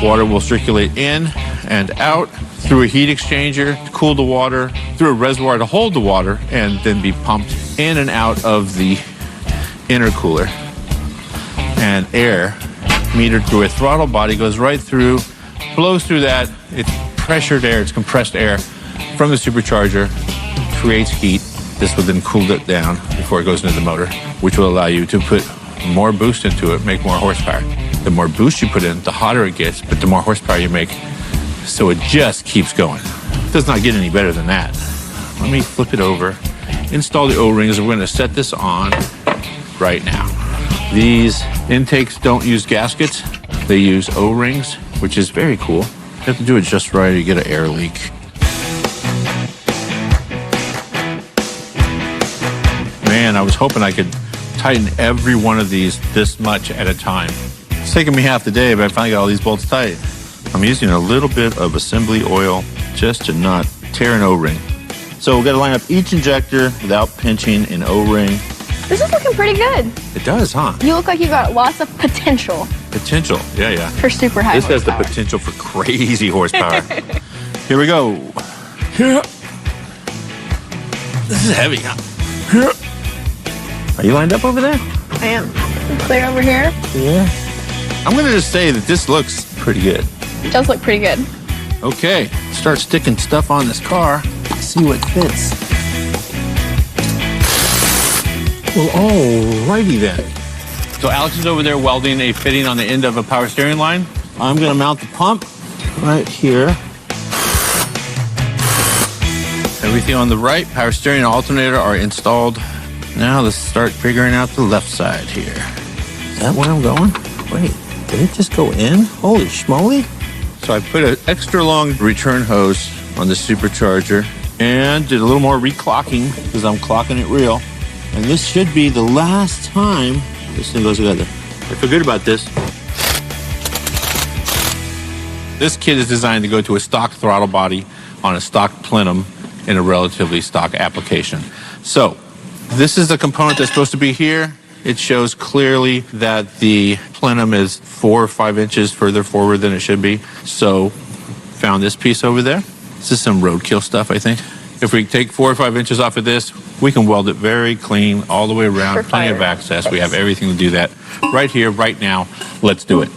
Water will circulate in and out through a heat exchanger to cool the water, through a reservoir to hold the water, and then be pumped in and out of the intercooler. And air, metered through a throttle body, goes right through, blows through that. It's pressured air, it's compressed air from the supercharger, creates heat. This will then cool it down before it goes into the motor, which will allow you to put more boost into it, make more horsepower. The more boost you put in, the hotter it gets, but the more horsepower you make. So it just keeps going. It does not get any better than that. Let me flip it over, install the O-rings. We're going to set this on right now. These intakes don't use gaskets. They use O-rings, which is very cool. You have to do it just right or you get an air leak. Man, I was hoping I could tighten every one of these this much at a time. It's taken me half the day, but I finally got all these bolts tight. I'm using a little bit of assembly oil just to not tear an O-ring. So we've got to line up each injector without pinching an O-ring. This is looking pretty good. It does, huh? You look like you got lots of potential. Potential, yeah. For super high This horsepower. has the potential for crazy horsepower. Here we go. Here. This is heavy, huh? Here. Are you lined up over there? I am. Clear over here. Yeah. I'm going to just say that this looks pretty good. It does look pretty good. Okay, start sticking stuff on this car. See what fits. Well, alrighty then. So Alex is over there welding a fitting on the end of a power steering line. I'm going to mount the pump right here. Everything on the right, power steering and alternator are installed. Now let's start figuring out the left side here. Is that where I'm going? Wait, did it just go in? Holy schmoly. So I put an extra long return hose on the supercharger and did a little more reclocking because I'm clocking it real. And this should be the last time this thing goes together. I feel good about this. This kit is designed to go to a stock throttle body on a stock plenum in a relatively stock application. So this is the component that's supposed to be here. It shows clearly that the plenum is 4 or 5 inches further forward than it should be. So found this piece over there. This is some roadkill stuff, I think. If we take 4 or 5 inches off of this, we can weld it very clean all the way around. Plenty of access. We have everything to do that right here, right now. Let's do it.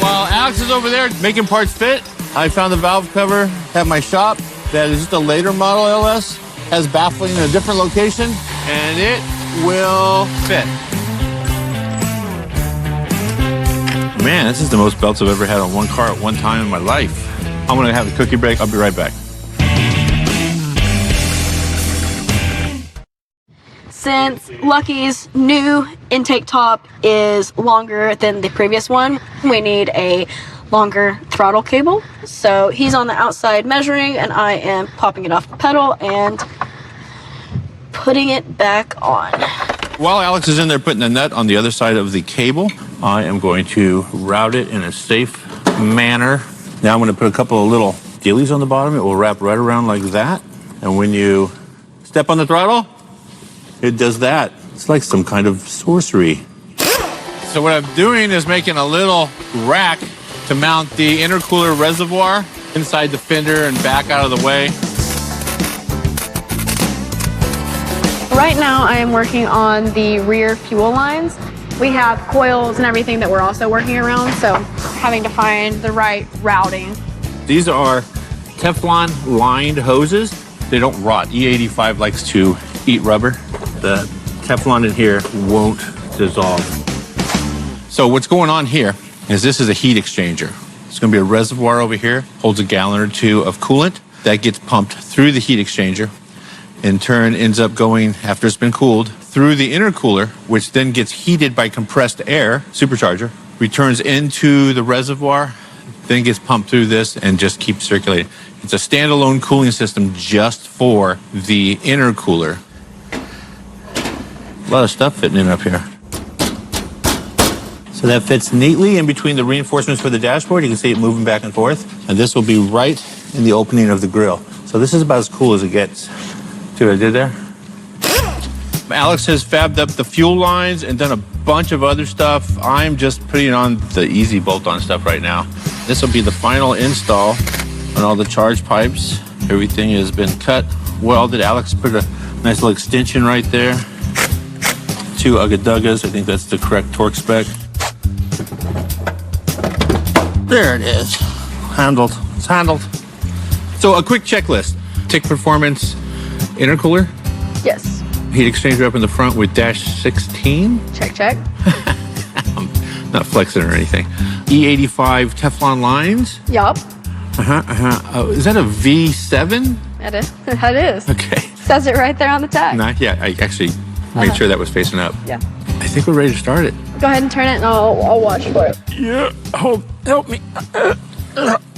While Alex is over there making parts fit, I found the valve cover at my shop that is just a later model LS. Has baffling in a different location, and it will fit. Man, this is the most belts I've ever had on one car at one time in my life. I'm gonna have a cookie break. I'll be right back. Since Lucky's new intake top is longer than the previous one, we need a longer throttle cable. So he's on the outside measuring, and I am popping it off the pedal and putting it back on. While Alex is in there putting the nut on the other side of the cable, I am going to route it in a safe manner. Now I'm going to put a couple of little dealies on the bottom. It will wrap right around like that. And when you step on the throttle, it does that. It's like some kind of sorcery. So what I'm doing is making a little rack to mount the intercooler reservoir inside the fender and back out of the way. Right now I am working on the rear fuel lines. We have coils and everything that we're also working around, so having to find the right routing. These are Teflon lined hoses. They don't rot. E85 likes to eat rubber. The Teflon in here won't dissolve. So what's going on here is this is a heat exchanger. It's going to be a reservoir over here, holds a gallon or two of coolant. That gets pumped through the heat exchanger. In turn, ends up going, after it's been cooled, through the intercooler, which then gets heated by compressed air, supercharger, returns into the reservoir, then gets pumped through this and just keeps circulating. It's a standalone cooling system just for the intercooler. A lot of stuff fitting in up here. So that fits neatly in between the reinforcements for the dashboard. You can see it moving back and forth. And this will be right in the opening of the grill. So this is about as cool as it gets. See what I did there? Alex has fabbed up the fuel lines and done a bunch of other stuff. I'm just putting on the easy bolt-on stuff right now. This will be the final install on all the charge pipes. Everything has been cut, welded. Alex put a nice little extension right there. 2 Ugga-Duggas. I think that's the correct torque spec. There it is. Handled. It's handled. So a quick checklist. Tick performance intercooler. Yes. Heat exchanger up in the front with dash 16. Check, check. I'm not flexing or anything. E85 Teflon lines. Yup. Is that a V7? It is. That is. Okay. Says it right there on the tag. Yeah, I actually made sure that was facing up. Yeah. I think we're ready to start it. Go ahead and turn it and I'll watch for it. Yeah. Help me.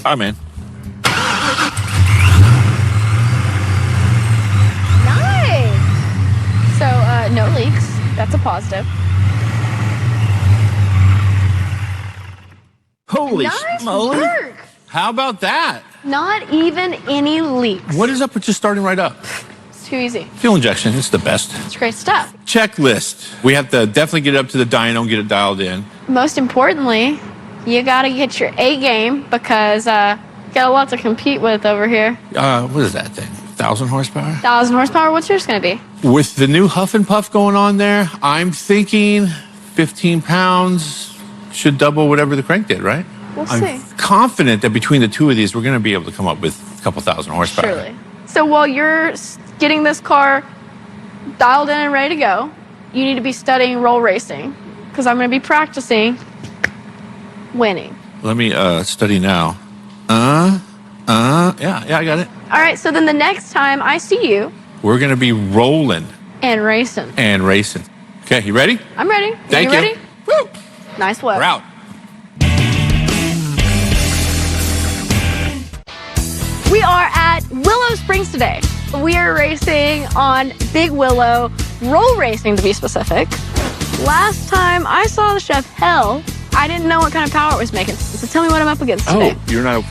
I'm in. Nice. So, no leaks. That's a positive. Holy nice smoly. work. How about that? Not even any leaks. What is up with just starting right up? It's too easy. Fuel injection, it's the best. It's great stuff. Checklist. We have to definitely get it up to the dyno and get it dialed in. Most importantly, you gotta get your A game because got a lot to compete with over here. What is that thing? 1,000 horsepower? 1,000 horsepower, what's yours gonna be? With the new Huff and Puff going on there, I'm thinking 15 pounds should double whatever the crank did, right? We'll I'm see. confident that between the two of these, we're going to be able to come up with a couple thousand horsepower. Surely. So while you're getting this car dialed in and ready to go, you need to be studying roll racing because I'm going to be practicing winning. Let me study now. Yeah, I got it. All right, so then the next time I see you... We're going to be rolling. And racing. And racing. Okay, you ready? I'm ready. Thank you. Ready? Woo! Nice work. We're out. We are at Willow Springs today. We are racing on Big Willow, roll racing to be specific. Last time I saw the Chef Hell, I didn't know what kind of power it was making. So tell me what I'm up against today. Oh, you're not...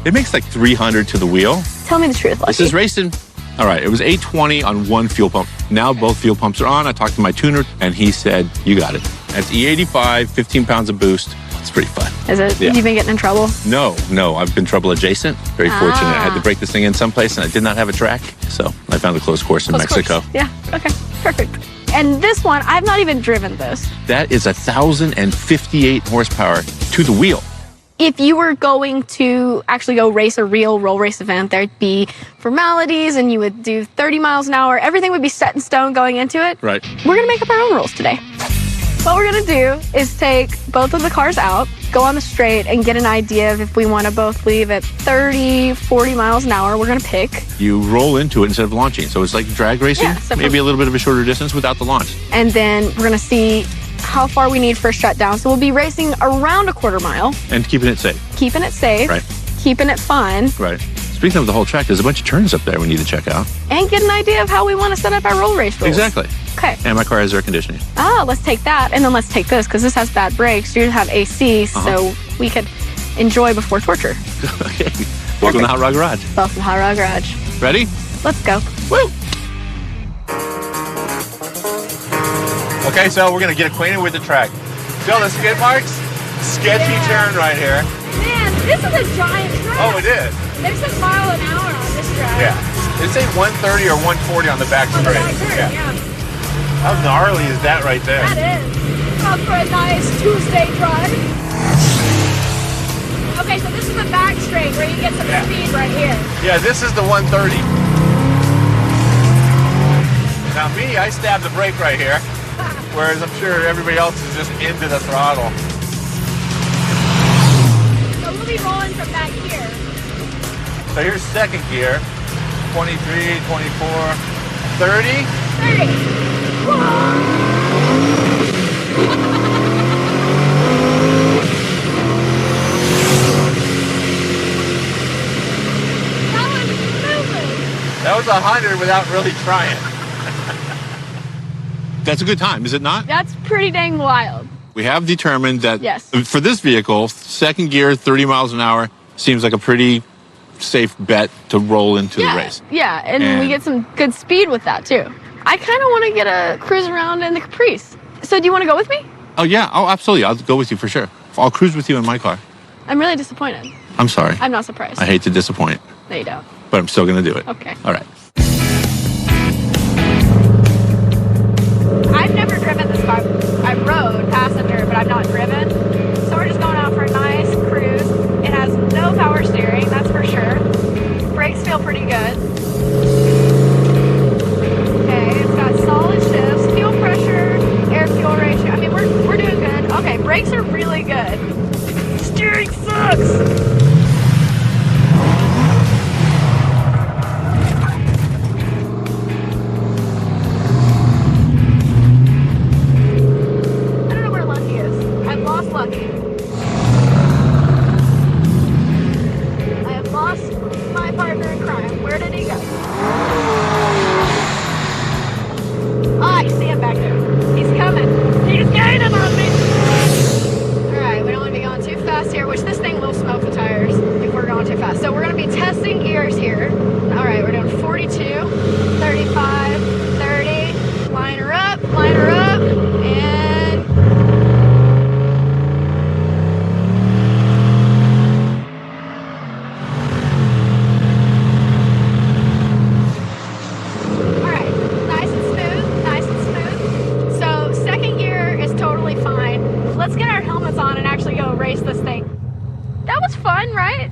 It makes like 300 to the wheel. Tell me the truth, Lucky. This is racing. All right, it was 820 on one fuel pump. Now both fuel pumps are on. I talked to my tuner, and he said, you got it. That's E85, 15 pounds of boost. It's pretty fun. Is it? Yeah. You've been getting in trouble? No, I've been trouble adjacent. Very fortunate. I had to break this thing in someplace, and I did not have a track. So I found a close course in Mexico. Course. Yeah, okay, perfect. And this one, I've not even driven this. That is 1,058 horsepower to the wheel. If you were going to actually go race a real roll race event, there'd be formalities and you would do 30 miles an hour. Everything would be set in stone going into it. Right. We're gonna make up our own rules today. What we're gonna do is take both of the cars out, go on the straight, and get an idea of if we wanna both leave at 30, 40 miles an hour. We're gonna pick. You roll into it instead of launching. So it's like drag racing, Yeah, so maybe a little bit of a shorter distance without the launch. And then we're gonna see how far we need for a shutdown. So we'll be racing around a quarter mile. And keeping it safe. Keeping it safe. Right. Keeping it fun. Right. Speaking of the whole track, there's a bunch of turns up there we need to check out. And get an idea of how we want to set up our roll race rules. Exactly. Okay. And my car has air conditioning. Oh, let's take that. And then let's take this, because this has bad brakes. You have AC, so we could enjoy before torture. Okay. Welcome to Hot Rod Garage. Welcome to Hot Rod Garage. Ready? Let's go. Woo! Okay, so we're going to get acquainted with the track. Feel the skid marks? Sketchy turn right here. Man, this is a giant track. Oh, it is. There's a mile an hour on this track. Yeah. It's a 130 or 140 on the back straight. Yeah. How gnarly is that right there? That is. Up for a nice Tuesday drive. Okay, so this is the back straight where you get some speed right here. Yeah, this is the 130. Now me, I stabbed the brake right here, whereas I'm sure everybody else is just into the throttle. speed rolling from back here. So here's second gear. 23, 24, 30. 30. That was 100 without really trying. That's a good time, is it not? That's pretty dang wild. We have determined that Yes. for this vehicle, second gear, 30 miles an hour seems like a pretty safe bet to roll into the race. Yeah, and we get some good speed with that too. I kind of want to get a cruise around in the Caprice. So do you want to go with me? Oh, yeah. Oh, absolutely. I'll go with you for sure. I'll cruise with you in my car. I'm really disappointed. I'm sorry. I'm not surprised. I hate to disappoint, No, you don't. but I'm still going to do it. Okay. All right. I've never driven this car. I've rode passenger, but I've not driven. So we're just going out for a nice cruise. It has no power steering, that's for sure. Brakes feel pretty good. Okay, it's got solid shifts, fuel pressure, air-fuel ratio. I mean, we're doing good. Okay, brakes are really good. Steering sucks!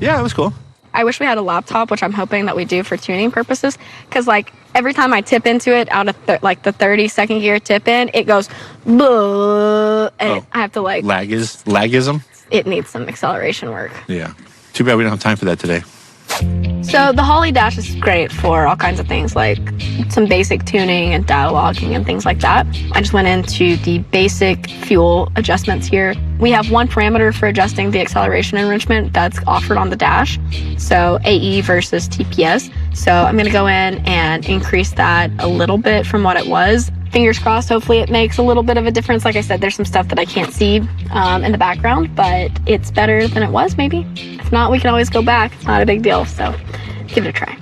Yeah, it was cool. I wish we had a laptop, which I'm hoping that we do for tuning purposes, because like every time I tip into it out of like the 30-second gear tip in, it goes and I have to like lagism. It needs some acceleration work. Yeah. Too bad we don't have time for that today. So the Holly Dash is great for all kinds of things, like some basic tuning and dialoguing and things like that. I just went into the basic fuel adjustments here. We have one parameter for adjusting the acceleration enrichment that's offered on the dash. So AE versus TPS. So I'm gonna go in and increase that a little bit from what it was. Fingers crossed, hopefully it makes a little bit of a difference. Like I said, there's some stuff that I can't see in the background, but it's better than it was maybe. If not, we can always go back. It's not a big deal, so give it a try.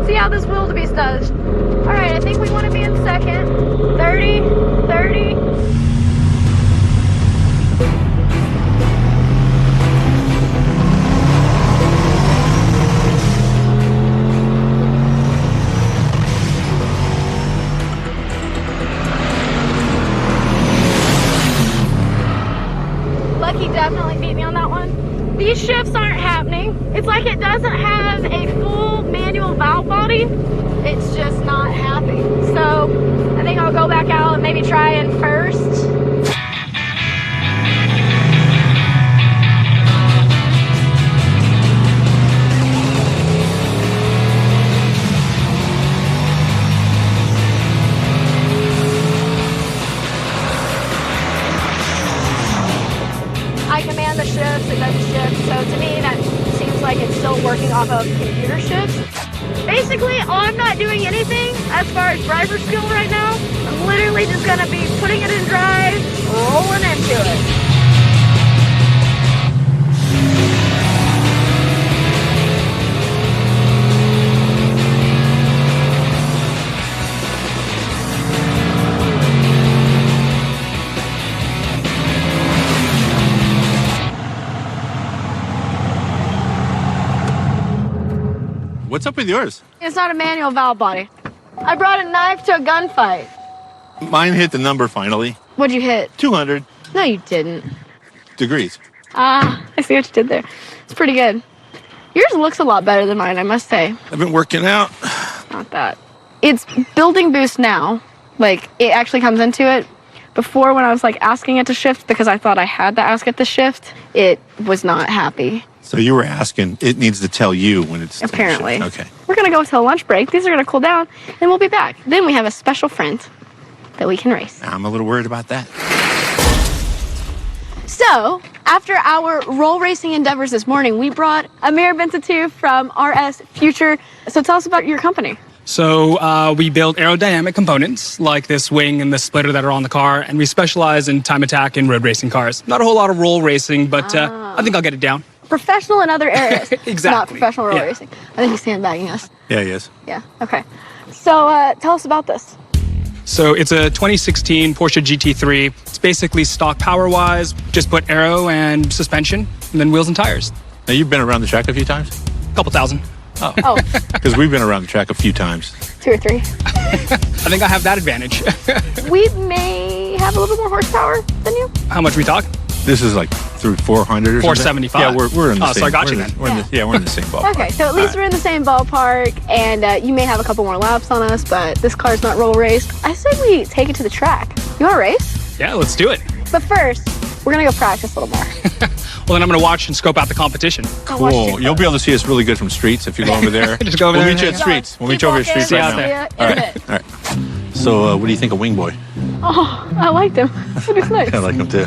See how this wildebeest does. All right, I think we want to be in second. 30, 30. Lucky definitely beat me on that one. These shifts aren't happening. It's like it doesn't have a full manual valve body. It's just not happening. So I think I'll go back out and maybe try in first. I command the shifts, it does shift, so to me that seems like it's still working off of computer shifts. Basically, I'm not doing anything as far as driver skill right now. I'm literally just gonna be putting it in drive, rolling into it. What's up with yours? It's not a manual valve body. I brought a knife to a gunfight. Mine hit the number finally. What'd you hit? 200 No, you didn't. degrees. Ah, I see what you did there. It's pretty good. Yours looks a lot better than mine, I must say. I've been working out. Not that. It's building boost now. Like, it actually comes into it. Before, when I was like asking it to shift because I thought I had to ask it to shift, it was not happy. So you were asking, it needs to tell you when it's... Apparently. Okay. We're going to go till a lunch break. These are going to cool down, and we'll be back. Then we have a special friend that we can race. I'm a little worried about that. So, after our roll racing endeavors this morning, we brought Amir Bentatu from RS Future. So tell us about your company. So we build aerodynamic components like this wing and the splitter that are on the car, and we specialize in time attack and road racing cars. Not a whole lot of roll racing, but I think I'll get it down. Professional in other areas. Exactly. Not professional roll racing. I think he's sandbagging us. Yeah, he is. Yeah, okay. So tell us about this. So it's a 2016 Porsche GT3. It's basically stock power-wise, just put aero and suspension, and then wheels and tires. Now, you've been around the track a few times? A couple thousand. Oh. Because we've been around the track a few times. 2 or 3. I think I have that advantage. We may have a little bit more horsepower than you. How much we talk? This is like through 400 or 475. something? Yeah, we're in the same. So I got you then. We're in the same ballpark. Okay, so at least we're in the same ballpark, and you may have a couple more laps on us, but this car's not roll raced. I say we take it to the track. You want to race? Yeah, let's do it. But first, we're going to go practice a little more. Well, then I'm going to watch and scope out the competition. Cool. You'll be able to see us really good from streets if you go over there. Just go over We'll there meet you and at hang out. streets. We'll meet you over at streets right now. All right. All right. So, what do you think of Wing Boy? Oh, I liked him. It was nice. I like him too.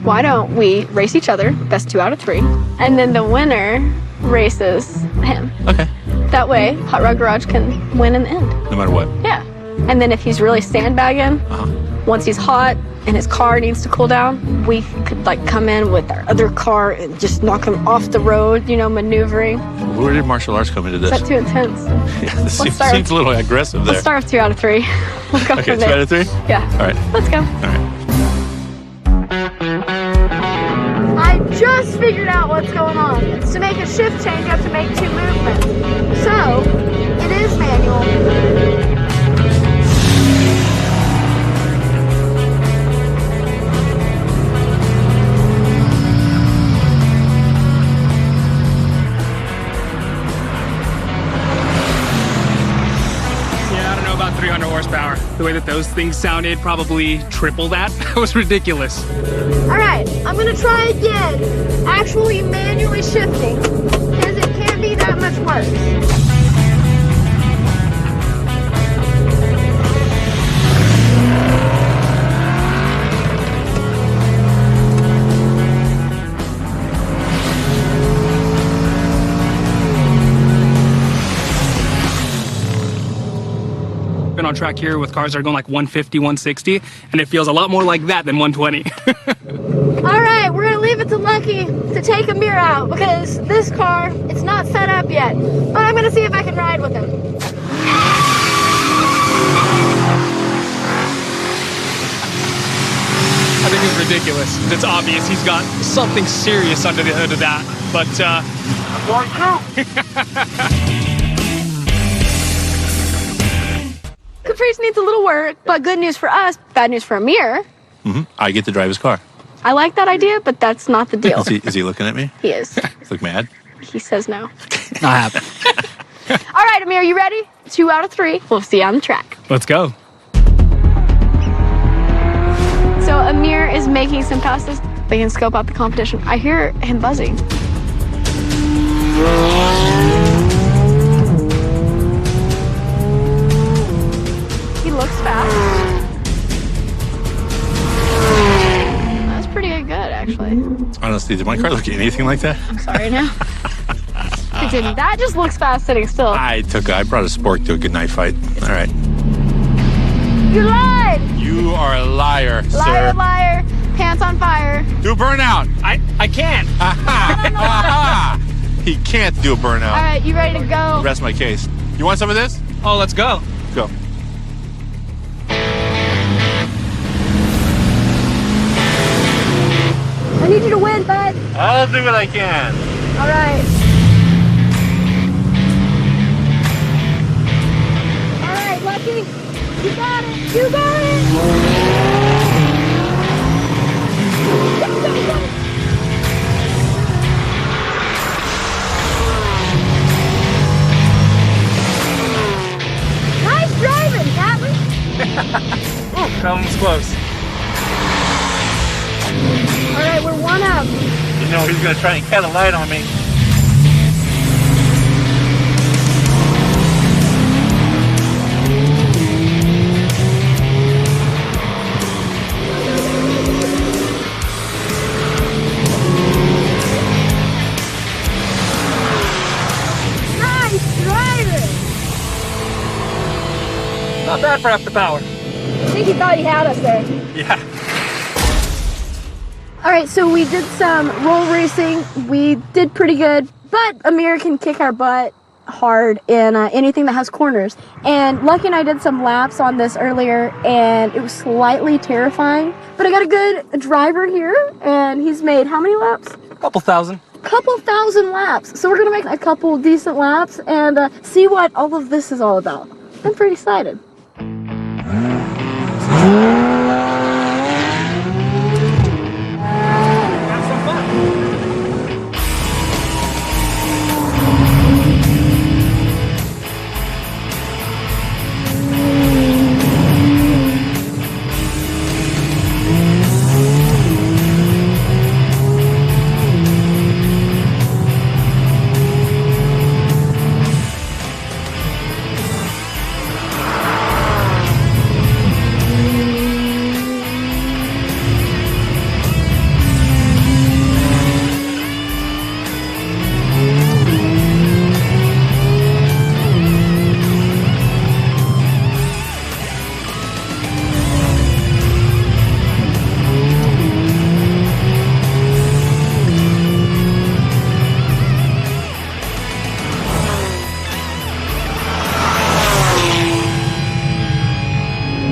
Why don't we race each other, best 2 out of 3, and then the winner races him. Okay. That way, Hot Rod Garage can win in the end. No matter what. Yeah. And then if he's really sandbagging, once he's hot and his car needs to cool down, we could like come in with our other car and just knock him off the road, you know, maneuvering. Where did martial arts come into this? Is that too intense? Yeah, this seems a little aggressive there. Let's start with 2 out of 3. We'll go Okay, from 2 there. out of 3? Yeah. All right. Let's go. All right. I just figured out what's going on. It's to make a shift change, you have to make 2 movements. So, it is manual. Yeah, I don't know about 300 horsepower. The way that those things sounded, probably triple that. That was ridiculous. All right, I'm gonna try again. Actually manually shifting, because it can't be that much worse. Been on track here with cars that are going like 150, 160, and it feels a lot more like that than 120. All right, we're gonna leave it to Lucky to take Amir out because this car, it's not set up yet. But I'm gonna see if I can ride with him. I think it's ridiculous. It's obvious he's got something serious under the hood of that, but Caprice needs a little work, but good news for us, bad news for Amir. I get to drive his car. I like that idea, but that's not the deal. Is he looking at me? He is. He's look mad? He says no. I have. All right, Amir, you ready? 2 out of 3. We'll see you on the track. Let's go. So Amir is making some passes. They can scope out the competition. I hear him buzzing. He looks fast. That's pretty good, actually. Honestly, did my car look anything like that? I'm sorry now. It didn't. That just looks fast sitting still. I brought a spork to a good night fight. All right. You lied! You are a liar, Liar, sir. liar. Pants on fire. Do a burnout. I can't. He can't do a burnout. All right, you ready to go? Rest my case. You want some of this? Oh, let's go. Go. I need you to win, bud. I'll do what I can. All right. You got it! Nice driving, Captain! Ooh, that one was close. Alright, we're one up. You know he's gonna try and cat a light on me. Nice driving! Not bad for half the power. I think he thought he had us there. Yeah. All right, so we did some roll racing. We did pretty good, but Amir can kick our butt hard in anything that has corners. And Lucky and I did some laps on this earlier, and it was slightly terrifying. But I got a good driver here, and he's made how many laps? A couple thousand. Couple thousand laps. So we're gonna make a couple decent laps and see what all of this is all about. I'm pretty excited.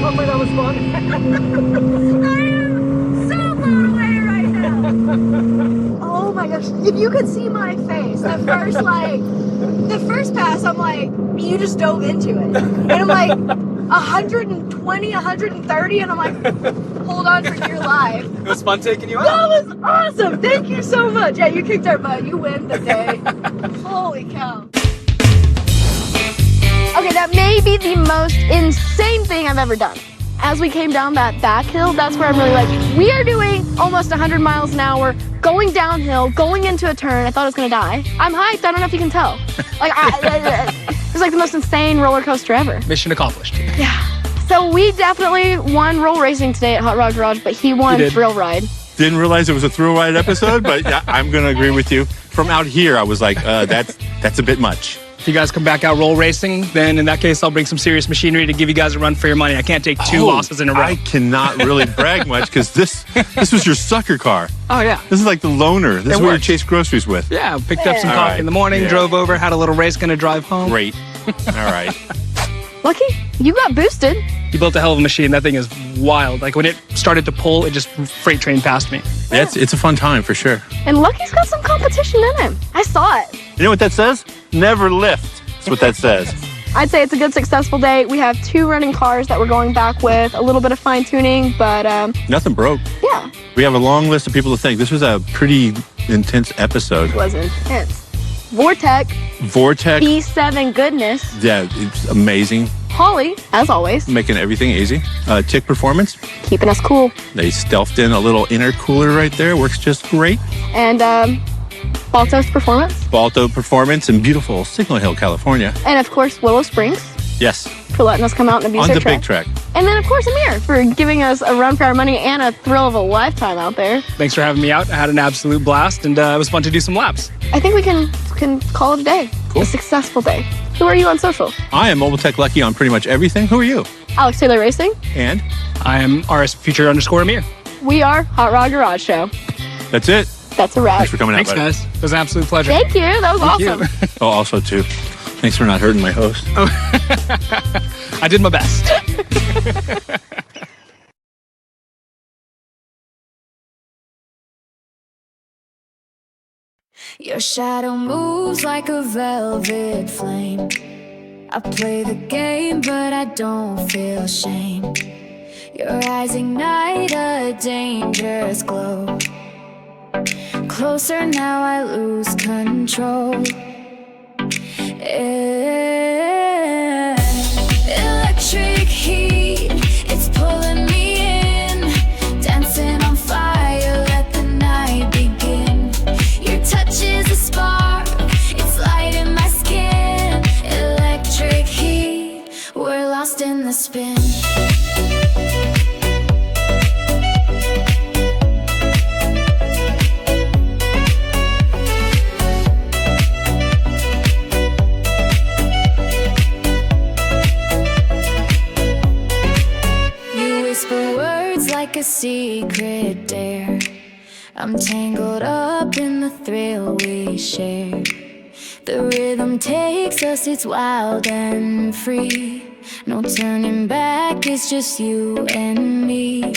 Hopefully that was fun. I am so blown away right now. Oh my gosh, if you could see my face, the first pass, I'm like, you just dove into it. And I'm like, 120, 130, and I'm like, hold on for dear life. It was fun taking you out. That was awesome. Thank you so much. Yeah, you kicked our butt. You win the day. Holy cow. Okay, that may be the most insane thing I've ever done. As we came down that back hill, that's where I'm really like, we are doing almost 100 miles an hour, going downhill, going into a turn. I thought I was gonna die. I'm hyped, I don't know if you can tell. Like, it was like the most insane roller coaster ever. Mission accomplished. Yeah. So we definitely won roll racing today at Hot Rod Garage, but he won thrill ride. Didn't realize it was a thrill ride episode, but yeah, I'm going to agree with you. From out here, I was like, that's a bit much. If you guys come back out roll racing, then in that case, I'll bring some serious machinery to give you guys a run for your money. I can't take two losses in a row. I cannot really brag much because this was your sucker car. Oh, yeah. This is like the loaner. This is where you chase groceries with. Yeah, picked up some coffee in the morning, drove over, had a little race, gonna drive home. Great. All right. Lucky, you got boosted. You built a hell of a machine. That thing is wild. Like when it started to pull, it just freight trained past me. Yeah, it's a fun time for sure. And Lucky's got some competition in him. I saw it. You know what that says? Never lift. That's what that says. I'd say it's a good, successful day. We have 2 running cars that we're going back with, a little bit of fine tuning, but Nothing broke. yeah, We have a long list of people to thank. This was a pretty intense episode. it was intense. Vortec, B7 goodness, Yeah, it's amazing. Holly, as always, Making everything easy. Tick Performance. keeping us cool, They stealthed in a little intercooler right there. Works just great. and Baltos Performance, Balto Performance in beautiful Signal Hill, California. and of course Willow Springs Yes, for letting us come out and abuse on their the track. big track. And then of course Amir for giving us a run for our money and a thrill of a lifetime out there. Thanks for having me out. I had an absolute blast, and it was fun to do some laps. I think we can call it a day. Cool. A successful day. Who are you on social? I am Mobile Tech Lucky on pretty much everything. Who are you? Alex Taylor Racing. And? I am RS_Future_Amir. We are Hot Rod Garage Show. That's it. That's a wrap. Thanks for coming out, Thanks, buddy. guys. It was an absolute pleasure. Thank you. That was awesome. Oh, also, too, thanks for not hurting my host. I did my best. Your shadow moves like a velvet flame. I play the game, but I don't feel shame. Your eyes ignite a dangerous glow. Closer now, I lose control. Electric heat, it's pulling me in. Dancing on fire, let the night begin. Your touch is a spark, it's lighting my skin. Electric heat, we're lost in the spin. Like a secret dare, I'm tangled up in the thrill we share. The rhythm takes us, it's wild and free. No turning back, it's just you and me.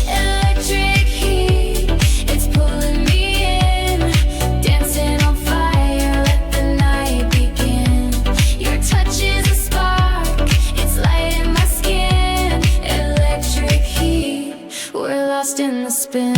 Electric heat, it's pulling me in. Dancing on fire, let the night begin. Your touch is a spark, lighting my skin. Electric heat, we're lost in the spin.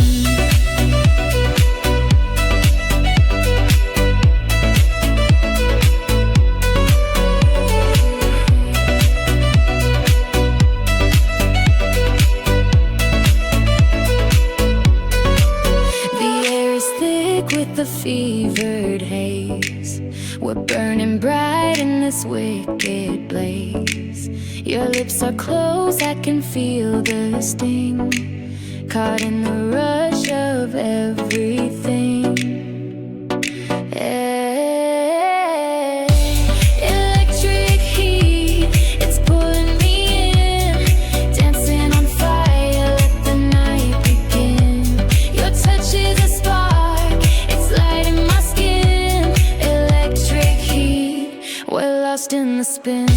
The air is thick with the fevered haze. We're burning bright in this wicked blaze. Your lips are close, I can feel the sting. Caught in the rush of everything. Electric heat, it's pulling me in. Dancing on fire, let the night begin. Your touch is a spark, it's lighting my skin. Electric heat, we're lost in the spin.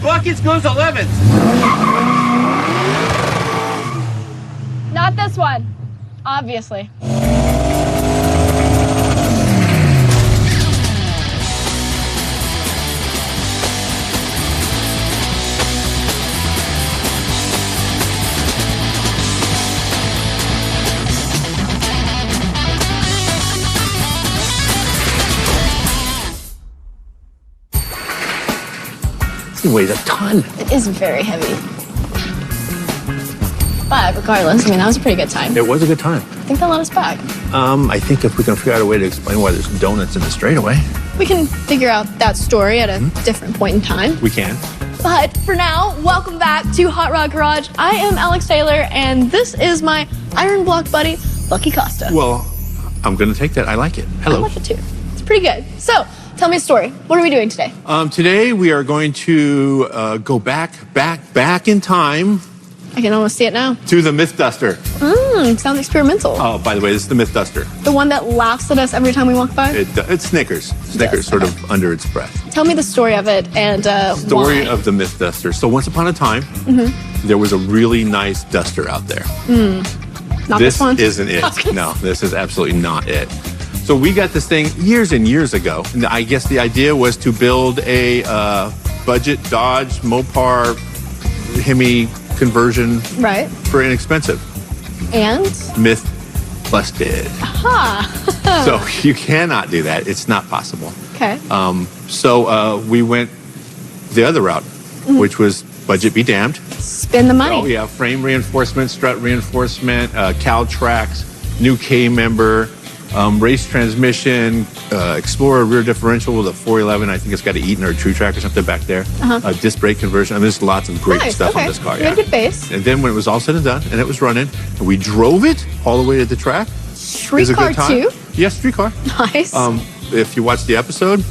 Buckets goes 11th. Not this one, obviously. It weighs a ton. It is very heavy. But regardless, I mean, that was a pretty good time. It was a good time. I think they'll let us back. I think if we can figure out a way to explain why there's donuts in the straightaway. We can figure out that story at a different point in time. We can. But for now, welcome back to Hot Rod Garage. I am Alex Taylor, and this is my iron block buddy, Lucky Costa. Well, I'm going to take that. I like it. Hello. I like it too. It's pretty good. So, tell me a story. What are we doing today? Today we are going to go back in time. I can almost see it now. To the Myth Duster. Sounds experimental. Oh, by the way, this is the Myth Duster. The one that laughs at us every time we walk by? It's Snickers. Snickers, sort of under its breath. Tell me the story of it and Story why. of the Myth Duster. So once upon a time, there was a really nice duster out there. Not this one? This isn't it. No, this is absolutely not it. So we got this thing years and years ago. And I guess the idea was to build a budget Dodge Mopar Hemi conversion for inexpensive. And? Myth busted. Aha! So you cannot do that. It's not possible. Okay. So we went the other route, which was budget be damned. Spend the money. Oh, yeah. Frame reinforcement, strut reinforcement, cow tracks, new K-member, race transmission, Explorer rear differential with a 411. I think it's got an Eaton or a True Track or something back there. Disc brake conversion. I mean, there's lots of great stuff on this car. You had a good base. And then when it was all said and done and it was running, and we drove it all the way to the track. Street car too? Yes, street car. Nice. If you watch the episode,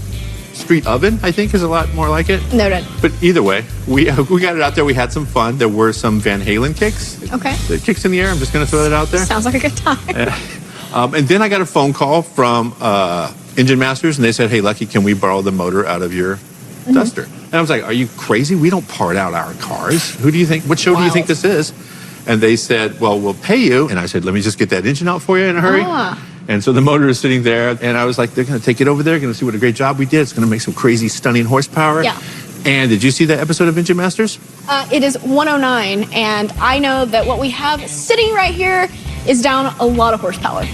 Street Oven, I think, is a lot more like it. Noted. But either way, we got it out there. We had some fun. There were some Van Halen kicks. Okay. The kicks in the air. I'm just going to throw that out there. Sounds like a good time. And then I got a phone call from Engine Masters, and they said, hey, Lucky, can we borrow the motor out of your Duster? And I was like, are you crazy? We don't part out our cars. Who do you think, what show do you think this is? And they said, well, we'll pay you. And I said, let me just get that engine out for you in a hurry. And so the motor is sitting there, and I was like, they're going to take it over there, going to see what a great job we did. It's going to make some crazy, stunning horsepower. Yeah. And did you see that episode of Engine Masters? It is 109, and I know that what we have sitting right here is down a lot of horsepower.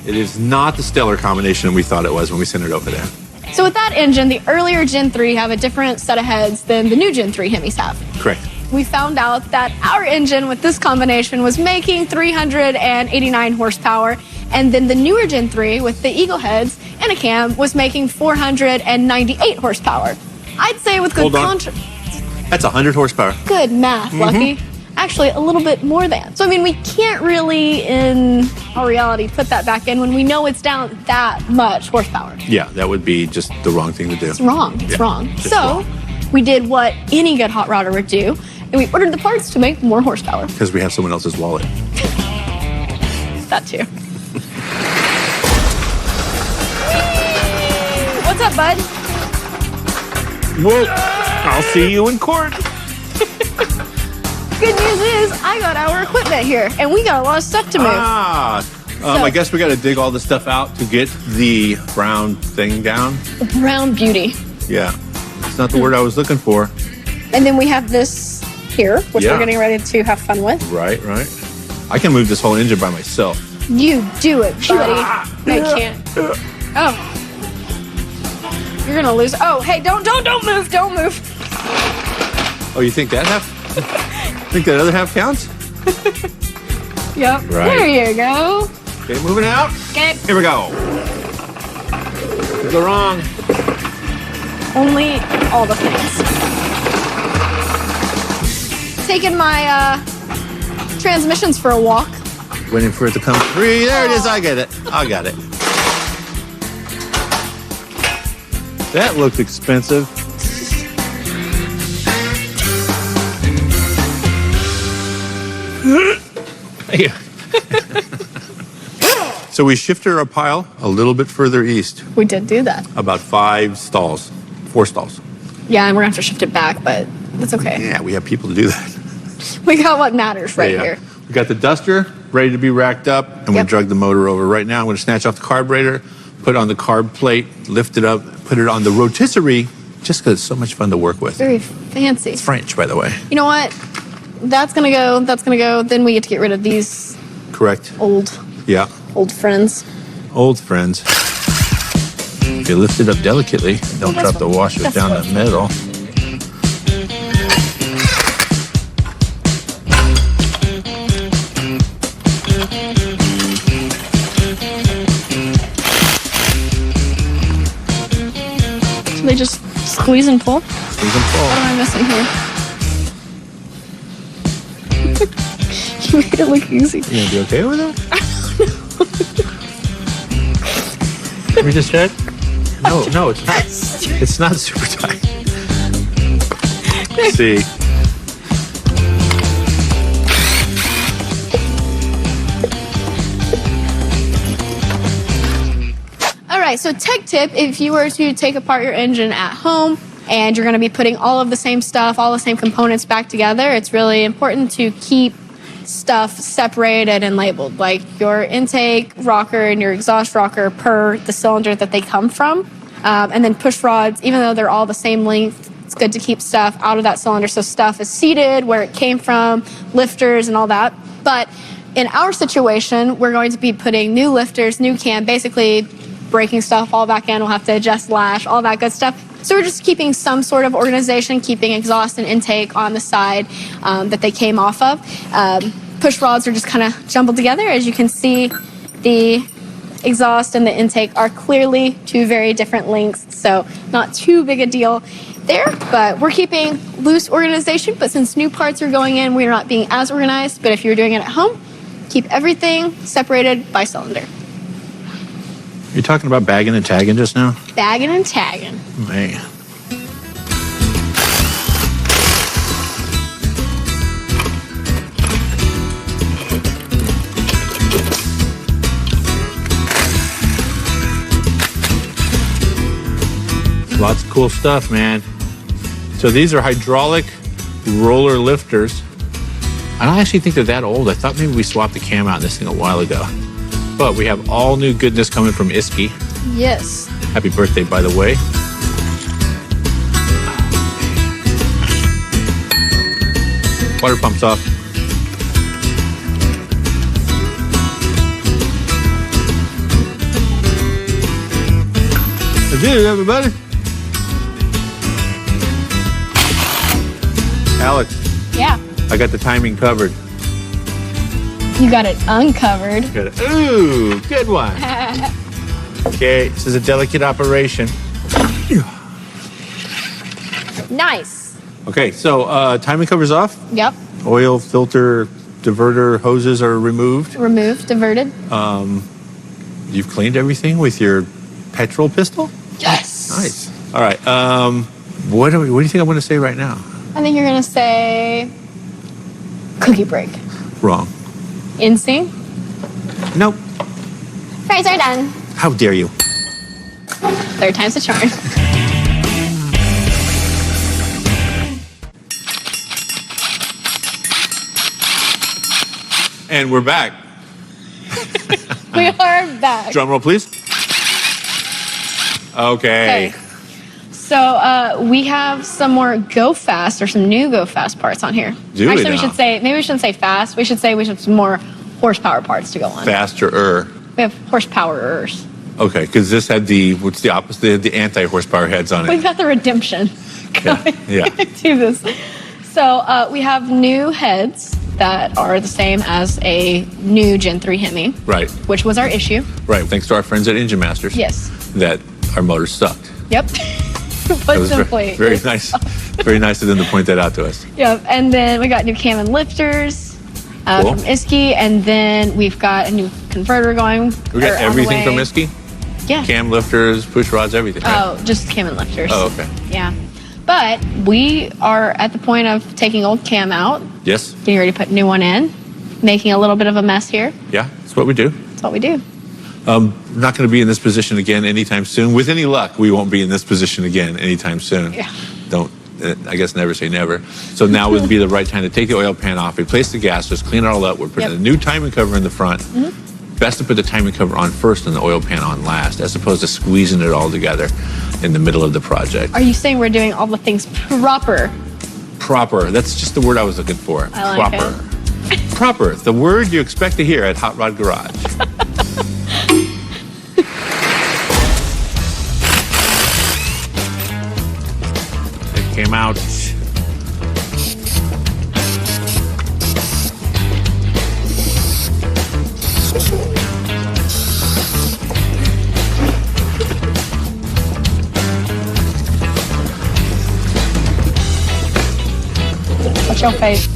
It is not the stellar combination we thought it was when we sent it over there. So with that engine, the earlier Gen 3 have a different set of heads than the new Gen 3 Hemis have. Correct. We found out that our engine with this combination was making 389 horsepower, and then the newer Gen 3 with the Eagle heads and a cam was making 498 horsepower. I'd say with good contrast. That's 100 horsepower. Good math, Lucky. Actually, a little bit more than. So, I mean, we can't really, in our reality, put that back in when we know it's down that much horsepower. Yeah, that would be just the wrong thing to do. It's wrong. It's wrong. So, we did what any good hot rodder would do, and we ordered the parts to make more horsepower. Because we have someone else's wallet. That too. What's up, bud? Well, I'll see you in court. Good news is I got our equipment here, and we got a lot of stuff to move. I guess we got to dig all the stuff out to get the brown thing down. The brown beauty. Yeah, it's not the word I was looking for. And then we have this here, which we're getting ready to have fun with. Right. I can move this whole engine by myself. You do it, buddy. No, you can't. Oh. You're gonna lose. Oh, hey, don't move, don't move. Oh, you think that half? Think that other half counts? Yep. Right. There you go. Okay, moving out. Okay. Here we go. Could go wrong. Only all the things. Taking my transmissions for a walk. Waiting for it to come free. There it is. I get it. I got it. That looked expensive. So we shifted our pile a little bit further east. We did do that. About 4 stalls. Yeah, and we're gonna have to shift it back, but that's okay. Yeah, we have people to do that. We got what matters right here. We got the Duster ready to be racked up, and we drug the motor over. Right now, I'm going to snatch off the carburetor, put it on the carb plate, lift it up, put it on the rotisserie, just because it's so much fun to work with. Very fancy. It's French, by the way. You know what? That's gonna go. Then we get to get rid of these Correct. old friends. Old friends. If you lift it up delicately, don't drop the washers down the middle. So they just squeeze and pull? Squeeze and pull. What am I missing here? You made it look easy. You gonna be okay with that? We just check? No, it's not. It's not super tight. See. All right, so tech tip, if you were to take apart your engine at home and you're going to be putting all of the same stuff, all the same components back together, it's really important to keep stuff separated and labeled, like your intake rocker and your exhaust rocker per the cylinder that they come from. And then push rods, even though they're all the same length, it's good to keep stuff out of that cylinder so stuff is seated where it came from, lifters and all that. But in our situation, we're going to be putting new lifters, new cam, basically breaking stuff all back in. We'll have to adjust lash, all that good stuff. So we're just keeping some sort of organization, keeping exhaust and intake on the side that they came off of. Push rods are just kind of jumbled together. As you can see, the exhaust and the intake are clearly two very different lengths, so not too big a deal there, but we're keeping loose organization. But since new parts are going in, we're not being as organized. But if you're doing it at home, keep everything separated by cylinder. You're talking about bagging and tagging just now? Bagging and tagging. Man. Lots of cool stuff, man. So these are hydraulic roller lifters. I don't actually think they're that old. I thought maybe we swapped the cam out in this thing a while ago. But we have all new goodness coming from Iski. Yes. Happy birthday, by the way. Water pump's off. I did it, everybody. Alex. Yeah. I got the timing covered. You got it uncovered. Got it. Ooh, good one. Okay, this is a delicate operation. Nice. Okay, so timing cover's off. Yep. Oil filter diverter hoses are removed. Removed, diverted. You've cleaned everything with your petrol pistol? Yes. Nice. All right. What do you think I'm going to say right now? I think you're going to say cookie break. Wrong. Insane. Nope. Fries are done. How dare you? Third time's the charm. And we're back. We are back. Drum roll, please. Okay. So we have some more Go Fast or some new Go Fast parts on here. Actually, we should say, maybe we shouldn't say fast. We should have some more horsepower parts to go on. Faster. We have horsepower-ers. Okay, because this had what's the opposite? They had the anti-horsepower heads on it. We've got the redemption Yeah. to this. So we have new heads that are the same as a new Gen 3 Hemi. Right. Which was our issue. Right. Thanks to our friends at Engine Masters. Yes. That our motors sucked. Yep. That was simply. very nice. Very nice of them to point that out to us. Yep. And then we got new cam and lifters Cool. from Iski, and then we've got a new converter going. We got everything from Iski? Yeah. Cam lifters, push rods, everything. Right? Oh, just cam and lifters. Oh, okay. Yeah. But we are at the point of taking old cam out, Yes. getting ready to put a new one in, making a little bit of a mess here. Yeah. That's what we do. That's what we do. We're not going to be in this position again anytime soon. With any luck, we won't be in this position again anytime soon. Yeah. Don't, I guess never say never. So now would be the right time to take the oil pan off, replace the gaskets, clean it all up. We're putting a new timing cover in the front. Best to put the timing cover on first and the oil pan on last, as opposed to squeezing it all together in the middle of the project. Are you saying we're doing all the things proper? Proper. That's just the word I was looking for. I like Proper. Proper. The word you expect to hear at Hot Rod Garage. It came out. What's your face?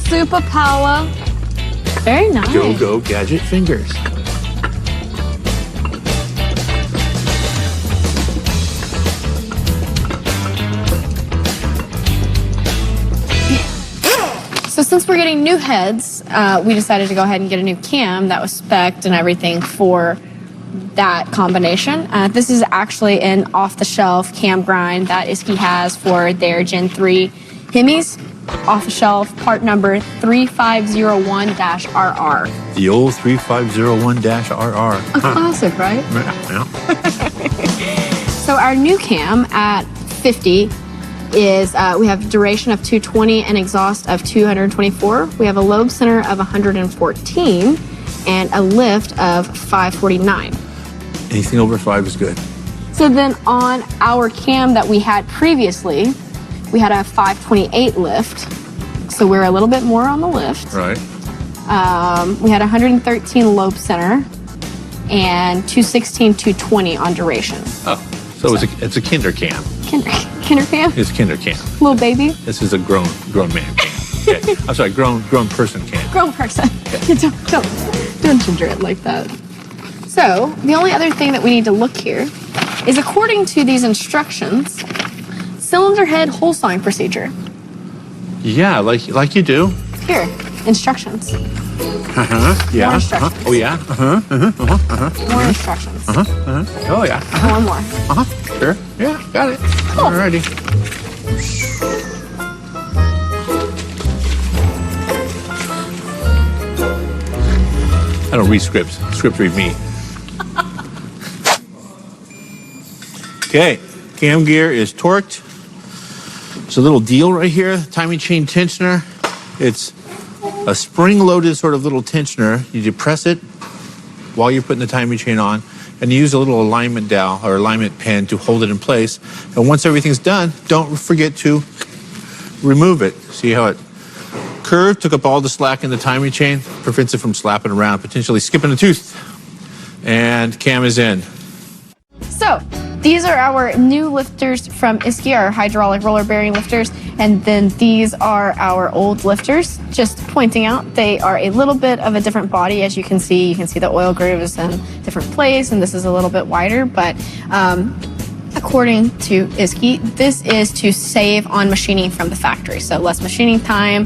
Super power. Very nice. Go gadget fingers. So since we're getting new heads, we decided to go ahead and get a new cam that was spec'd and everything for that combination. This is actually an off-the-shelf cam grind that Iski has for their Gen 3 Hemis. Off-the-shelf, part number 3501-RR. The old 3501-RR. A classic, right? Yeah. So our new cam at 50 is, we have duration of 220 and exhaust of 224. We have a lobe center of 114 and a lift of 549. Anything over 5 is good. So then on our cam that we had previously, we had a 528 lift. So we're a little bit more on the lift. Right. We had 113 lobe center and 216, 220 on duration. Oh, so it's a kinder cam. Kinder cam? It's kinder cam. Little baby? This is a grown man cam. Okay. I'm sorry, grown person cam. Grown person. Don't ginger it like that. So the only other thing that we need to look here is, according to these instructions, cylinder head hole sawing procedure. Yeah, like you do. Here, instructions. Yeah. More instructions. Oh, yeah. More instructions. Oh, yeah. One more. Sure. Yeah, got it. Cool. Alrighty. I don't read scripts. Scripts read me. Okay, cam gear is torqued. There's a little deal right here, timing chain tensioner. It's a spring-loaded sort of little tensioner. You depress it while you're putting the timing chain on, and you use a little alignment dowel or alignment pen to hold it in place. And once everything's done, don't forget to remove it. See how it curved, took up all the slack in the timing chain, prevents it from slapping around, potentially skipping a tooth. And cam is in. So, these are our new lifters from Isky, our hydraulic roller bearing lifters, and then these are our old lifters. Just pointing out, they are a little bit of a different body, as you can see. You can see the oil groove is in a different place, and this is a little bit wider, but according to Isky, this is to save on machining from the factory. So less machining time,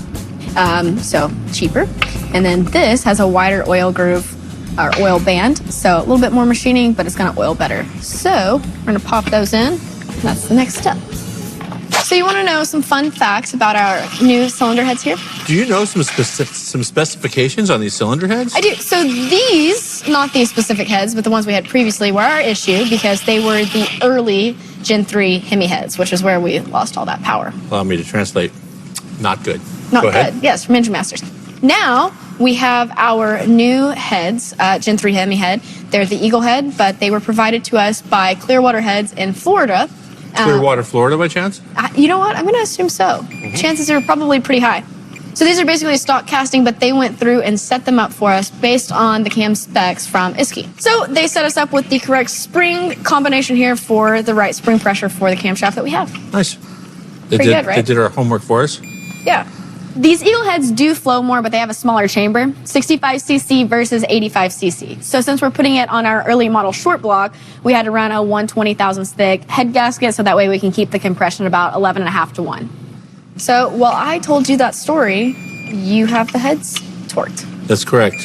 so cheaper. And then this has a wider oil groove, or oil band, so a little bit more machining, but it's gonna oil better. So we're gonna pop those in, and that's the next step. So you wanna know some fun facts about our new cylinder heads here? Do you know some specifications on these cylinder heads? I do. So these, not these specific heads, but the ones we had previously were our issue because they were the early Gen 3 Hemi heads, which is where we lost all that power. Allow me to translate. Not good. Not Go good. ahead. Yes, from Engine Masters. Now we have our new heads, Gen 3 Hemi head. They're the Eagle head, but they were provided to us by Clearwater Heads in Florida. Clearwater, Florida, by chance? You know what? I'm going to assume so. Chances are probably pretty high. So these are basically stock casting, but they went through and set them up for us based on the cam specs from Isky. So they set us up with the correct spring combination here for the right spring pressure for the camshaft that we have. Nice. Pretty good, right? They did our homework for us. Yeah. These Eagle heads do flow more, but they have a smaller chamber, 65cc versus 85cc. So since we're putting it on our early model short block, we had to run a 1/20 thousandths thick head gasket, so that way we can keep the compression about 11.5 to 1. So while I told you that story, you have the heads torqued. That's correct.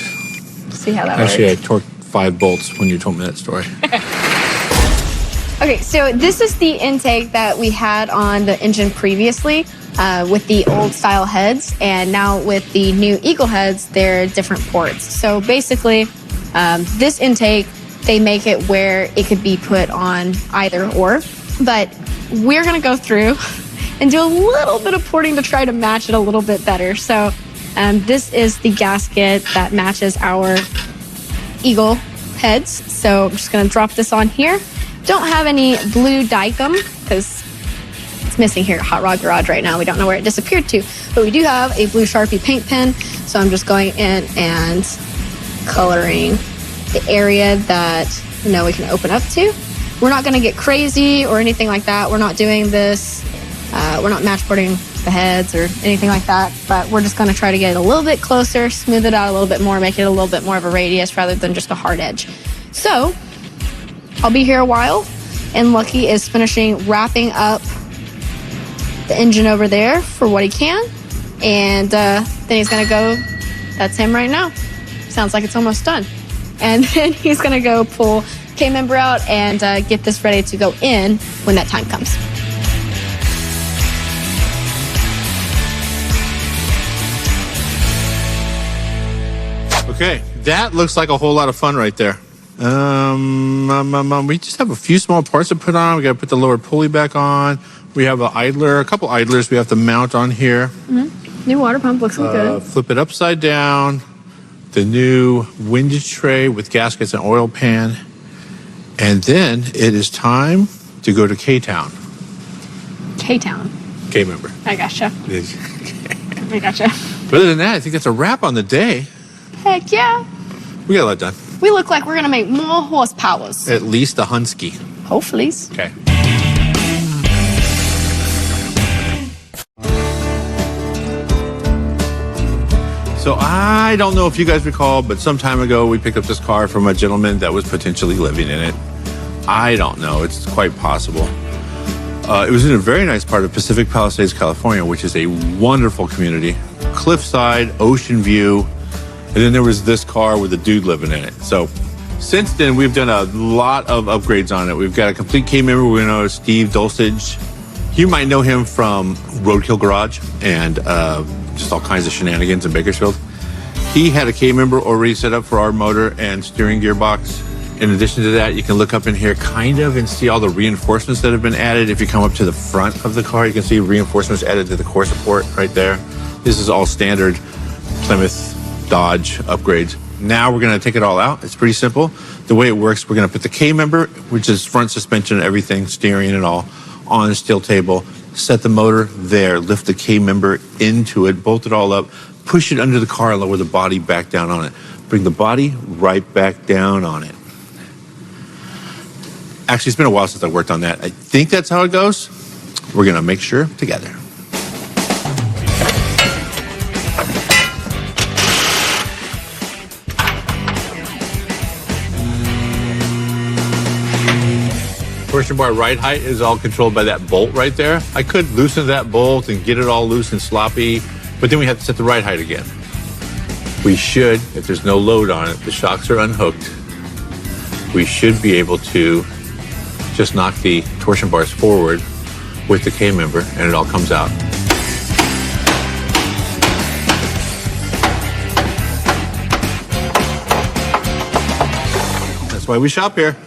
See how that Actually, works? I torqued 5 bolts when you told me that story. Okay, so this is the intake that we had on the engine previously with the old style heads, and now with the new Eagle heads, they're different ports. So basically, this intake, they make it where it could be put on either or, but we're gonna go through and do a little bit of porting to try to match it a little bit better. So this is the gasket that matches our Eagle heads. So I'm just gonna drop this on here. Don't have any blue Dykem because it's missing here at Hot Rod Garage right now. We don't know where it disappeared to, but we do have a blue Sharpie paint pen. So I'm just going in and coloring the area that we can open up to. We're not gonna get crazy or anything like that. We're not doing this. We're not match porting the heads or anything like that, but we're just gonna try to get it a little bit closer, smooth it out a little bit more, make it a little bit more of a radius rather than just a hard edge. So I'll be here a while, and Lucky is finishing wrapping up the engine over there for what he can, and then he's gonna go, that's him right now. Sounds like it's almost done. And then he's gonna go pull K-member out and get this ready to go in when that time comes. Okay, that looks like a whole lot of fun right there. We just have a few small parts to put on. We got to put the lower pulley back on. We have an idler, a couple idlers we have to mount on here. Mm-hmm. New water pump looks good. Flip it upside down. The new windage tray with gaskets and oil pan. And then it is time to go to K-Town. K-Town. K-member. I gotcha. I gotcha. But other than that, I think that's a wrap on the day. Heck yeah. We got a lot done. We look like we're gonna make more horsepowers. At least a Hunsky. Hopefully. Okay. So I don't know if you guys recall, but some time ago we picked up this car from a gentleman that was potentially living in it. I don't know. It's quite possible. It was in a very nice part of Pacific Palisades, California, which is a wonderful community. Cliffside, ocean view. And then there was this car with a dude living in it. So since then, we've done a lot of upgrades on it. We've got a complete K member. We know Steve Dulcich. You might know him from Roadkill Garage and just all kinds of shenanigans in Bakersfield. He had a K member already set up for our motor and steering gearbox. In addition to that, you can look up in here kind of and see all the reinforcements that have been added. If you come up to the front of the car, you can see reinforcements added to the core support right there. This is all standard Plymouth Dodge upgrades. Now we're going to take it all out. It's pretty simple. The way it works, we're going to put the K member, which is front suspension and everything, steering and all, on a steel table. Set the motor there, lift the K member into it, bolt it all up, push it under the car and lower the body back down on it. Bring the body right back down on it. Actually, it's been a while since I worked on that. I think that's how it goes. We're going to make sure together. Torsion bar ride height is all controlled by that bolt right there. I could loosen that bolt and get it all loose and sloppy, but then we have to set the ride height again. We should, if there's no load on it, the shocks are unhooked, we should be able to just knock the torsion bars forward with the K member and it all comes out. That's why we shop here.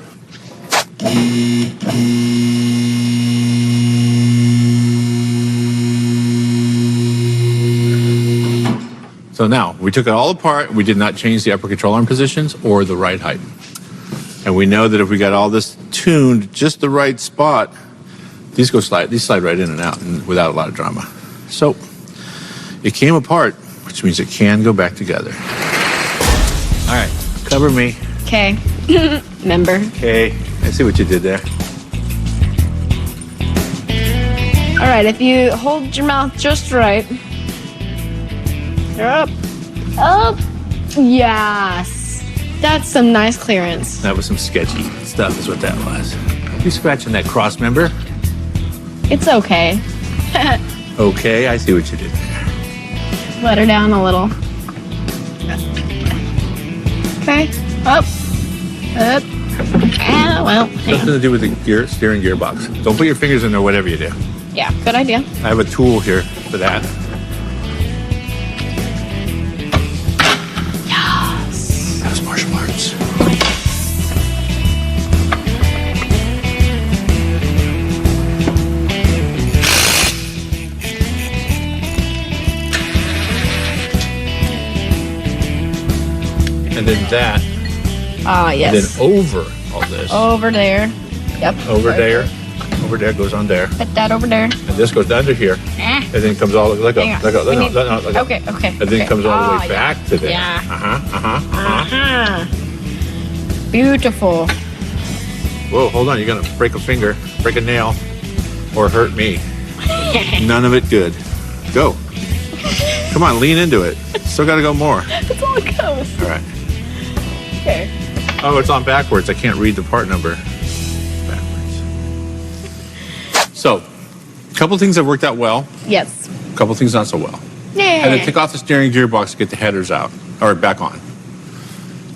So now, we took it all apart. We did not change the upper control arm positions or the ride height. And we know that if we got all this tuned just the right spot, these slide right in and out and without a lot of drama. So it came apart, which means it can go back together. All right, cover me. Okay. Member. Okay, I see what you did there. All right, if you hold your mouth just right. You're up. Up. Yes. That's some nice clearance. That was some sketchy stuff is what that was. You scratching that cross member? It's okay. Okay, I see what you did there. Let her down a little. Okay. Up. Up. Ah, well. Something to do with the steering gearbox. Don't put your fingers in there, whatever you do. Yeah, good idea. I have a tool here for that. Yes. That was martial arts. And then that. Ah, yes. And then over all this. Over there. Yep. Over there. Over there goes on there. Put that over there. And this goes down to here. And then comes all let go. Okay. And then comes all the way back to there. Yeah. Beautiful. Whoa, hold on. You're going to break a finger, break a nail, or hurt me. None of it good. Go. Come on, lean into it. Still got to go more. That's all it goes. All right. Okay. Oh, it's on backwards. I can't read the part number. So, a couple things that worked out well. Yes. A couple things not so well. Yeah. And then take off the steering gearbox to get the headers out, or back on.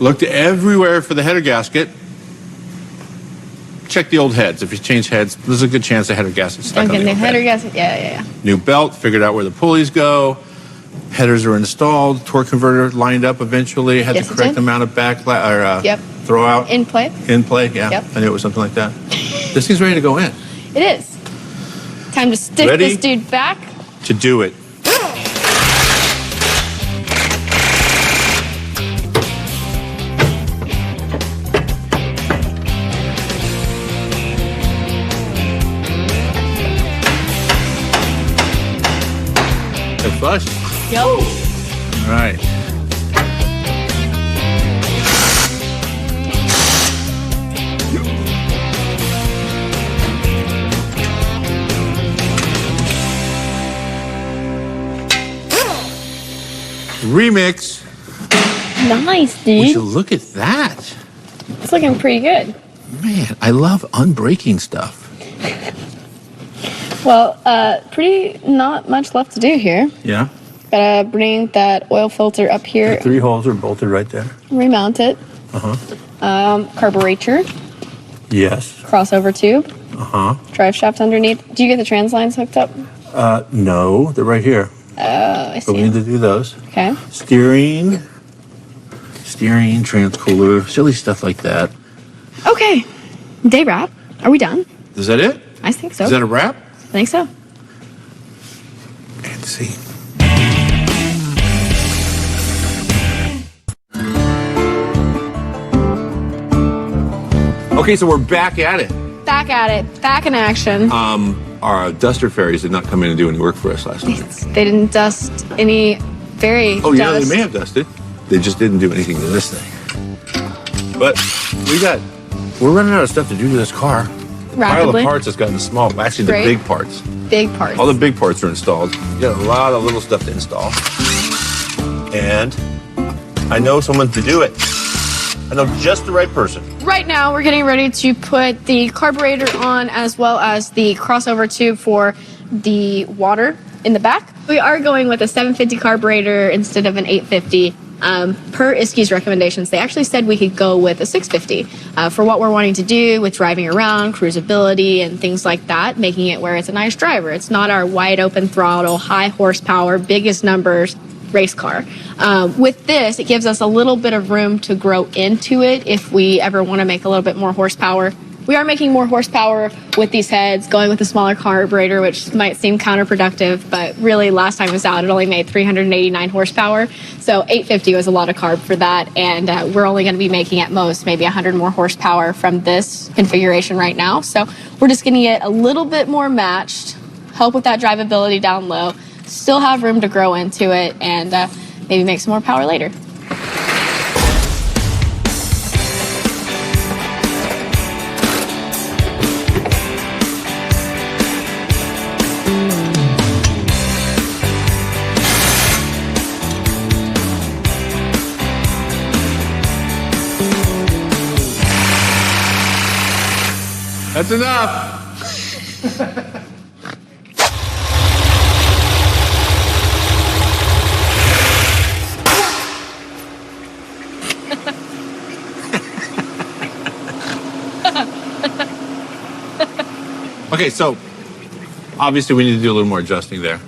Looked everywhere for the header gasket. Check the old heads. If you change heads, there's a good chance the header gasket's stuck on the Okay, the old header head. gasket. Yeah. New belt, figured out where the pulleys go. Headers are installed. Torque converter lined up eventually. Had Yes, the it correct did. amount of Yep. throw out. In play. In play, yeah. Yep. I knew it was something like that. This thing's ready to go in. It is. Time to stick Ready? this dude back. To do it. They're flush. Yep. All right. Remix. Nice, Would you dude. look at that? It's looking pretty good. Man, I love unbreaking stuff. Well, pretty not much left to do here. Yeah. Gotta bring that oil filter up here. The 3 holes are bolted right there. Remount it. Carburetor. Yes. Crossover tube. Drive shaft underneath. Do you get the trans lines hooked up? No, they're right here. I see. But we need to do those. Okay. Steering, transcooler, silly stuff like that. Okay. Day wrap. Are we done? Is that it? I think so. Is that a wrap? I think so. Let's see. Okay, so we're back at it. Back at it. Back in action. Our duster fairies did not come in and do any work for us last night. They didn't dust any fairy Oh, yeah, dust. they may have dusted. They just didn't do anything to this thing. But we're running out of stuff to do to this car. The pile Rapidly. of parts has gotten small. Actually, Great. the big parts. Big parts. All the big parts are installed. You got a lot of little stuff to install. And I know someone to do it. I know just the right person. Right now, we're getting ready to put the carburetor on as well as the crossover tube for the water in the back. We are going with a 750 carburetor instead of an 850. Per Iski's recommendations, they actually said we could go with a 650 for what we're wanting to do with driving around, cruisability, and things like that, making it where it's a nice driver. It's not our wide open throttle, high horsepower, biggest numbers race car. With this, it gives us a little bit of room to grow into it if we ever want to make a little bit more horsepower. We are making more horsepower with these heads, going with a smaller carburetor, which might seem counterproductive, but really last time it was out, it only made 389 horsepower. So 850 was a lot of carb for that, and we're only going to be making at most maybe 100 more horsepower from this configuration right now. So we're just going to get a little bit more matched, help with that drivability down low, still have room to grow into it, and maybe make some more power later. That's enough. Okay, so obviously we need to do a little more adjusting there.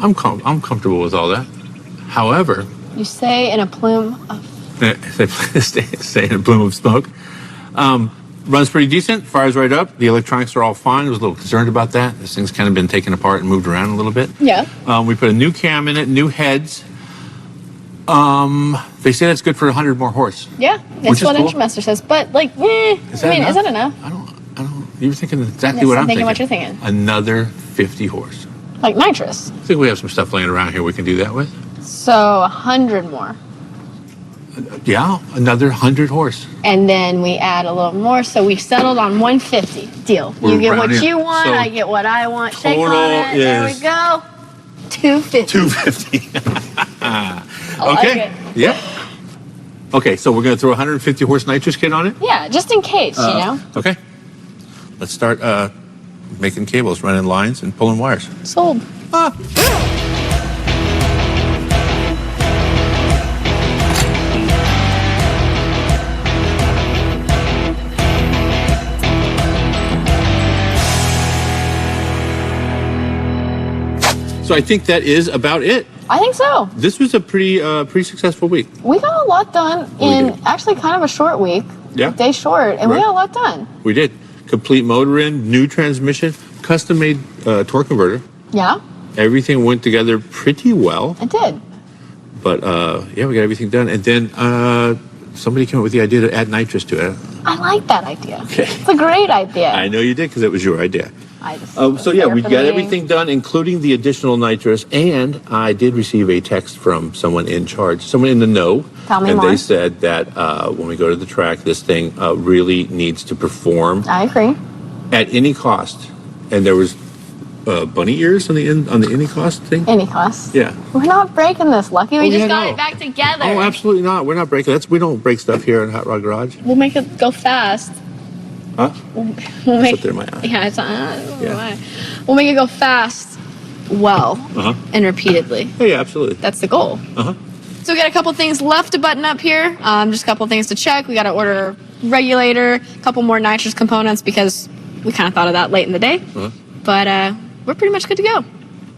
I'm comfortable with all that. However, You say in a plume of... stay in a plume of smoke. Runs pretty decent, fires right up. The electronics are all fine. I was a little concerned about that. This thing's kind of been taken apart and moved around a little bit. Yeah. We put a new cam in it, new heads. They say that's good for 100 more horse. Yeah, that's what Intramaster says. But, like, is that enough? You were thinking exactly Yes, what I'm thinking. thinking. What you're thinking. Another 50 horse. Like nitrous. I think we have some stuff laying around here we can do that with. So 100 more. Yeah, another 100 horse. And then we add a little more, so we settled on 150. Deal. We're You get what rounding- you want, so I get what I want. Shake on total it. There we is- go. 250. 250. I Okay. like it. Yeah. Okay, so we're going to throw a 150 horse nitrous kit on it? Yeah, just in case, you know. Okay. Let's start making cables, running lines, and pulling wires. Sold. So I think that is about it. I think so. This was a pretty successful week. We got a lot done in actually kind of a short week. Yeah. Day short, and we Right. got a lot done. We did. Complete motor in, new transmission, custom-made torque converter. Yeah, Everything went together pretty well. it did. But yeah, we got everything done. And then somebody came up with the idea to add nitrous to it. I like that idea. Okay. It's a great idea. I know you did because it was your idea. I just So yeah, there we for the got meeting. everything done, including the additional nitrous. And I did receive a text from someone in charge, someone in the know. Tell me and more. they said that when we go to the track, this thing really needs to perform I agree. at any cost. And there was bunny ears on the any cost thing. Any cost. Yeah. We're not breaking this, Lucky. We Oh, just yeah, got no. it back together. Oh, absolutely not. We're not breaking. We don't break stuff here in Hot Rod Garage. We'll make it go fast. Huh? We'll make up there in my eye. Yeah, it's Yeah. We'll make it go fast. well and repeatedly. Oh, yeah, absolutely. That's the goal. So we got a couple things left to button up here. Just a couple things to check. We got to order regulator, a couple more nitrous components because we kind of thought of that late in the day. But we're pretty much good to go.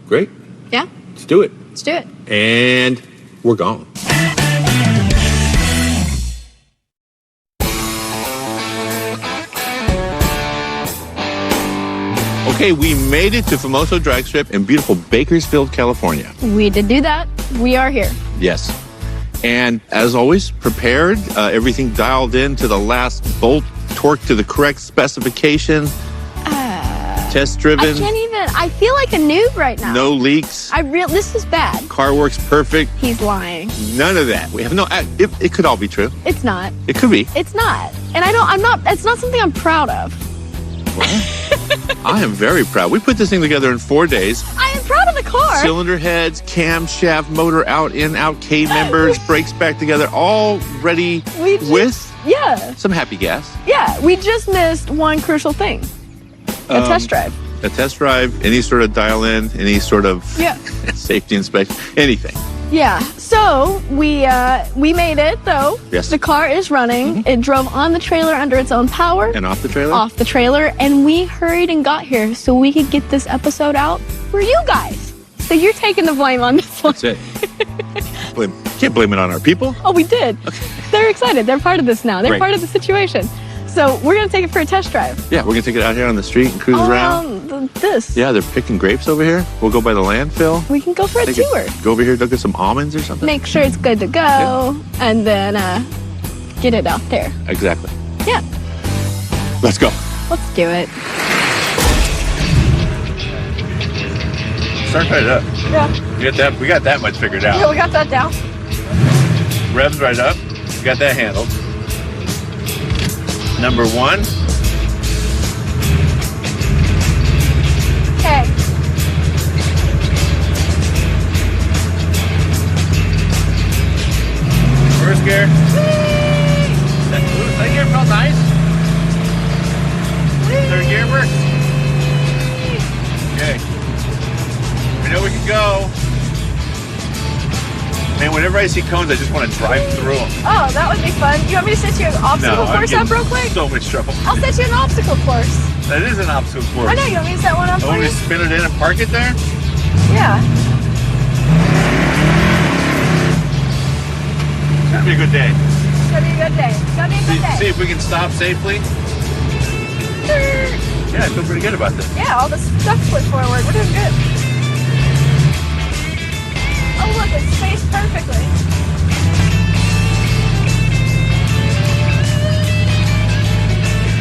Great. Yeah? Let's do it. Let's do it. And we're gone. Okay, we made it to Famoso Drag Strip in beautiful Bakersfield, California. We did do that. We are here. Yes. And as always, prepared, everything dialed in to the last bolt, torqued to the correct specification, test driven. I feel like a noob right now. No leaks. This is bad. Car works perfect. He's lying. None of that. We have no, it could all be true. It's not. It could be. It's not. And it's not something I'm proud of. I am very proud. We put this thing together in 4 days. I am proud of the car. Cylinder heads, camshaft, motor out, in, out, K members, brakes back together, all ready with some happy gas. Yeah, we just missed one crucial thing. A test drive. A test drive, any sort of dial in, any sort of safety inspection, anything. Yeah, so we made it though. Yes. The car is running. It drove on the trailer under its own power. And off the trailer? Off the trailer, and we hurried and got here so we could get this episode out for you guys. So you're taking the blame on this one. That's it. Can't blame it on our people. Oh, we did. They're excited. They're part of this now. They're Great. part of the situation. So we're gonna take it for a test drive. Yeah, we're gonna take it out here on the street and cruise around. This. Yeah, they're picking grapes over here. We'll go by the landfill. We can go for a tour. Go over here, look at some almonds or something. Make sure it's good to go, and then get it out there. Exactly. Yeah. Let's go. Let's do it. Start right up. Yeah. We got that much figured out. Yeah, we got that down. Revs right up. We got that handled. Number one. Okay. First gear. That gear felt nice. Third gear works. Okay. We know we can go. Man, whenever I see cones, I just want to drive through them. Oh, that would be fun. You want me to set you an obstacle course up real quick? So much trouble. I'll set you an obstacle course. That is an obstacle course. I know, you want me to set one up for Want you? me to spin it in and park it there? Yeah. It's gonna be a good day. It's gonna be a good day. It's gonna be a good day. See if we can stop safely. Yeah, I feel pretty good about this. Yeah, all the stuff went forward. We're doing good. Oh, look, it's spaced perfectly.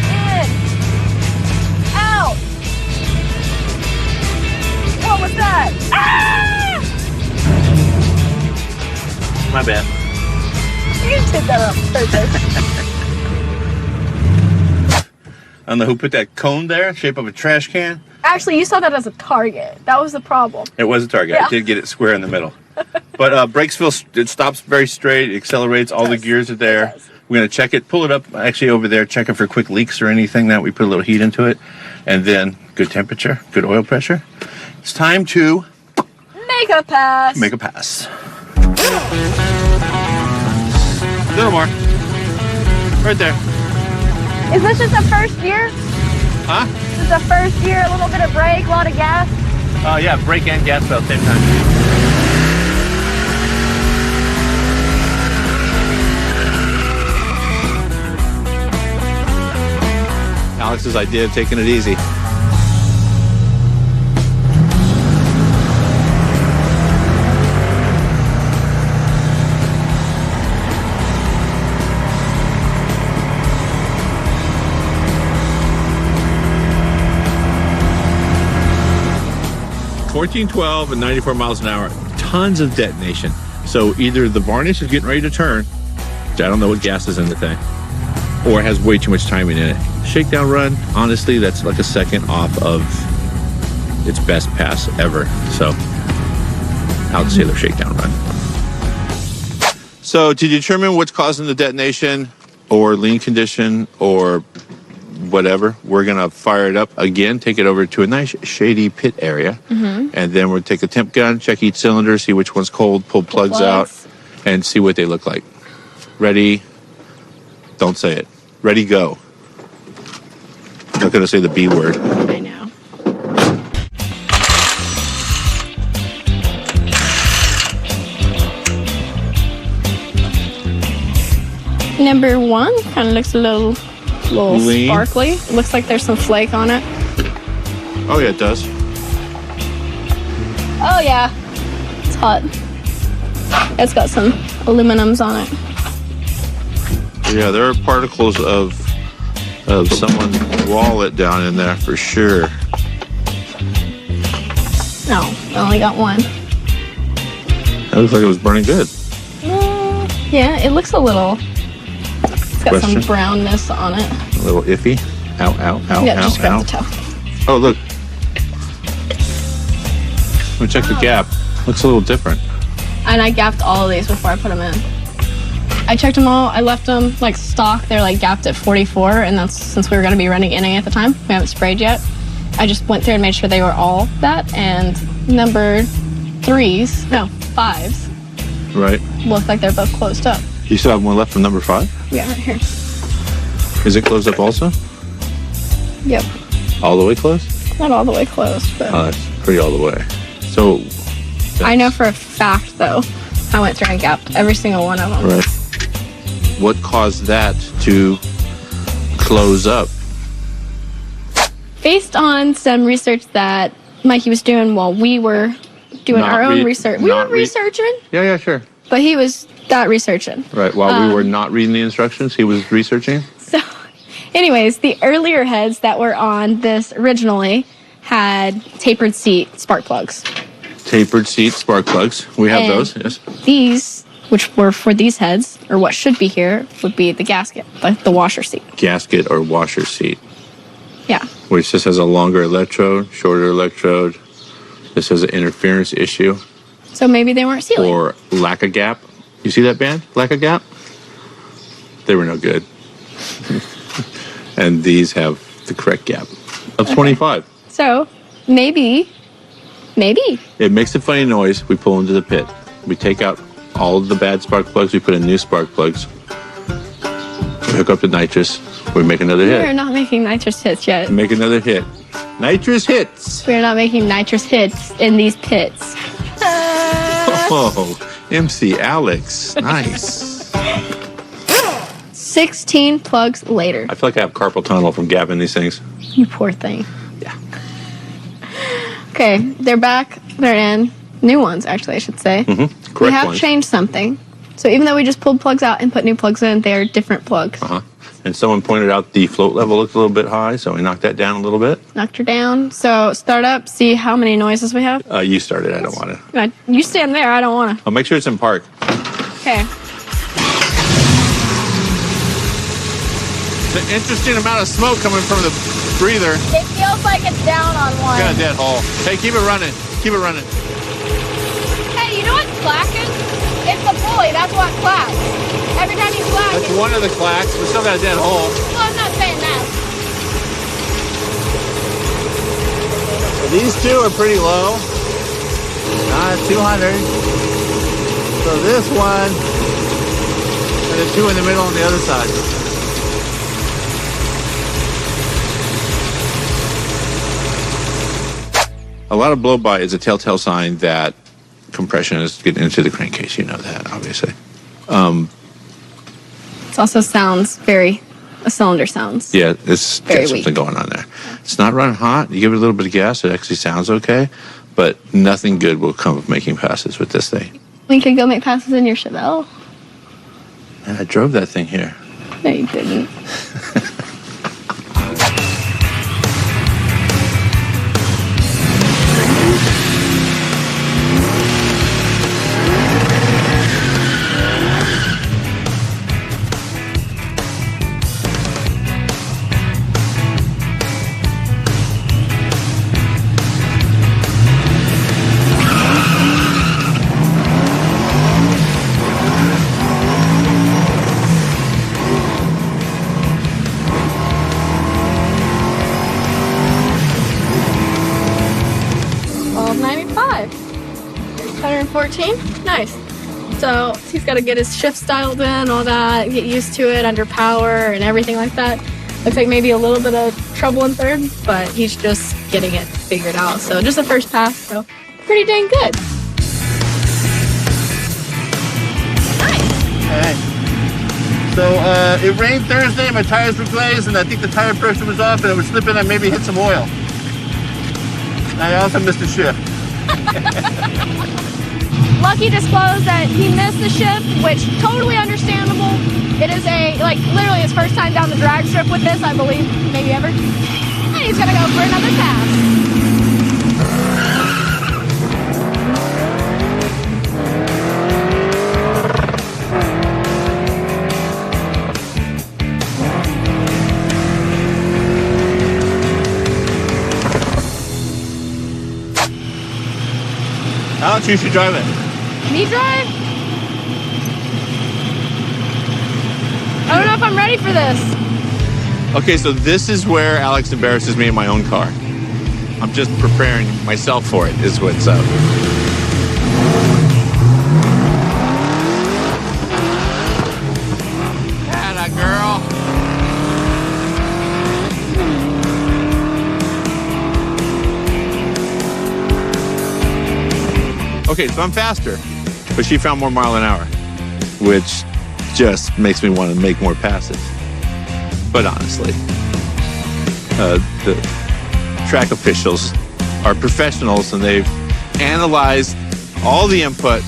In. Out. What was that? Ah! My bad. You did that on purpose. I don't know who put that cone there, shape of a trash can. Actually, you saw that as a target. That was the problem. It was a target. Yeah. I did get it square in the middle. But brakes feel, it stops very straight, it accelerates, all the gears are there. We're going to check it, pull it up actually over there, checking for quick leaks or anything that we put a little heat into it. And then good temperature, good oil pressure. It's time to Make a pass. make a pass. A little more. Right there. Is this just the first gear? Huh? This is the first gear, a little bit of brake, a lot of gas. Yeah, brake and gas pedal at the same time. Alex's idea of taking it easy. .1412 and 94 miles an hour, tons of detonation. So either the varnish is getting ready to turn, which I don't know what gas is in the thing, or it has way too much timing in it. Shakedown run, honestly, that's like a second off of its best pass ever. So I'll say the shakedown run. So to determine what's causing the detonation or lean condition or whatever. We're going to fire it up again, take it over to a nice shady pit area. And then we'll take a temp gun, check each cylinder, see which one's cold, pull plugs out, and see what they look like. Ready? Don't say it. Ready, go. I'm not going to say the B word. I know. Number 1 kind of looks a little Lean. sparkly. It looks like there's some flake on it. Oh, yeah, it does. Oh yeah, it's hot. It's got some aluminums on it. Yeah, there are particles of someone's wallet down in there for sure. No, I only got one. That looks like it was burning good. Yeah, it looks a little. It's got some brownness on it. A little iffy. Ow, ow, ow, Yeah, ow, just grab ow. the towel. Oh, look. Let me check the gap. Looks a little different. And I gapped all of these before I put them in. I checked them all. I left them like stock. They're like gapped at 44, and that's since we were going to be running NA at the time. We haven't sprayed yet. I just went through and made sure they were all that. And number 5s, Right. look like they're both closed up. You still have one left from number 5? Yeah, right here. Is it closed up also? Yep. All the way closed? Not all the way closed, but Oh, that's pretty all the way. So, I know for a fact though, I went through and gapped every single one of them. right. What caused that to close up? Based on some research that Mikey was doing while we were doing our own research. We were researching, Yeah, sure. but he was that researching. Right. While we were not reading the instructions, he was researching. So, anyways, the earlier heads that were on this originally had tapered seat spark plugs. Tapered seat spark plugs. We have And those, yes. These, which were for these heads, or what should be here, would be the gasket, like the washer seat. Gasket or washer seat, Yeah. which just has a longer electrode, shorter electrode. This has an interference issue So maybe they weren't sealing. or lack of gap. You see that band? Lack of gap? They were no good. And these have the correct gap of 25. So maybe. It makes a funny noise. We pull into the pit. We take out all of the bad spark plugs. We put in new spark plugs. We hook up the nitrous. We make another We're hit. not making nitrous hits yet. Make another hit. Nitrous hits. We're not making nitrous hits in these pits. Oh, MC Alex. Nice. 16 plugs later. I feel like I have carpal tunnel from gapping these things. You poor thing. Yeah. Okay, they're back. They're in. New ones, actually, I should say. Mm-hmm. Correct We have ones. changed something. So even though we just pulled plugs out and put new plugs in, they're different plugs. Uh-huh. And someone pointed out the float level looked a little bit high, so we knocked that down a little bit. Knocked her down. So start up, see how many noises we have. You started. I don't want to. You stand there. I don't want to. I'll make sure it's in park. Okay. It's an interesting amount of smoke coming from the breather. It feels like it's down on one. Got a dead hole. Hey, keep it running. Keep it running. Hey, you know what's clacking? It's the pulley. That's what clacks. Every time you clack. That's one of the clacks. We still got a dead hole. Well, I'm not saying that. These two are pretty low. 200. So this one, and the two in the middle on the other side. A lot of blow-by is a telltale sign that compression is getting into the crankcase. You know that, obviously. It also sounds a cylinder sounds. Yeah, it's Very got something going on there. It's not running hot. You give it a little bit of gas, it actually sounds okay, but nothing good will come of making passes with this thing. We could go make passes in your Chevelle. And I drove that thing here. No, you didn't. 114? Nice. So he's got to get his shifts dialed in, all that, get used to it under power and everything like that. Looks like maybe a little bit of trouble in third, but he's just getting it figured out. So just a first pass, so pretty dang good. Alright. So it rained Thursday, my tires were glazed, and I think the tire pressure was off, and it was slipping and maybe hit some oil. I also missed a shift. Lucky disclosed that he missed the shift, which totally understandable. It is literally his first time down the drag strip with this, I believe, maybe ever. And he's gonna go for another pass. Alex, you should drive it. Me drive? I don't know if I'm ready for this. Okay, so this is where Alex embarrasses me in my own car. I'm just preparing myself for it, is what's up. Atta girl. Okay, so I'm faster, but she found more mile an hour, which just makes me want to make more passes. But honestly, the track officials are professionals, and they've analyzed all the input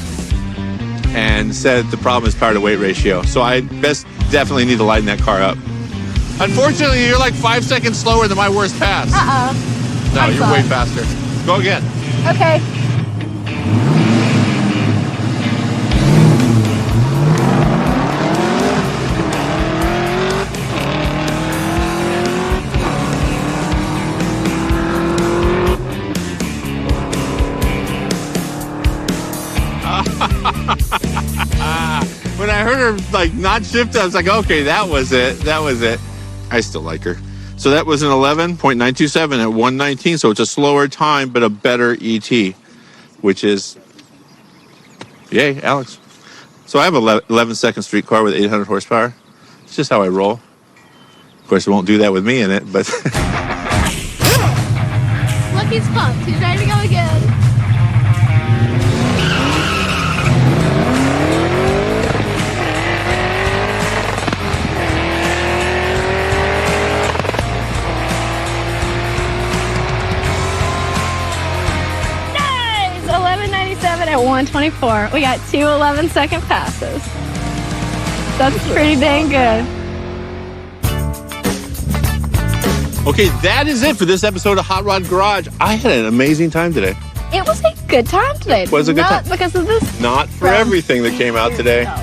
and said the problem is power to weight ratio. So I definitely need to lighten that car up. Unfortunately, you're like 5 seconds slower than my worst pass. No, you're way faster. Go again. Okay. When I heard her not shift, I was like, okay, that was it. That was it. I still like her. So that was an 11.927 at 119. So it's a slower time, but a better ET, which is, yay, Alex. So I have an 11-second street car with 800 horsepower. It's just how I roll. Of course, it won't do that with me in it, but. Lucky's pumped. He's ready to go again. At 124. We got two 11-second passes. That's pretty dang good. Okay, that is it for this episode of Hot Rod Garage. I had an amazing time today. It was a good time today. It was a good time. Not because of this. Not for everything that came out today. No.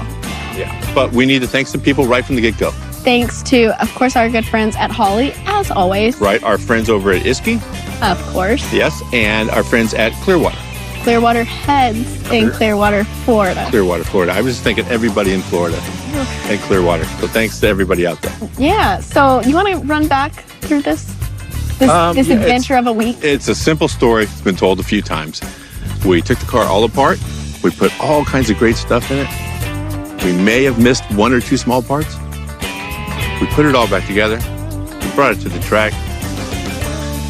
Yeah, but we need to thank some people right from the get-go. Thanks to, of course, our good friends at Holly, as always. Right, our friends over at Iski. Of course. Yes, and our friends at Clearwater. Clearwater Heads in Clearwater, Florida. Clearwater, Florida. I was just thinking everybody in Florida and Clearwater. So thanks to everybody out there. Yeah. So you want to run back through this adventure of a week? It's a simple story. It's been told a few times. We took the car all apart. We put all kinds of great stuff in it. We may have missed one or two small parts. We put it all back together. We brought it to the track.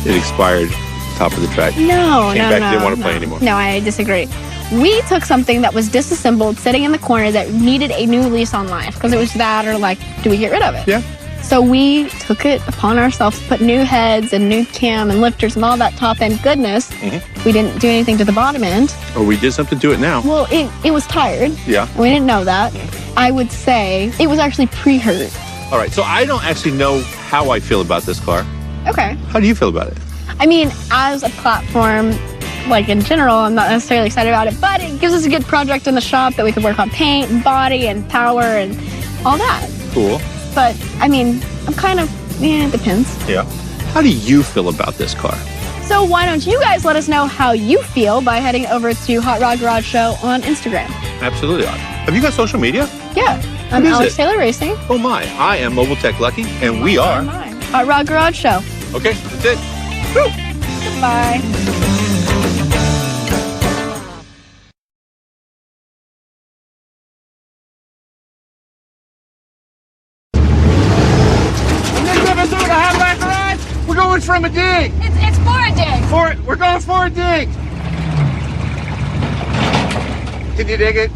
It expired. Top of the track. Came back, didn't want to play anymore. No, I disagree. We took something that was disassembled, sitting in the corner, that needed a new lease on life, because it was that, or do we get rid of it? Yeah. So we took it upon ourselves to put new heads and new cam and lifters and all that top end goodness. Mm-hmm. We didn't do anything to the bottom end. Oh, we did something to it now. Well, it was tired. Yeah. And we didn't know that. I would say it was actually pre-hurt. All right, so I don't actually know how I feel about this car. Okay. How do you feel about it? I mean, as a platform, in general, I'm not necessarily excited about it, but it gives us a good project in the shop that we could work on paint and body and power and all that. Cool. But, I mean, I'm kind of, it depends. Yeah. How do you feel about this car? So why don't you guys let us know how you feel by heading over to Hot Rod Garage Show on Instagram. Absolutely. Have you got social media? Yeah. I'm Alex Taylor Racing. Oh my. I am Mobile Tech Lucky, and we are Hot Rod Garage Show. Okay, that's it. Goodbye. it's from a dig. It's for a dig. We're going for a dig. Can you dig it?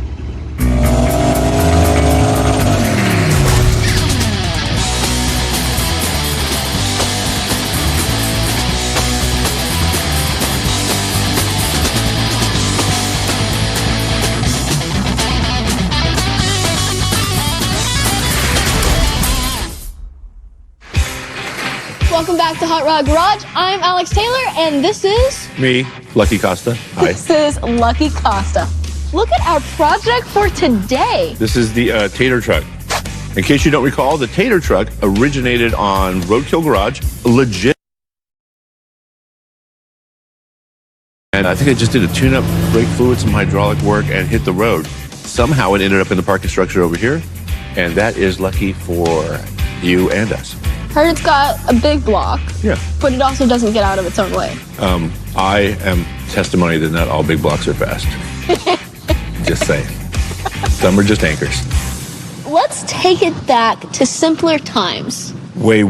Welcome back to Hot Rod Garage. I'm Alex Taylor, and this is... Me, Lucky Costa. Hi. This is Lucky Costa. Look at our project for today. This is the Tater Truck. In case you don't recall, the Tater Truck originated on Roadkill Garage, legit. And I think I just did a tune-up, brake fluid, some hydraulic work, and hit the road. Somehow it ended up in the parking structure over here, and that is lucky for you and us. Heard it's got a big block, Yeah. but it also doesn't get out of its own way. I am testimony that not all big blocks are fast. Just saying. Some are just anchors. Let's take it back to simpler times. Way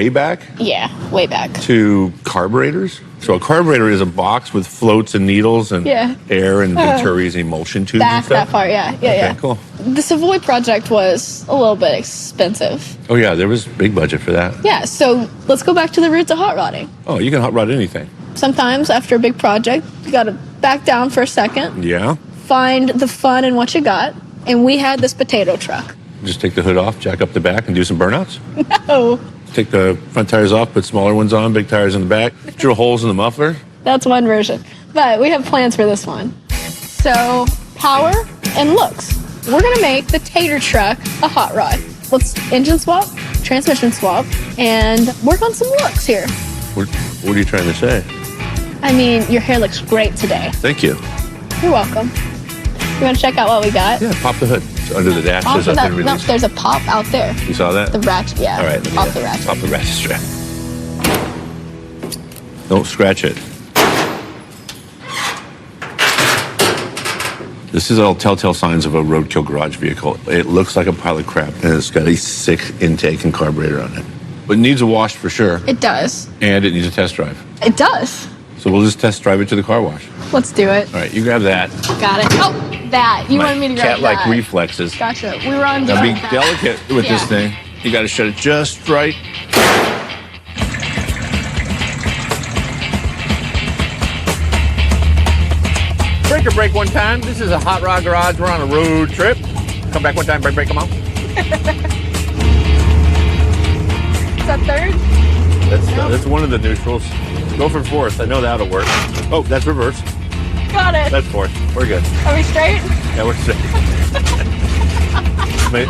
back Yeah, way back. to carburetors. So a carburetor is a box with floats and needles and Yeah. air and Venturi's emulsion tubes and Back stuff. that far, yeah. Okay, cool. The Savoy project was a little bit expensive. Oh yeah, there was big budget for that. Yeah, so let's go back to the roots of hot rodding. Oh, you can hot rod anything. Sometimes after a big project, you gotta back down for a second, Yeah. find the fun in what you got, and we had this potato truck. Just take the hood off, jack up the back, and do some burnouts. No, Take the front tires off, put smaller ones on, big tires in the back, drill holes in the muffler. that's one version. But we have plans for this one. So, power and looks. We're gonna make the Tater Truck a hot rod. Let's engine swap, transmission swap, and work on some looks here. What are you trying to say? I mean, your hair looks great today. Thank you. You're welcome. You wanna check out what we got? Yeah, pop the hood. It's under the dash. Off Says of I've that, been no, released. there's a pop out there. You saw that? The ratchet, yeah. All right, let me Off the ratchet. pop the ratchet strap. Don't scratch it. This is all telltale signs of a roadkill garage vehicle. It looks like a pile of crap, and it's got a sick intake and carburetor on it. But it needs a wash for sure, It does. and it needs a test drive. It does. So we'll just test drive it to the car wash. Let's do it. All right, you grab that. Got it. Oh, that. You My wanted me to grab cat-like that. reflexes. Gotcha. We were on Now be different delicate with this Yeah. thing. You got to shut it just right. Breaker break one time. This is a hot rod garage. We're on a road trip. Come back one time. Break, come on. Is that third? That's one of the neutrals. Go for fourth. I know that'll work. Oh, that's reverse. Got it. That's fourth. We're good. Are we straight? Yeah, we're straight.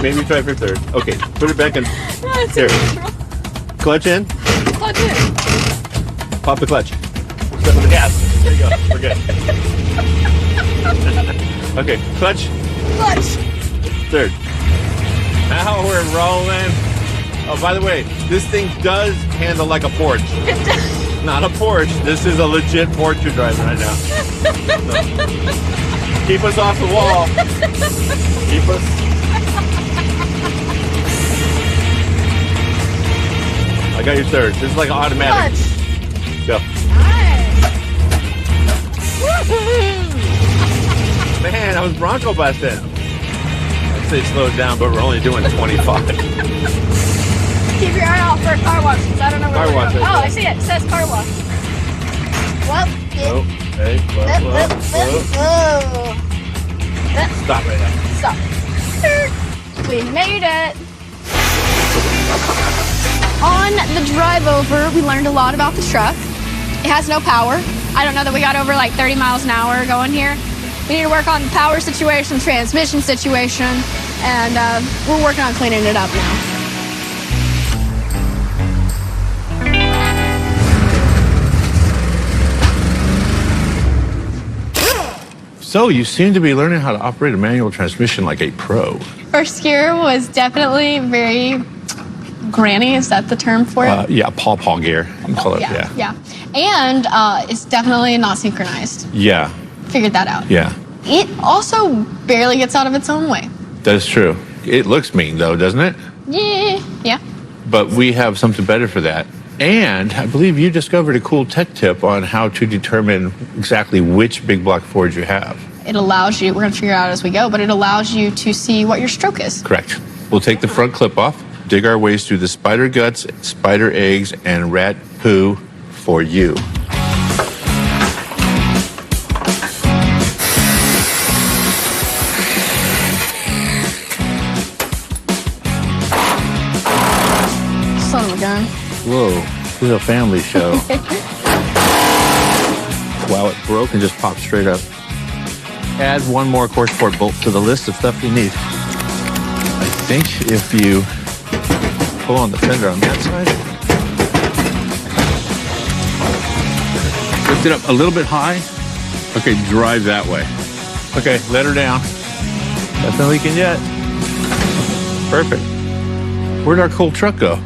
Maybe try for third. Okay, put it back in. That's Here. Clutch in. Clutch in. Pop the clutch. Step on the gas. There you go. We're good. Okay, clutch. Clutch. Third. Now we're rolling. Oh, by the way, this thing does handle like a Porsche. It does. Not a Porsche. This is a legit Porsche you're driving right now. So, keep us off the wall. Keep us. I got your third. This is like automatic. Clutch. Go. Nice. Woohoo. Man, I was Bronco busting. I'd say slow it down, but we're only doing 25. Keep your eye out for a car wash, because I don't know where Car we're wash, going. right Oh, there. I see it. It says car wash. Well, Oh, hey, whoa. Stop right now. Stop. We made it. On the drive over, we learned a lot about the truck. It has no power. I don't know that we got over like 30 miles an hour going here. We need to work on the power situation, transmission situation, and we're working on cleaning it up now. So you seem to be learning how to operate a manual transmission like a pro. First gear was definitely very granny. Is that the term for it? Yeah, paw gear. You call it, yeah. Yeah. And it's definitely not synchronized. Yeah, Figured that out. yeah. It also barely gets out of its own way. That's true. It looks mean though, doesn't it? Yeah. Yeah. But we have something better for that. And I believe you discovered a cool tech tip on how to determine exactly which big block Ford you have. It allows you, we're going to figure it out as we go, but it allows you to see what your stroke is. Correct. We'll take the front clip off, dig our ways through the spider guts, spider eggs, and rat poo for you. Son of a gun. Whoa, this is a family show. Wow, it broke and just popped straight up. Add one more coarse port bolt to the list of stuff you need. I think if you pull on the fender on that side, lift it up a little bit high. Okay, drive that way. Okay, let her down. Nothing leaking yet. Perfect. Where'd our cool truck go?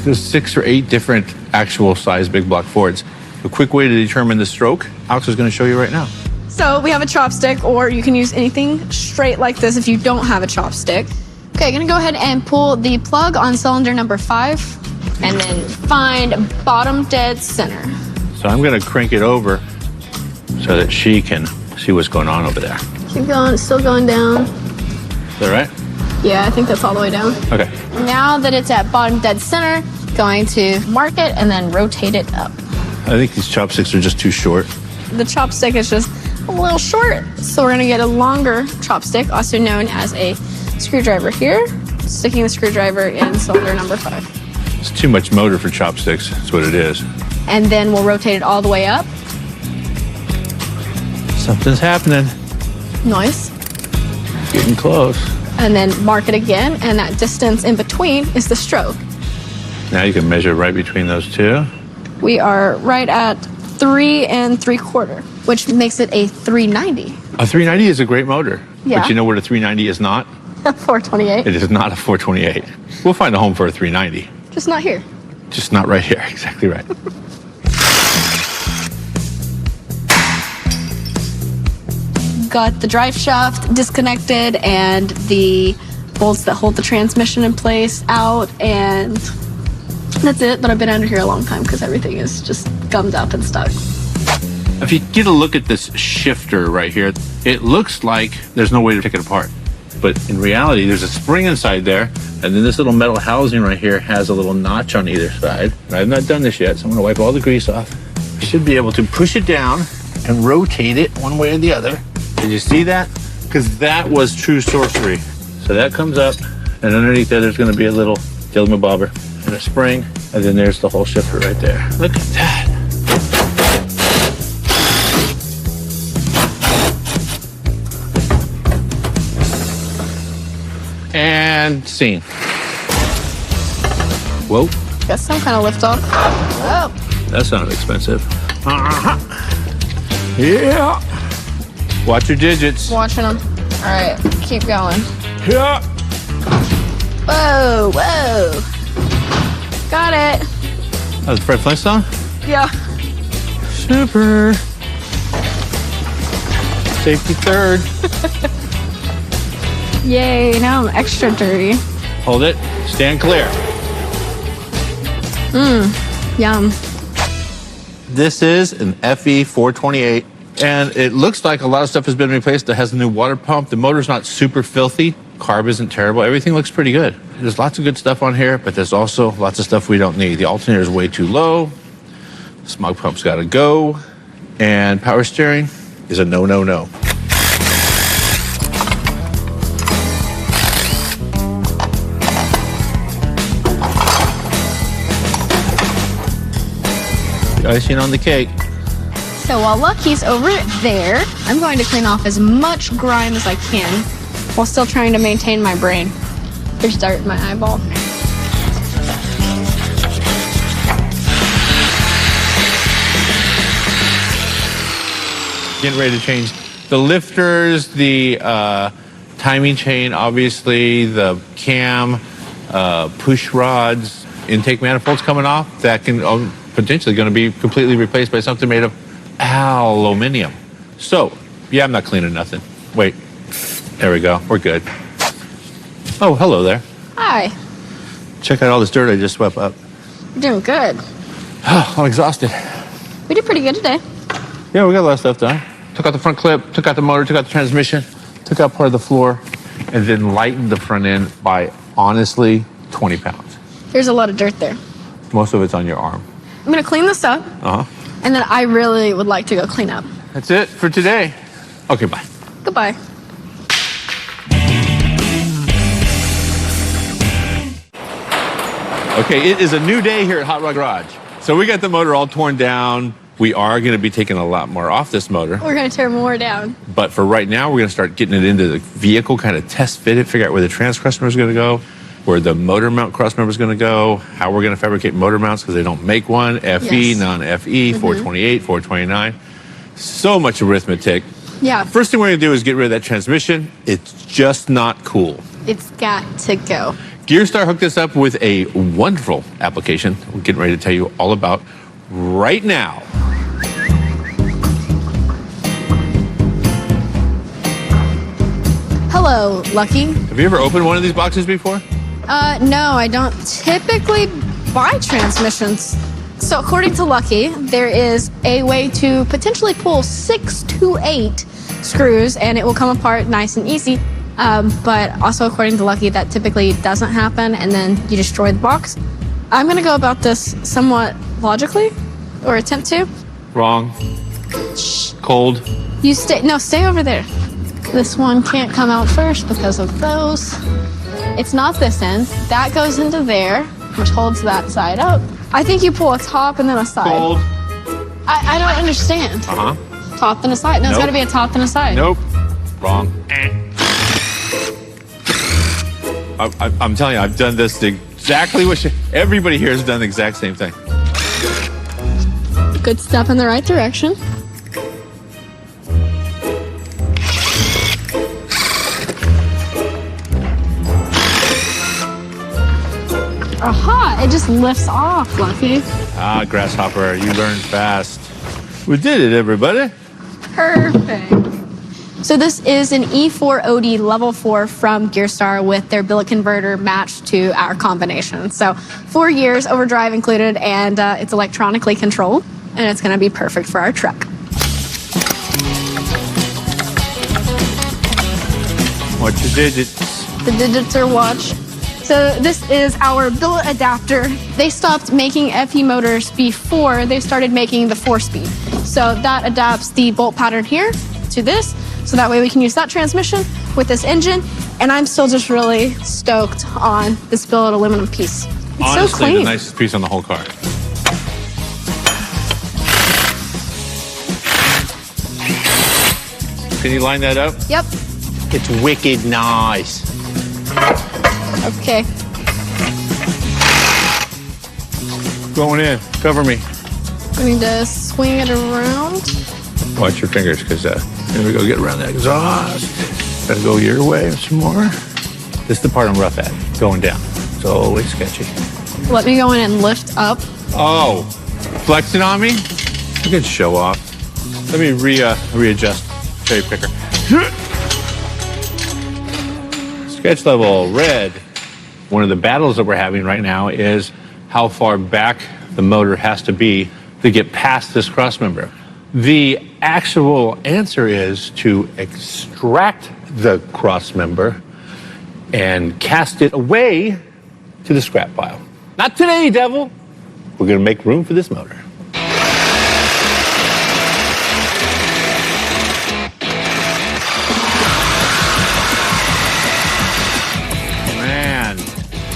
There's 6 or 8 different actual size big block Fords. A quick way to determine the stroke, Alex is going to show you right now. So we have a chopstick, or you can use anything straight like this if you don't have a chopstick. Okay, gonna go ahead and pull the plug on cylinder number 5 and then find bottom dead center. So I'm going to crank it over so that she can see what's going on over there. Keep going, it's still going down. Is that right? Yeah, I think that's all the way down. Okay. Now that it's at bottom dead center, going to mark it and then rotate it up. I think these chopsticks are just too short. The chopstick is just a little short, so we're gonna get a longer chopstick, also known as a screwdriver here, sticking the screwdriver in cylinder number 5. It's too much motor for chopsticks, that's what it is. And then we'll rotate it all the way up. Something's happening. Nice. Getting close. And then mark it again, and that distance in between is the stroke. Now you can measure right between those two. We are right at 3 3/4, which makes it a 390. A 390 is a great motor. Yeah. But you know what a 390 is not? 428. It is not a 428. We'll find a home for a 390. Just not here. Just not right here. Exactly right. Got the drive shaft disconnected and the bolts that hold the transmission in place out, and that's it. But I've been under here a long time because everything is just gummed up and stuck. If you get a look at this shifter right here, it looks like there's no way to pick it apart. But in reality, there's a spring inside there, and then this little metal housing right here has a little notch on either side. I've not done this yet, so I'm gonna wipe all the grease off. You should be able to push it down and rotate it one way or the other. Did you see that? Because that was true sorcery. So that comes up, and underneath there, there's gonna be a little dilly-bobber and a spring, and then there's the whole shifter right there. Look at that. And scene. Whoa. Got some kind of lift off. Oh. That sounded expensive. Yeah. Watch your digits. Watching them. All right, keep going. Yeah. Whoa, whoa. Got it. That was Fred Flintstone? Yeah. Super. Safety third. Yay, now I'm extra dirty. Hold it. Stand clear. Yum. This is an FE 428, and it looks like a lot of stuff has been replaced. It has a new water pump. The motor's not super filthy. Carb isn't terrible. Everything looks pretty good. There's lots of good stuff on here, but there's also lots of stuff we don't need. The alternator is way too low. Smog pump's got to go. And power steering is a no, no, no. Icing on the cake. So while Lucky's over there, I'm going to clean off as much grime as I can while still trying to maintain my brain. There's dirt in my eyeball. Getting ready to change the lifters, the timing chain, obviously, the cam, push rods, intake manifolds coming off. That can potentially going to be completely replaced by something made of aluminum. So, yeah, I'm not cleaning nothing. Wait, there we go. We're good. Oh, hello there. Hi. Check out all this dirt I just swept up. You're doing good. I'm exhausted. We did pretty good today. Yeah, we got a lot of stuff done. Took out the front clip, took out the motor, took out the transmission, took out part of the floor, and then lightened the front end by, honestly, 20 pounds. There's a lot of dirt there. Most of it's on your arm. I'm gonna clean this up, and then I really would like to go clean up. That's it for today. Okay, bye. Goodbye. Okay, it is a new day here at Hot Rod Garage. So we got the motor all torn down. We are going to be taking a lot more off this motor. We're gonna tear more down. But for right now, we're going to start getting it into the vehicle, kind of test fit it, figure out where the trans cross member is going to go, where the motor mount cross member is going to go, how we're going to fabricate motor mounts because they don't make one, FE, non-FE, 428, 429. So much arithmetic. Yeah. First thing we're going to do is get rid of that transmission. It's just not cool. It's got to go. Gearstar hooked us up with a wonderful application we're getting ready to tell you all about right now. Hello, Lucky. Have you ever opened one of these boxes before? No, I don't typically buy transmissions. So according to Lucky, there is a way to potentially pull 6 to 8 screws and it will come apart nice and easy. But also according to Lucky, that typically doesn't happen and then you destroy the box. I'm gonna go about this somewhat logically, or attempt to. Wrong. Shh. Cold. You stay over there. This one can't come out first because of those. It's not this end. That goes into there, which holds that side up. I think you pull a top and then a side. Cold. I don't understand. Top and a side. No, it's gotta be a top and a side. Nope. Wrong. I'm telling you, I've done this exactly what everybody here has done the exact same thing. Good step in the right direction. Aha! It just lifts off, Lucky. Ah, Grasshopper, you learn fast. We did it, everybody. Perfect. So this is an E4OD level 4 from Gearstar with their billet converter matched to our combination. So 4 years overdrive included, and it's electronically controlled, and it's going to be perfect for our truck. Watch your digits. The digits are watch. So this is our billet adapter. They stopped making FE motors before they started making the 4-speed. So that adapts the bolt pattern here to this. So that way we can use that transmission with this engine. And I'm still just really stoked on this billet aluminum piece. It's Honestly, so clean. the nicest piece on the whole car. Can you line that up? Yep. It's wicked nice. Okay. Going in. Cover me. I need to swing it around. Watch your fingers, because here we go. Get around that exhaust. Gotta go your way some more. This is the part I'm rough at. Going down. It's always sketchy. Let me go in and lift up. Oh, flexing on me? You can show off. Let me readjust cherry picker. Sketch level, red. One of the battles that we're having right now is how far back the motor has to be to get past this cross member. The actual answer is to extract the cross member and cast it away to the scrap pile. Not today, devil. We're gonna make room for this motor. Man,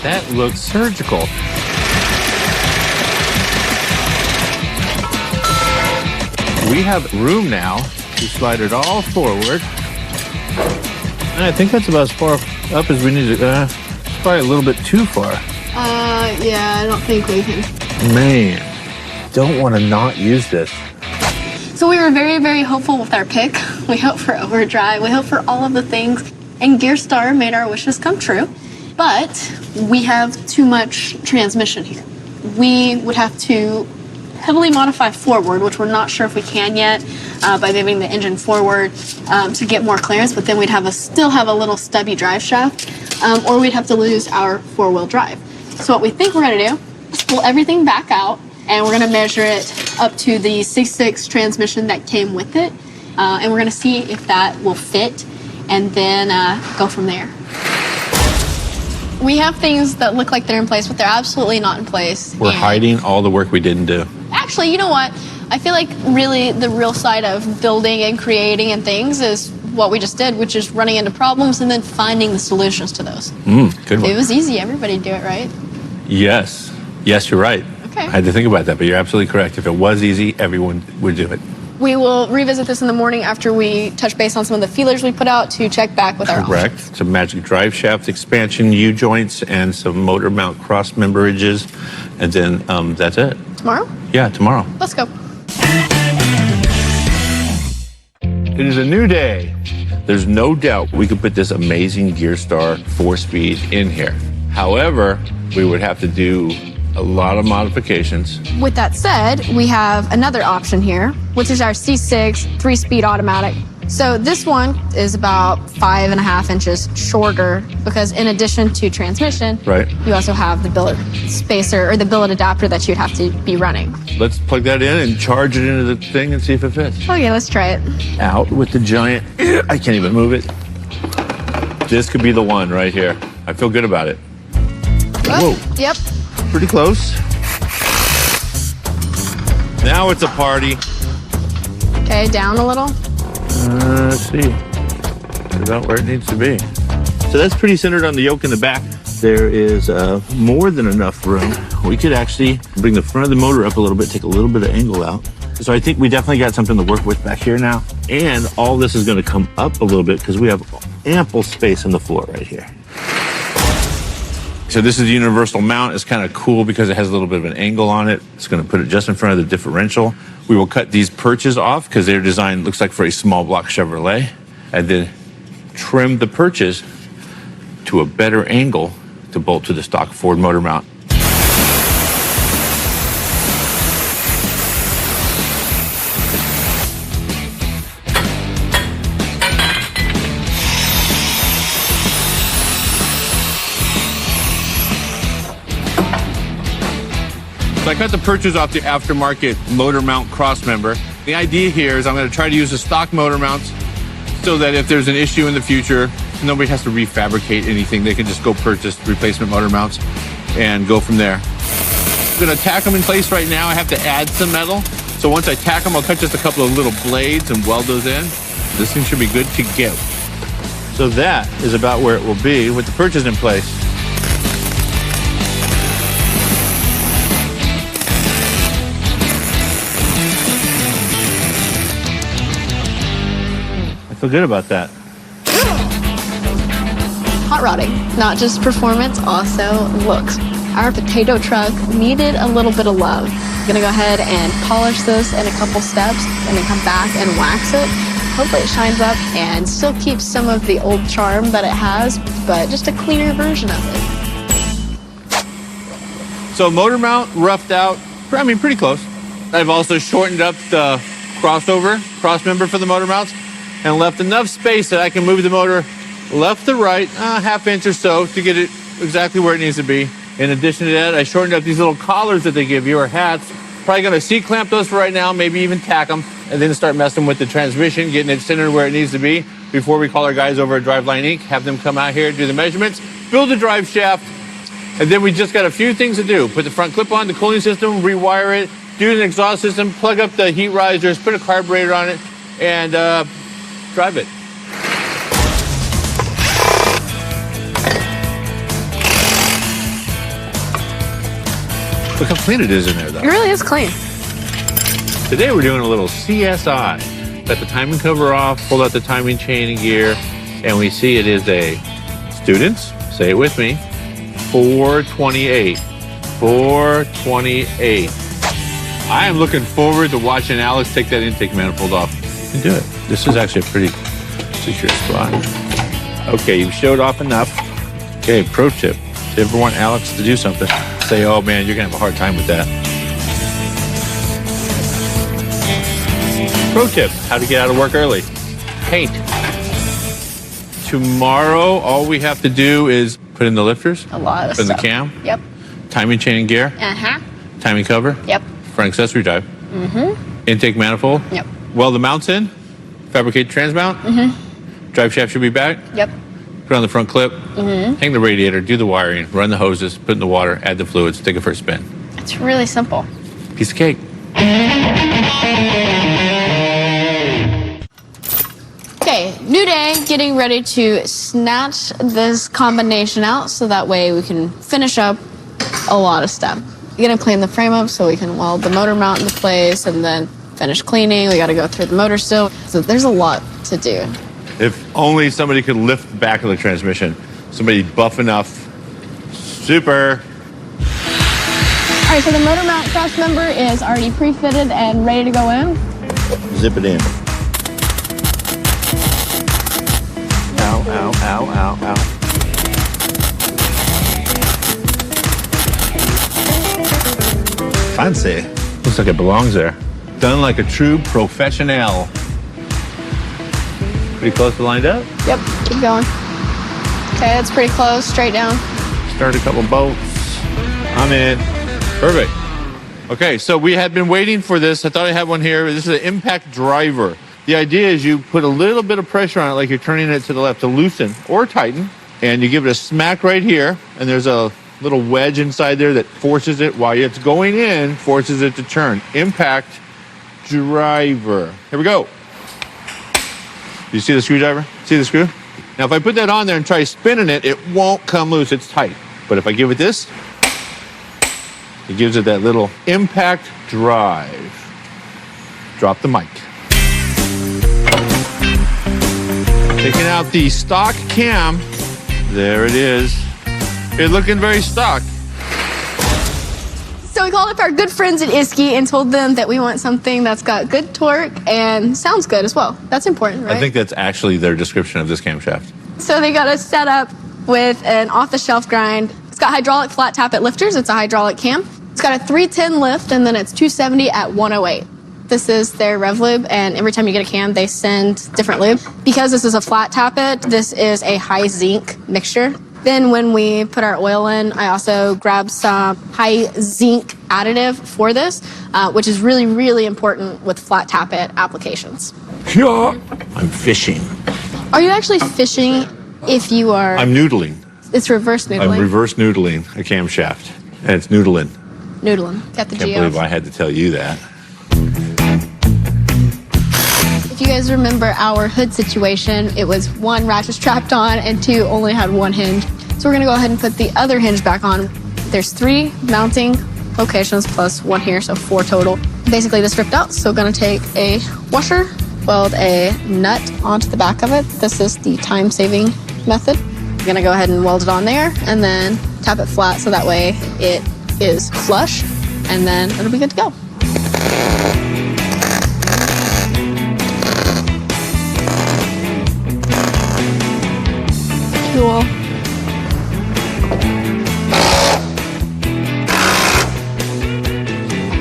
that looks surgical. We have room now to slide it all forward. And I think that's about as far up as we need to. Probably a little bit too far. Yeah, I don't think we can. Man, don't want to not use this. So we were very, very hopeful with our pick. We hoped for overdrive. We hoped for all of the things. And Gearstar made our wishes come true. But we have too much transmission here. We would have to heavily modify forward, which we're not sure if we can yet, by moving the engine forward to get more clearance, but then we'd still have a little stubby drive shaft, or we'd have to lose our 4-wheel drive. So what we think we're gonna do is pull everything back out and we're gonna measure it up to the 6.6 transmission that came with it. And we're gonna see if that will fit, and then go from there. We have things that look like they're in place, but they're absolutely not in place. We're hiding all the work we didn't do. Actually, you know what? I feel like really the real side of building and creating and things is what we just did, which is running into problems and then finding the solutions to those. Good If one. it was easy, everybody'd do it, right? Yes. Yes, you're right. Okay. I had to think about that, but you're absolutely correct. If it was easy, everyone would do it. We will revisit this in the morning after we touch base on some of the feelers we put out to check back with our Correct. Some magic drive shaft expansion U-joints and some motor mount cross memberages. And then that's it. Tomorrow? Yeah, tomorrow. Let's go. It is a new day. There's no doubt we could put this amazing Gearstar 4-speed in here. However, we would have to do a lot of modifications. With that said, we have another option here, which is our C6 3-speed automatic. So this one is about 5.5 inches shorter because in addition to transmission, Right. you also have the billet spacer or the billet adapter that you'd have to be running. Let's plug that in and charge it into the thing and see if it fits. Okay, let's try it. Out with the giant. I can't even move it. This could be the one right here. I feel good about it. Oh, yep. Pretty close. Now it's a party. Okay, down a little. Let's see. About where it needs to be. So that's pretty centered on the yoke in the back. There is more than enough room. We could actually bring the front of the motor up a little bit, take a little bit of angle out. So I think we definitely got something to work with back here now. And all this is going to come up a little bit because we have ample space on the floor right here. So this is the universal mount. It's kind of cool because it has a little bit of an angle on it. It's going to put it just in front of the differential. We will cut these perches off because they're designed, looks like for a small block Chevrolet, and then trim the perches to a better angle to bolt to the stock Ford motor mount. So I cut the perches off the aftermarket motor mount cross member. The idea here is I'm going to try to use the stock motor mounts so that if there's an issue in the future, nobody has to refabricate anything. They can just go purchase replacement motor mounts and go from there. I'm going to tack them in place right now. I have to add some metal. So once I tack them, I'll cut just a couple of little blades and weld those in. This thing should be good to go. So that is about where it will be with the perches in place. I feel good about that. Hot rodding, not just performance, also looks. Our potato truck needed a little bit of love. I'm gonna go ahead and polish this in a couple steps and then come back and wax it. Hopefully it shines up and still keeps some of the old charm that it has, but just a cleaner version of it. So motor mount roughed out, I mean pretty close. I've also shortened up the crossover, cross member for the motor mounts and left enough space that I can move the motor left to right, half inch or so to get it exactly where it needs to be. In addition to that, I shortened up these little collars that they give you, or hats. Probably gonna C-clamp those for right now, maybe even tack them, and then start messing with the transmission, getting it centered where it needs to be before we call our guys over at Driveline Inc., have them come out here, do the measurements, build the drive shaft, and then we just got a few things to do. Put the front clip on, the cooling system, rewire it, do the exhaust system, plug up the heat risers, put a carburetor on it, and drive it. Look how clean it is in there, though. It really is clean. Today we're doing a little CSI. Got the timing cover off, pulled out the timing chain and gear, and we see it is a, students, say it with me, 428. 428. I am looking forward to watching Alex take that intake manifold off. You can do it. This is actually a pretty secure spot. Okay, you've showed off enough. Okay, pro tip. If you ever want Alex to do something, say, oh man, you're gonna have a hard time with that. Pro tip, how to get out of work early. Paint. Tomorrow, all we have to do is put in the lifters. A lot of put in stuff. the cam. Yep. Timing chain and gear. Uh-huh. Timing cover. Yep. Front accessory drive. Mm-hmm. Intake manifold. Yep. Weld the mounts in. Fabricate trans mount. Mm-hmm. Drive shaft should be back. Yep. Put on the front clip. Mm-hmm. Hang the radiator. Do the wiring. Run the hoses. Put in the water. Add the fluids. Take it for a spin. It's really simple. Piece of cake. Okay, new day, getting ready to snatch this combination out so that way we can finish up a lot of stuff. We're gonna clean the frame up so we can weld the motor mount into place and then finish cleaning. We gotta go through the motor still. So there's a lot to do. If only somebody could lift the back of the transmission. Somebody buff enough. Super. All right, so the motor mount cross member is already pre-fitted and ready to go in. Zip it in. Ow, ow, ow, ow, ow. Fancy. Looks like it belongs there. Done like a true professional. Pretty close to lined up. Yep, keep going. Okay, that's pretty close, straight down. Start a couple bolts. I'm in. Perfect. Okay, so we had been waiting for this. I thought I had one here. This is an impact driver. The idea is you put a little bit of pressure on it like you're turning it to the left to loosen or tighten, and you give it a smack right here, and there's a little wedge inside there that forces it while it's going in, forces it to turn. Impact driver. Here we go. You see the screwdriver? See the screw? Now if I put that on there and try spinning it, it won't come loose. It's tight. But if I give it this, it gives it that little impact drive. Drop the mic. Taking out the stock cam. There it is. It's looking very stock. So we called up our good friends at Isky and told them that we want something that's got good torque and sounds good as well. That's important, right? I think that's actually their description of this camshaft. So they got us set up with an off-the-shelf grind. It's got hydraulic flat tappet lifters. It's a hydraulic cam. It's got a 310 lift, and then it's 270 at 108. This is their rev lube, and every time you get a cam, they send different lube. Because this is a flat tappet, this is a high zinc mixture. Then when we put our oil in, I also grabbed some high zinc additive for this, which is really, really important with flat tappet applications. Yeah. I'm fishing. Are you actually fishing if you are... I'm noodling. It's reverse noodling. I'm reverse noodling a camshaft, and it's noodling. Noodling. Got the Can't G believe off. I had to tell you that. If you guys remember our hood situation, it was one ratchet strapped on and two only had one hinge. So we're gonna go ahead and put the other hinge back on. There's 3 mounting locations plus one here, so 4 total. Basically this ripped out, so gonna take a washer, weld a nut onto the back of it. This is the time-saving method. I'm gonna go ahead and weld it on there and then tap it flat so that way it is flush, and then it'll be good to go. Cool.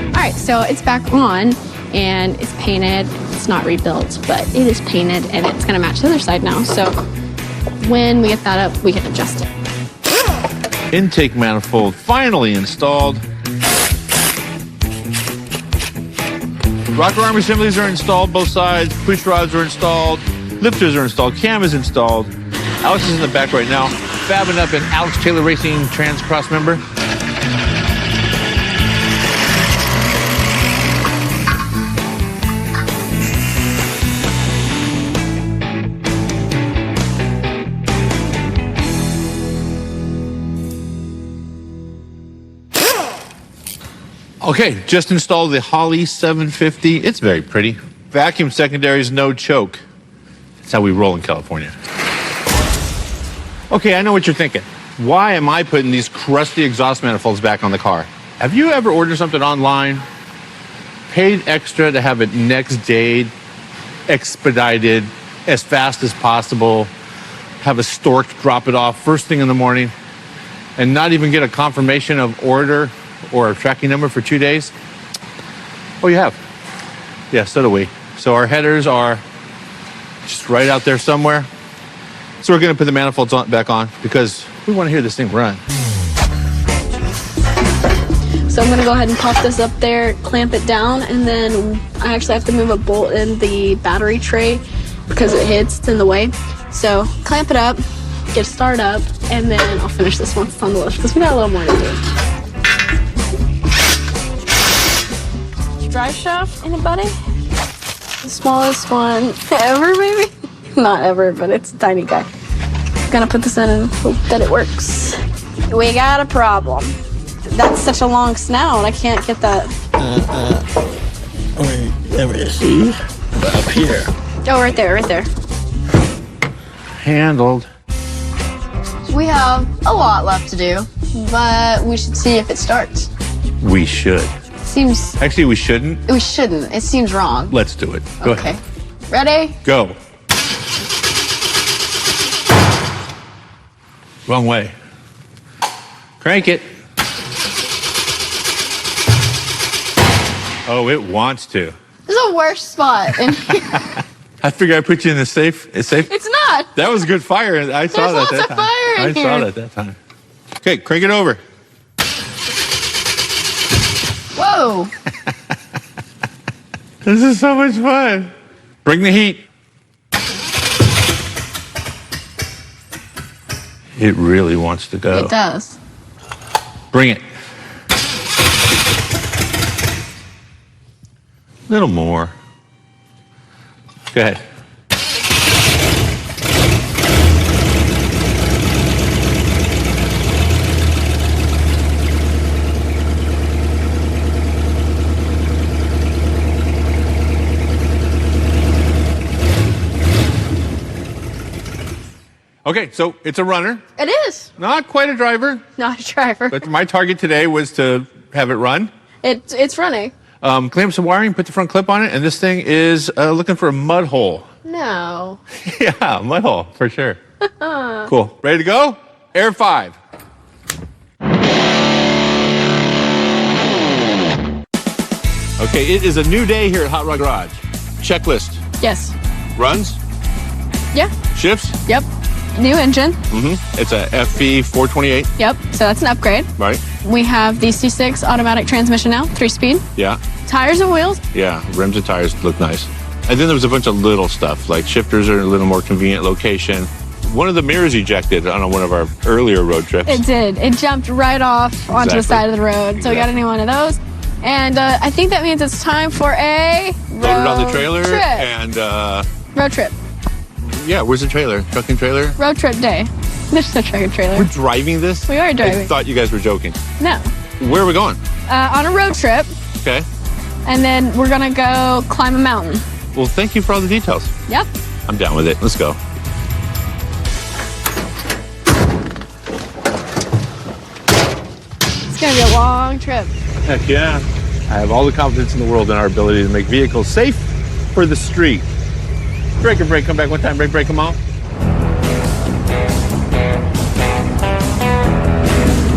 All right, so it's back on and it's painted. It's not rebuilt, but it is painted and it's gonna match the other side now. So when we get that up, we can adjust it. Intake manifold finally installed. Rocker arm assemblies are installed, both sides. Push rods are installed. Lifters are installed. Cam is installed. Alex is in the back right now, fabbing up an Alex Taylor Racing trans cross member. Okay, just installed the Holley 750. It's very pretty. Vacuum secondaries, no choke. That's how we roll in California. Okay, I know what you're thinking. Why am I putting these crusty exhaust manifolds back on the car? Have you ever ordered something online, paid extra to have it next day, expedited as fast as possible, have a stork drop it off first thing in the morning, and not even get a confirmation of order or a tracking number for 2 days? Oh, you have? Yeah, so do we. So our headers are just right out there somewhere. So we're going to put the manifolds back on because we want to hear this thing run. So So I'm gonna go ahead and pop this up there, clamp it down, and then I actually have to move a bolt in the battery tray because it's in the way. So clamp it up, get started up, and then I'll finish this once it's on the lift because we got a little more to do. Drive shaft, anybody? The smallest one ever, maybe? Not ever, but it's a tiny guy. Gonna put this in and hope that it works. We got a problem. That's such a long snout, I can't get that. Wait, let me see. Up here. Oh, right there, right there. Handled. We have a lot left to do, but we should see if it starts. We should. Seems... Actually, we shouldn't. We shouldn't. It seems wrong. Let's do it. Go Okay. ahead. Ready? Go. Wrong way. Crank it. Oh, it wants to. This is the worst spot in here. I figured I'd put you in the safe. It's safe. It's not. That was good fire. I saw There's that lots time. of fire in I here. saw that time. Okay, crank it over. Whoa. This is so much fun. Bring the heat. It really wants to go. It does. Bring it. A little more. Go ahead. Okay, so it's a runner. It is. Not quite a driver. Not a driver. But my target today was to have it run. It's running. Clamp some wiring, put the front clip on it, and this thing is looking for a mud hole. No. Yeah, mud hole, for sure. Cool. Ready to go? Air 5. Okay, it is a new day here at Hot Rod Garage. Checklist. Yes. Runs? Yeah. Shifts? Yep. New engine. Mm-hmm. It's a FV 428. Yep. So that's an upgrade. Right. We have the C6 automatic transmission now, 3-speed. Yeah. Tires and wheels. Yeah, rims and tires look nice. And then there was a bunch of little stuff, like shifters are in a little more convenient location. One of the mirrors ejected on one of our earlier road trips. It did. It jumped right off onto the side of the road. So we got a new one of those. And I think that means it's time for a Loaded on the trailer trip. and Road trip. yeah, where's the trailer? Trucking trailer? Road trip day. There's no trucking trailer. We're driving this? We are driving. I thought you guys were joking. No. Where are we going? On a road trip. Okay. And then we're going to go climb a mountain. Well, thank you for all the details. Yep. I'm down with it. Let's go. It's going to be a long trip. Heck yeah. I have all the confidence in the world in our ability to make vehicles safe for the street. Brake and brake, come back one time, brake, come on.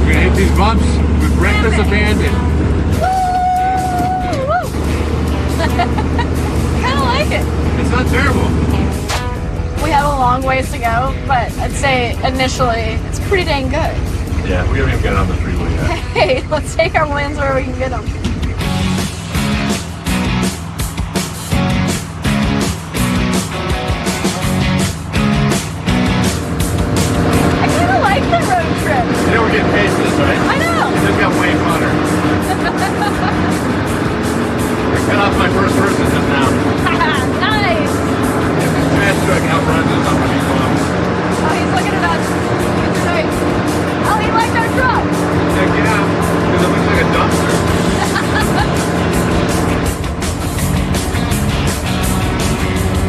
We're gonna hit these bumps with reckless abandon. Kind of like it. It's not terrible. We have a long ways to go, but I'd say initially it's pretty dang good. Yeah, we haven't even got on the freeway yet. Hey, let's take our wins where we can get them. I kind of like the road trip. You know we're getting paid for this, right? I know. They've got way funner. I cut off my first person just now. Nice. Trash truck outruns us on the big bump. Oh, he's looking at us. Nice. Oh, he liked our truck. Heck yeah, because it looks like a dumpster.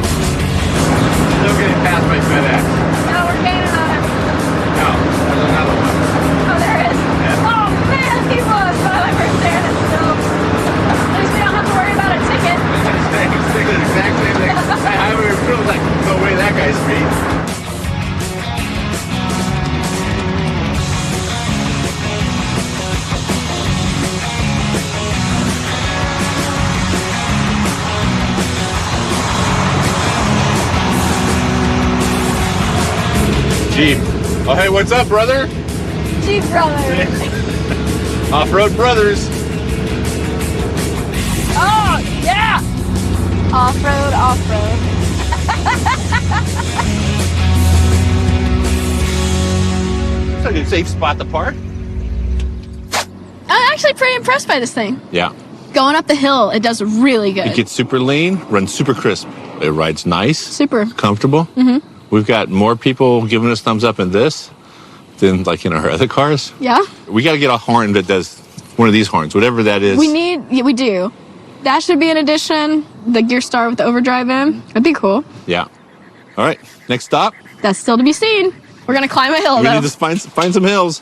Still getting passed by FedEx. No, we're gaining on him. No, there's another one. Oh, there is. Yeah. Oh, man, he was. But I like standing still. At least we don't have to worry about a ticket. It's the exact same thing. I would feel like, no way that guy's speed. Jeep. Oh, hey, what's up, brother? Jeep brother. Off-road brothers. Off-road, off-road. It's like a safe spot to park. I'm actually pretty impressed by this thing. Yeah. Going up the hill, it does really good. It gets super lean, runs super crisp. It rides nice. Super. Comfortable. Mm-hmm. We've got more people giving us thumbs up in this than like in our other cars. Yeah? We got to get a horn that does one of these horns, whatever that is. We do. That should be an addition. The gear star with the overdrive in. That'd be cool. Yeah. All right. Next stop. That's still to be seen. We're going to climb a hill, We though. need to find some hills.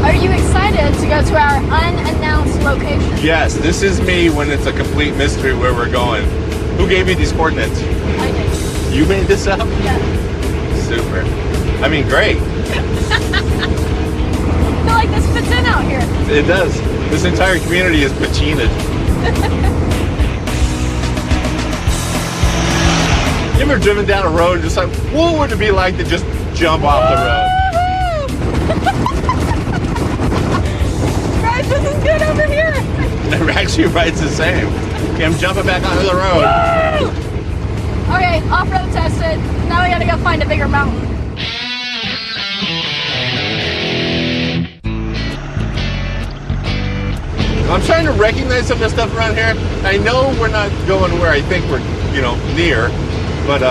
Are you excited to go to our unannounced location? Yes, this is me when it's a complete mystery where we're going. Who gave you these coordinates? I did. You made this up? Yeah. Super. I mean, great. I feel like this fits in out here. It does. This entire community is patinaed. You ever driven down a road and just like, what would it be like to just jump off the road? Guys, this is good over here. It actually rides the same. Okay, I'm jumping back onto the road. Woo! Okay, off-road tested. Now we gotta go find a bigger mountain. I'm trying to recognize some of the stuff around here. I know we're not going where I think we're, near, but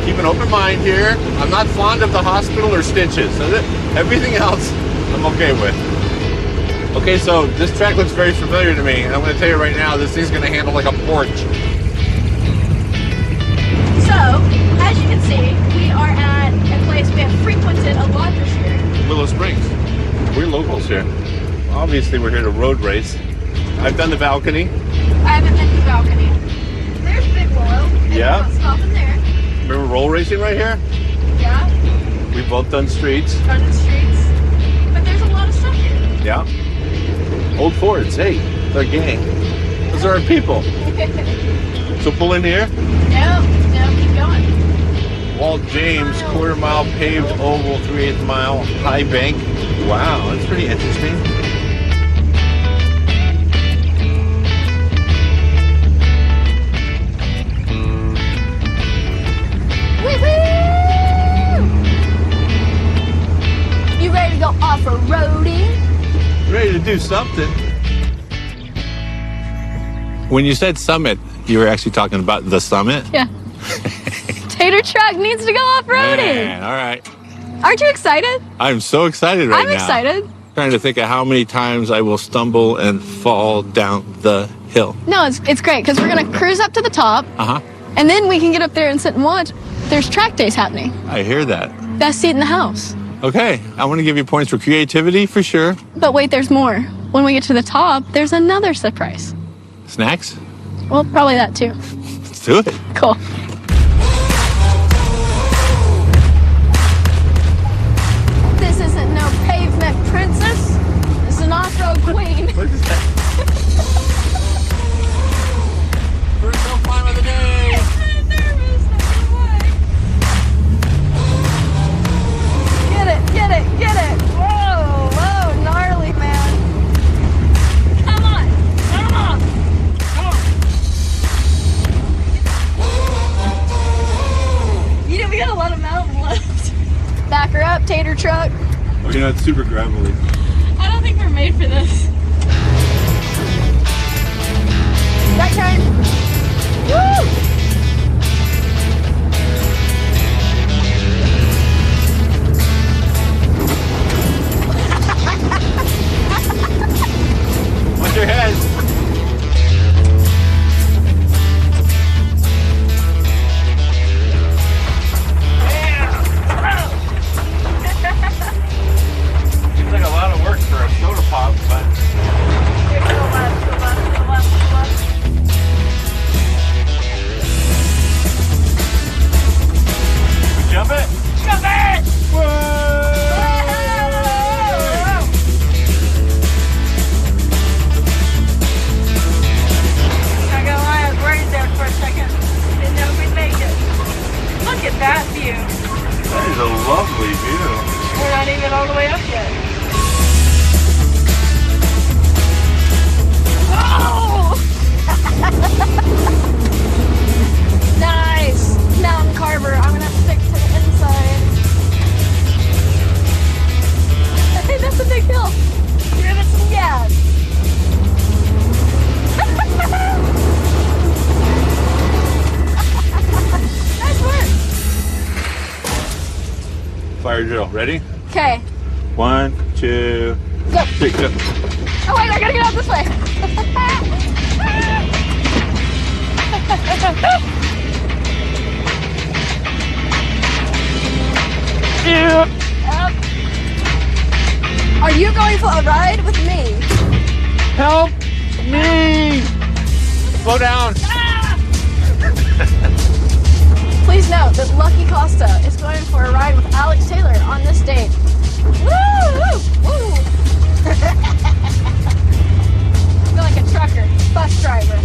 keep an open mind here. I'm not fond of the hospital or stitches. So everything else, I'm okay with. Okay, so this track looks very familiar to me, and I'm going to tell you right now, this thing's going to handle like a porch. So, as you can see, we are at a place we have frequented a lot this year. Willow Springs. We're locals here. Obviously, we're here to road race. I've done the balcony. I haven't been to the balcony. There's Big Willow. And Yeah. we're not stopping there. Remember roll racing right here? Yeah. We've both done streets. Done the streets. But there's a lot of stuff here. Yeah. Old Fords, hey, they're a gang. Those are our people. So pull in here. No, keep going. Walt James, quarter-mile paved oval, 3/8 mile high bank. Wow, that's pretty interesting. You ready to go off-roading? Ready to do something. When you said summit, you were actually talking about the summit? Yeah. Tater truck needs to go off-roading. Man, all right. Aren't you excited? I'm so excited right I'm now. excited. Trying to think of how many times I will stumble and fall down the hill. No, it's great because we're going to cruise up to the top. Uh-huh. And then we can get up there and sit and watch. There's track days happening. I hear that. Best seat in the house. Okay, I want to give you points for creativity for sure. But wait, there's more. When we get to the top, there's another surprise. Snacks? Well, probably that too. Let's do it. Cool. This isn't no pavement princess. This is an off-road queen. What is that? First hill climb of the day. I'm nervous. Get it. Whoa, gnarly, man. Come on. We got a lot of mountain left. Back her up, tater truck. You're not super gravelly. I don't think we're made for this. Right turn. Woo! Watch your head. Seems like a lot of work for a soda pop, but jump it. Jump it! Whoa! Not gonna lie, I was worried there for a second. Didn't know we'd make it. Look at that view. That is a lovely view. We're not even all the way up yet. fire drill. Ready? Okay. 1, 2, Go. 3, go. Oh wait, I gotta get out this way. Are you going for a ride with me? Help me! Slow down. Please note that Lucky Costa is going for a ride with Alex Taylor on this date. Woo! Woo! I feel like a trucker, bus driver.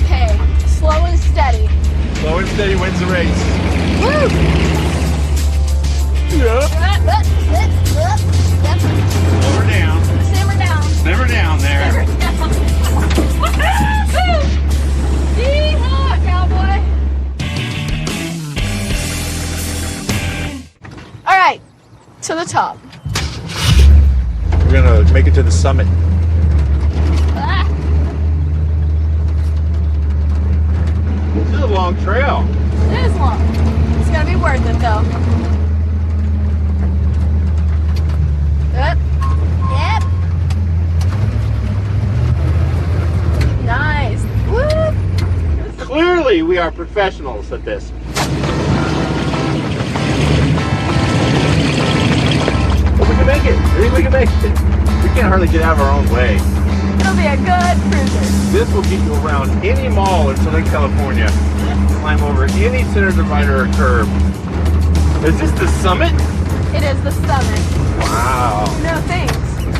Okay, slow and steady. Slow and steady wins the race. Woo! Yep. Slow her down. Simmer down. Simmer down there. Yeehaw, cowboy. All right, to the top. We're gonna make it to the summit. Ah. This is a long trail. It is long. It's gonna be worth it though. Yep. Yep. Nice. Woo. Clearly, we are professionals at this. But we can make it. I think we can make it. We can't hardly get out of our own way. It'll be a good cruiser. This will get you around any mall in Southern California. Climb over any center divider or curb. Is this the summit? It is the summit. Wow. No thanks.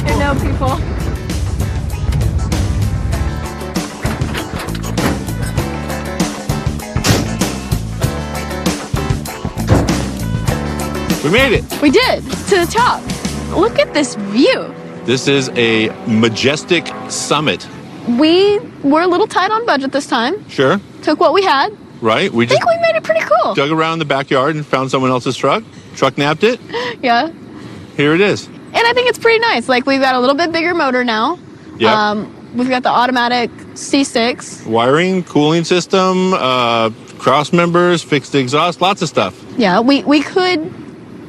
And no people. We made it. We did. To the top. Look at this view. This is a majestic summit. We were a little tight on budget this time. Sure. Took what we had. Right? We I think we made it pretty cool. dug around the backyard and found someone else's truck. Truck napped it. Yeah. Here it is. And I think it's pretty nice. Like, we've got a little bit bigger motor now. Yep. We've got the automatic C6. Wiring, cooling system, cross members, fixed exhaust, lots of stuff. Yeah, we could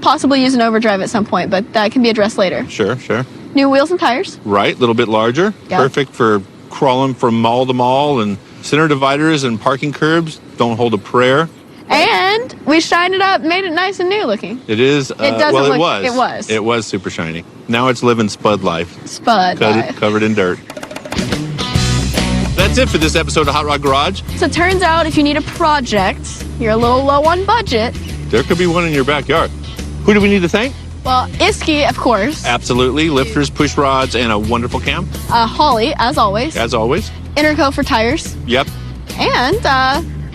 possibly use an overdrive at some point, but that can be addressed later. Sure, sure. New wheels and tires. Right, a little bit larger. Yep. Perfect for crawling from mall to mall, and center dividers and parking curbs don't hold a prayer. And we shined it up, made it nice and new looking. It is. It doesn't well, look. it was. It was. It was super shiny. Now it's living spud life. Spud life. Covered in dirt. That's it for this episode of Hot Rod Garage. So it turns out if you need a project, you're a little low on budget. There could be one in your backyard. Who do we need to thank? Well, Iski, of course. Absolutely. Lifters, push rods, and a wonderful cam. Holly, as always. As always. Interco for tires. Yep. And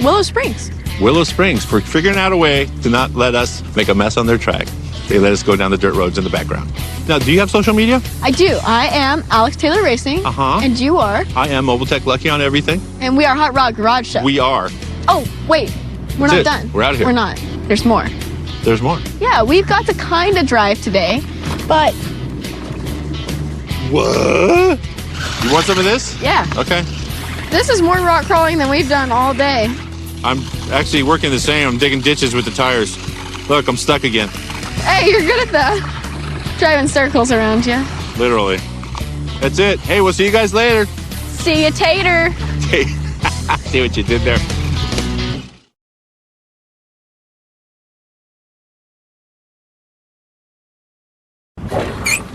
Willow Springs. Willow Springs for figuring out a way to not let us make a mess on their track. They let us go down the dirt roads in the background. Now, do you have social media? I do. I am Alex Taylor Racing. Uh-huh. And you are? I am Mobile Tech Lucky on everything. And we are Hot Rod Garage Show. We are. Oh, wait. We're That's not it. done. We're out of here. We're not. There's more. There's more. Yeah, we've got to kind of drive today, but... What? You want some of this? Yeah. Okay. This is more rock crawling than we've done all day. I'm actually working the same. I'm digging ditches with the tires. Look, I'm stuck again. Hey, you're good at that. Driving circles around you. Literally. That's it. Hey, we'll see you guys later. See you, Tater. See what you did there.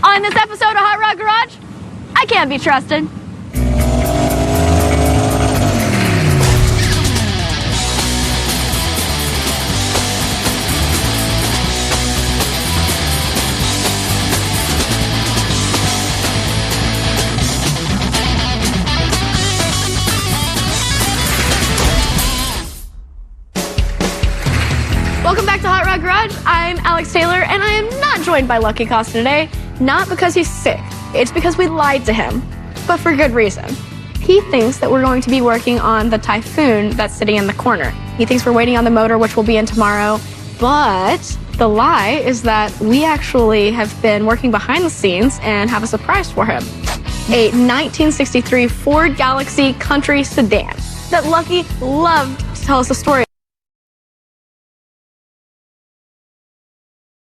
On this episode of Hot Rod Garage, I can't be trusted. Welcome back to Hot Rod Garage. I'm Alex Taylor, and I am not joined by Lucky Costa today. Not because he's sick. It's because we lied to him, but for good reason. He thinks that we're going to be working on the Typhoon that's sitting in the corner. He thinks we're waiting on the motor, which will be in tomorrow, but the lie is that we actually have been working behind the scenes and have a surprise for him. A 1963 Ford Galaxy Country sedan. that Lucky loved to tell us a story.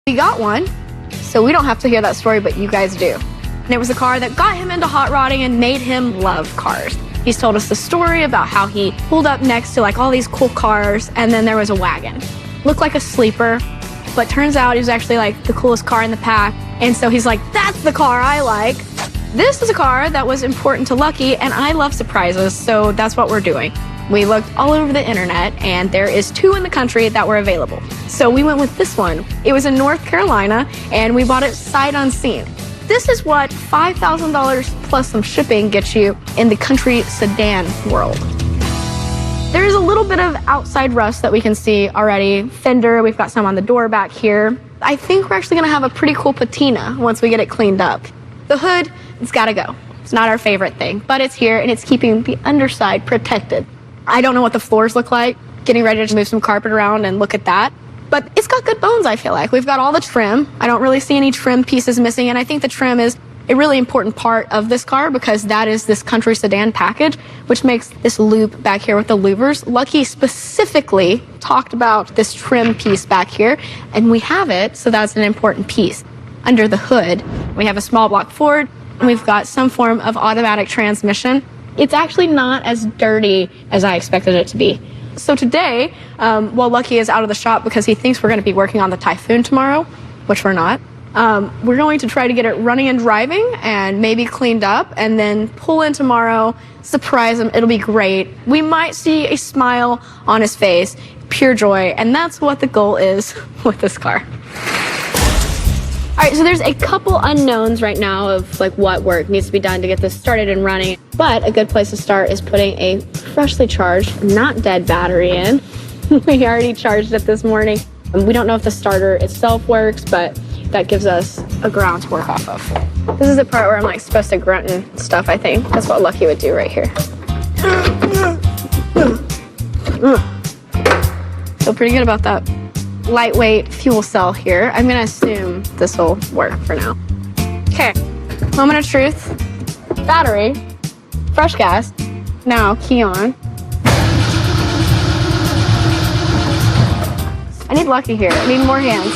We got one, so we don't have to hear that story, but you guys do. And it was a car that got him into hot rodding and made him love cars. He's told us the story about how he pulled up next to like all these cool cars, and then there was a wagon. Looked like a sleeper, but turns out he was actually like the coolest car in the pack. And so he's like, that's the car I like. This is a car that was important to Lucky, and I love surprises, so that's what we're doing. We looked all over the internet, and there is 2 in the country that were available. So we went with this one. It was in North Carolina, and we bought it sight unseen. This is what $5,000 plus some shipping gets you in the country sedan world. There is a little bit of outside rust that we can see already. Fender, we've got some on the door back here. I think we're actually gonna have a pretty cool patina once we get it cleaned up. The hood, it's gotta go. It's not our favorite thing, but it's here and it's keeping the underside protected. I don't know what the floors look like. Getting ready to move some carpet around and look at that. But it's got good bones, I feel like. We've got all the trim. I don't really see any trim pieces missing, and I think the trim is a really important part of this car because that is this country sedan package, which makes this loop back here with the louvers. Lucky specifically talked about this trim piece back here, and we have it, so that's an important piece. Under the hood, we have a small block Ford, and we've got some form of automatic transmission. It's actually not as dirty as I expected it to be. So today, while Lucky is out of the shop because he thinks we're going to be working on the Typhoon tomorrow, which we're not, we're going to try to get it running and driving and maybe cleaned up and then pull in tomorrow, surprise him. It'll be great. We might see a smile on his face, pure joy, and that's what the goal is with this car. All right, so there's a couple unknowns right now of like what work needs to be done to get this started and running. But a good place to start is putting a freshly charged, not dead battery in. We already charged it this morning. We don't know if the starter itself works, but that gives us a ground to work off of. This is the part where I'm like supposed to grunt and stuff, I think. That's what Lucky would do right here. Feel pretty good about that. Lightweight fuel cell here. I'm gonna assume this will work for now. Okay, moment of truth. Battery, fresh gas, now key on. I need Lucky here, I need more hands.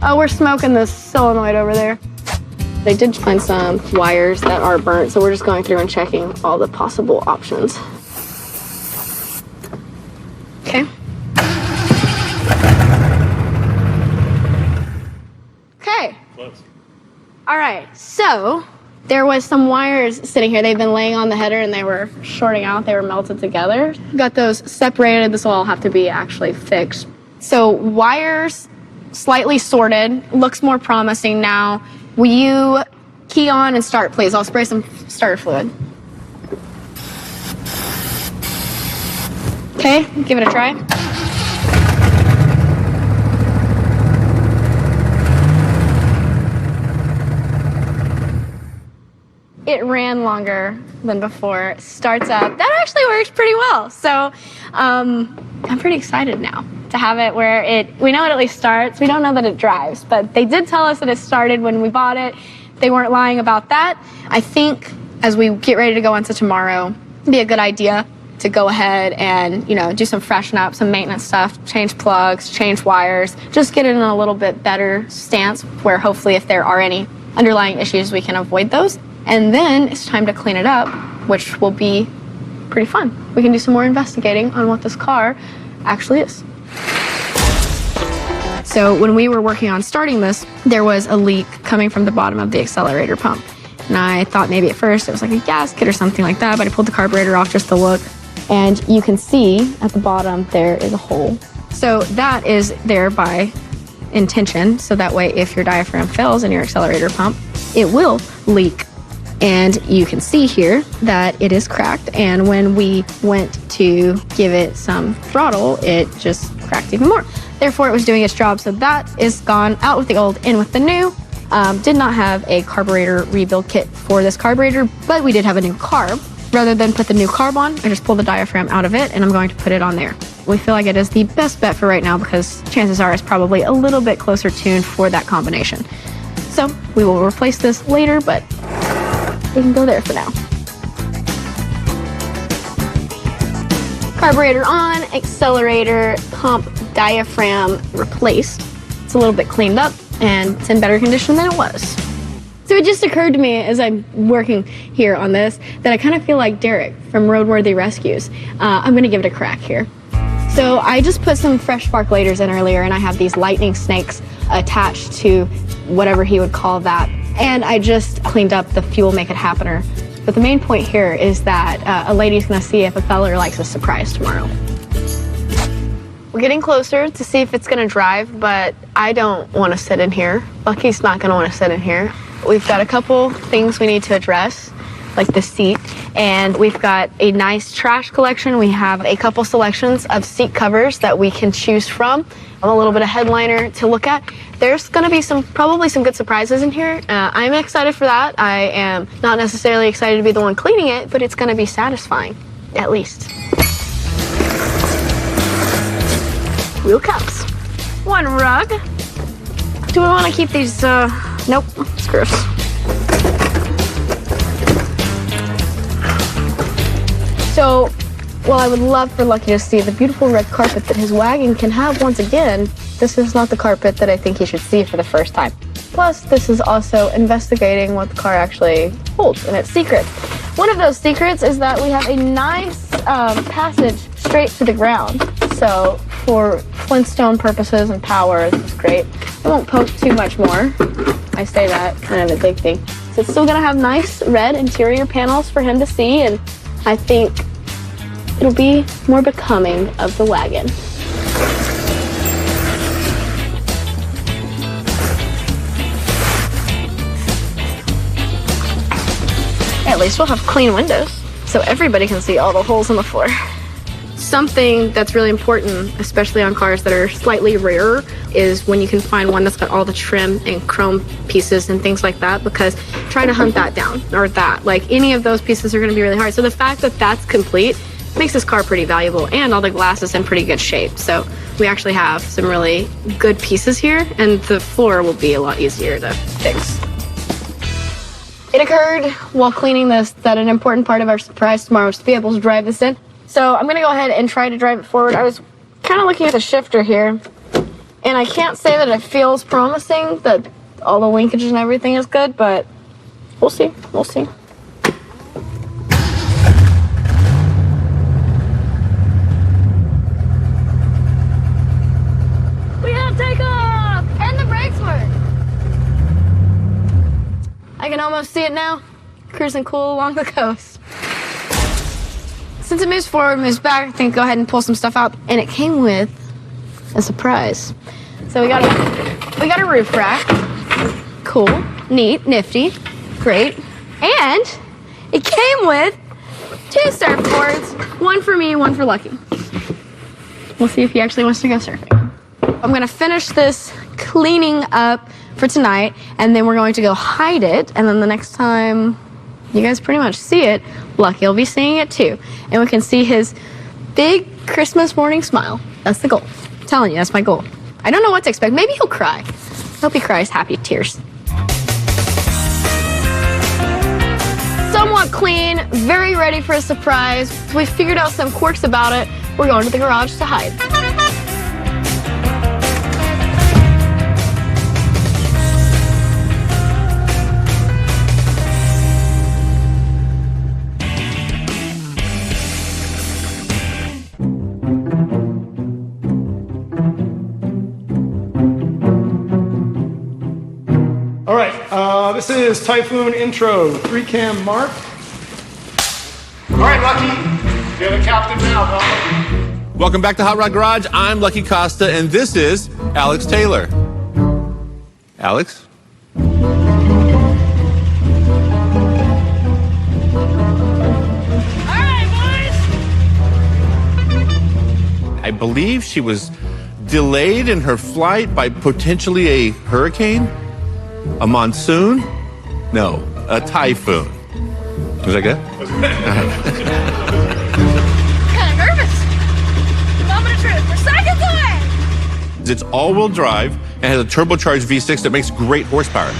Oh, we're smoking the solenoid over there. They did find some wires that are burnt, so we're just going through and checking all the possible options. Okay. Okay. Close. All right, so there was some wires sitting here. They've been laying on the header and they were shorting out. They were melted together. Got those separated. This will all have to be actually fixed. So wires slightly sorted. Looks more promising now. Will you key on and start, please? I'll spray some starter fluid. Okay, give it a try. It ran longer than before. Starts up. That actually works pretty well. So I'm pretty excited now to have it where we know it at least starts. We don't know that it drives, but they did tell us that it started when we bought it. They weren't lying about that. I think as we get ready to go into tomorrow, it'd be a good idea to go ahead and, do some freshen up, some maintenance stuff, change plugs, change wires, just get it in a little bit better stance where hopefully if there are any underlying issues, we can avoid those. And then it's time to clean it up, which will be pretty fun. We can do some more investigating on what this car actually is. So when we were working on starting this, there was a leak coming from the bottom of the accelerator pump. And I thought maybe at first it was like a gasket or something like that, but I pulled the carburetor off just to look. And you can see at the bottom there is a hole. So that is there by intention. So that way if your diaphragm fails in your accelerator pump, it will leak. And you can see here that it is cracked. And when we went to give it some throttle, it just cracked even more. Therefore, it was doing its job. So that is gone, out with the old, in with the new. Did not have a carburetor rebuild kit for this carburetor, but we did have a new carb. Rather than put the new carb on, I just pulled the diaphragm out of it and I'm going to put it on there. We feel like it is the best bet for right now because chances are it's probably a little bit closer tuned for that combination. So we will replace this later, but we can go there for now. Carburetor on, accelerator, pump, diaphragm replaced. It's a little bit cleaned up and it's in better condition than it was. So it just occurred to me as I'm working here on this that I kind of feel like Derek from Roadworthy Rescues. I'm gonna give it a crack here. So I just put some fresh sparkulators in earlier and I have these lightning snakes attached to whatever he would call that. And I just cleaned up the fuel make it happener. But the main point here is that a lady's gonna see if a fella likes a surprise tomorrow. We're getting closer to see if it's gonna drive, but I don't wanna sit in here. Lucky's not gonna wanna sit in here. We've got a couple things we need to address, like the seat, and we've got a nice trash collection. We have a couple selections of seat covers that we can choose from, a little bit of headliner to look at. There's gonna be probably some good surprises in here. I'm excited for that. I am not necessarily excited to be the one cleaning it, but it's gonna be satisfying, at least. Wheel cups. One rug. Do we wanna keep these, nope, screws. So, while I would love for Lucky to see the beautiful red carpet that his wagon can have once again, this is not the carpet that I think he should see for the first time. Plus, this is also investigating what the car actually holds and its secrets. One of those secrets is that we have a nice passage straight to the ground. So, for Flintstone purposes and power, this is great. I won't poke too much more. I say that, kind of a big thing. So it's still gonna have nice red interior panels for him to see, and I think it'll be more becoming of the wagon. At least we'll have clean windows, so everybody can see all the holes in the floor. Something that's really important, especially on cars that are slightly rarer, is when you can find one that's got all the trim and chrome pieces and things like that, because trying to hunt that down, or that, like any of those pieces are gonna be really hard. So the fact that that's complete makes this car pretty valuable, and all the glass is in pretty good shape. So we actually have some really good pieces here, and the floor will be a lot easier to fix. It occurred while cleaning this that an important part of our surprise tomorrow is to be able to drive this in. So I'm gonna go ahead and try to drive it forward. I was kind of looking at the shifter here, and I can't say that it feels promising, that all the linkage and everything is good, but we'll see, we'll see. We have takeoff, and the brakes work. I can almost see it now, cruising cool along the coast. Since it moves forward, moves back, I think go ahead and pull some stuff out. And it came with a surprise. So we got a roof rack. Cool, neat, nifty, great. And it came with 2 surfboards, one for me, one for Lucky. We'll see if he actually wants to go surfing. I'm gonna finish this cleaning up for tonight, and then we're going to go hide it, and then the next time you guys pretty much see it, Lucky will be seeing it too. And we can see his big Christmas morning smile. That's the goal. I'm telling you, that's my goal. I don't know what to expect. Maybe he'll cry. I hope he cries happy tears. Somewhat clean, very ready for a surprise. We figured out some quirks about it. We're going to the garage to hide. All right, this is Typhoon Intro, 3-cam mark. All right, Lucky, you're the captain now, brother. Welcome back to Hot Rod Garage. I'm Lucky Costa, and this is Alex Taylor. Alex? All right, boys. I believe she was delayed in her flight by potentially a hurricane, a monsoon, no, a typhoon. Was that good? Kind of nervous. Moment of truth. We're seconds away. It's all-wheel drive and has a turbocharged V6 that makes great horsepower.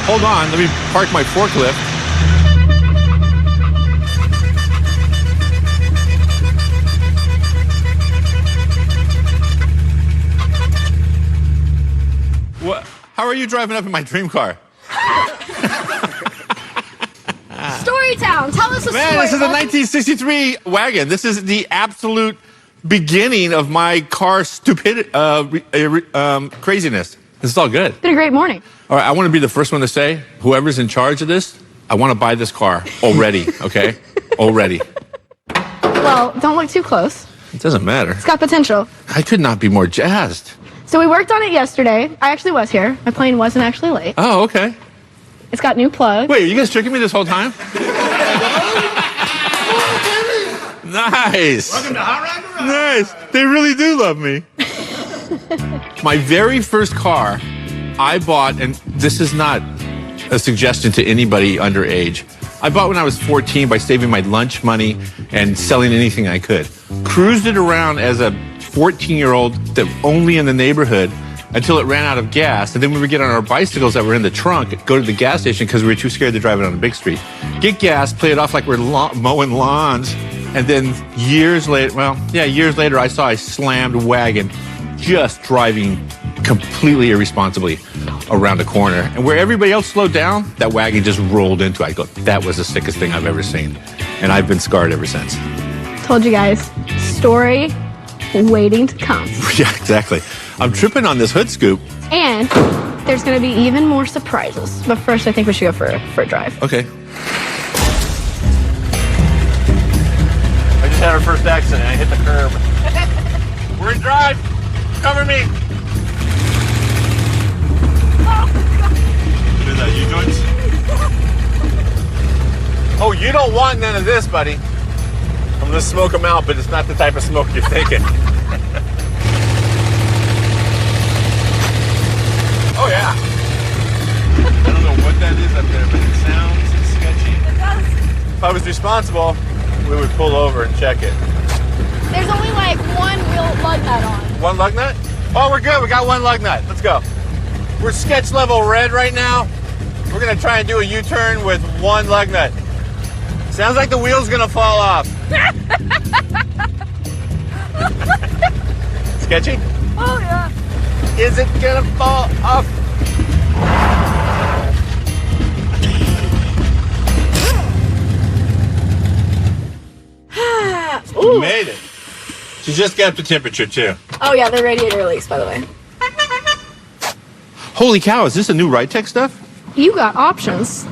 Hold on, let me park my forklift. How are you driving up in my dream car? Storytown, tell us a Man, story. this is a 1963 wagon. This is the absolute beginning of my car stupidity, craziness. This is all good. It's been a great morning. All right, I want to be the first one to say, whoever's in charge of this, I want to buy this car already, okay? Already. Well, don't look too close. It doesn't matter. It's got potential. I could not be more jazzed. So we worked on it yesterday. I actually was here. My plane wasn't actually late. Oh, okay. It's got new plugs. Wait, are you guys tricking me this whole time? Nice. Welcome to Hot Rod Garage. Nice. They really do love me. My very first car I bought, and this is not a suggestion to anybody underage. I bought when I was 14 by saving my lunch money and selling anything I could. Cruised it around as a 14-year-old that only in the neighborhood until it ran out of gas. And then we would get on our bicycles that were in the trunk, go to the gas station because we were too scared to drive it on a big street. Get gas, play it off like we're mowing lawns. And then years later, I saw a slammed wagon just driving completely irresponsibly around a corner. And where everybody else slowed down, that wagon just rolled into it. I go, that was the sickest thing I've ever seen. And I've been scarred ever since. Told you guys, story waiting to come. Yeah, exactly. I'm tripping on this hood scoop. And there's going to be even more surprises. But first, I think we should go for a drive. Okay. I just had our first accident. I hit the curb. We're in drive. Cover me. What is that, U-joints? Oh, you don't want none of this, buddy. I'm going to smoke them out, but it's not the type of smoke you're thinking. Oh, yeah. I don't know what that is up there, but it sounds sketchy. It does. If I was responsible, we would pull over and check it. There's only like one real lug nut on. One lug nut? Oh, we're good. We got one lug nut. Let's go. We're sketch level red right now. We're going to try and do a U-turn with one lug nut. Sounds like the wheel's going to fall off. Sketchy? Oh, yeah. Is it going to fall off? Ooh. You made it. She just got the temperature, too. Oh, yeah, the radiator leaks, by the way. Holy cow, is this a new Ride-Tech stuff? You got options.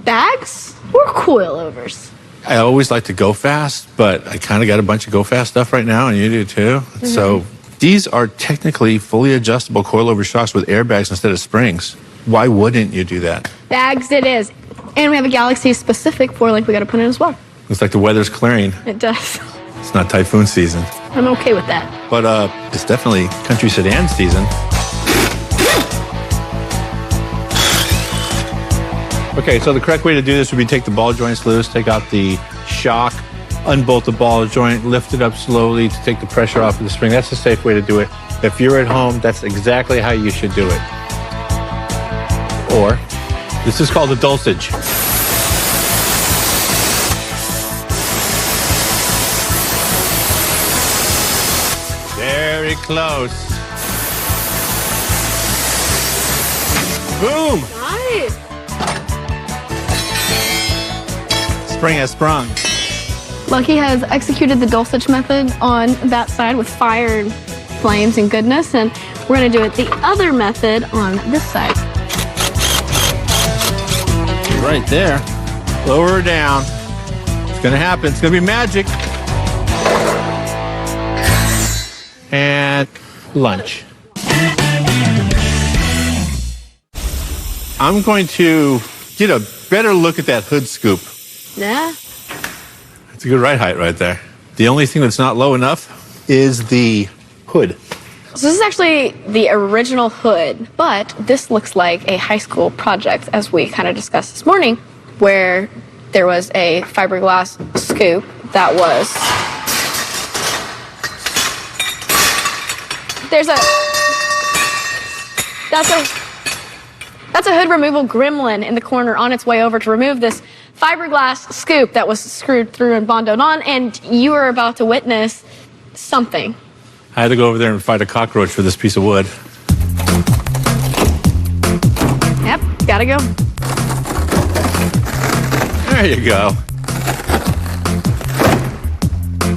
Bags or coilovers? I always like to go fast, but I kind of got a bunch of go fast stuff right now, and you do too. Mm-hmm. So these are technically fully adjustable coilover shocks with airbags instead of springs. Why wouldn't you do that? Bags it is. And we have a Galaxy-specific four-link we got to put in as well. Looks like the weather's clearing. It does. It's not typhoon season. I'm okay with that. But it's definitely country sedan season. Okay, so the correct way to do this would be take the ball joints loose, take out the shock, unbolt the ball joint, lift it up slowly to take the pressure off of the spring. That's the safe way to do it. If you're at home, that's exactly how you should do it. Or, this is called a dulcich. Very close. Boom! Nice. Spring has sprung. Lucky has executed the dulcich method on that side with fire and flames and goodness, and we're going to do it the other method on this side. Right there. Lower her down. It's going to happen. It's going to be magic. And lunch. I'm going to get a better look at that hood scoop. Yeah. It's a good ride height right there. The only thing that's not low enough is the hood. So this is actually the original hood, but this looks like a high school project, as we kind of discussed this morning, where there was a fiberglass scoop that was... That's a hood removal gremlin in the corner on its way over to remove this fiberglass scoop that was screwed through and bonded on, and you are about to witness something. I had to go over there and fight a cockroach for this piece of wood. gotta go. There you go.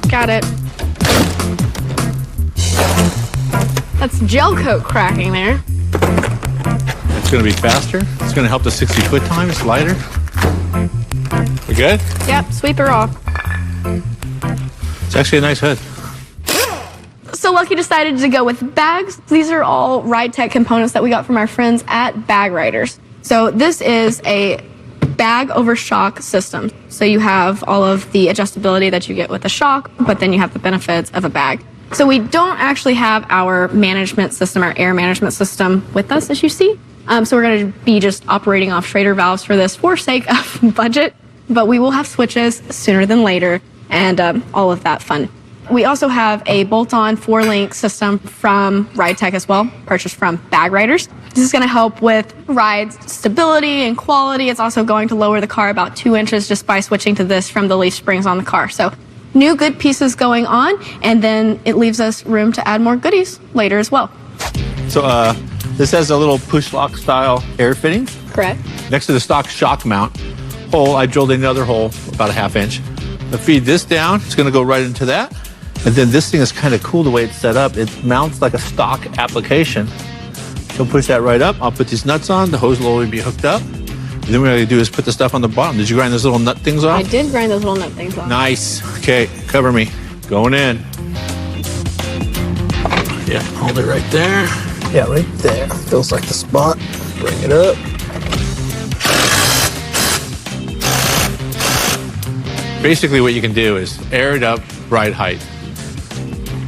Got it. That's gel coat cracking there. It's going to be faster. It's going to help the 60-foot time. It's lighter. We good? Yep, sweep her off. It's actually a nice hood. So Lucky decided to go with bags. These are all Ride Tech components that we got from our friends at Bag Riders. So this is a bag over shock system. So you have all of the adjustability that you get with a shock, but then you have the benefits of a bag. So we don't actually have our management system, our air management system with us, as you see. So we're going to be just operating off Schrader valves for this for sake of budget, but we will have switches sooner than later and all of that fun. We also have a bolt-on 4-link system from Ride Tech as well, purchased from Bag Riders. This is going to help with ride stability and quality. It's also going to lower the car about 2 inches just by switching to this from the leaf springs on the car. So new good pieces going on, and then it leaves us room to add more goodies later as well. So this has a little push lock style air fittings. Correct. Next to the stock shock mount hole, I drilled another hole about a 1/2 inch. I feed this down. It's going to go right into that. And then this thing is kind of cool the way it's set up. It mounts like a stock application. So push that right up. I'll put these nuts on. The hose will already be hooked up. And then what I do is put the stuff on the bottom. Did you grind those little nut things off? I did grind those little nut things off. Nice. Okay, cover me. Going in. Yeah, hold it right there. Yeah, right there. Feels like the spot. Bring it up. Basically what you can do is air it up, ride height.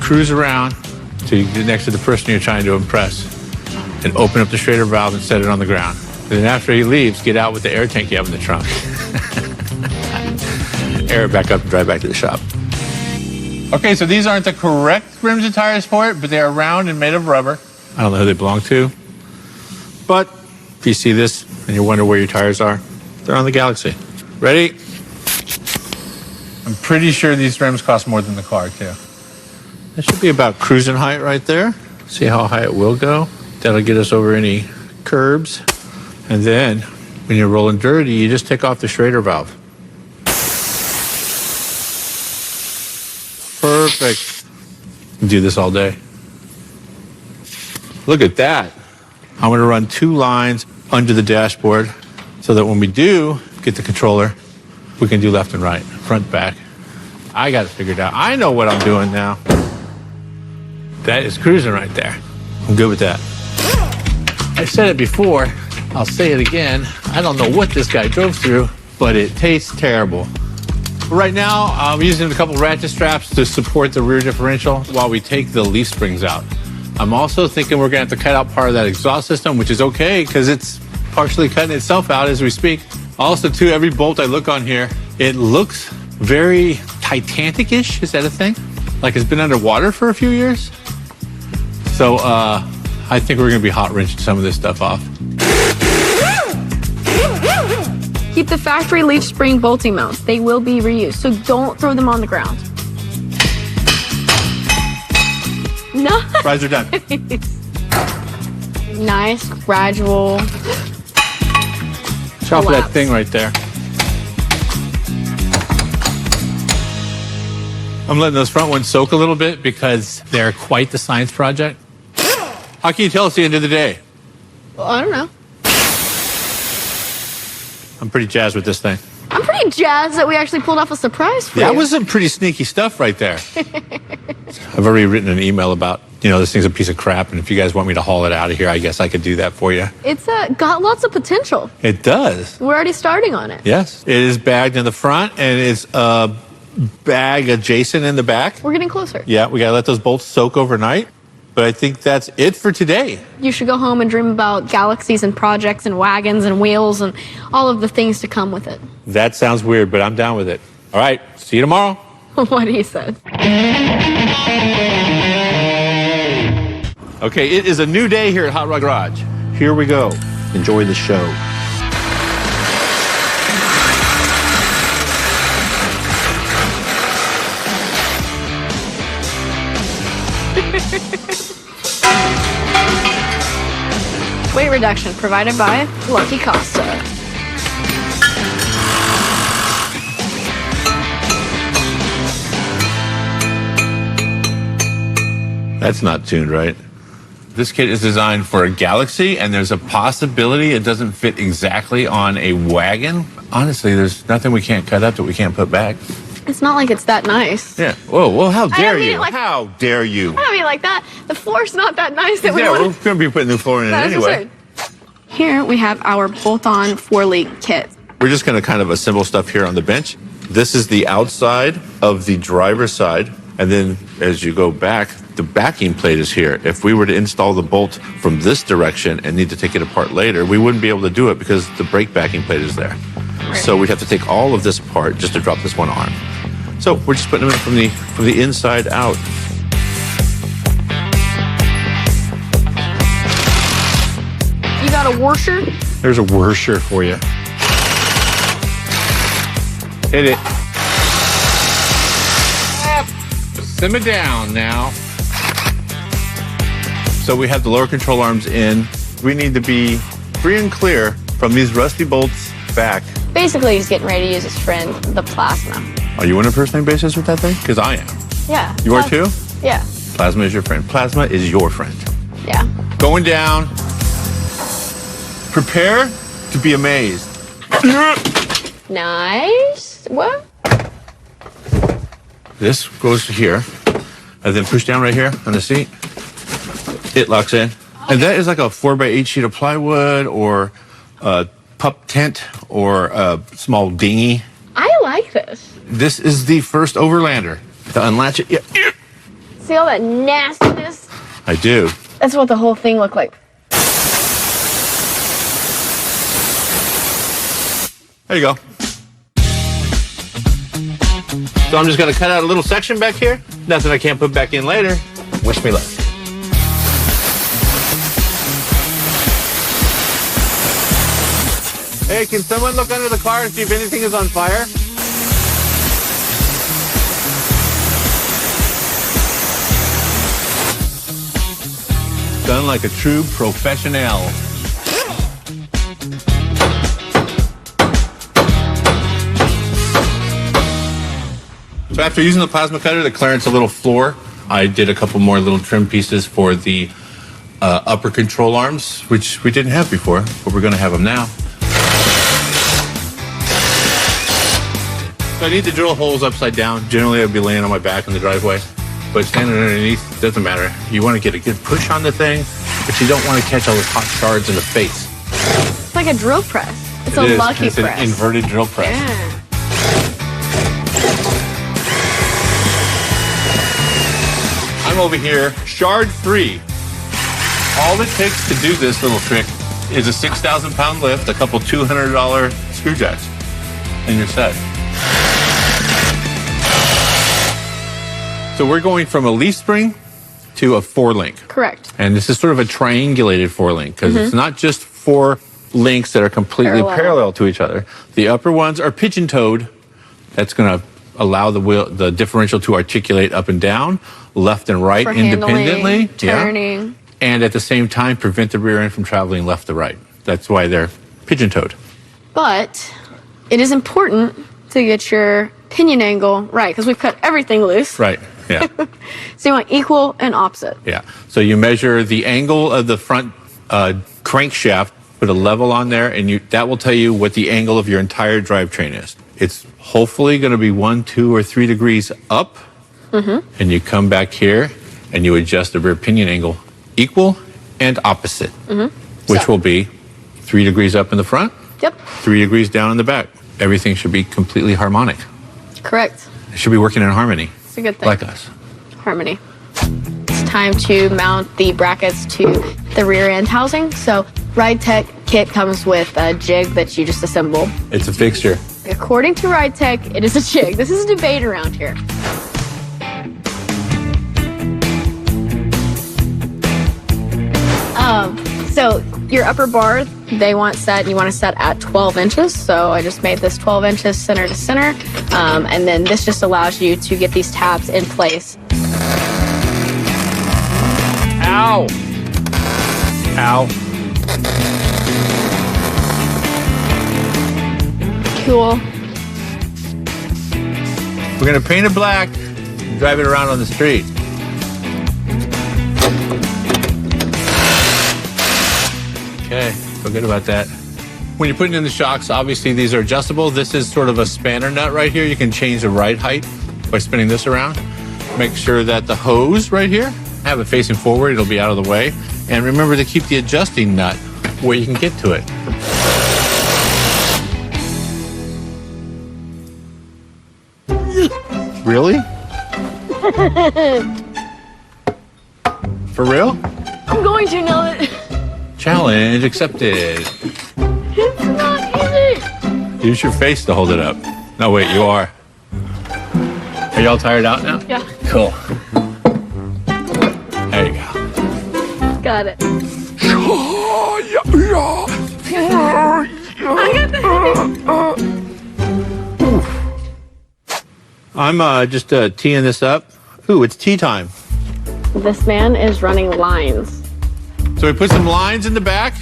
Cruise around till you get next to the person you're trying to impress and open up the Schrader valve and set it on the ground. And then after he leaves, get out with the air tank you have in the trunk. Air it back up and drive back to the shop. Okay, so these aren't the correct rims and tires for it, but they are round and made of rubber. I don't know who they belong to, but if you see this and you wonder where your tires are, they're on the Galaxy. Ready? I'm pretty sure these rims cost more than the car, too. That should be about cruising height right there. See how high it will go. That'll get us over any curbs. And then, when you're rolling dirty, you just take off the Schrader valve. Perfect. Do this all day. Look at that. I'm going to run 2 lines under the dashboard so that when we do get the controller, we can do left and right, front, back. I got it figured out. I know what I'm doing now. That is cruising right there. I'm good with that. I said it before. I'll say it again. I don't know what this guy drove through, but it tastes terrible. Right now, I'm using a couple ratchet straps to support the rear differential while we take the leaf springs out. I'm also thinking we're going to have to cut out part of that exhaust system, which is okay because it's partially cutting itself out as we speak. Also, too, every bolt I look on here, it looks very Titanic-ish. Is that a thing? Like it's been underwater for a few years? So I think we're going to be hot wrenching some of this stuff off. Keep the factory leaf spring bolting mounts. They will be reused, so don't throw them on the ground. Nice. Fries are done. Nice, gradual. Chop that thing right there. I'm letting those front ones soak a little bit because they're quite the science project. How can you tell us the end of the day? Well, I don't know. I'm pretty jazzed with this thing. I'm pretty jazzed that we actually pulled off a surprise for you. That was some pretty sneaky stuff right there. I've already written an email about, this thing's a piece of crap, and if you guys want me to haul it out of here, I guess I could do that for you. It's got lots of potential. It does. We're already starting on it. Yes. It is bagged in the front, and it's bag adjacent in the back. We're getting closer. Yeah, we got to let those bolts soak overnight. But I think that's it for today. You should go home and dream about galaxies and projects and wagons and wheels and all of the things to come with it. That sounds weird, but I'm down with it. All right, see you tomorrow. What he said. Okay, it is a new day here at Hot Rod Garage. Here we go. Enjoy the show. Wait reduction provided by Lucky Costa. That's not tuned right. This kit is designed for a Galaxy, and there's a possibility it doesn't fit exactly on a wagon. Honestly, there's nothing we can't cut up that we can't put back. It's not like it's that nice. Yeah. Whoa, well, how dare you? Like, how dare you? I don't mean like that. The floor's not that nice that we Yeah, want. we're going to be putting new floor in it anyway. Here we have our bolt-on 4-link kit. We're just going to kind of assemble stuff here on the bench. This is the outside of the driver's side. And then as you go back, the backing plate is here. If we were to install the bolt from this direction and need to take it apart later, we wouldn't be able to do it because the brake backing plate is there. Right. So we'd have to take all of this apart just to drop this one arm. So we're just putting them in from the inside out. You got a washer? There's a washer for you. Hit it. Simmer down now. So we have the lower control arms in. We need to be free and clear from these rusty bolts back. Basically, he's getting ready to use his friend, the Plasma. Are you on a first-name basis with that thing? Because I am. Yeah. You are too? Yeah. Plasma is your friend. Plasma is your friend. Yeah. Going down. Prepare to be amazed. Nice. What? This goes to here, and then push down right here on the seat. It locks in. And that is like a 4x8 sheet of plywood or a pup tent or a small dinghy. I like this. This is the first overlander. To unlatch it. Yeah. See all that nastiness? I do. That's what the whole thing looked like. There you go. So I'm just going to cut out a little section back here. Nothing I can't put back in later. Wish me luck. Hey, can someone look under the car and see if anything is on fire? Done like a true professional. So after using the plasma cutter to clearance a little floor, I did a couple more little trim pieces for the upper control arms, which we didn't have before, but we're going to have them now. So I need to drill holes upside down. Generally, I'd be laying on my back in the driveway, but standing underneath doesn't matter. You want to get a good push on the thing, but you don't want to catch all those hot shards in the face. It's like a drill press. It's a Lucky press. It's an inverted drill press. Yeah. I'm over here, shard free. All it takes to do this little trick is a 6,000-pound lift, a couple $200 screw jacks, and you're set. So we're going from a leaf spring to a 4-link. Correct. And this is sort of a triangulated 4-link because it's not just 4 links that are completely parallel to each other. The upper ones are pigeon-toed. That's going to allow the differential to articulate up and down, left and right independently. Turning. Yeah. And at the same time, prevent the rear end from traveling left to right. That's why they're pigeon-toed. But it is important to get your pinion angle right because we've cut everything loose. Right, yeah. So you want equal and opposite. Yeah. So you measure the angle of the front crankshaft, put a level on there, and that will tell you what the angle of your entire drivetrain is. It's hopefully going to be 1, 2, or 3 degrees up, and you come back here and you adjust the rear pinion angle equal and opposite, which will be 3 degrees up in the front, 3 degrees down in the back. Everything should be completely harmonic. Correct. It should be working in harmony. It's a good thing. Like us. Harmony. It's time to mount the brackets to the rear end housing. So Ride Tech kit comes with a jig that you just assemble. It's a fixture. According to Ride Tech, it is a jig. This is a debate around here. So your upper bar, you want to set at 12 inches. So I just made this 12 inches center to center. And then this just allows you to get these tabs in place. Ow. Ow. Cool. We're gonna paint it black and drive it around on the street. Okay, feel good about that. When you're putting in the shocks, obviously these are adjustable. This is sort of a spanner nut right here. You can change the ride height by spinning this around. Make sure that the hose right here, have it facing forward, it'll be out of the way. And remember to keep the adjusting nut where you can get to it. Really? For real? I'm going to now that Challenge accepted. it's not easy. Use your face to hold it up. No, wait, you are. Are y'all tired out now? Yeah. Cool. There you go. Got it. I'm just teeing this up. Ooh, it's tea time. This man is running lines. So we put some lines in the back,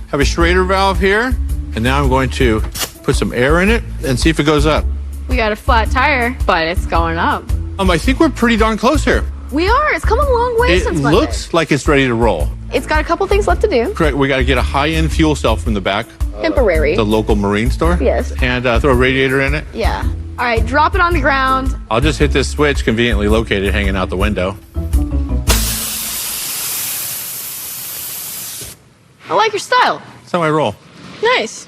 have a Schrader valve here, and now I'm going to put some air in it and see if it goes up. We got a flat tire, but it's going up. I think we're pretty darn close here. We are. It's come a long way It since Monday. looks like it's ready to roll. It's got a couple things left to do. Correct. We got to get a high-end fuel cell from the back. Temporary. The local marine store. Yes. And throw a radiator in it. Yeah. All right, drop it on the ground. I'll just hit this switch conveniently located hanging out the window. I like your style. That's how I roll. Nice.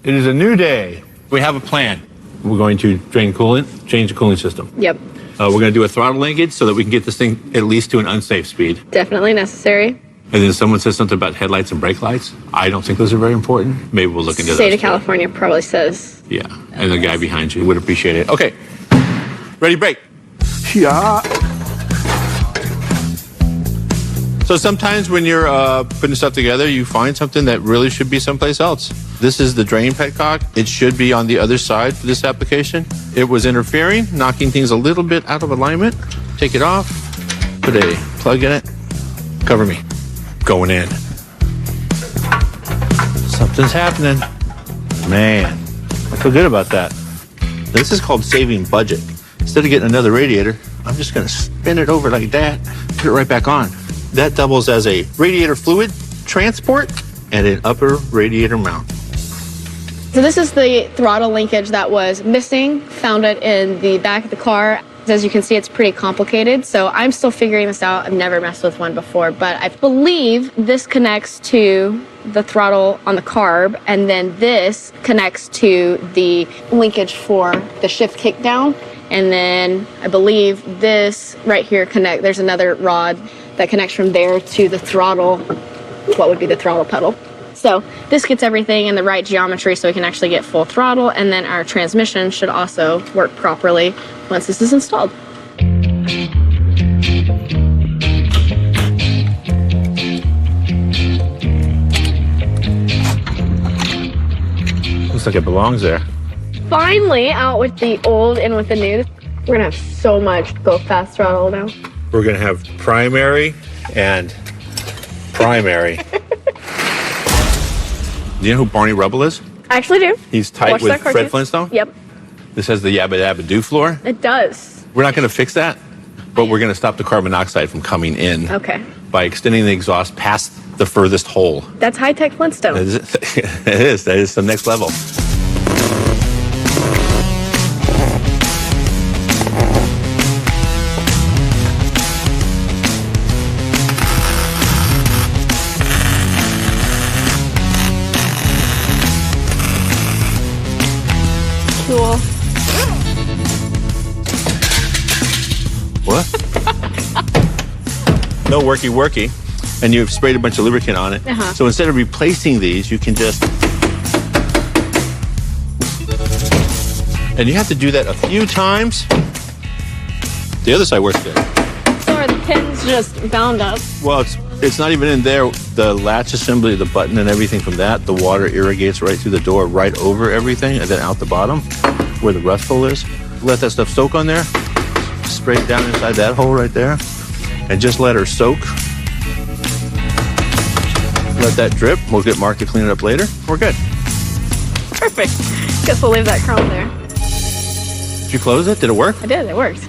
It is a new day. We have a plan. We're going to drain coolant, change the cooling system. Yep. We're going to do a throttle linkage so that we can get this thing at least to an unsafe speed. Definitely necessary. And then someone says something about headlights and brake lights. I don't think those are very important. Maybe we'll look into State those. of California probably says. Yeah, and the guy behind you would appreciate it. Okay, ready, brake. Yeah. So sometimes when you're putting stuff together, you find something that really should be someplace else. This is the drain petcock. It should be on the other side for this application. It was interfering, knocking things a little bit out of alignment. Take it off, put a plug in it, cover me. Going in. Something's happening. Man, I feel good about that. This is called saving budget. Instead of getting another radiator, I'm just gonna spin it over like that, put it right back on. That doubles as a radiator fluid transport and an upper radiator mount. So this is the throttle linkage that was missing. Found it in the back of the car. As you can see, it's pretty complicated. So I'm still figuring this out. I've never messed with one before, but I believe this connects to the throttle on the carb, and then this connects to the linkage for the shift kick down. And then I believe this right here there's another rod that connects from there to the throttle, what would be the throttle pedal. So this gets everything in the right geometry so we can actually get full throttle, and then our transmission should also work properly once this is installed. Looks like it belongs there. Finally out with the old and with the new. We're gonna have so much go fast throttle now. We're gonna have primary and primary. Do you know who Barney Rubble is? I actually do. He's tight Watch with that Fred cartoon. Flintstone? Yep, This has the Yabba Dabba Doo floor. it does. We're not gonna fix that, but we're gonna stop the carbon monoxide from coming in Okay. by extending the exhaust past the furthest hole. That's high-tech Flintstone. It is. That is the next level. Cool. What? No worky. And you've sprayed a bunch of lubricant on it. Uh-huh. So instead of replacing these, you can just... And you have to do that a few times. The other side works good. So are the pins just bound up? Well, it's not even in there. The latch assembly, the button and everything from that, the water irrigates right through the door, right over everything, and then out the bottom where the rust hole is. Let that stuff soak on there. Spray it down inside that hole right there. And just let her soak. Let that drip. We'll get Mark to clean it up later. We're good. Perfect. Guess we'll leave that chrome there. Did you close it? Did it work? I did, it worked.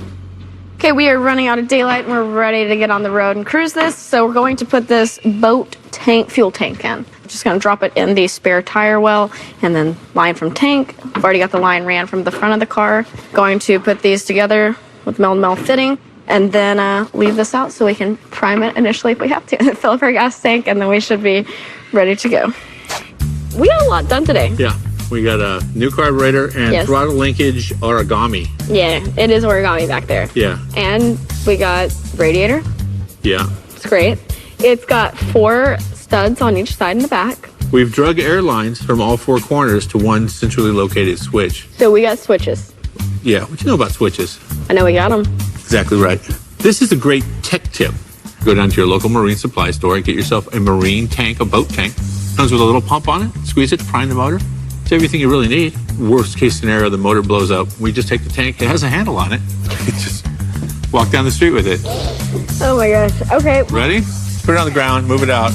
Okay, we are running out of daylight and we're ready to get on the road and cruise this. So we're going to put this boat tank, fuel tank in. Just gonna drop it in the spare tire well and then line from tank. I've already got the line ran from the front of the car. Going to put these together with meld fitting and then leave this out so we can prime it initially if we have to. Fill up our gas tank and then we should be ready to go. We got a lot done today. Yeah. We got a new carburetor and Yes. throttle linkage origami. Yeah, it is origami back there. Yeah. And we got radiator. Yeah. It's great. It's got 4 studs on each side in the back. We've drug air lines from all 4 corners to one centrally located switch. So we got switches. Yeah, what you know about switches? I know we got them. Exactly right. This is a great tech tip. Go down to your local marine supply store and get yourself a marine tank, a boat tank. Comes with a little pump on it. Squeeze it to prime the motor. It's everything you really need. Worst case scenario, the motor blows up. We just take the tank. It has a handle on it. You just walk down the street with it. Oh my gosh. Okay. Ready? Put it on the ground. Move it out.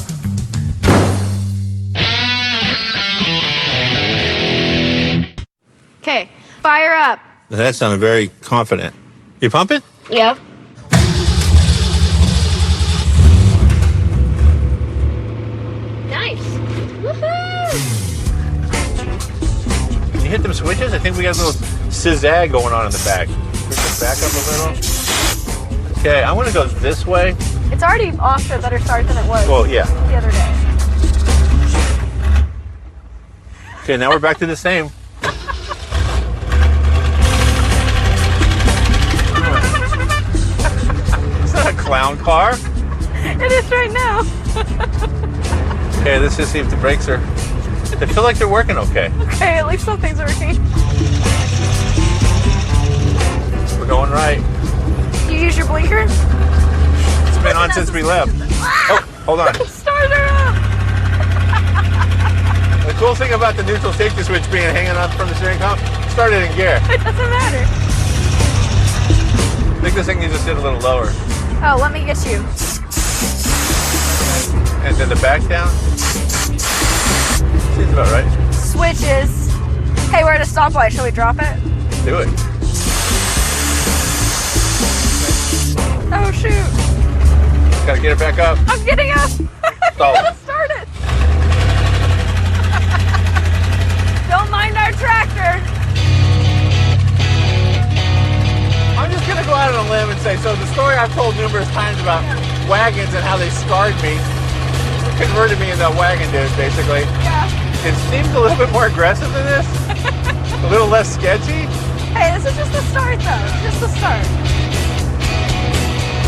Okay. Fire up. That sounded very confident. You pump it? Yep. Nice. Woohoo! Can you hit them switches? I think we got a little zigzag going on in the back. Push it back up a little. Okay, I want to go this way. It's already off to a better start than it was Well, yeah. the other day. Okay, now we're back to the same. It's not a clown car. It is right now. Okay, let's just see if the brakes are... They feel like they're working okay. Okay, at least something's working. We're going right. You use your blinker? It's been on since we left. Oh, hold on. Start her up. The cool thing about the neutral safety switch being hanging on from the steering column, start it in gear. It doesn't matter. I think this thing needs to sit a little lower. Oh, let me get you. And then the back down. Seems about right. Switches. Hey, we're at a stoplight. Shall we drop it? Do it. Oh, shoot. Gotta get it back up. I'm getting up. Stall it. Start it. Don't mind our tractor. I'm just gonna go out on a limb and say, so the story I've told numerous times about wagons and how they scarred me, converted me into a wagon dude, basically. Yeah. It seems a little bit more aggressive than this. A little less sketchy. Hey, this is just the start, though. Just the start.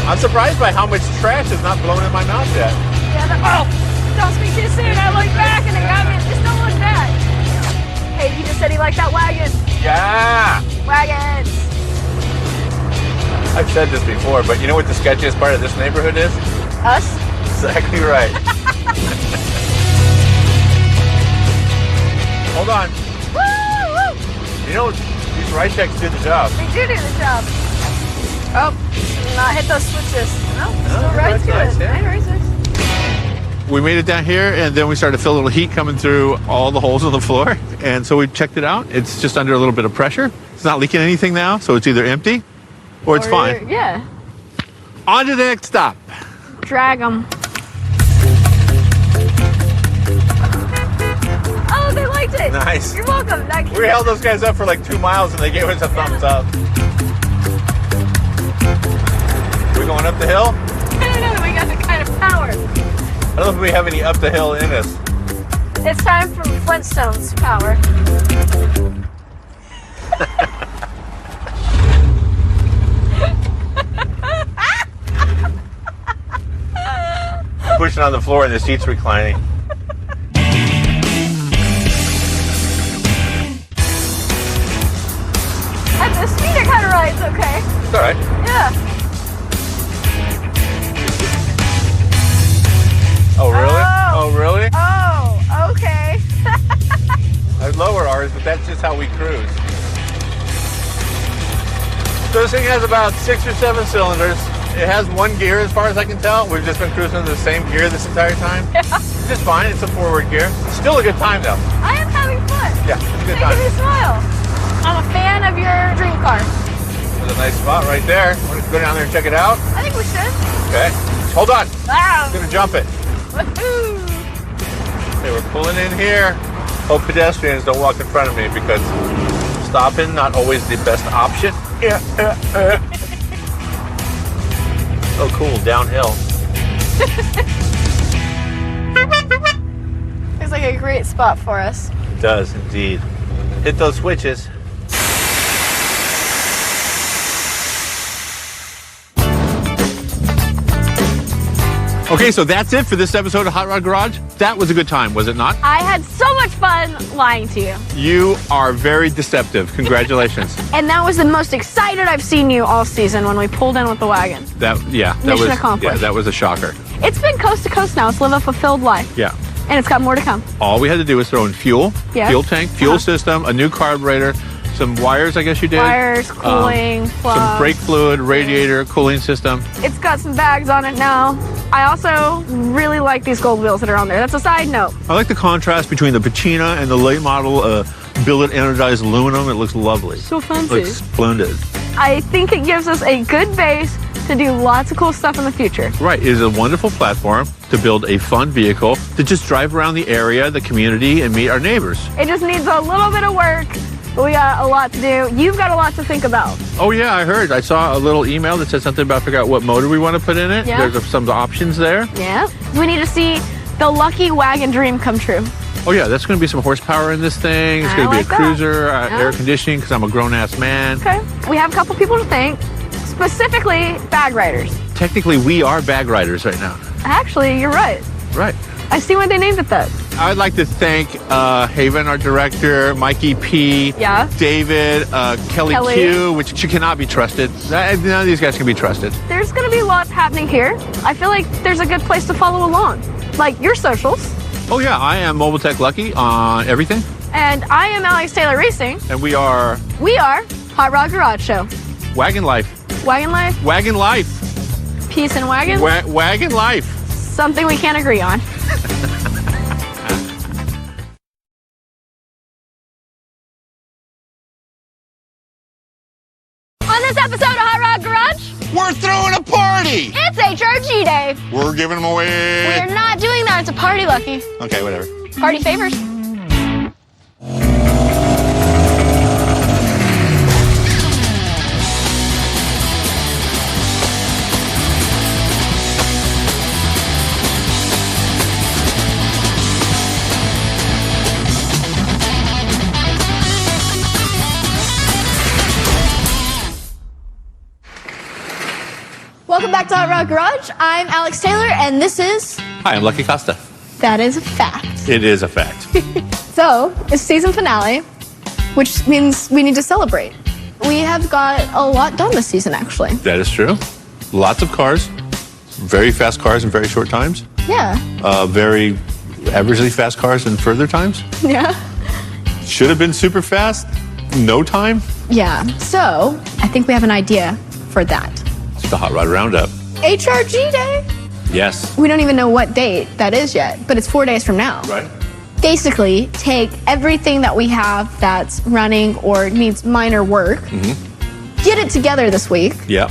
I'm surprised by how much trash is not blown in my mouth yet. Yeah. Oh, don't speak too soon. I looked back and it got me. Just don't look back. Hey, he just said he liked that wagon. Yeah. Wagons. I've said this before, but you know what the sketchiest part of this neighborhood is? Us? Exactly right. Hold on. Woo! You know, these ride checks do the job. They do the job. Oh, not hit those switches. No, still No, right that's to nice, it. yeah. Nice. We made it down here, and then we started to feel a little heat coming through all the holes in the floor. And so we checked it out. It's just under a little bit of pressure. It's not leaking anything now, so it's either empty or it's fine. Yeah. On to the next stop. Drag them. Oh, they liked it. Nice. You're welcome. We held those guys up for like 2 miles, and they gave us a thumbs up. We going up the hill? I don't know. We got the kind of power. I don't know if we have any up the hill in us. It's time for Flintstones power. Pushing on the floor and the seat's reclining. At the speed it kind of rides okay. It's all right. Yeah. Oh, really? Oh, really? Oh, okay. I'd lower ours, but that's just how we cruise. So this thing has about 6 or 7 cylinders. It has 1 gear as far as I can tell. We've just been cruising the same gear this entire time. Yeah. just fine. It's a forward gear. Still a good time, though. I am having fun. Yeah, it's a good Making time. me smile. I'm a fan of your dream car. There's a nice spot right there. Want to go down there and check it out? I think we should. Okay. Hold on. Wow. I'm gonna jump it. Woohoo. Okay, we're pulling in here. Hope pedestrians don't walk in front of me because stopping not always the best option. Oh, cool. Downhill. It's like a great spot for us. It does indeed. Hit those switches. Okay, so that's it for this episode of Hot Rod Garage. That was a good time, was it not? I had so much fun lying to you. You are very deceptive. Congratulations. And that was the most excited I've seen you all season when we pulled in with the wagon. That Mission accomplished. Yeah, that was a shocker. It's been coast to coast now. It's lived a fulfilled life. Yeah. And it's got more to come. All we had to do was throw in fuel, Yeah. fuel tank, fuel system, a new carburetor, some wires, I guess you did. Wires, cooling, some plugs. brake fluid, radiator, cooling system. It's got some bags on it now. I also really like these gold wheels that are on there. That's a side note. I like the contrast between the patina and the late model billet anodized aluminum. It looks lovely. So fancy. Looks splendid. I think it gives us a good base to do lots of cool stuff in the future. Right, it is a wonderful platform to build a fun vehicle to just drive around the area, the community, and meet our neighbors. It just needs a little bit of work, but we got a lot to do. You've got a lot to think about. Oh yeah, I heard. I saw a little email that said something about figure out what motor we want to put in it. Yeah. There's some options there. Yeah. We need to see the Lucky Wagon dream come true. Oh yeah, that's going to be some horsepower in this thing. It's I going to be like a that. cruiser, Yeah. air conditioning because I'm a grown-ass man. Okay. We have a couple people to thank, specifically bag riders. Technically, we are bag riders right now. Actually, you're right. Right. I see why they named it that. I would like to thank Haven, our director, Mikey P, Yeah. David, Kelly Q, which she cannot be trusted. None of these guys can be trusted. There's going to be lots happening here. I feel like there's a good place to follow along. Like your socials. Oh yeah, I am Mobile Tech Lucky on everything. And I am Alex Taylor Racing. And we are Hot Rod Garage Show. Wagon Life. Wagon life, Wagon Life. peace and wagons. Wagon Life. Something we can't agree on. On this episode of Hot Rod Garage, we're throwing a party. It's HRG Day. We're giving them away. We're not doing that. It's a party, Lucky. Okay, whatever. Party favors. Welcome back to Hot Rod Garage. I'm Alex Taylor, and this is... Hi, I'm Lucky Costa. That is a fact. It is a fact. So, it's season finale, which means we need to celebrate. We have got a lot done this season, actually. That is true. Lots of cars. Very fast cars in very short times. Yeah. Very averagely fast cars in further times. Yeah. Should have been super fast. No time. Yeah. So, I think we have an idea for that. It's the Hot Rod Roundup. HRG Day. Yes. We don't even know what date that is yet, but it's 4 days from now. Right. Basically, take everything that we have that's running or needs minor work, get it together this week, Yeah.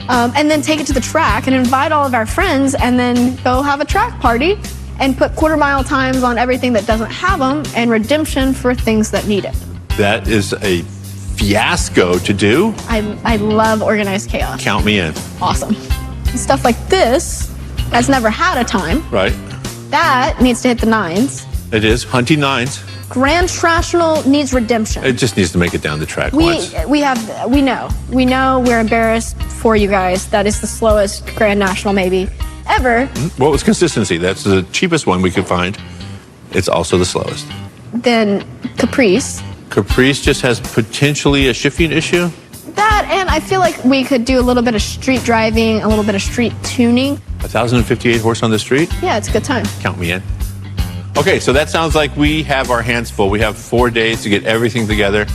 and then take it to the track and invite all of our friends and then go have a track party and put quarter-mile times on everything that doesn't have them and redemption for things that need it. That is a fiasco to do. I love organized chaos. Count me in. Awesome. Stuff like this that's never had a time, Right. that needs to hit the nines. It is. Hunting nines. Grand Trational needs redemption. It just needs to make it down the track once. We know we're embarrassed for you guys. That is the slowest Grand National maybe ever. What was consistency? That's the cheapest one we could find. It's also the slowest. Then Caprice. Caprice just has potentially a shifting issue. That, and I feel like we could do a little bit of street driving, a little bit of street tuning. 1,058 horse on the street. Yeah, it's a good time. Count me in. Okay, so that sounds like we have our hands full. We have 4 days to get everything together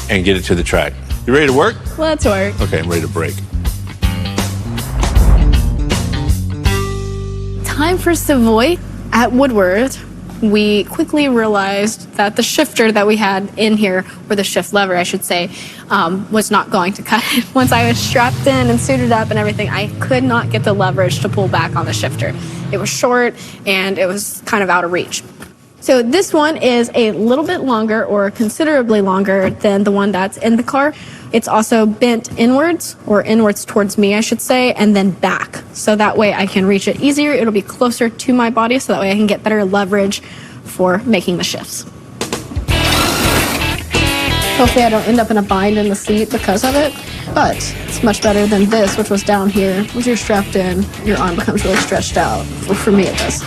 and get it to the track. You ready to work? Let's work. Okay, I'm ready to break. Time for Savoy. at Woodward, we quickly realized that the shifter that we had in here, or the shift lever, I should say, was not going to cut it. Once I was strapped in and suited up and everything, I could not get the leverage to pull back on the shifter. It was short and it was kind of out of reach. So this one is a little bit longer, or considerably longer than the one that's in the car. It's also bent inwards, or inwards towards me, I should say, and then back. So that way I can reach it easier. It'll be closer to my body, so that way I can get better leverage for making the shifts. Hopefully I don't end up in a bind in the seat because of it, but it's much better than this, which was down here. Once you're strapped in, your arm becomes really stretched out. For me, it does.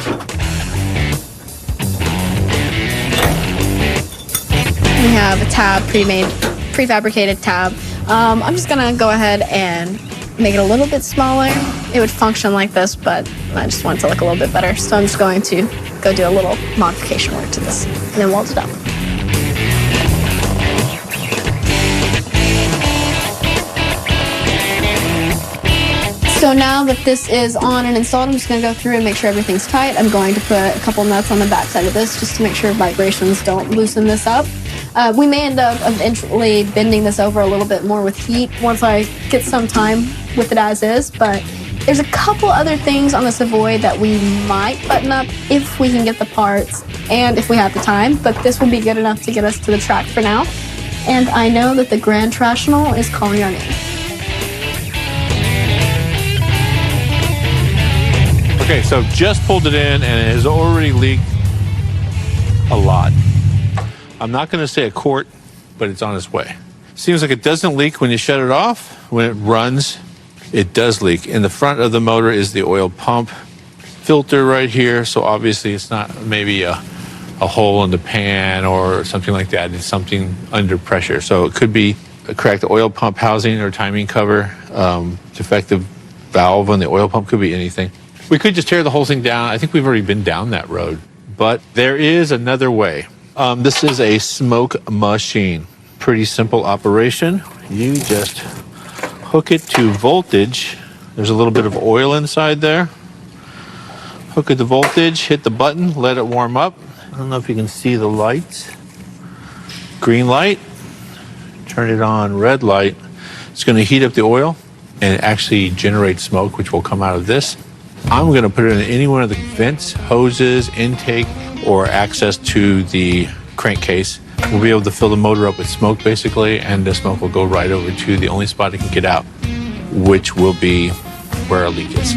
We have a tab pre-made, prefabricated tab. I'm just gonna go ahead and make it a little bit smaller. It would function like this, but I just want it to look a little bit better. So I'm just going to go do a little modification work to this and then weld it up. So now that this is on and installed, I'm just going to go through and make sure everything's tight. I'm going to put a couple nuts on the back side of this just to make sure vibrations don't loosen this up. We may end up eventually bending this over a little bit more with heat once I get some time with it as is, but there's a couple other things on the Savoy that we might button up if we can get the parts and if we have the time, but this will be good enough to get us to the track for now. And I know that the Grand Trashional is calling our name. Okay, so just pulled it in and it has already leaked a lot. I'm not going to say a quart, but it's on its way. Seems like it doesn't leak when you shut it off. When it runs, it does leak. In the front of the motor is the oil pump filter right here, so obviously it's not maybe a hole in the pan or something like that. It's something under pressure. So it could be a cracked oil pump housing or timing cover, defective valve on the oil pump, could be anything. We could just tear the whole thing down. I think we've already been down that road, but there is another way. This is a smoke machine. Pretty simple operation. You just hook it to voltage. There's a little bit of oil inside there. Hook it to voltage, hit the button, let it warm up. I don't know if you can see the lights. Green light, turn it on, red light. It's going to heat up the oil and actually generate smoke, which will come out of this. I'm going to put it in any one of the vents, hoses, intake, or access to the crankcase. We'll be able to fill the motor up with smoke, basically, and the smoke will go right over to the only spot it can get out, which will be where our leak is.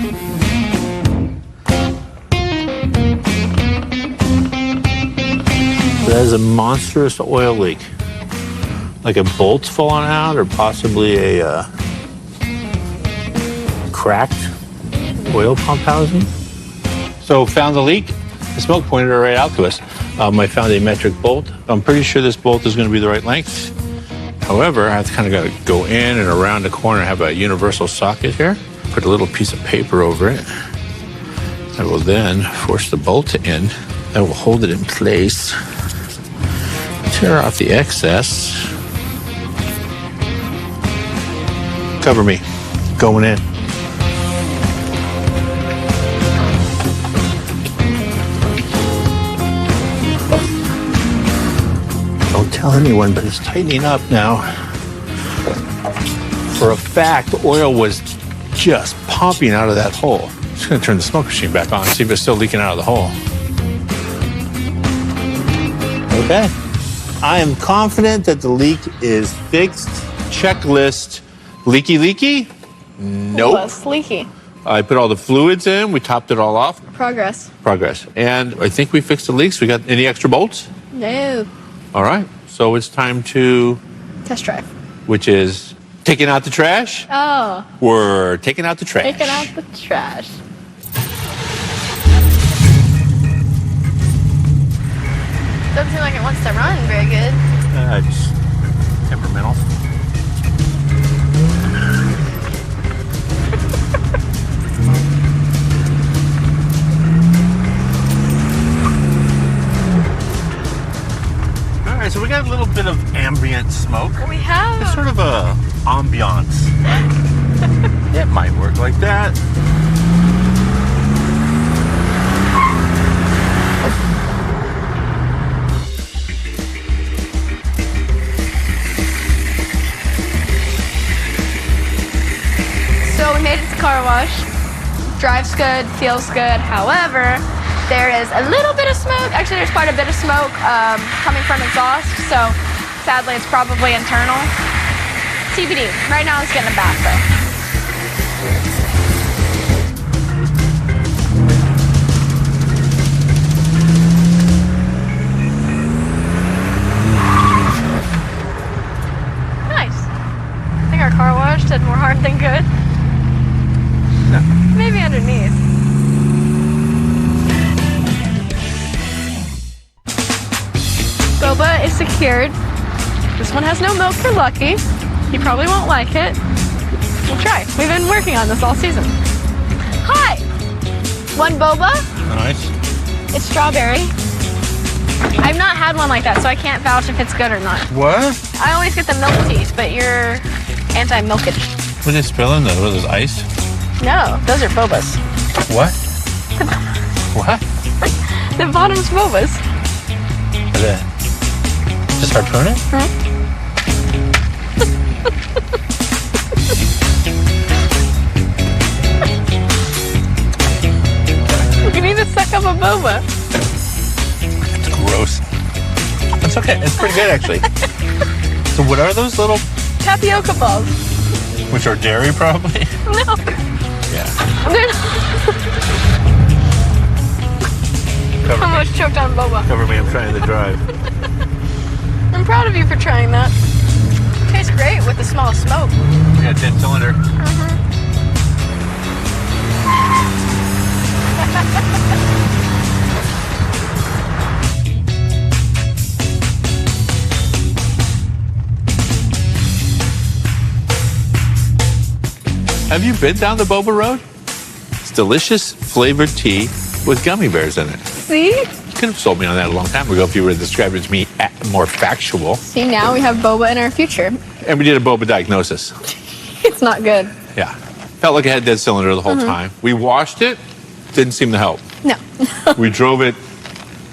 That is a monstrous oil leak. Like a bolt's fallen out, or possibly a cracked oil pump housing. So found the leak. The smoke pointed it right out to us. I found a metric bolt. I'm pretty sure this bolt is going to be the right length. However, I have to kind of go in and around the corner. I have a universal socket here. Put a little piece of paper over it. I will then force the bolt in. I will hold it in place. Tear off the excess. Cover me. Going in. Don't tell anyone, but it's tightening up now. For a fact, oil was just pumping out of that hole. I'm just going to turn the smoke machine back on and see if it's still leaking out of the hole. Okay. I am confident that the leak is fixed. Checklist. Leaky, leaky? Nope. Less leaky. I put all the fluids in. We topped it all off. Progress. Progress. And I think we fixed the leaks. We got any extra bolts? No. All right. So it's time to Test drive. Which is taking out the trash. Oh. We're taking out the trash. Taking out the trash. Doesn't seem like it wants to run very good. Just temperamental. All right, so we got a little bit of ambient smoke. We have. It's sort of a ambiance. It might work like that. car wash. Drives good, feels good. However, there is a little bit of smoke. Actually, there's quite a bit of smoke coming from exhaust. So sadly, it's probably internal. TBD. Right now, it's getting a bath though. Our car wash did more harm than good. No. Maybe underneath. Boba is secured. This one has no milk for Lucky. He probably won't like it. We'll try. We've been working on this all season. Hi! One boba. Nice. It's strawberry. I've not had one like that, so I can't vouch if it's good or not. What? I always get the milk teas, but you're anti-milkage. What is spilling though? What is ice? No, those are bobas. What? What? The bottom's bobas. Is it just start turning? You need to suck up a boba. It's gross. It's okay. It's pretty good actually. So what are those little? Tapioca balls. Which are dairy probably? No. Yeah. I'm almost choked on boba. Cover me, I'm trying to drive. I'm proud of you for trying that. Tastes great with the smell of smoke. Yeah, 10 cylinder. Have you been down the boba road? It's delicious flavored tea with gummy bears in it. See? You could have sold me on that a long time ago if you would have described it to me more factual. See, now we have boba in our future. And we did a boba diagnosis. It's not good. Yeah. Felt like it had dead cylinder the whole time. We washed it, didn't seem to help. No. We drove it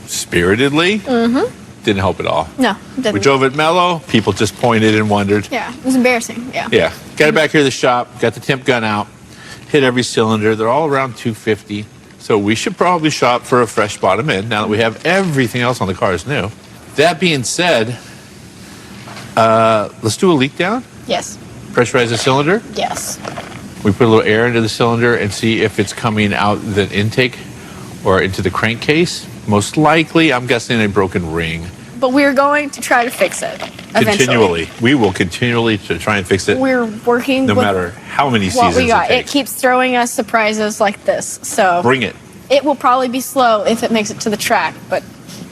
spiritedly, didn't help at all. No, it didn't. We drove it mellow, people just pointed and wondered. Yeah, it was embarrassing. Yeah. Yeah. Got it back here to the shop, got the temp gun out, hit every cylinder. They're all around 250. So we should probably shop for a fresh bottom end now that we have everything else on the car is new. That being said, let's do a leak down. Yes. Pressurize the cylinder. Yes. We put a little air into the cylinder and see if it's coming out the intake or into the crankcase. Most likely, I'm guessing a broken ring. But we're going to try to fix it eventually. Continually. We will continually to try and fix it. We're working no with matter how many what seasons we got. it It takes. keeps throwing us surprises like this. So Bring it. It will probably be slow if it makes it to the track, but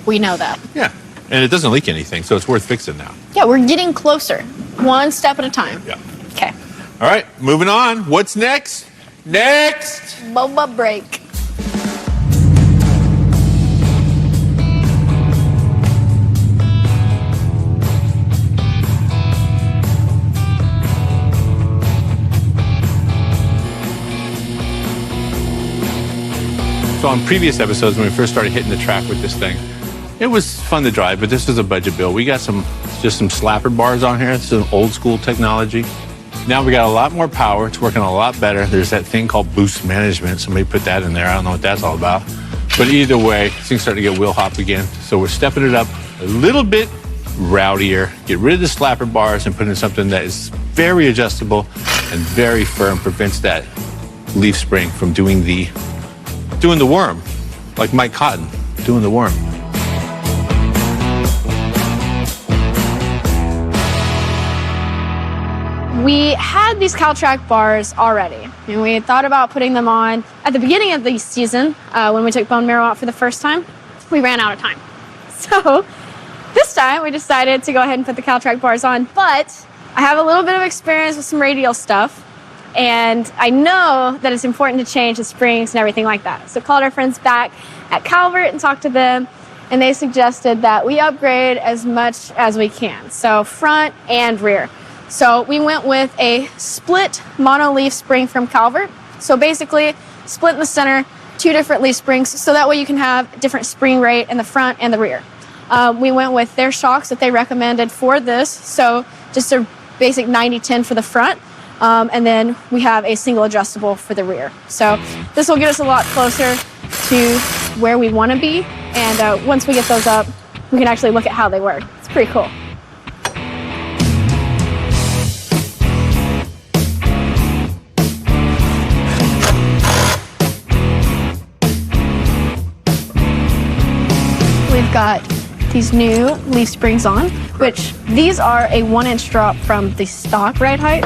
we know that. Yeah. And it doesn't leak anything, so it's worth fixing now. Yeah, we're getting closer, one step at a time. Yeah. Okay. All right, moving on. What's next? Next! Boba break. So on previous episodes, when we first started hitting the track with this thing, it was fun to drive, but this is a budget build. We got just some slapper bars on here. It's some old school technology. Now we got a lot more power. It's working a lot better. There's that thing called boost management. Somebody put that in there. I don't know what that's all about. But either way, things starting to get wheel hop again. So we're stepping it up a little bit rowdier, get rid of the slapper bars and put in something that is very adjustable and very firm, prevents that leaf spring from doing the worm, like Mike Cotton doing the worm. We had these CalTrack bars already, and we had thought about putting them on at the beginning of the season when we took bone marrow out for the first time. We ran out of time. So this time we decided to go ahead and put the CalTrack bars on, but I have a little bit of experience with some radial stuff, and I know that it's important to change the springs and everything like that. So called our friends back at Calvert and talked to them, and they suggested that we upgrade as much as we can, so front and rear. So we went with a split mono-leaf spring from Calvert. So basically, split in the center, two different leaf springs, so that way you can have different spring rate in the front and the rear. We went with their shocks that they recommended for this, so just a basic 90-10 for the front. And then we have a single adjustable for the rear. So this will get us a lot closer to where we want to be. And once we get those up, we can actually look at how they work. It's pretty cool. We've got these new leaf springs on, which these are a 1-inch drop from the stock ride height.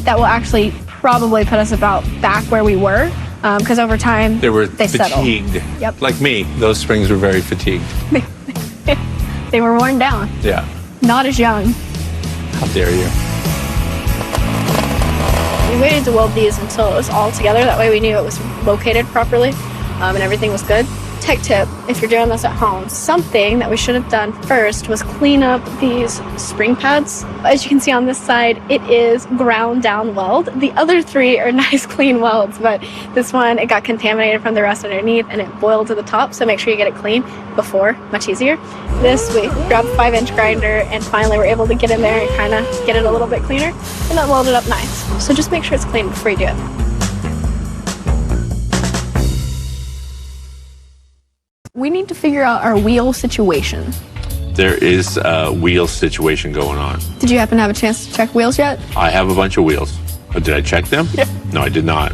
That will actually probably put us about back where we were, because over time They settle. fatigued. Yep. Like me, those springs were very fatigued. They were worn down. Yeah. Not as young. How dare you? We waited to weld these until it was all together. That way we knew it was located properly and everything was good. Tech tip, if you're doing this at home, something that we should have done first was clean up these spring pads. As you can see on this side, it is ground down weld. The other 3 are nice clean welds, but this one, it got contaminated from the rust underneath and it boiled to the top, so make sure you get it clean before, much easier. This, we grabbed a 5-inch grinder and finally were able to get in there and kind of get it a little bit cleaner, and that welded up nice. So just make sure it's clean before you do it. We need to figure out our wheel situation. There is a wheel situation going on. Did you happen to have a chance to check wheels yet? I have a bunch of wheels. But did I check them? Yeah. No, I did not.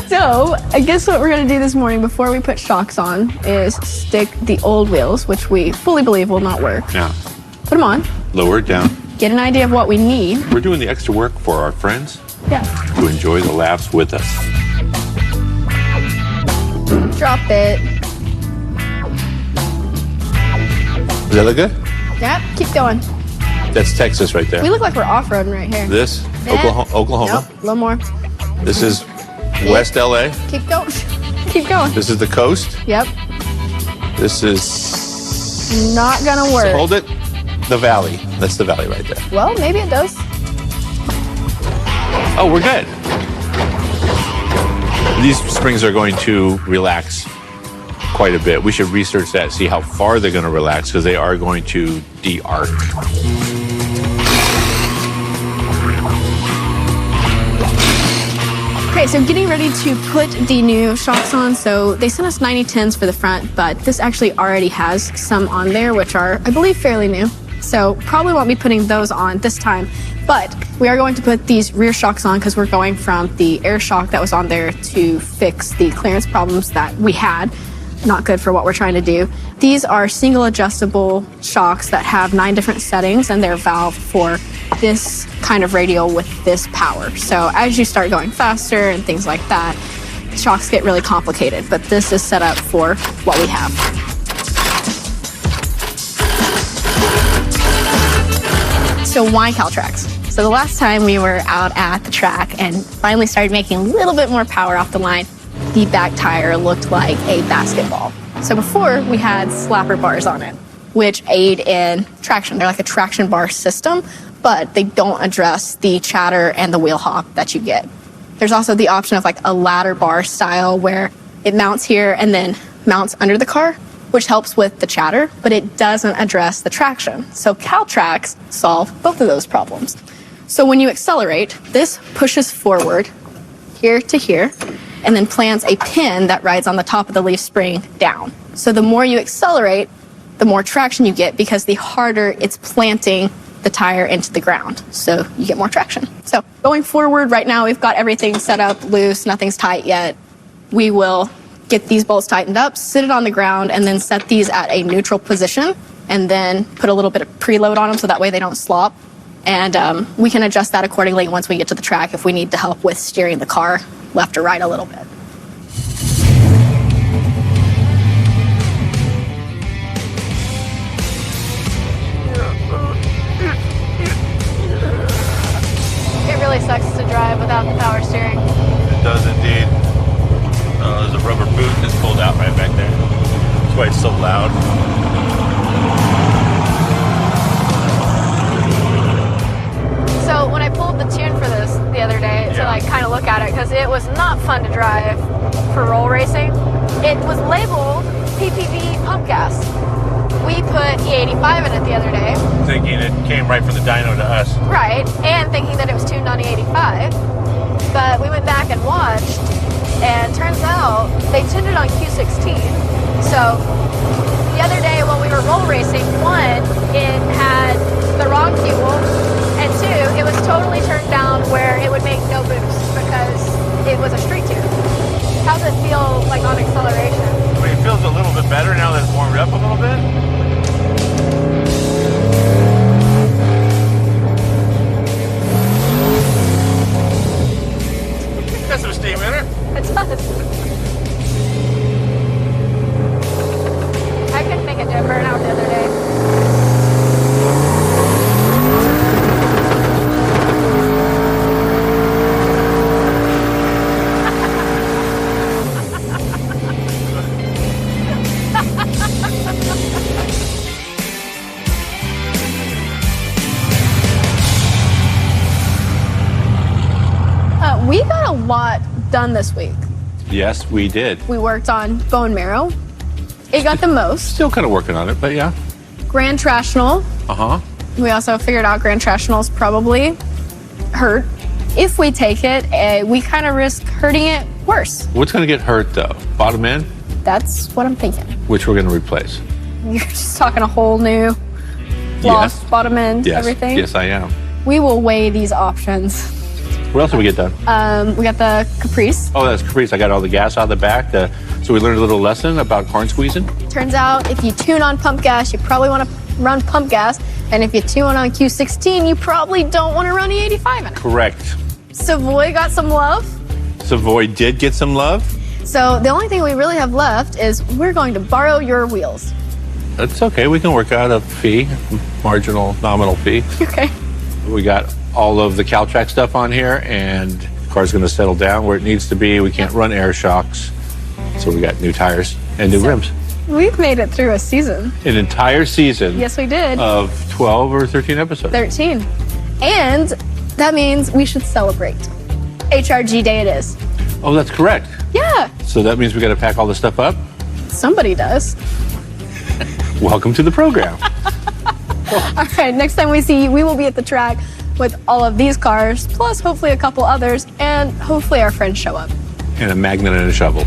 So, I guess what we're going to do this morning before we put shocks on is stick the old wheels, which we fully believe will not work. Now, Put them on, lower it down. get an idea of what we need. We're doing the extra work for our friends Yeah. to enjoy the laps with us. Drop it. Does that look good? Yep, keep going. That's Texas right there. We look like we're off-roading right here. This, Eh. Oklahoma. Nope, a little more. This is West LA. Keep going. Keep going. This is the coast. Yep. This is... Not gonna work. Hold it. The valley. That's the valley right there. Well, maybe it does. Oh, we're good. These springs are going to relax quite a bit. We should research that, see how far they're going to relax, because they are going to de-arc. Okay, so getting ready to put the new shocks on. So they sent us 9010s for the front, but this actually already has some on there, which are, I believe, fairly new. So probably won't be putting those on this time, but we are going to put these rear shocks on because we're going from the air shock that was on there to fix the clearance problems that we had. Not good for what we're trying to do. These are single adjustable shocks that have 9 different settings, and they're valved for this kind of radial with this power. So as you start going faster and things like that, shocks get really complicated, but this is set up for what we have. So why Caltrax? So the last time we were out at the track and finally started making a little bit more power off the line, the back tire looked like a basketball. So before, we had slapper bars on it, which aid in traction. They're like a traction bar system, but they don't address the chatter and the wheel hop that you get. There's also the option of like a ladder bar style where it mounts here and then mounts under the car, which helps with the chatter, but it doesn't address the traction. So Caltrax solve both of those problems. So when you accelerate, this pushes forward here to here, and then plants a pin that rides on the top of the leaf spring down. So the more you accelerate, the more traction you get because the harder it's planting the tire into the ground. So you get more traction. So going forward, right now we've got everything set up loose, nothing's tight yet. We will get these bolts tightened up, sit it on the ground, and then set these at a neutral position, and then put a little bit of preload on them so that way they don't slop. And we can adjust that accordingly once we get to the track if we need to help with steering the car left or right a little bit. It really sucks to drive without the power steering. It does indeed. There's a rubber boot that's pulled out right back there. That's why it's so loud. So when I pulled the tune for this the other day to like kind of look at it, because it was not fun to drive for roll racing, it was labeled PPV pump gas. we put E85 in it the other day. Thinking it came right from the dyno to us. Right, and thinking that it was tuned on E85. But we went back and watched, and turns out they tuned it on Q16. So the other day when we were roll racing, one, it had the wrong fuel, and two, it was totally turned down where it would make no boost because it was a street tune. How does it feel like on acceleration? I mean, it feels a little bit better now that it's warmed up a little bit. Got some steam in it. It does. I couldn't make it do a burnout the other day. We got a lot done this week. Yes, we did. We worked on bone marrow. It got the most. Still kind of working on it, but yeah. Grand Trational. Uh-huh. We also figured out Grand Trational's probably hurt. If we take it, we kind of risk hurting it worse. What's going to get hurt, though? Bottom end, That's what I'm thinking. which we're going to replace. You're just talking a whole new lost bottom end, Yes. everything. Yes, I am. We will weigh these options. What else did we get done? We got the Caprice. Oh, that's Caprice. I got all the gas out of the back. So we learned a little lesson about corn squeezing. Turns out if you tune on pump gas, you probably want to run pump gas. And if you tune on Q16, you probably don't want to run E85 in it. Correct. Savoy got some love. Savoy did get some love. So the only thing we really have left is we're going to borrow your wheels. That's okay. We can work out a fee, marginal, nominal fee. Okay. We got all of the Caltrack stuff on here, and the car's going to settle down where it needs to be. We can't run air shocks. So we got new tires and new rims. We've made it through a season. An entire season. Yes, we did. Of 12 or 13 episodes. 13. And that means we should celebrate. HRG Day it is. Oh, that's correct. Yeah, So that means we got to pack all this stuff up. somebody does. Welcome to the program. All right, next time we see you, we will be at the track with all of these cars, plus hopefully a couple others, and hopefully our friends show up. And a magnet and a shovel.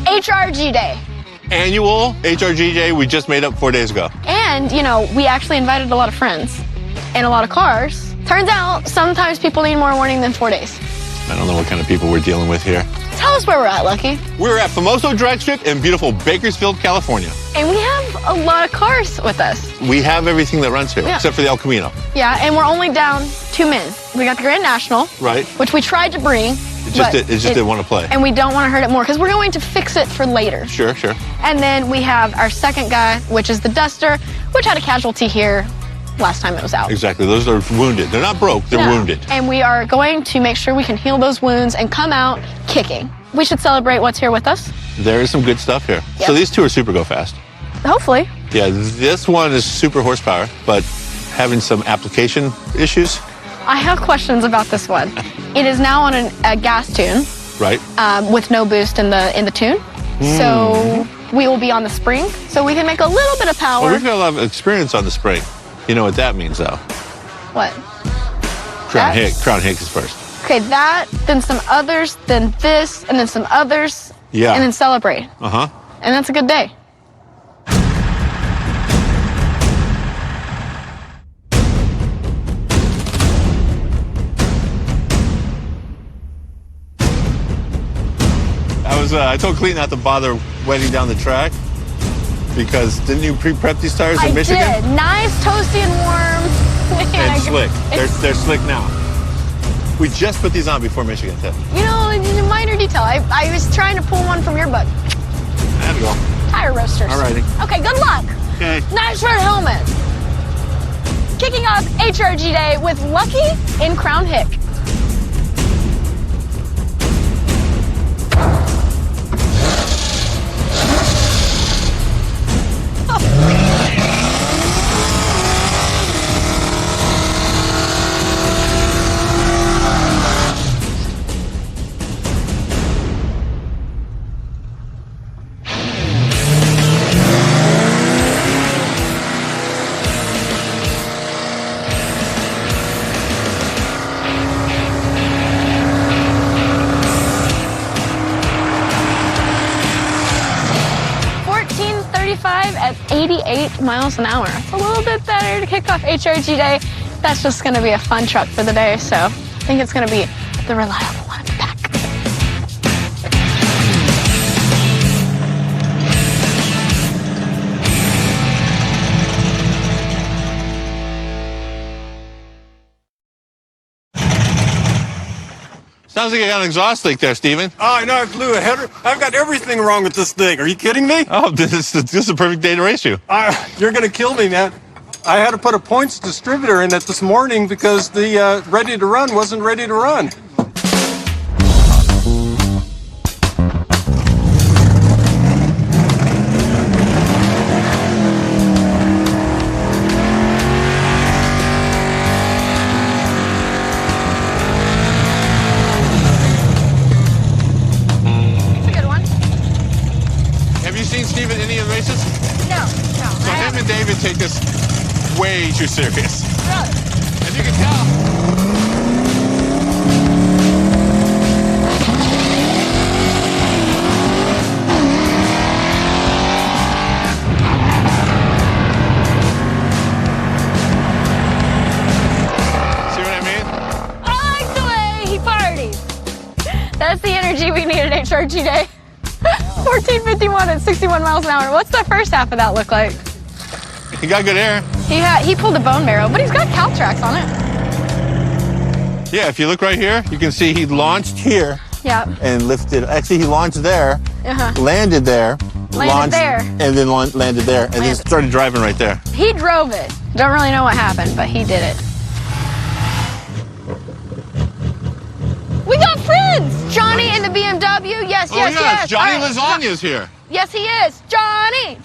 HRG Day. Annual HRG Day we just made up 4 days ago. And, you know, we actually invited a lot of friends and a lot of cars. Turns out sometimes people need more warning than 4 days. I don't know what kind of people we're dealing with here. Tell us where we're at, Lucky. We're at Famoso Drag Strip in beautiful Bakersfield, California. And we have a lot of cars with us. We have everything that runs here, Yeah. except for the El Camino. Yeah, and we're only down 2 men. We got the Grand National, Right. which we tried to bring. It just didn't want to play. And we don't want to hurt it more because we're going to fix it for later. Sure. And then we have our second guy, which is the Duster, which had a casualty here last time it was out. Exactly. Those are wounded. They're not broke. They're No. wounded. And we are going to make sure we can heal those wounds and come out kicking. We should celebrate what's here with us. There is some good stuff here. Yep. So these two are super go fast. Hopefully. Yeah, this one is super horsepower, but having some application issues. I have questions about this one. It is now on a gas tune. Right. With no boost in the tune. So we will be on the spring, so we can make a little bit of power. Well, we've got a lot of experience on the spring. You know what that means, though. What? Crown Hicks is first. Okay, that, then some others, then this, and then some others. Yeah. And then celebrate. Uh-huh. And that's a good day. I told Cleet not to bother wetting down the track because didn't you pre-prep these tires in Michigan? I did. Nice, toasty, and warm. And slick. They're slick now. We just put these on before Michigan test. You know, it's a minor detail. I was trying to pull one from your book. There we go. Tire roasters. All righty. Okay, good luck. Okay. Nice red helmet. Kicking off HRG Day with Lucky in Crown Hick. At 88 miles an hour. It's a little bit better to kick off HRG Day. That's just going to be a fun truck for the day, so I think it's going to be the reliable one in the back. Sounds like you got an exhaust leak there, Steven. Oh, I know, I blew a header. I've got everything wrong with this thing. Are you kidding me? Oh, this is a perfect day to race you. You're going to kill me, man. I had to put a points distributor in it this morning because the ready to run wasn't ready to run. Steven, any of the races? No. So him and David take this way too serious. Really? As you can tell. See what I mean? I like the way he parties. That's the energy we need at HRG Day. 1451 at 61 miles an hour. What's the first half of that look like? He got good air. He pulled a bone marrow, but he's got Caltrax on it. Yeah, if you look right here, you can see he launched here. Yeah. And lifted. Actually, he launched there, Uh-huh. landed there, launched there. and then landed there, and then started driving right there. He drove it. Don't really know what happened, but he did it. We got friends! Johnny in the BMW. Yes. Johnny Lasagna's here. Yes, he is. Johnny.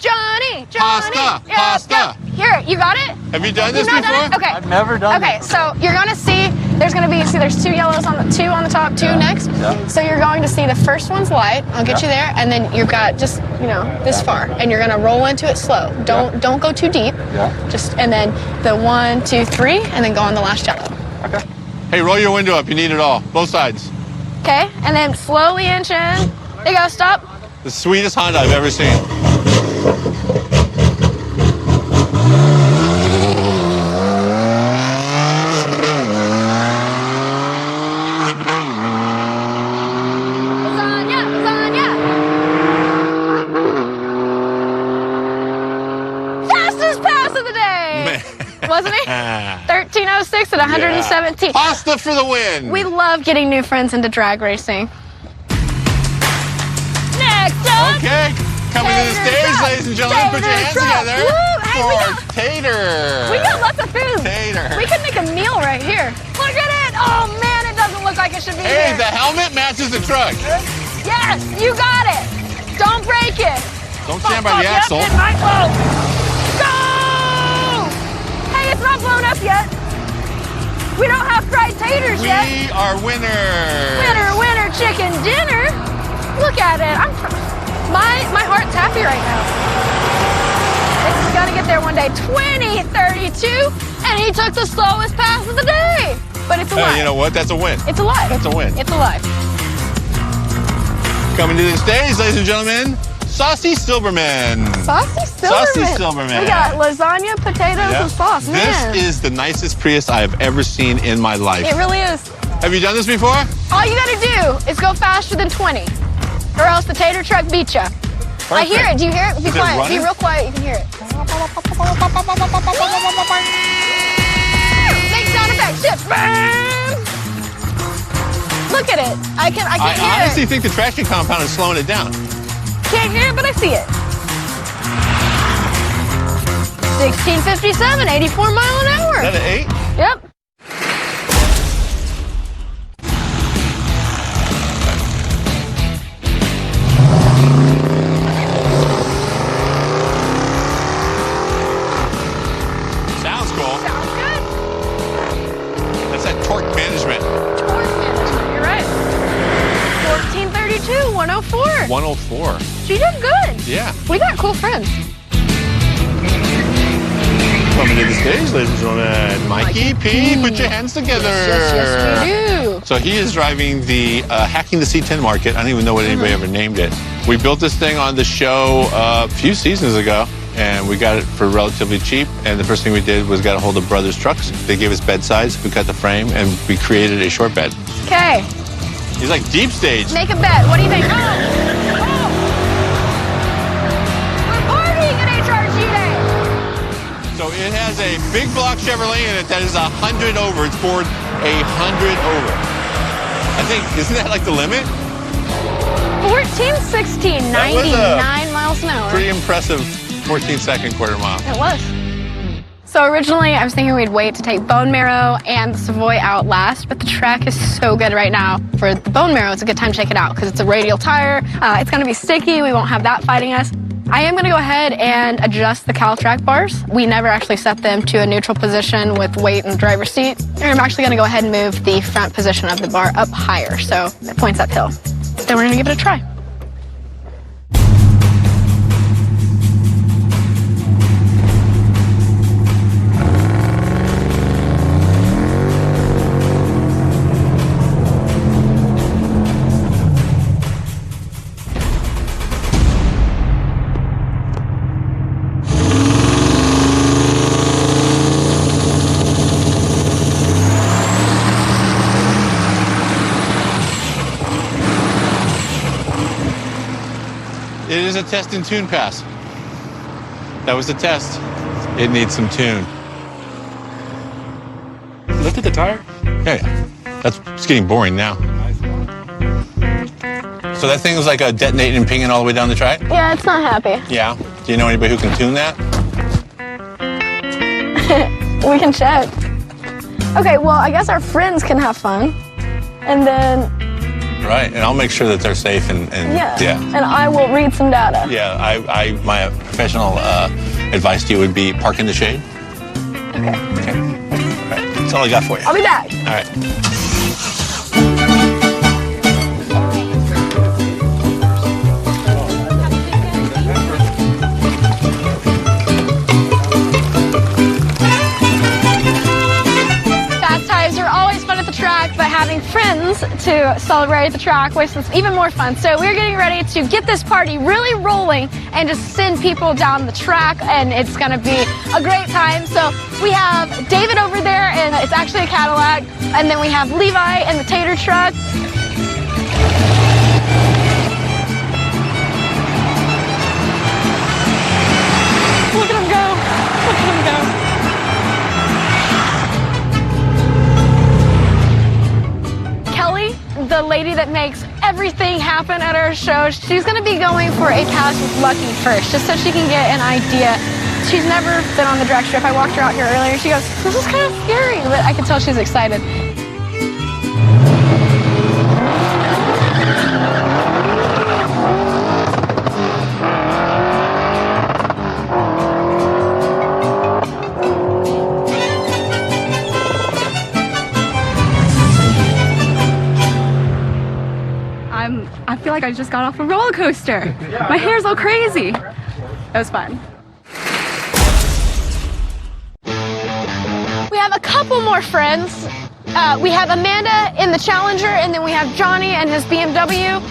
Pasta. Here, you got it? Have you done this before? Okay. I've never done Okay, so you're gonna see. There's two yellows on the top, two next. Yeah. So you're going to see the first one's light. I'll get you there, and then you've got just this far, and you're gonna roll into it slow. Don't go too deep. Yeah. And then the 1, 2, 3, and then go on the last yellow. Okay. Hey, roll your window up. You need it all, both sides. Okay, and then slowly inch in. There you go. Stop. The sweetest Honda I've ever seen. Lasagna. Fastest pass of the day. Wasn't he? 13:06 at 117. Yeah. Pasta for the win. We love getting new friends into drag racing. Next up. Okay, coming to the stage, ladies and gentlemen. Put your hands together for Tater. We got lots of food. Tater. We could make a meal right here. Look at it. Oh man, it doesn't look like it should be Hey, here. the helmet matches the truck. Yes, you got it. Don't break it. Don't stand by the axle. Yep, it might blow. Go! Hey, it's not blown up yet. We don't have fried taters yet. We are winners. Winner, chicken dinner. Look at it. My heart's happy right now. This is gonna get there one day. 20:32, and he took the slowest pass of the day. But it's alive. You know what? That's a win. It's alive. That's a win. It's alive. Coming to the stage, ladies and gentlemen, Saucy Silverman. Saucy Silverman. We got lasagna, potatoes, and sauce. Man. This is the nicest Prius I have ever seen in my life. It really is. Have you done this before? All you gotta do is go faster than 20, or else the tater truck beat you. I hear it. Do you hear it? Be Is it quiet. running? Be real quiet. You can hear it. Make sound effects. Shit. Look at it. I can I hear honestly it. think the traction compound is slowing it down. Can't hear it, but I see it. 1657, 84 mile an hour. Is that an 8? Yep. Sounds cool. Sounds good. That's that torque management. Torque management, you're right. 1432, 104. 104. She did good. Yeah. We got cool friends. Coming to the stage, ladies and gentlemen, Mikey P. Put your hands together. Yes, we do. So he is driving the Hacking the C10 market. I don't even know what anybody ever named it. We built this thing on the show a few seasons ago, and we got it for relatively cheap. And the first thing we did was got a hold of Brothers Trucks. They gave us bed size. We cut the frame, and we created a short bed. Okay. He's like deep stage. Make a bet. What do you think? Oh. We're partying at HRG Day. So it has a big block Chevrolet in it that is 100 over. It's poured 100 over. I think, isn't that like the limit? 1416, 99 miles an hour. Pretty impressive 14-second quarter mile. It was. So originally I was thinking we'd wait to take Bone Marrow and the Savoy out last, but the track is so good right now. For the Bone Marrow, it's a good time to check it out because it's a radial tire. It's going to be sticky. We won't have that fighting us. I am going to go ahead and adjust the Caltrack bars. We never actually set them to a neutral position with weight and driver's seat. And I'm actually going to go ahead and move the front position of the bar up higher, so it points uphill. Then we're going to give it a try. It is a test and tune pass. That was the test. It needs some tune. Lifted the tire? Yeah. It's getting boring now. So that thing was like a detonating and pinging all the way down the track? Yeah, it's not happy. Yeah. Do you know anybody who can tune that? We can check. Okay, well, I guess our friends can have fun. And then... Right, and I'll make sure that they're safe and yeah. And I will read some data. Yeah, my professional advice to you would be park in the shade. Okay. Okay. All right, that's all I got for you. I'll be back. All right. Fast times are always fun at the track, but having friends to celebrate the track makes it even more fun. So we're getting ready to get this party really rolling and just send people down the track, and it's gonna be a great time. So we have David over there, and it's actually a Cadillac, and then we have Levi in the tater truck. Look at him go. Look at him go. Kelly, the lady that makes everything happen at our show, she's going to be going for a pass with Lucky first, just so she can get an idea. She's never been on the drag strip. I walked her out here earlier. She goes, this is kind of scary, but I can tell she's excited. I feel like I just got off a roller coaster. My hair's all crazy. It was fun. We have a couple more friends. We have Amanda in the Challenger, and then we have Johnny and his BMW.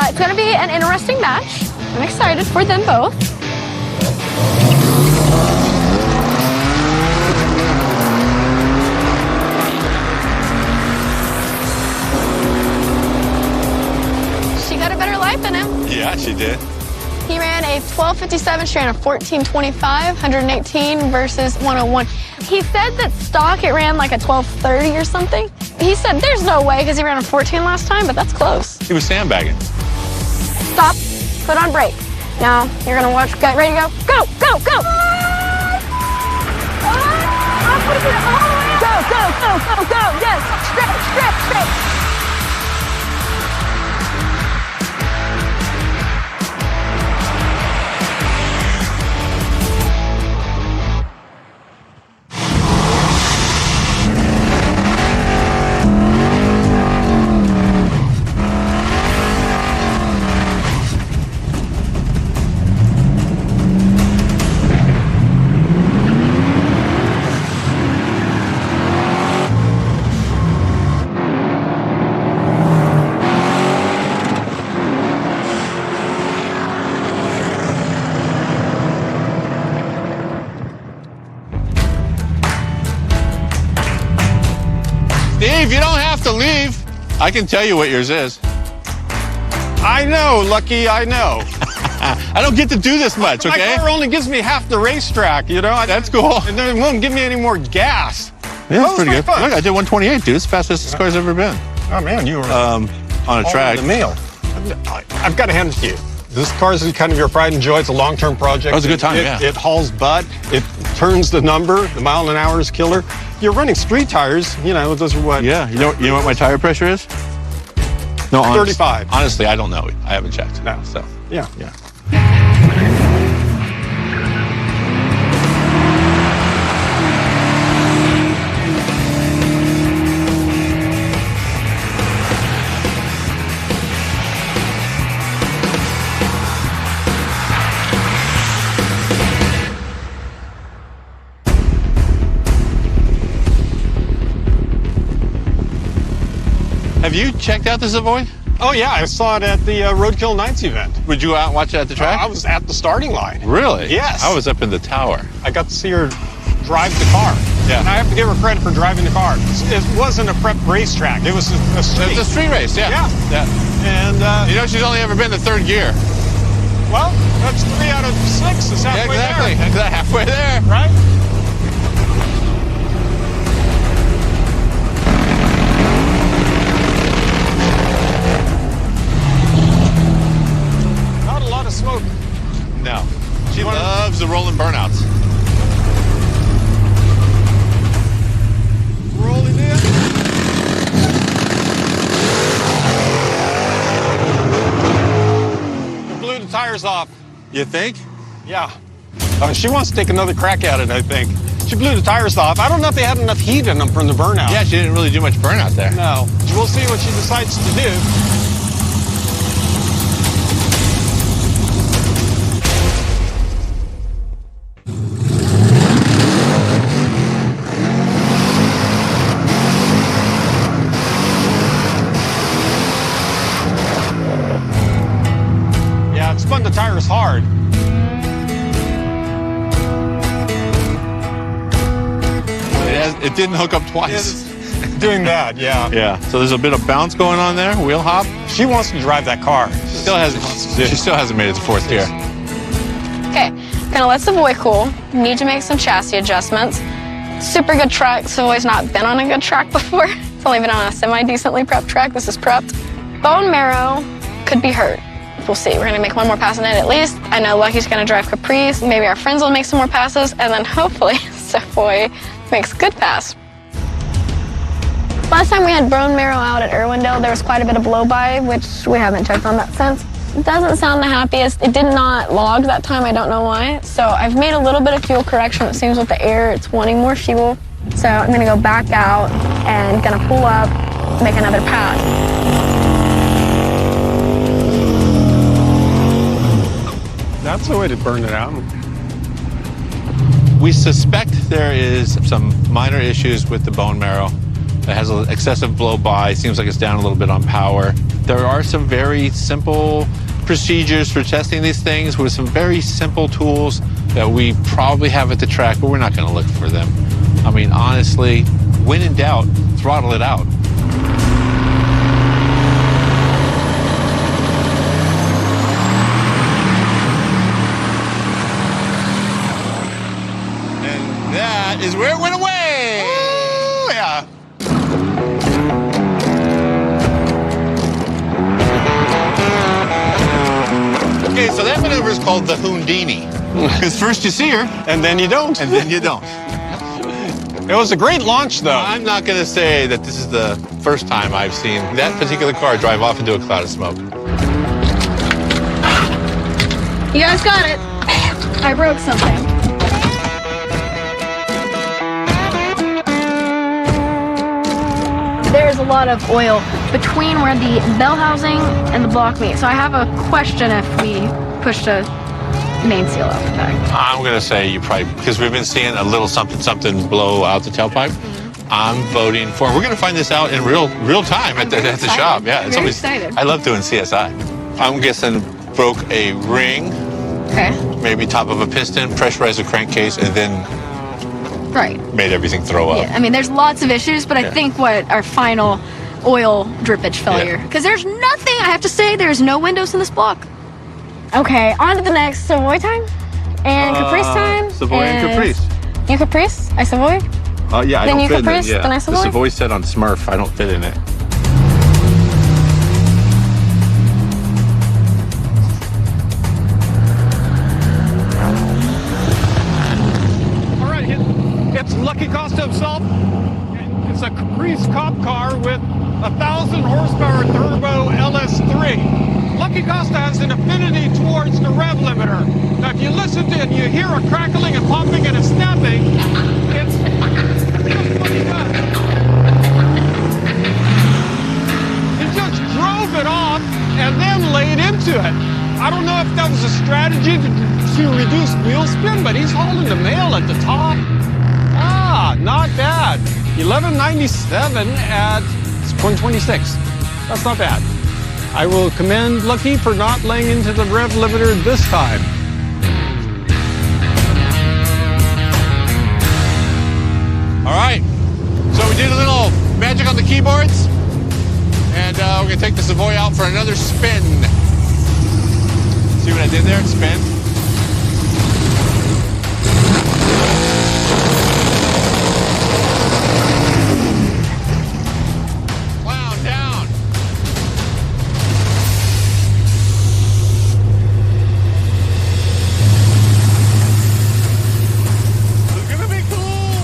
It's going to be an interesting match. I'm excited for them both. She got a better life than him. Yeah, she did. He ran a 12:57. She ran a 14:25, 118 versus 101. He said that stock it ran like a 1230 or something. He said there's no way because he ran a 14 last time, but that's close. He was sandbagging. Stop, put on brake. Now you're gonna watch, get ready to go. Go, go, go! Go, go, go, go, go, yes, straight, straight, straight. Steve, you don't have to leave. I can tell you what yours is. I know, Lucky, I know. I don't get to do this much, okay? My car only gives me half the racetrack, you know? That's cool. And then it won't give me any more gas. Yeah, that's pretty good. Fun. Look, I did 128, dude. It's the fastest this car's ever been. Oh, man, you were on a track. The meal. I've got to hand it to you. This car's kind of your pride and joy. It's a long-term project. That was a good time, yeah. It hauls butt. It turns the number. The mile an hour is killer. You're running street tires, you know, those are what? Yeah, you know what my tire pressure is? No, 35. Honestly, I don't know. I haven't checked. No. So, yeah. Have you checked out the Savoy? Oh, yeah, I saw it at the Roadkill Nights event. Would you out and watch it at the track? I was at the starting line. Really? Yes. I was up in the tower. I got to see her drive the car. Yeah. And I have to give her credit for driving the car. It wasn't a prep racetrack. It was a street. It's a street race, yeah. Yeah. And, you know, she's only ever been to third gear. well, that's 3 out of 6 is halfway exactly. there. Halfway there. Right? Not a lot of smoke. No. She loves the rolling burnouts. Rolling in. It blew the tires off. You think? Yeah. She wants to take another crack at it, I think. She blew the tires off. I don't know if they had enough heat in them from the burnout. Yeah, she didn't really do much burnout there. No. We'll see what she decides to do. Yeah, it spun the tires hard. It didn't hook up twice. Doing that, yeah. Yeah. So there's a bit of bounce going on there, wheel hop. She wants to drive that car. She still hasn't made it to fourth gear. Okay, gonna let Savoy cool. Need to make some chassis adjustments. Super good truck. Savoy's not been on a good track before. It's only been on a semi-decently prepped track. This is prepped. Bone marrow could be hurt. We'll see. We're gonna make one more pass on it at least. I know Lucky's gonna drive Caprice. Maybe our friends will make some more passes, and then hopefully Savoy makes a good pass. Last time we had bone marrow out at Irwindale, there was quite a bit of blow-by, which we haven't checked on that since. It doesn't sound the happiest. It did not log that time, I don't know why. So I've made a little bit of fuel correction. It seems with the air, it's wanting more fuel. So I'm gonna go back out and gonna pull up, make another pass. That's the way to burn it out. We suspect there is some minor issues with the bone marrow. It has an excessive blow-by. Seems like it's down a little bit on power. There are some very simple procedures for testing these things with some very simple tools that we probably have at the track, but we're not going to look for them. I mean, honestly, when in doubt, throttle it out. And that that is where it went away. Oh, yeah. Okay, so that maneuver is called the Houdini. Because first you see her, and then you don't. And then you don't. It was a great launch, though. I'm not going to say that this is the first time I've seen that particular car drive off into a cloud of smoke. You guys got it. I broke something. There's a lot of oil between where the bell housing and the block meet. So I have a question if we push the main seal out the back. I'm going to say you probably, because we've been seeing a little something blow out the tailpipe. I'm voting for, we're going to find this out in real time at the shop. Yeah, Very excited. I love doing CSI. I'm guessing broke a ring. Okay. Maybe top of a piston, pressurized the crankcase, and then made everything throw up. Yeah, I mean, there's lots of issues, but I think what our final oil drippage failure, because there's nothing, I have to say, there's no windows in this block. Okay, on to the next Savoy time and Caprice time. Savoy and Caprice. You Caprice? I Savoy? Yeah, I Then don't you fit Caprice, in it. then I The Savoy? Savoy set on Smurf, I don't fit in it. All right, it's Lucky Costa himself. It's a Caprice cop car with 1,000 horsepower turbo LS3. Lucky Costa has an affinity towards the rev limiter. Now, if you listen to it, you hear a crackling and popping and a snapping. It's just what he does. He just drove it off and then laid into it. I don't know if that was a strategy to reduce wheel spin, but he's hauling the mail at the top. Ah, not bad. 1197 at 126. That's not bad. I will commend Lucky for not laying into the rev limiter this time. All right, so we did a little magic on the keyboards, and we're gonna take the Savoy out for another spin. See what I did there? Spin. Wound down. It's gonna be cool.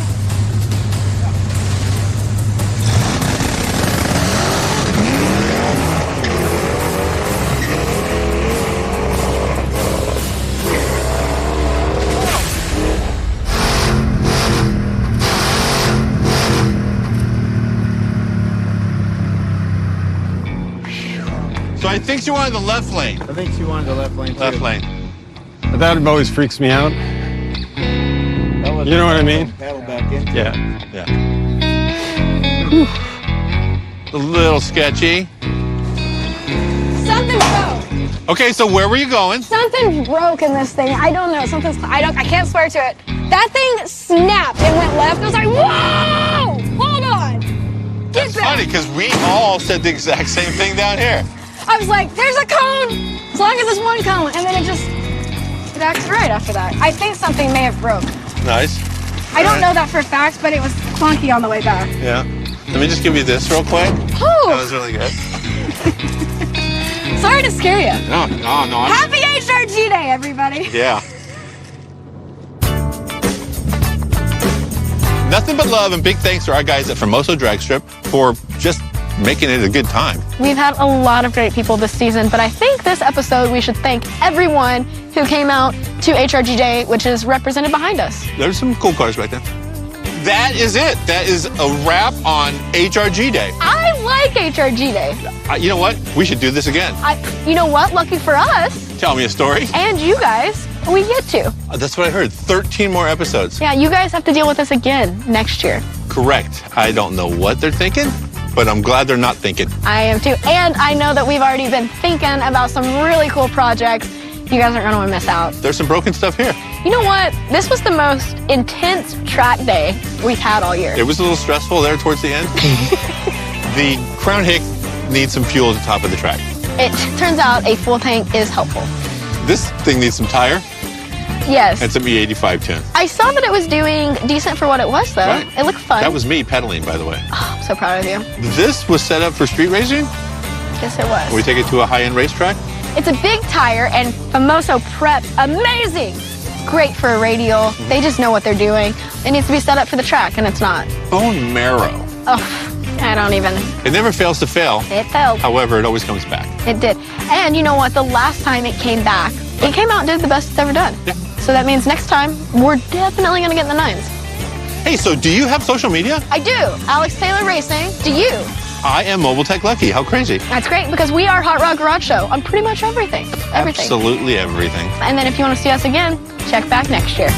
So I think she wanted the left lane. I think she wanted the left lane, too. Left lane. That always freaks me out. You know what I mean? Paddle back in. Yeah. Yeah. A little sketchy. Something broke. Okay, so where were you going? Something broke in this thing. I don't know. I can't swear to it. That thing snapped and went left. I was like, whoa! Hold on. That's funny, because we all said the exact same thing down here. I was like, there's a cone! As long as there's one cone. And then it acted right after that. I think something may have broke. Nice. I don't know that for a fact, but it was clunky on the way back. Yeah. Let me just give you this real quick. Oh. That was really good. Sorry to scare you. No. Happy HRG Day, everybody. Yeah. Nothing but love and big thanks to our guys at Formoso Drag Strip for just making it a good time. We've had a lot of great people this season, but I think this episode we should thank everyone who came out to HRG Day, which is represented behind us. There's some cool cars back there. That is it. That is a wrap on HRG Day. I like HRG Day. You know what? We should do this again. You know what? Lucky for us, Tell me a story. and you guys, we get to. That's what I heard. 13 more episodes. Yeah, you guys have to deal with this again next year. Correct. I don't know what they're thinking, but I'm glad they're not thinking. I am too. And I know that we've already been thinking about some really cool projects. You guys aren't going to want to miss out. There's some broken stuff here. You know what? This was the most intense track day we've had all year. It was a little stressful there towards the end. The Crown Hick needs some fuel at the top of the track. It turns out a full tank is helpful. This thing needs some tire. Yes. It's a B8510. I saw that it was doing decent for what it was, though. Right. It looked fun. That was me pedaling, by the way. Oh, I'm so proud of you. This was set up for street racing? Yes, it was. We take it to a high-end racetrack? It's a big tire and Famoso prepped. Amazing. Great for a radial. They just know what they're doing. It needs to be set up for the track, and it's not. Bone marrow. Oh, I don't even. It never fails to fail. It failed. However, it always comes back. It did. And you know what? The last time it came back, it came out and did the best it's ever done. Yeah. So that means next time, we're definitely going to get in the 9s. Hey, so do you have social media? I do. Alex Taylor Racing. Do you? I am Mobile Tech Lucky. How crazy. That's great because we are Hot Rod Garage Show on pretty much everything. Everything. Absolutely everything. And then if you want to see us again, check back next year.